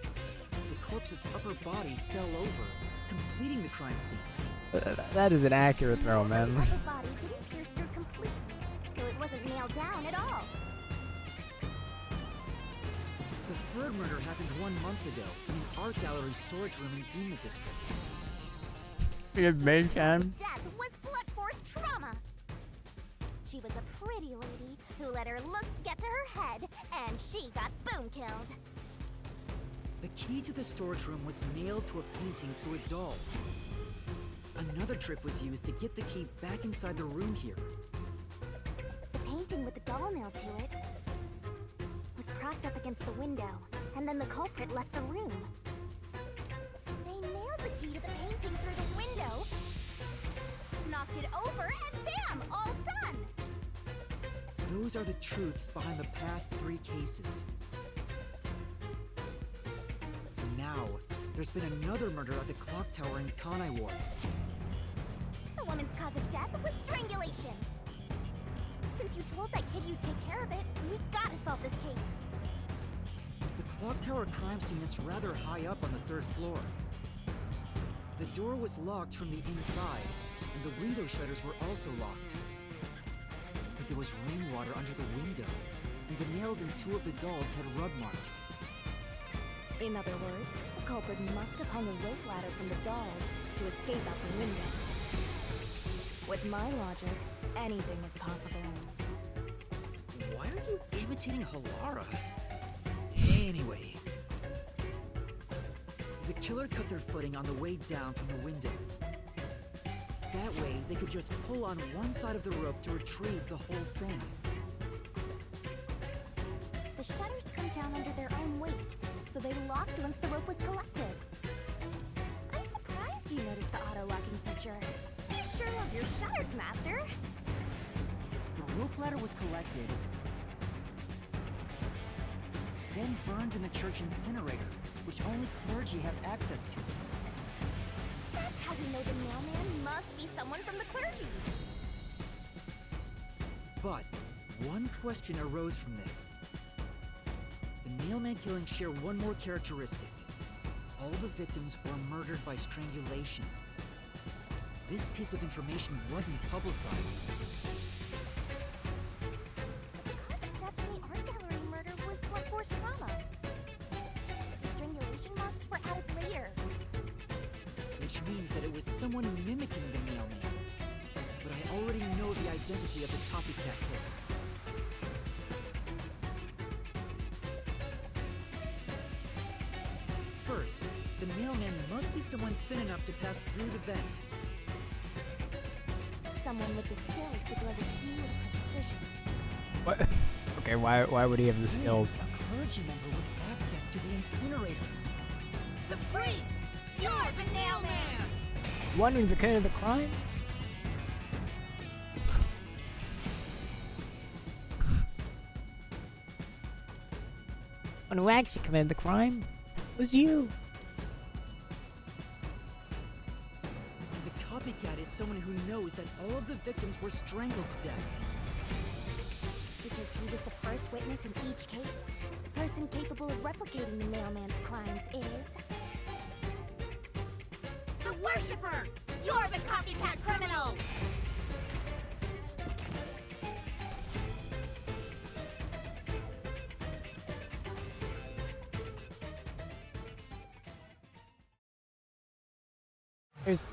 The corpse's upper body fell over, completing the crime scene. That is an accurate throw, man. The upper body didn't pierce through completely, so it wasn't nailed down at all. The third murder happened 1 month ago in an art gallery storage room in Gima district. It made time. Death was blood force trauma. She was a pretty lady who let her looks get to her head, and she got boom killed. The key to the storage room was nailed to a painting through a doll. Another trick was used to get the key back inside the room here. The painting with the doll nailed to it was propped up against the window, and then the culprit left the room. They nailed the key to the painting through the window, knocked it over, and bam! All done! Those are the truths behind the past 3 cases. Now, There's been another murder at the clock tower in Kanai Ward. The woman's cause of death was strangulation. Since you told that kid you'd take care of it, we gotta solve this case. The clock tower crime scene is rather high up on the 3rd floor. The door was locked from the inside, and the window shutters were also locked. But there was rainwater under the window, and the nails in 2 of the dolls had rub marks. In other words, the culprit must have hung a rope ladder from the dolls to escape out the window. With my logic, anything is possible. Why are you imitating Halara? Anyway. The killer cut their footing on the way down from the window. That way, they could just pull on one side of the rope to retrieve the whole thing. The shutters come down under their own weight, so they locked once the rope was collected. I'm surprised you noticed the auto-locking feature. You sure love your shutters, Master. The rope ladder was collected, then burned in the church incinerator, which only clergy have access to. That's how we know the mailman must be someone from the clergy. But one question arose from this. The mailman killings share one more characteristic. All the victims were murdered by strangulation. This piece of information wasn't publicized. The cause of death in the art gallery murder was blunt force trauma. The strangulation marks were added later. Which means that it was someone mimicking the mailman. But I already know the identity of the copycat killer. First, the mailman must be someone thin enough to pass through the vent. Someone with the skills to deliver key with precision. What? Okay, why would he have the skills? A clergy member with access to the incinerator. The priest! You're the nailman! Wondering the kind of the crime? One who actually committed the crime was you. The copycat is someone who knows that all of the victims were strangled to death. Because he was the first witness in each case, the person capable of replicating the mailman's crimes is... The worshipper! You're the copycat criminal!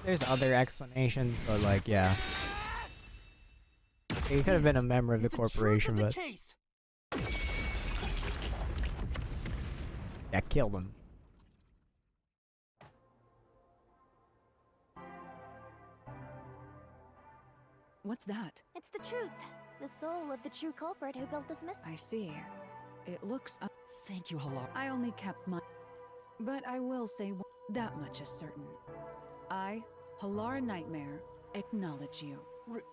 There's other explanations, but like, yeah. He could have been a member of the corporation, but yeah, killed him. What's that? It's the truth. The soul of the true culprit who built this mystery. I see. It looks... Thank you, Halara. I only kept my... But I will say that much is certain. I, Halara Nightmare, acknowledge you. Real?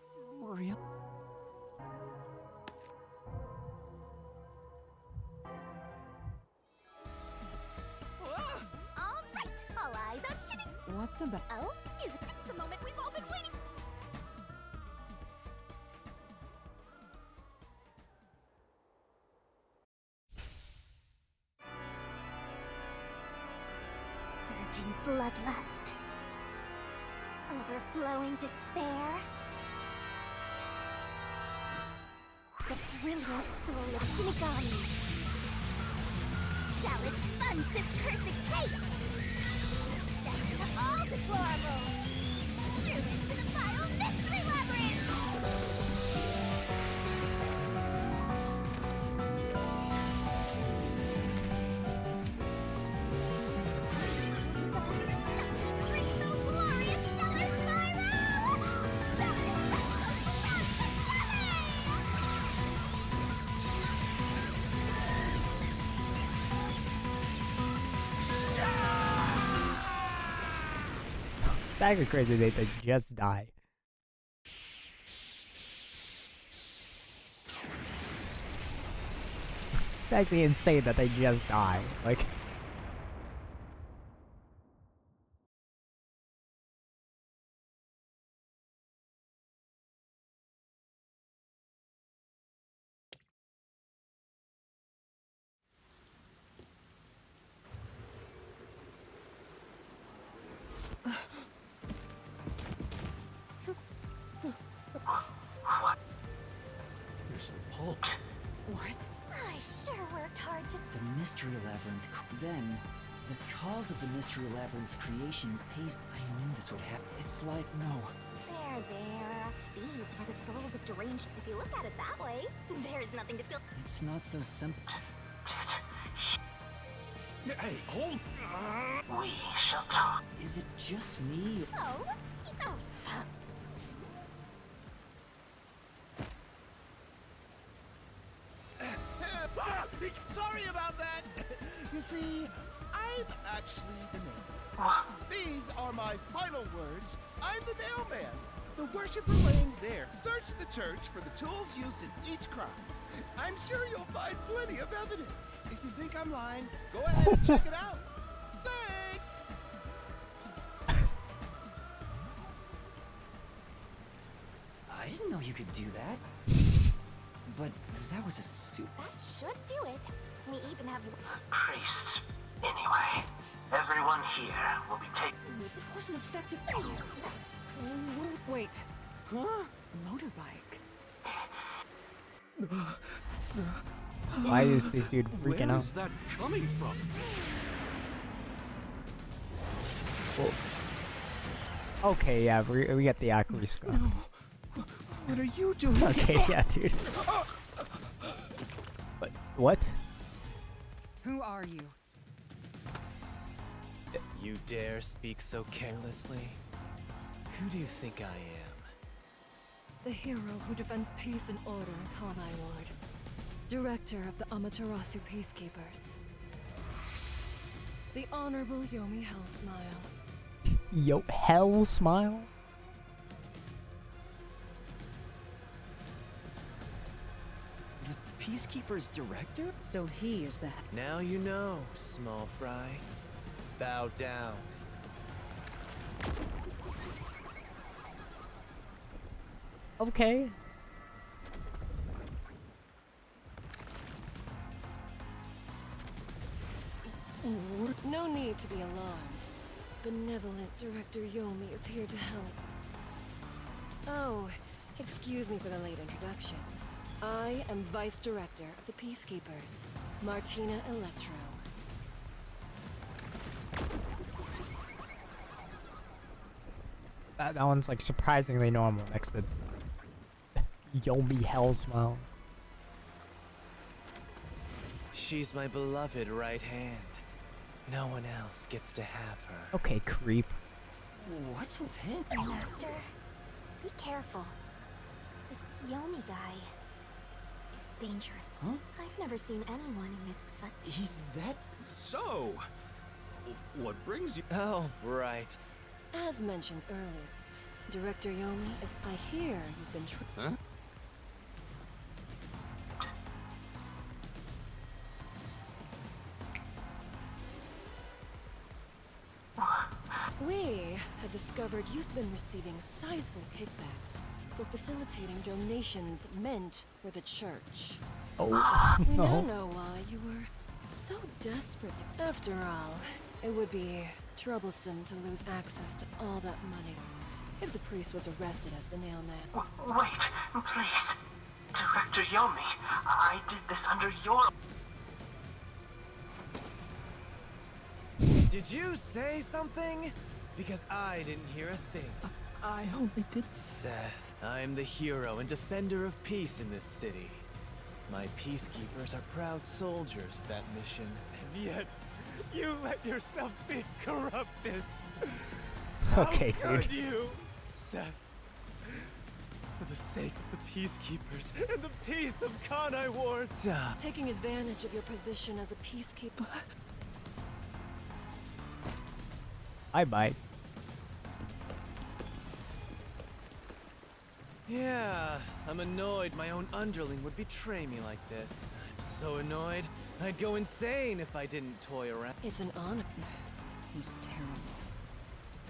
All right, all eyes on Shinny. What's about... Oh, isn't this the moment we've all been waiting? Surging bloodlust. Overflowing despair. The brilliant soul of Shinigami shall expunge this cursed case. Death to all deplorables. Through into the final mystery labyrinth. It's actually crazy they just die. It's actually insane that they just die. Like, Then, the cause of the Mystery Labyrinth's creation pays. I knew this would happen. It's like, no. There. These were the souls of deranged. If you look at it that way, there's nothing to feel. It's not so simple. Hey, hold. We shall talk. Is it just me? Oh, no. Sorry about that. You see, I'm actually the nail. These are my final words. I'm the nail man. The worshipper laying there. Search the church for the tools used in each crime. I'm sure you'll find plenty of evidence. If you think I'm lying, go ahead and check it out. Thanks! I didn't know you could do that. But that was a suit. That should do it. We even have Priests. Anyway, everyone here will be taken. It wasn't effective. Wait. Huh? Motorbike. Why is this dude freaking Where out? is that coming from? Okay, yeah, we get the accuracy score. What are you doing? Okay, yeah, dude. But what? Who are you? You dare speak so carelessly? Who do you think I am? The hero who defends peace and order in Kanai Ward. Director of the Amaterasu Peacekeepers. The Honorable Yomi Hellsmile. Yo, hell smile. The Peacekeeper's director? So he is that. Now you know, small fry. Bow down. Okay. No need to be alarmed. Benevolent Director Yomi is here to help. Oh, excuse me for the late introduction. I am Vice Director of the Peacekeepers, Martina Electro. That one's like surprisingly normal next to Yomi hell smile. She's my beloved right hand. No one else gets to have her. Okay, creep. What's with him? Master, be careful. This Yomi guy is dangerous. Huh? I've never seen anyone emit such. He's that. So, what brings you? Oh, right. As mentioned earlier, Director Yomi is. I hear you've been. Huh? We have discovered you've been receiving sizable kickbacks for facilitating donations meant for the church. Oh, We now no. know why you were so desperate. After all, it would be troublesome to lose access to all that money if the priest was arrested as the nailman. Wait, please. Director Yomi, I did this under your... Did you say something? Because I didn't hear a thing. I only did. Seth, I'm the hero and defender of peace in this city. My peacekeepers are proud soldiers of that mission. And yet, you let yourself be corrupted. Okay, How could dude. you, Seth? For the sake of the peacekeepers and the peace of Kanai Ward. Taking advantage of your position as a peacekeeper. I bite. Yeah, I'm annoyed my own underling would betray me like this. I'm so annoyed, I'd go insane if I didn't toy around. It's an honor. He's terrible.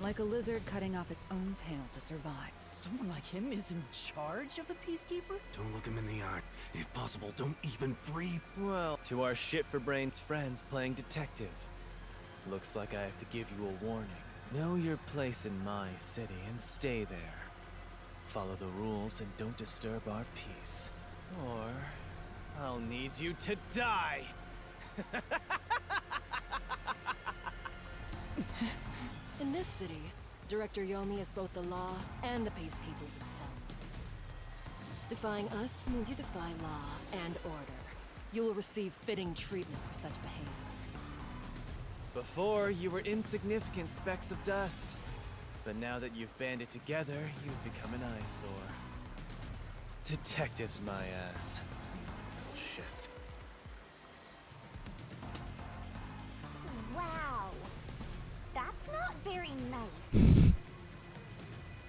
Like a lizard cutting off its own tail to survive. Someone like him is in charge of the Peacekeeper? Don't look him in the eye. If possible, don't even breathe. Well, to our shit-for-brains friends playing detective. Looks like I have to give you a warning. Know your place in my city and stay there. Follow the rules and don't disturb our peace. Or I'll need you to die! In this city, Director Yomi is both the law and the peacekeepers itself. Defying us means you defy law and order. You will receive fitting treatment for such behavior. Before, you were insignificant specks of dust. But now that you've banded together, you've become an eyesore. Detectives, my ass. Shits. Wow. That's not very nice.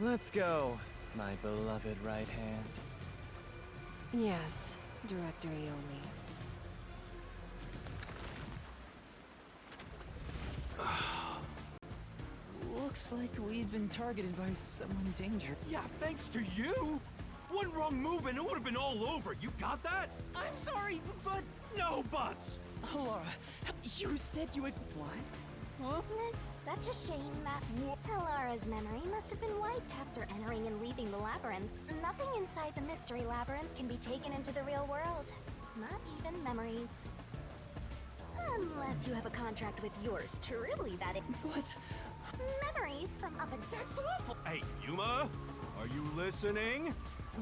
Let's go, my beloved right hand. Yes, Director Yomi. Looks like we've been targeted by someone dangerous. Yeah, thanks to you! One wrong move and it would have been all over. You got that? I'm sorry, but No buts! Laura, you said you would. What? Huh? It's such a shame that Halara's memory must have been wiped after entering and leaving the labyrinth. Nothing inside the mystery labyrinth can be taken into the real world. Not even memories. Unless you have a contract with yours truly that it— What? Memories from up and— That's awful! Hey, Yuma! Are you listening?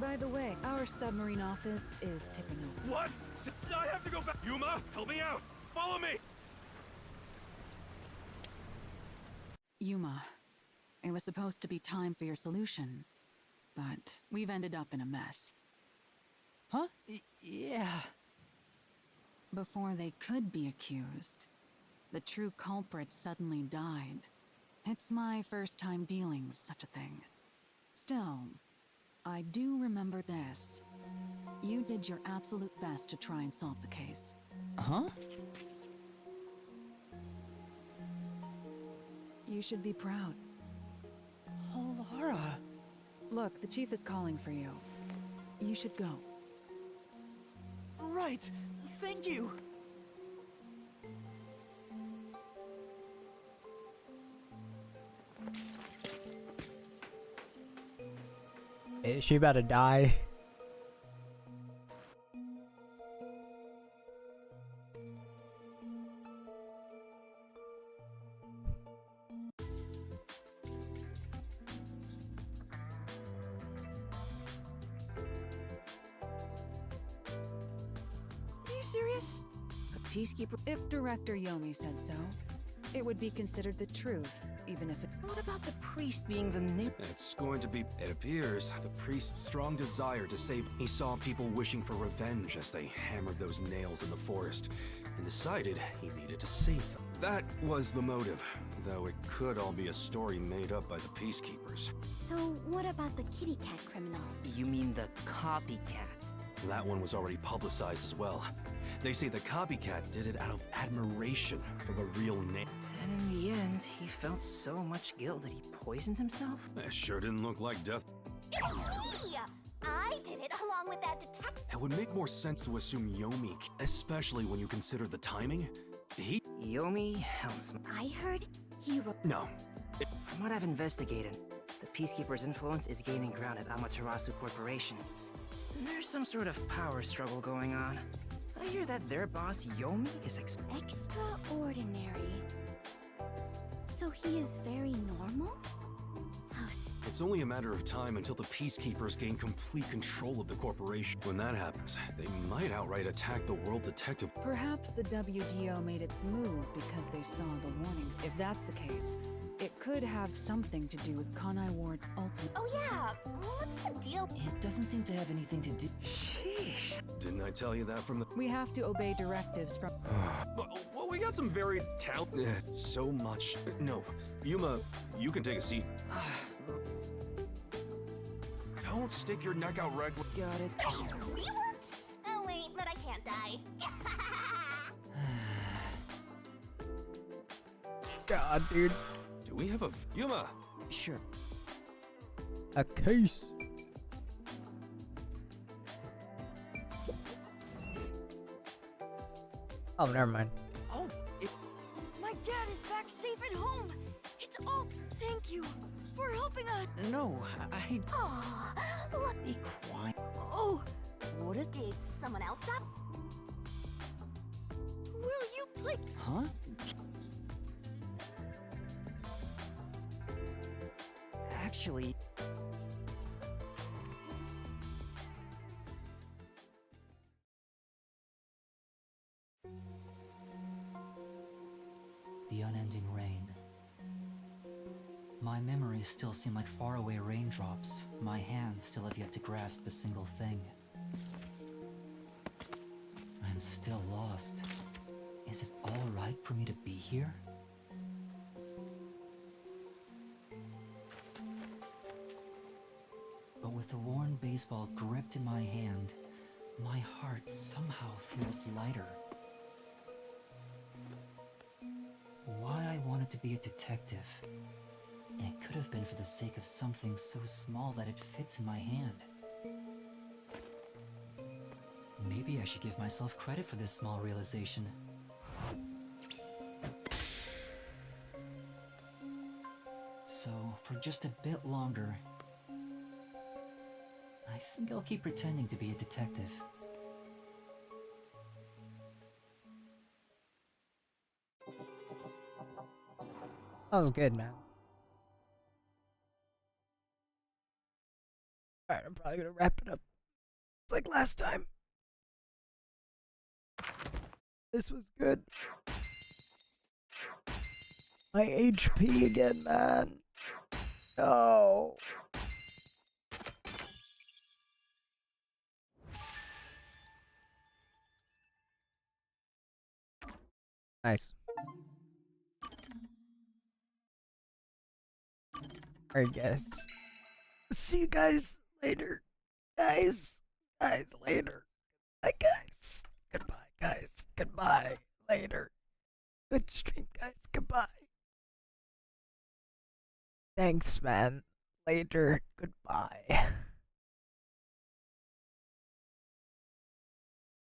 By the way, our submarine office is tipping over. What? I have to go back! Yuma, help me out! Follow me! Yuma, it was supposed to be time for your solution, but we've ended up in a mess. Huh? Yeah. Before they could be accused, the true culprit suddenly died. It's my first time dealing with such a thing. Still, I do remember this. You did your absolute best to try and solve the case. Huh? You should be proud. Oh, Laura. Look, the chief is calling for you. You should go. Right. Thank you. Is she about to die? Are you serious? A peacekeeper? If Director Yomi said so, it would be considered the truth, even if it— What about the priest being the name? It's going to be, it appears, the priest's strong desire to save. He saw people wishing for revenge as they hammered those nails in the forest, and decided he needed to save them. That was the motive, though it could all be a story made up by the peacekeepers. So what about the kitty cat criminal? You mean the copycat? That one was already publicized as well. They say the copycat did it out of admiration for the real name. And in the end, he felt so much guilt that he poisoned himself? That sure didn't look like death. It's me! I did it along with that detective. It would make more sense to assume Yomi, especially when you consider the timing. Yomi Hellsman. I heard he wrote— No. From what I've investigated, the Peacekeeper's influence is gaining ground at Amaterasu Corporation. There's some sort of power struggle going on. I hear that their boss, Yomi, is extraordinary. So he is very normal? How It's only a matter of time until the Peacekeepers gain complete control of the corporation. When that happens, they might outright attack the World Detective. Perhaps the WDO made its move because they saw the warning. If that's the case, it could have something to do with Kanai Ward's ultimate— Oh yeah, what's the deal? It doesn't seem to have anything to do. Sheesh. Didn't I tell you that from the— We have to obey directives from— Well, we got some very talent. So much. No. Yuma, you can take a seat. Don't stick your neck out reckless. Got it. We were— Oh wait, but I can't die. God, dude. Do we have a— Yuma! Sure. A case. Oh, never mind. Oh, my dad is back safe at home. It's all— Thank you for helping us. No, I... Aw, look. Be quiet. Oh, what is— Did someone else stop? Will you play— Huh? actually... The unending rain. My memories still seem like faraway raindrops. My hands still have yet to grasp a single thing. I'm still lost. Is it all right for me to be here? But with the worn baseball gripped in my hand, my heart somehow feels lighter. Why I wanted to be a detective. It could have been for the sake of something so small that it fits in my hand. Maybe I should give myself credit for this small realization. So, for just a bit longer, I think I'll keep pretending to be a detective. That was good, man. Alright, I'm probably gonna wrap it up. It's like last time. This was good. My HP again, man. No. Nice. Alright, guys. See you guys later. Guys, later. Bye, guys. Goodbye, guys. Goodbye. Later. Good stream, guys. Goodbye. Thanks, man. Later. Goodbye.